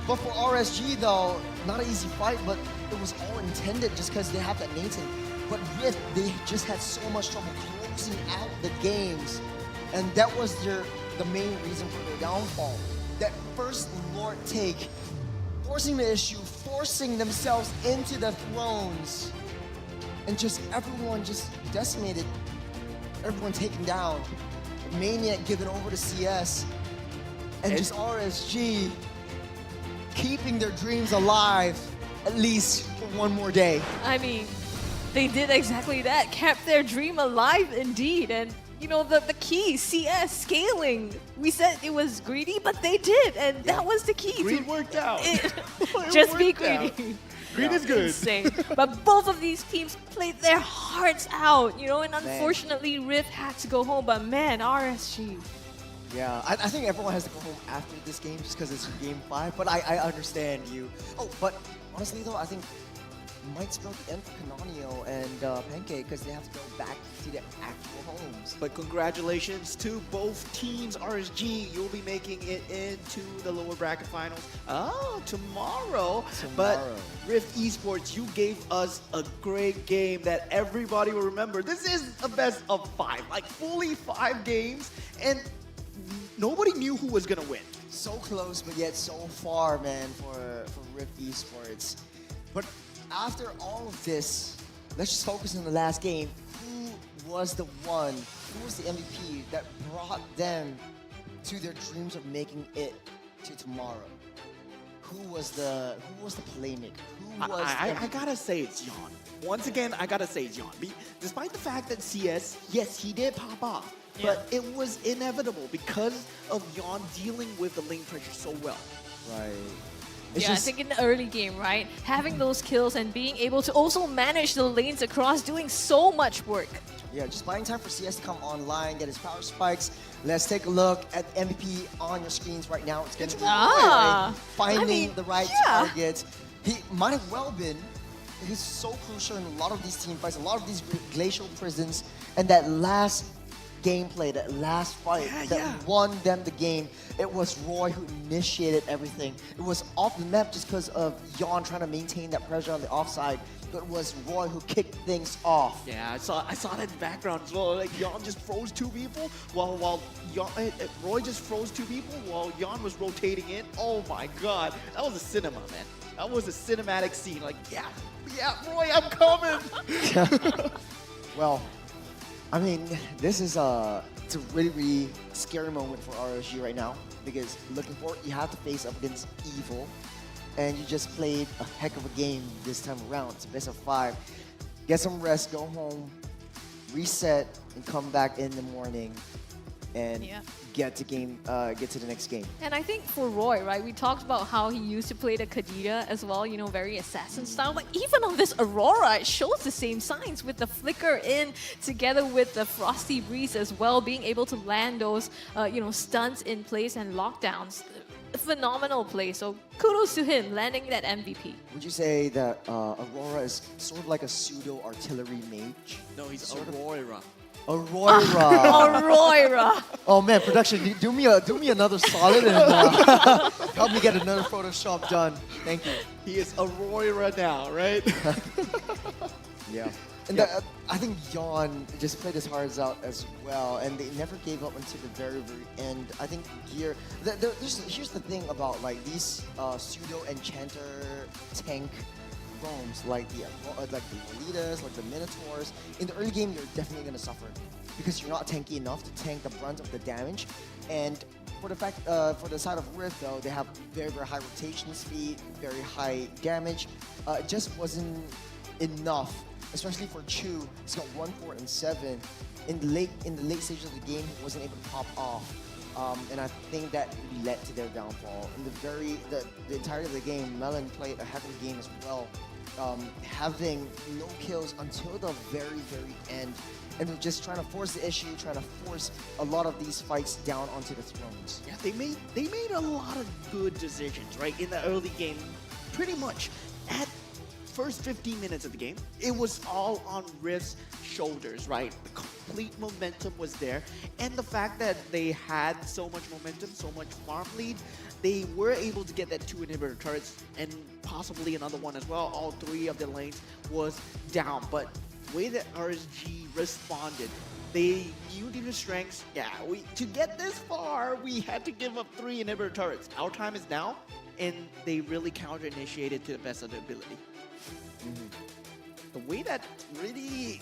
M: But for RSG, though, not an easy fight, but it was all intended just because they have that Nathan. But Rift, they just had so much trouble closing out the games, and that was the main reason for their downfall. That first Lord take, forcing the issue, forcing themselves into the thrones, and just everyone just decimated. Everyone taken down. Maniac given over to CS. And just RSG keeping their dreams alive at least for one more day.
L: I mean, they did exactly that. Kept their dream alive indeed. And you know, the key, CS, scaling. We said it was greedy, but they did. And that was the key.
S: Greed worked out.
L: Just be greedy.
O: Green is good.
L: Insane. But both of these teams played their hearts out, you know, and unfortunately Rift had to go home, but man, RSG.
M: Yeah, I think everyone has to go home after this game just because it's game 5, but I understand you. Oh, but honestly though, I think it might spell the end for Canonio and Pancake because they have to go back to their actual homes.
S: But congratulations to both teams. RSG, you'll be making it into the lower bracket finals. Oh, tomorrow. But Rift Esports, you gave us a great game that everybody will remember. This is a best of 5, like fully 5 games, and nobody knew who was gonna win.
M: So close, but yet so far, man, for Rift Esports. But after all of this, let's just focus on the last game. Who was the one, who was the MVP that brought them to their dreams of making it to tomorrow? Who was the playmaker? Who was
S: I gotta say it's Yon. Once again, I gotta say it's Yon. Despite the fact that CS, yes, he did pop off, but it was inevitable because of Yon dealing with the lane pressure so well.
M: Right.
L: I think in the early game, right? Having those kills and being able to also manage the lanes across, doing so much work.
M: Yeah, just buying time for CS to come online, get his power spikes. Let's take a look at MVP on your screens right now. It's going to be finding the right targets. He might have well been. He's so crucial in a lot of these team fights, a lot of these glacial prisons, and that last gameplay, that last fight that won them the game. It was Roy who initiated everything. It was off the map just because of Yon trying to maintain that pressure on the offside, but it was Roy who kicked things off.
S: Yeah, I saw that in the background as well. Like Yon just froze 2 people while Roy just froze 2 people while Yon was rotating in. Oh my god, that was a cinema, man. That was a cinematic scene. Like, yeah, Roy, I'm coming.
M: Well, I mean, this is it's a really, really scary moment for RSG right now because looking forward, you have to face up against Evil, and you just played a heck of a game this time around. It's a best of 5. Get some rest, go home, reset, and come back in the morning and get to the next game.
L: And I think for Roy, right, we talked about how he used to play the Kadita as well, you know, very assassin style. But even on this Aurora, it shows the same signs with the flicker in together with the frosty breeze as well, being able to land those, stunts in place and lockdowns. Phenomenal play. So kudos to him landing that MVP.
M: Would you say that Aurora is sort of like a pseudo artillery mage?
S: No, he's Aurora.
M: Aurora.
L: Aurora.
M: Oh man, production, do me another solid and help me get another Photoshop done. Thank you.
S: He is Aurora now, right?
M: Yeah. And I think Yon just played his hearts out as well, and they never gave up until the very, very end. I think Gear. Here's the thing about like these pseudo enchanter tank roams, like the Lolitas, like the Minotaurs. In the early game, you're definitely gonna suffer because you're not tanky enough to tank the brunt of the damage. And for the side of Rift though, they have very, very high rotation speed, very high damage. It just wasn't enough. Especially for Chu, he's got 1, 4, and 7. In the late stages of the game, he wasn't able to pop off, and I think that led to their downfall. In the entirety of the game, Melon played a heck of a game as well, having no kills until the very, very end, and they're just trying to force the issue, trying to force a lot of these fights down onto the thrones.
S: Yeah, they made a lot of good decisions, right? In the early game, pretty much at first 15 minutes of the game, it was all on Rift's shoulders, right? The complete momentum was there, and the fact that they had so much momentum, so much farm lead, they were able to get that 2 inhibitor turrets and possibly another one as well. All 3 of the lanes was down, but the way that RSG responded, they knew their strengths. Yeah, to get this far, we had to give up 3 inhibitor turrets. Our time is now, and they really counter-initiated to the best of their ability. The way that really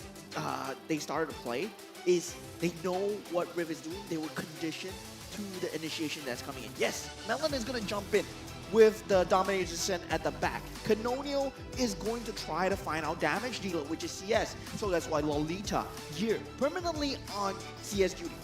S: they started to play is they know what Riv is doing. They were conditioned to the initiation that's coming in. Yes, Melon is going to jump in with the Dominator Descent at the back. Canonio is going to try to find out damage dealer, which is CS. So that's why Lolita here permanently on CS duty.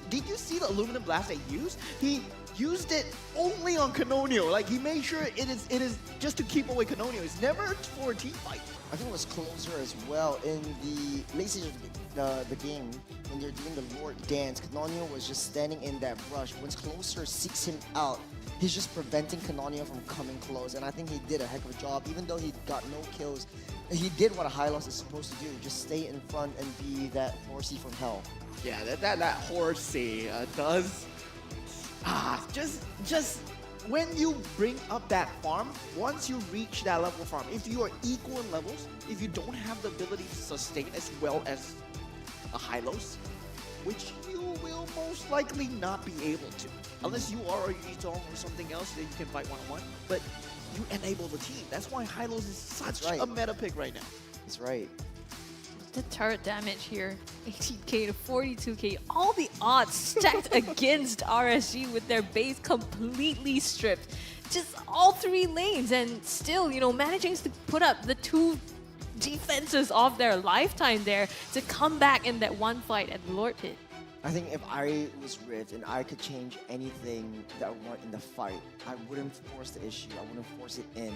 S: Did you see the aluminum blast they used? He used it only on Canonio. Like he made sure it is just to keep away Canonio. It's never for a team fight.
M: I think it was closer as well in the late stage of the game when they're doing the Lord dance. Canonio was just standing in that brush. Once Closer seeks him out, he's just preventing Canonio from coming close. And I think he did a heck of a job. Even though he got no kills, he did what a Hylos is supposed to do. Just stay in front and be that horsey from hell.
S: Yeah, that horsey does. Just when you bring up that farm, once you reach that level of farm, if you are equal in levels, if you don't have the ability to sustain as well as a Hylos, which you will most likely not be able to, unless you are a Yutong or something else that you can fight one-on-one, but you enable the team. That's why Hylos is such a meta pick right now.
M: That's right.
L: The turret damage here, 18k to 42k, all the odds stacked against RSG with their base completely stripped. Just all 3 lanes and still, you know, managing to put up the 2 defenses of their lifetime there to come back in that one fight at the Lord Pit.
M: I think if I was Rift and I could change anything that I want in the fight, I wouldn't force the issue. I wouldn't force it in.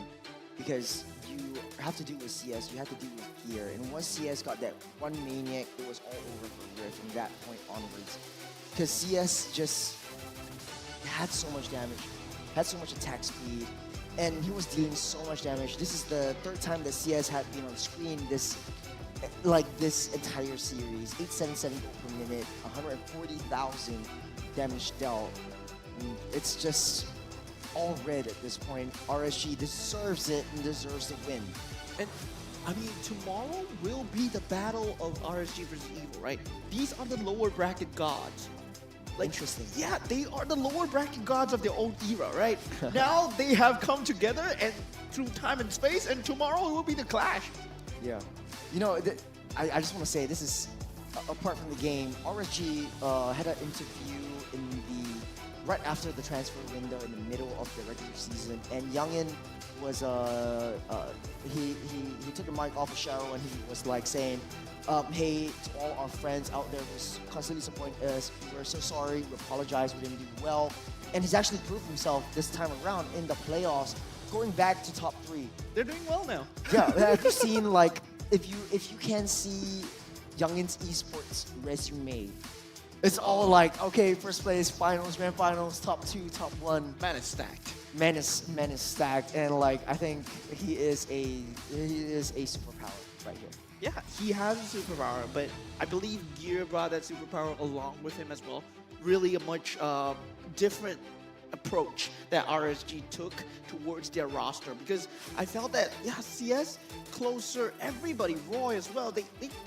M: Because you have to do with CS, you have to do with gear. And once CS got that one Maniac, it was all over for Rift from that point onwards. Because CS just had so much damage, had so much attack speed, and he was dealing so much damage. This is the 3rd time that CS had been on screen this entire series. 877 per minute, 140,000 damage dealt. And it's just all red at this point. RSG deserves it and deserves the win.
S: And I mean, tomorrow will be the battle of RSG versus Evil, right? These are the lower bracket gods. Like,
M: interesting.
S: Yeah, they are the lower bracket gods of their old era, right? Now they have come together and through time and space, and tomorrow it will be the clash.
M: Yeah. You know, I just want to say, this is, apart from the game, RSG had an interview in the right after the transfer window in the middle of the regular season, and Youngin was he took the mic off of Cheryl and he was like saying, hey, to all our friends out there who's constantly disappointing us, we're so sorry, we apologize, we didn't do well. And he's actually proved himself this time around in the playoffs, going back to top 3.
S: They're doing well now.
M: Yeah, have you seen, like, if you can see Youngin's esports resume, it's all like, okay, first place, finals, grand finals, top 2, top 1.
S: Man is stacked.
M: Man is stacked, and like I think he is a superpower right here.
S: Yeah, he has a superpower, but I believe Gear brought that superpower along with him as well. Really a much different approach that RSG took towards their roster, because I felt that, yeah, CS, Closer, everybody, Roy as well, they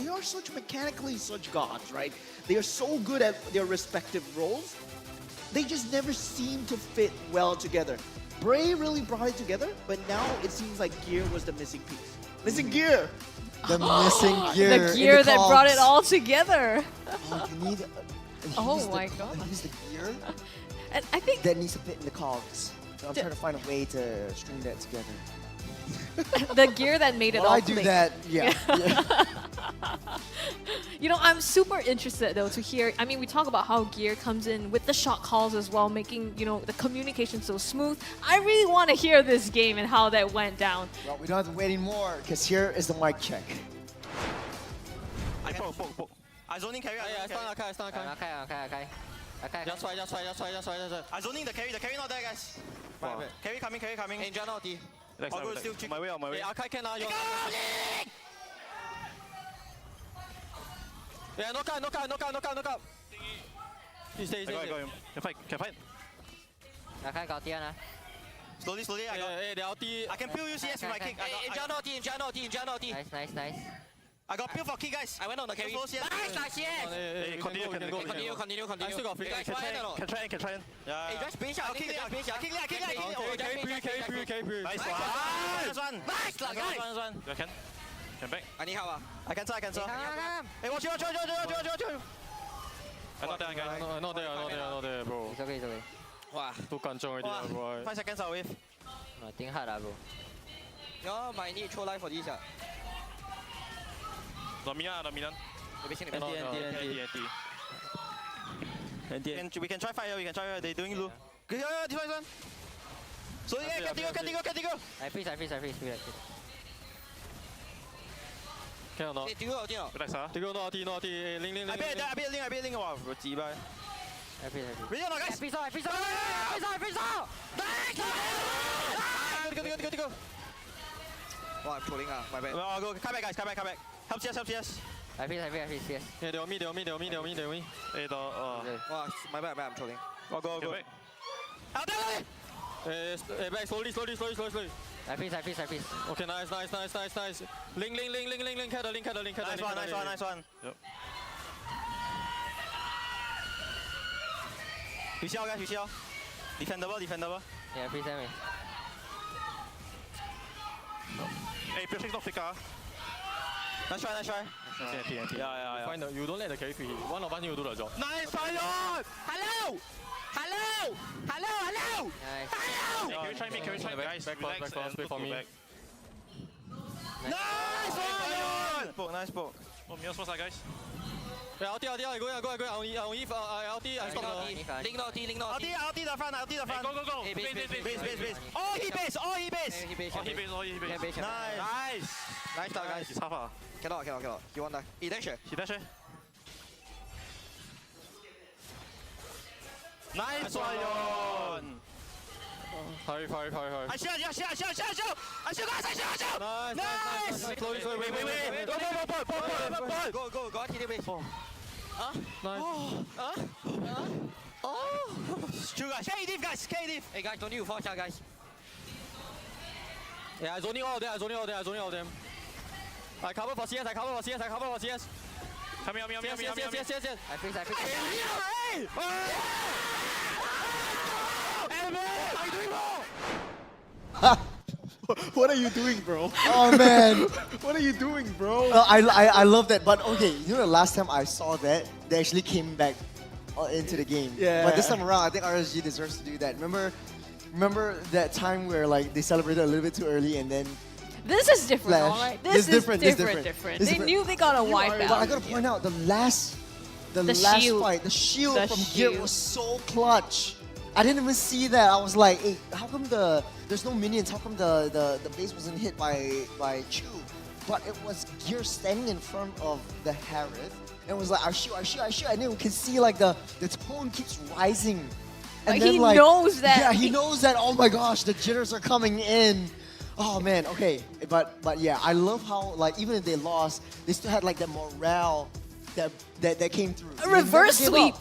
S: are such mechanically such gods, right? They are so good at their respective roles. They just never seem to fit well together. Bray really brought it together, but now it seems like Gear was the missing piece. Missing Gear!
M: The missing Gear.
L: The Gear that brought it all together.
M: Oh, you need.
L: Oh my god.
M: He's the Gear.
L: And I think
M: that needs to fit in the cogs. So I'm trying to find a way to string that together.
L: the Gear that made it all
M: I do
L: click.
M: that, yeah.
L: You know, I'm super interested though to hear. I mean, we talk about how Gear comes in with the shot calls as well, making, you know, the communication so smooth. I really want to hear this game and how that went down.
M: Well, we don't have to wait anymore, because here is the mic check.
C: I zoning carry. I stun. Okay. Just try. I zoning the carry not there, guys. Carry coming. Angel not D. I'll go still check. My way. Akai can now. Yeah, knock out. He stay. Can fight.
Q: Akai got the na.
C: Slowly. I got. I can peel you CS with my kick. Angel not D.
Q: Nice.
C: I got peel for kick, guys. I went on the carry.
Q: Nice, yes.
C: Continue. I still got free. Can try. Yeah.
Q: Hey, just pinch out.
C: I'll kick it. Carry. Nice one.
Q: Nice, guys.
C: Can back. I need help. I can try. Hey, watch. I'm not there, bro.
Q: It's okay.
C: Wow. Too kanchong already, bro. 5 seconds away.
Q: I think hard, bro.
C: Yo, might need throw life for this. Dominan. NT. We can try fire. They doing loot. This one. So yeah, can tiga.
Q: I freeze.
C: Can or not? Relax ah. Tiga no RT. Ling. I bet ling. Wow, jibai.
Q: I freeze.
C: Ready or not, guys?
Q: I freeze.
C: Tiga.
J: Wow, I'm trolling my bad.
C: Go, come back, guys, come back. Help CS.
Q: I freeze, yes.
C: Yeah, they on me. Hey,
J: Wow, my bad, I'm trolling.
C: Go. Out there! Hey, back, slowly.
Q: I freeze.
C: Okay, nice. Ling, cut the link. Nice one. Yep. You see, guys. Defendable.
Q: Yeah, freeze me.
C: Hey, pressure not flicker. Nice try. Yeah. Find you don't let the carry free. One of us need to do the job. Nice fire! Hello!
Q: Nice.
C: Hey, can we try, guys? Back cross, wait for me. Nice poke. Oh, Mio first, guys. Hey, LT, go. LT, I stop.
Q: Link no T.
C: LT the front. Go.
Q: Hey, base.
C: All he base.
Q: Yeah, base.
C: Nice start, guys. It's half.
J: Cannot. He won't die.
C: He dash. Nice one. Hurry. I shoot, guys. Nice. Slowly. Wait. Go.
Q: Go, TD base.
C: Nice. Shoot, guys. K-diff.
Q: Hey, guys, don't you fall shot, guys.
C: Yeah, I zoning all of them. I cover for CS. Come here.
Q: I freeze.
C: Hey! How you doing, bro?
O: What are you doing, bro?
M: Oh man.
O: What are you doing, bro?
M: I love that, but okay, you know the last time I saw that, they actually came back into the game.
O: Yeah.
M: But this time around, I think RSG deserves to do that. Remember that time where like they celebrated a little bit too early and then
L: This is different,
M: Flash.
L: alright?
M: This
L: This is
M: different.
L: They knew they got a wipe
M: But I
L: out.
M: gotta point out the last
L: shield.
M: fight, the shield
L: The
M: from Gear
L: shield.
M: was so clutch. I didn't even see that. I was like, hey, how come there's no minions? How come the base wasn't hit by Chu? But it was Gear standing in front of the Harith and was like, I shoot. And then we can see like the tone keeps rising. And
L: Like,
M: then,
L: he knows that.
M: Yeah, he knows that. Oh my gosh, the jitters are coming in. Oh man, okay, but yeah, I love how like even if they lost, they still had like that morale that came through.
L: A reverse sweep.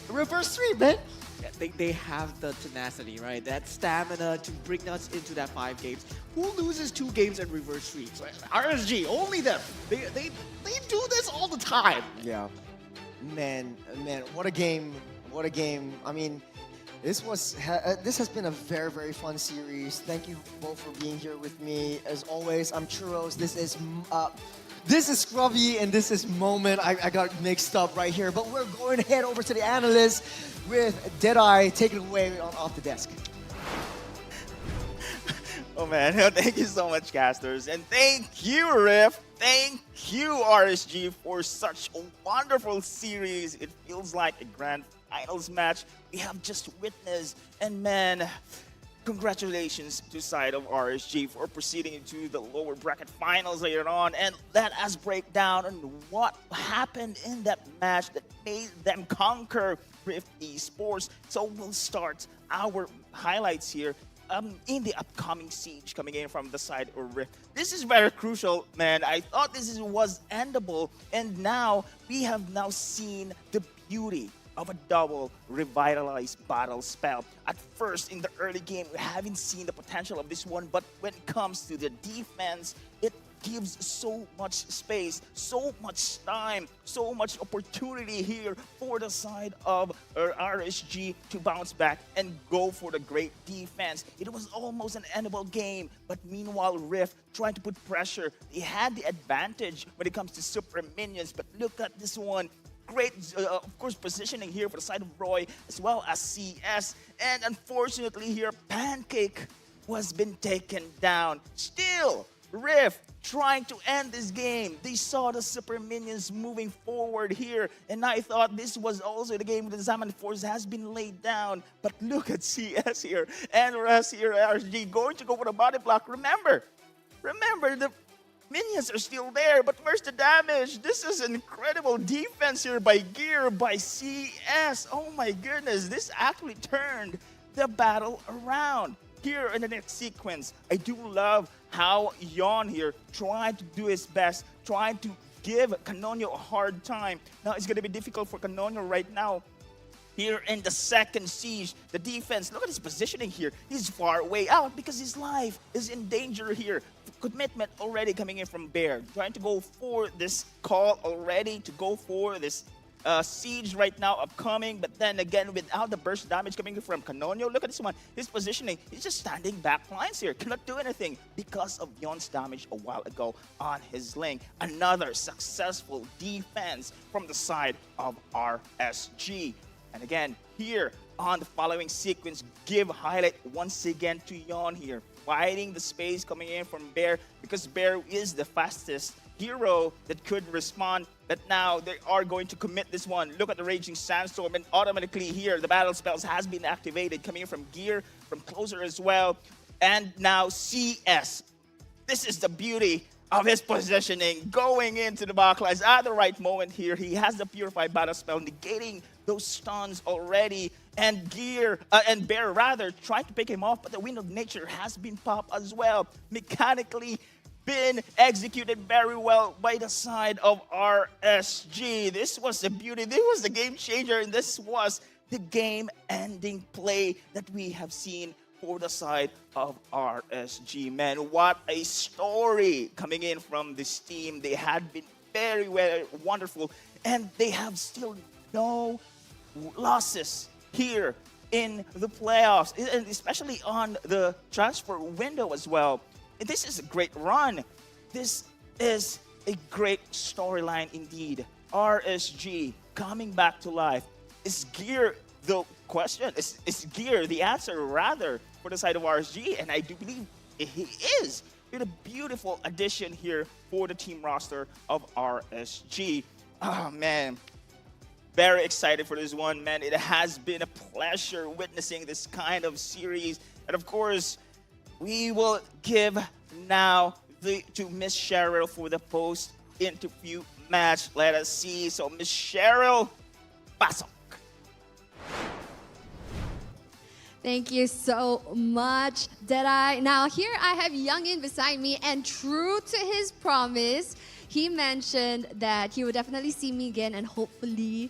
M: Reverse sweep, man.
O: Yeah, they have the tenacity, right? That stamina to bring us into that 5 games. Who loses 2 games and reverse sweeps? Like, RSG, only them. They do this all the time.
M: Yeah, man, what a game! I mean, this has been a very, very fun series. Thank you both for being here with me. As always, I'm Churros. This is Scrubby, and this is Moment. I got mixed up right here, but we're going to head over to the analyst with Deadeye. Take it away off the desk.
N: Oh man, thank you so much, casters, and thank you, Riff. Thank you, RSG, for such a wonderful series. It feels like a grand finals match we have just witnessed, and man, congratulations to side of RSG for proceeding into the lower bracket finals later on, and let us break down on what happened in that match that made them conquer Rift Esports. So we'll start our highlights here in the upcoming siege coming in from the side of Rift. This is very crucial, man. I thought this was endable, and now we have seen the beauty of a double revitalized battle spell. At first, in the early game, we haven't seen the potential of this one, but when it comes to the defense, it gives so much space, so much time, so much opportunity here for the side of RSG to bounce back and go for the great defense. It was almost an endable game, but meanwhile, Rift trying to put pressure. They had the advantage when it comes to super minions, but look at this one. Great, of course, positioning here for the side of Roy, as well as CS. And unfortunately here, Pancake was been taken down. Still, Rift trying to end this game. They saw the super minions moving forward here, and I thought this was also the game where the Zaman Force has been laid down. But look at CS here, and Res here, RSG going to go for the body block. Remember, the minions are still there, but where's the damage? This is an incredible defense here by Gear, by CS. Oh my goodness, this actually turned the battle around. Here in the next sequence, I do love how Yon here tried to do his best, trying to give Canonio a hard time. Now it's going to be difficult for Canonio right now. Here in the second siege, the defense, look at his positioning here. He's far away out because his life is in danger here. Commitment already coming in from Bear, trying to go for this call already, to go for this siege right now upcoming, but then again without the burst damage coming from Canonio. Look at this one, his positioning, he's just standing back lines here, cannot do anything because of Yon's damage a while ago on his link. Another successful defense from the side of RSG. And again, here on the following sequence, give highlight once again to Yon here, fighting the space coming in from Bear, because Bear is the fastest hero that could respond. But now they are going to commit this one. Look at the Raging Sandstorm, and automatically here the battle spells has been activated, coming in from Gear, from Closer as well. And now CS. This is the beauty of his positioning, going into the backlines at the right moment here. He has the Purify battle spell, negating those stuns already. And Gear, and Bear rather, trying to pick him off, but the Wind of Nature has been popped as well. Mechanically been executed very well by the side of RSG. This was the beauty, this was the game changer, and this was the game-ending play that we have seen for the side of RSG. Man, what a story coming in from this team. They had been very, very wonderful, and they have still no losses here in the playoffs, and especially on the transfer window as well. This is a great run. This is a great storyline indeed. RSG coming back to life. Is Gear the question? Is Gear the answer, rather, for the side of RSG? And I do believe he is. With a beautiful addition here for the team roster of RSG. Oh, man. Very excited for this one, man. It has been a pleasure witnessing this kind of series. And of course, we will give now to Miss Cheryl for the post-interview match. Let us see. So, Miss Cheryl, pasok.
K: Thank you so much, Deadeye. Now, here I have Youngin beside me, and true to his promise, he mentioned that he would definitely see me again, and hopefully,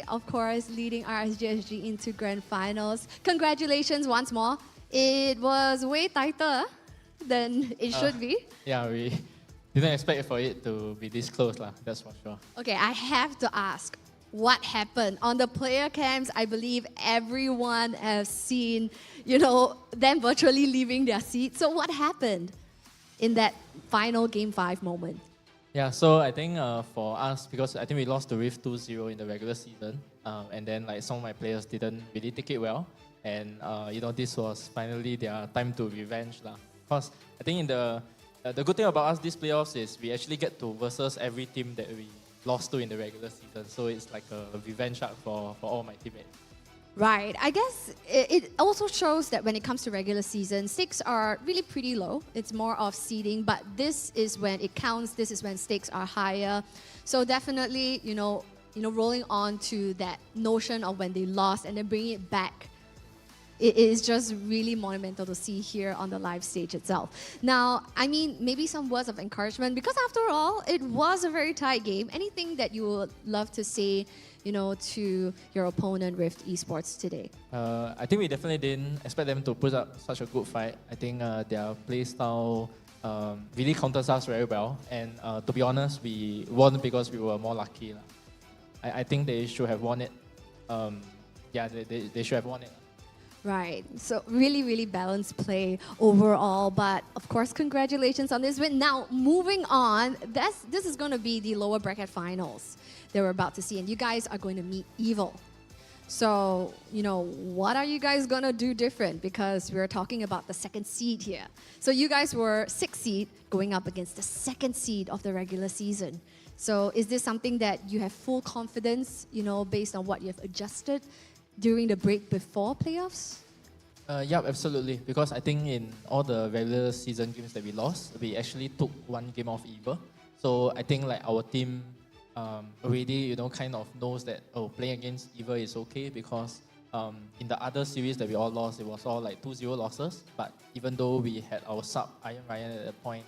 K: of course, leading RSGSG into grand finals. Congratulations once more. It was way tighter than it should be.
T: Yeah, we didn't expect for it to be this close, that's for sure.
K: Okay, I have to ask, what happened? On the player cams, I believe everyone has seen, them virtually leaving their seats. So what happened in that final Game 5 moment?
T: Yeah, so I think for us, because I think we lost to Rift 2-0 in the regular season, and then some of my players didn't really take it well. And this was finally their time to revenge. Because I think in the good thing about us this playoffs is we actually get to versus every team that we lost to in the regular season. So it's like a revenge arc for all my teammates.
K: Right. I guess it also shows that when it comes to regular season, stakes are really pretty low. It's more of seeding, but this is when it counts. This is when stakes are higher. So definitely, rolling on to that notion of when they lost and then bringing it back. It is just really monumental to see here on the live stage itself. Now, I mean, maybe some words of encouragement, because after all, it was a very tight game. Anything that you would love to say, to your opponent, Rift Esports, today?
T: I think we definitely didn't expect them to put up such a good fight. I think their play style really counters us very well. And to be honest, we won because we were more lucky. I think they should have won it. They should have won it.
K: Right. So really, really balanced play overall. But of course, congratulations on this win. Now, moving on, this is going to be the lower bracket finals that we're about to see. And you guys are going to meet Evil. So, what are you guys gonna do different? Because we're talking about the second seed here. So you guys were 6th seed going up against the second seed of the regular season. So is this something that you have full confidence, based on what you've adjusted during the break before playoffs?
T: Yeah, absolutely. Because I think in all the regular season games that we lost, we actually took one game off Evo. So I think like our team already, kind of knows that playing against Evo is okay because in the other series that we all lost, it was all like 2-0 losses. But even though we had our sub Iron Ryan at that point,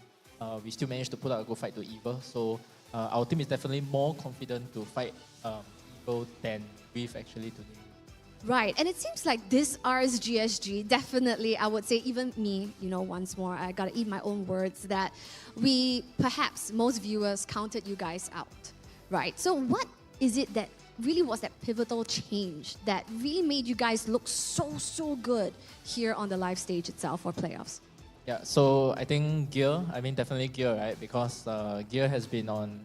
T: we still managed to put out a good fight to Evo. So our team is definitely more confident to fight Evo than we've actually today.
K: Right, and it seems like this RSGSG, definitely, I would say even me, once more, I gotta eat my own words, that perhaps most viewers counted you guys out, right? So what is it that really was that pivotal change that really made you guys look so good here on the live stage itself for playoffs?
T: Yeah, so I think definitely Gear, right? Because Gear has been on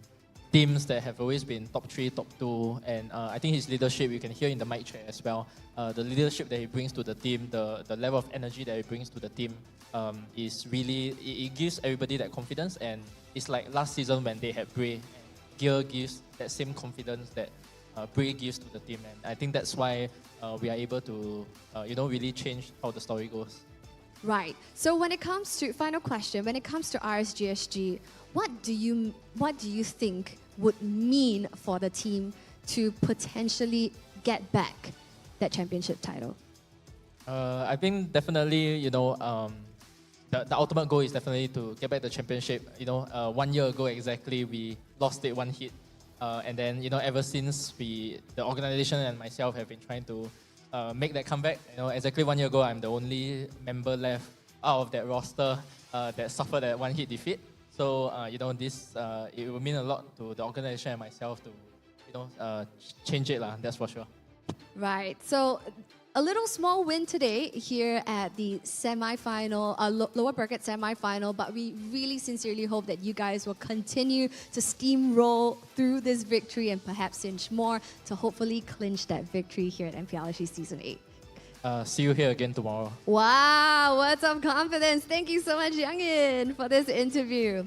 T: teams that have always been top 3, top 2, and I think his leadership, you can hear in the mic check as well, the leadership that he brings to the team, the level of energy that he brings to the team is really, it gives everybody that confidence, and it's like last season when they had Bray, Gear gives that same confidence that Bray gives to the team, and I think that's why we are able to, really change how the story goes.
K: Right. So when it comes to, final question, when it comes to RSGSG, what do you think would mean for the team to potentially get back that championship title?
T: I think definitely, the ultimate goal is definitely to get back the championship. 1 year ago exactly, we lost it 1 hit. And then, ever since the organization and myself have been trying to make that comeback. Exactly 1 year ago, I'm the only member left out of that roster that suffered that 1 hit defeat. So, this it will mean a lot to the organization and myself to, change it, that's for sure.
K: Right. So, a little small win today here at the semi-final, lower bracket semi-final, but we really sincerely hope that you guys will continue to steamroll through this victory and perhaps inch more to hopefully clinch that victory here at MPL SG Season 8.
T: See you here again tomorrow.
K: Wow, words of confidence. Thank you so much, Youngin, for this interview.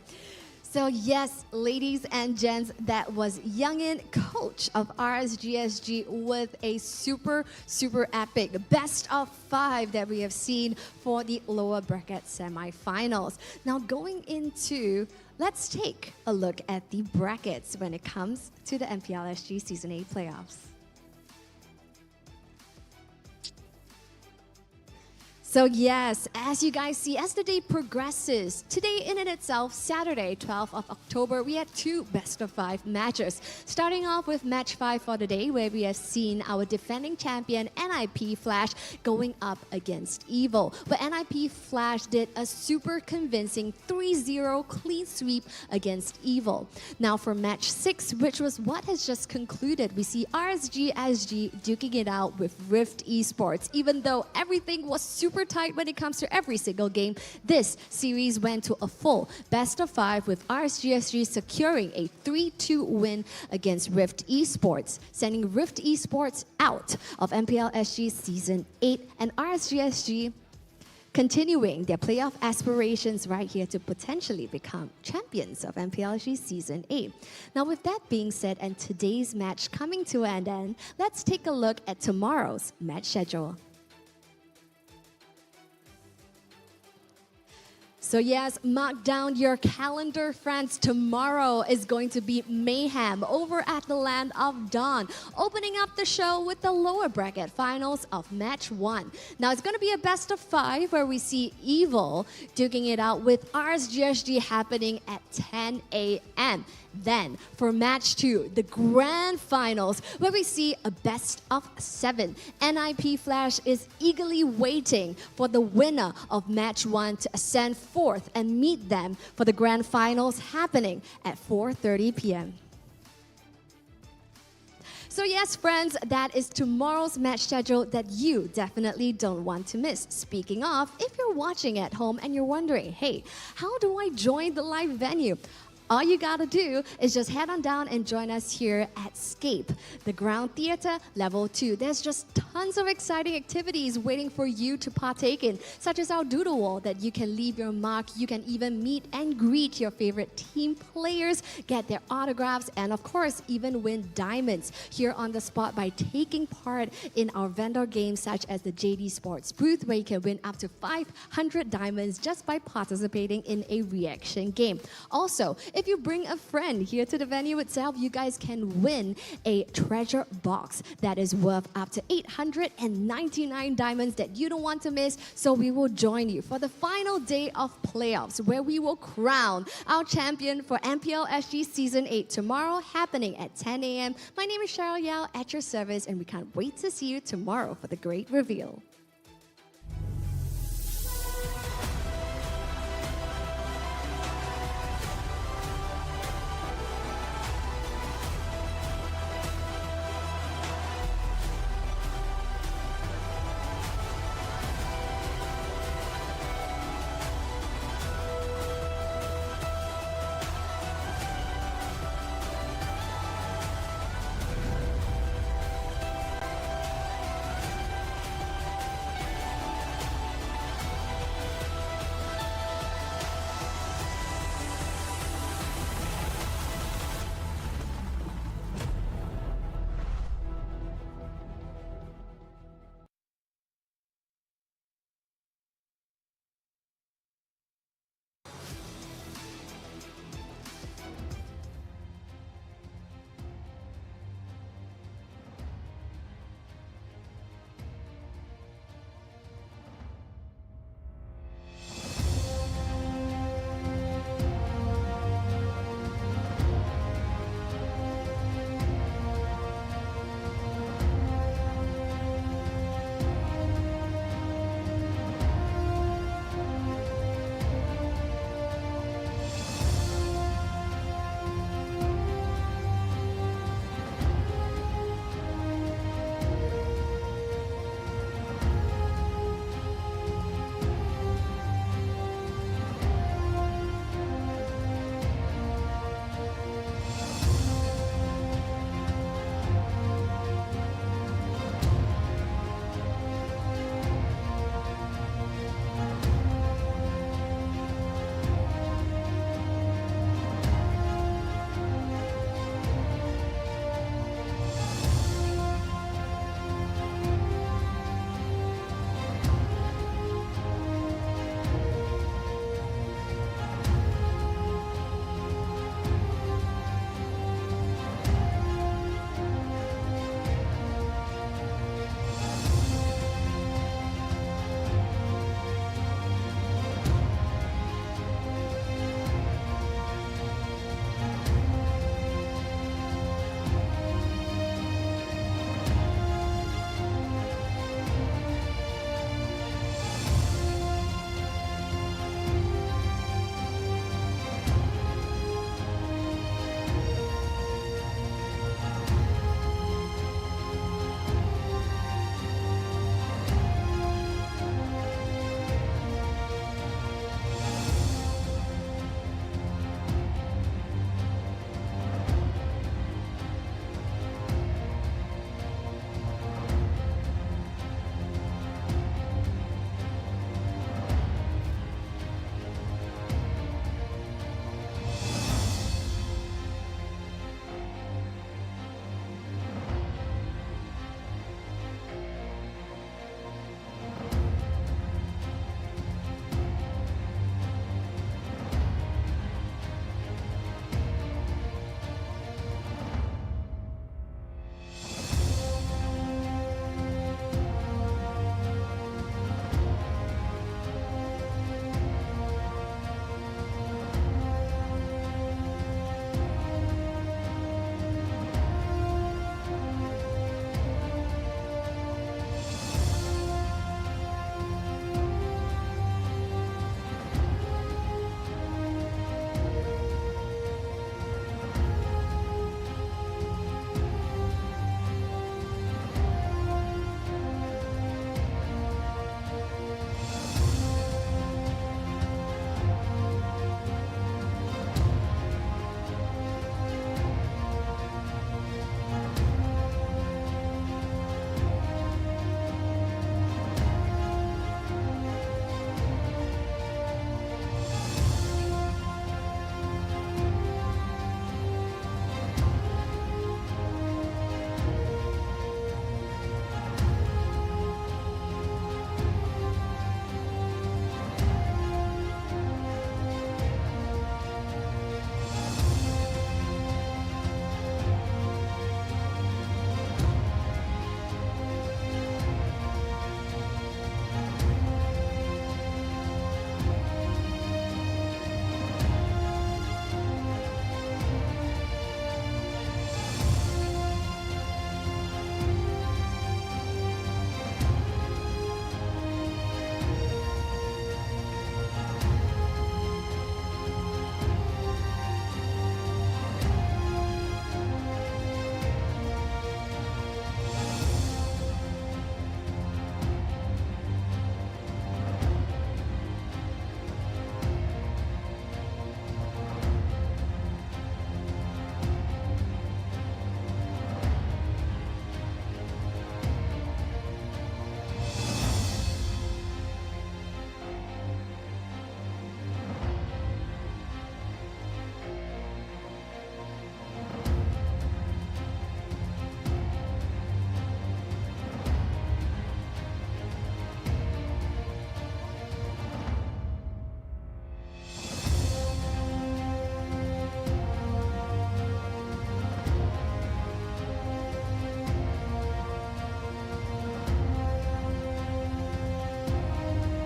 K: So yes, ladies and gents, that was Youngin, coach of RSGSG, with a super epic best of 5 that we have seen for the lower bracket semifinals. Now going into, let's take a look at the brackets when it comes to the MPL SG Season 8 playoffs. So yes, as you guys see, as the day progresses, today in and itself, Saturday, 12th of October, we had 2 best-of-5 matches. Starting off with match 5 for the day, where we have seen our defending champion, NIP Flash, going up against Evil. But NIP Flash did a super convincing 3-0 clean sweep against Evil. Now for match 6, which was what has just concluded, we see RSGSG duking it out with Rift Esports. Even though everything was super tight when it comes to every single game, this series went to a full best of 5 with RSGSG securing a 3-2 win against Rift Esports, sending Rift Esports out of MPL SG Season 8, and RSGSG continuing their playoff aspirations right here to potentially become champions of MPL SG Season 8. Now with that being said and today's match coming to an end, let's take a look at tomorrow's match schedule. So yes, mark down your calendar, friends. Tomorrow is going to be mayhem over at the Land of Dawn, opening up the show with the lower bracket finals of match 1. Now it's going to be a best of 5 where we see Evil duking it out with RSGSG happening at 10 a.m. Then, for match 2, the grand finals, where we see a best of 7. NIP Flash is eagerly waiting for the winner of match 1 to ascend forth and meet them for the grand finals happening at 4:30 p.m. So yes, friends, that is tomorrow's match schedule that you definitely don't want to miss. Speaking of, if you're watching at home and you're wondering, hey, how do I join the live venue? All you gotta do is just head on down and join us here at Scape, the Ground Theater Level 2. There's just tons of exciting activities waiting for you to partake in, such as our doodle wall that you can leave your mark. You can even meet and greet your favorite team players, get their autographs, and of course, even win diamonds here on the spot by taking part in our vendor games such as the JD Sports booth, where you can win up to 500 diamonds just by participating in a reaction game. Also, if you bring a friend here to the venue itself, you guys can win a treasure box that is worth up to 899 diamonds that you don't want to miss. So we will join you for the final day of playoffs, where we will crown our champion for MPL SG Season 8 tomorrow, happening at 10 a.m. My name is Cheryl Yao at your service, and we can't wait to see you tomorrow for the great reveal.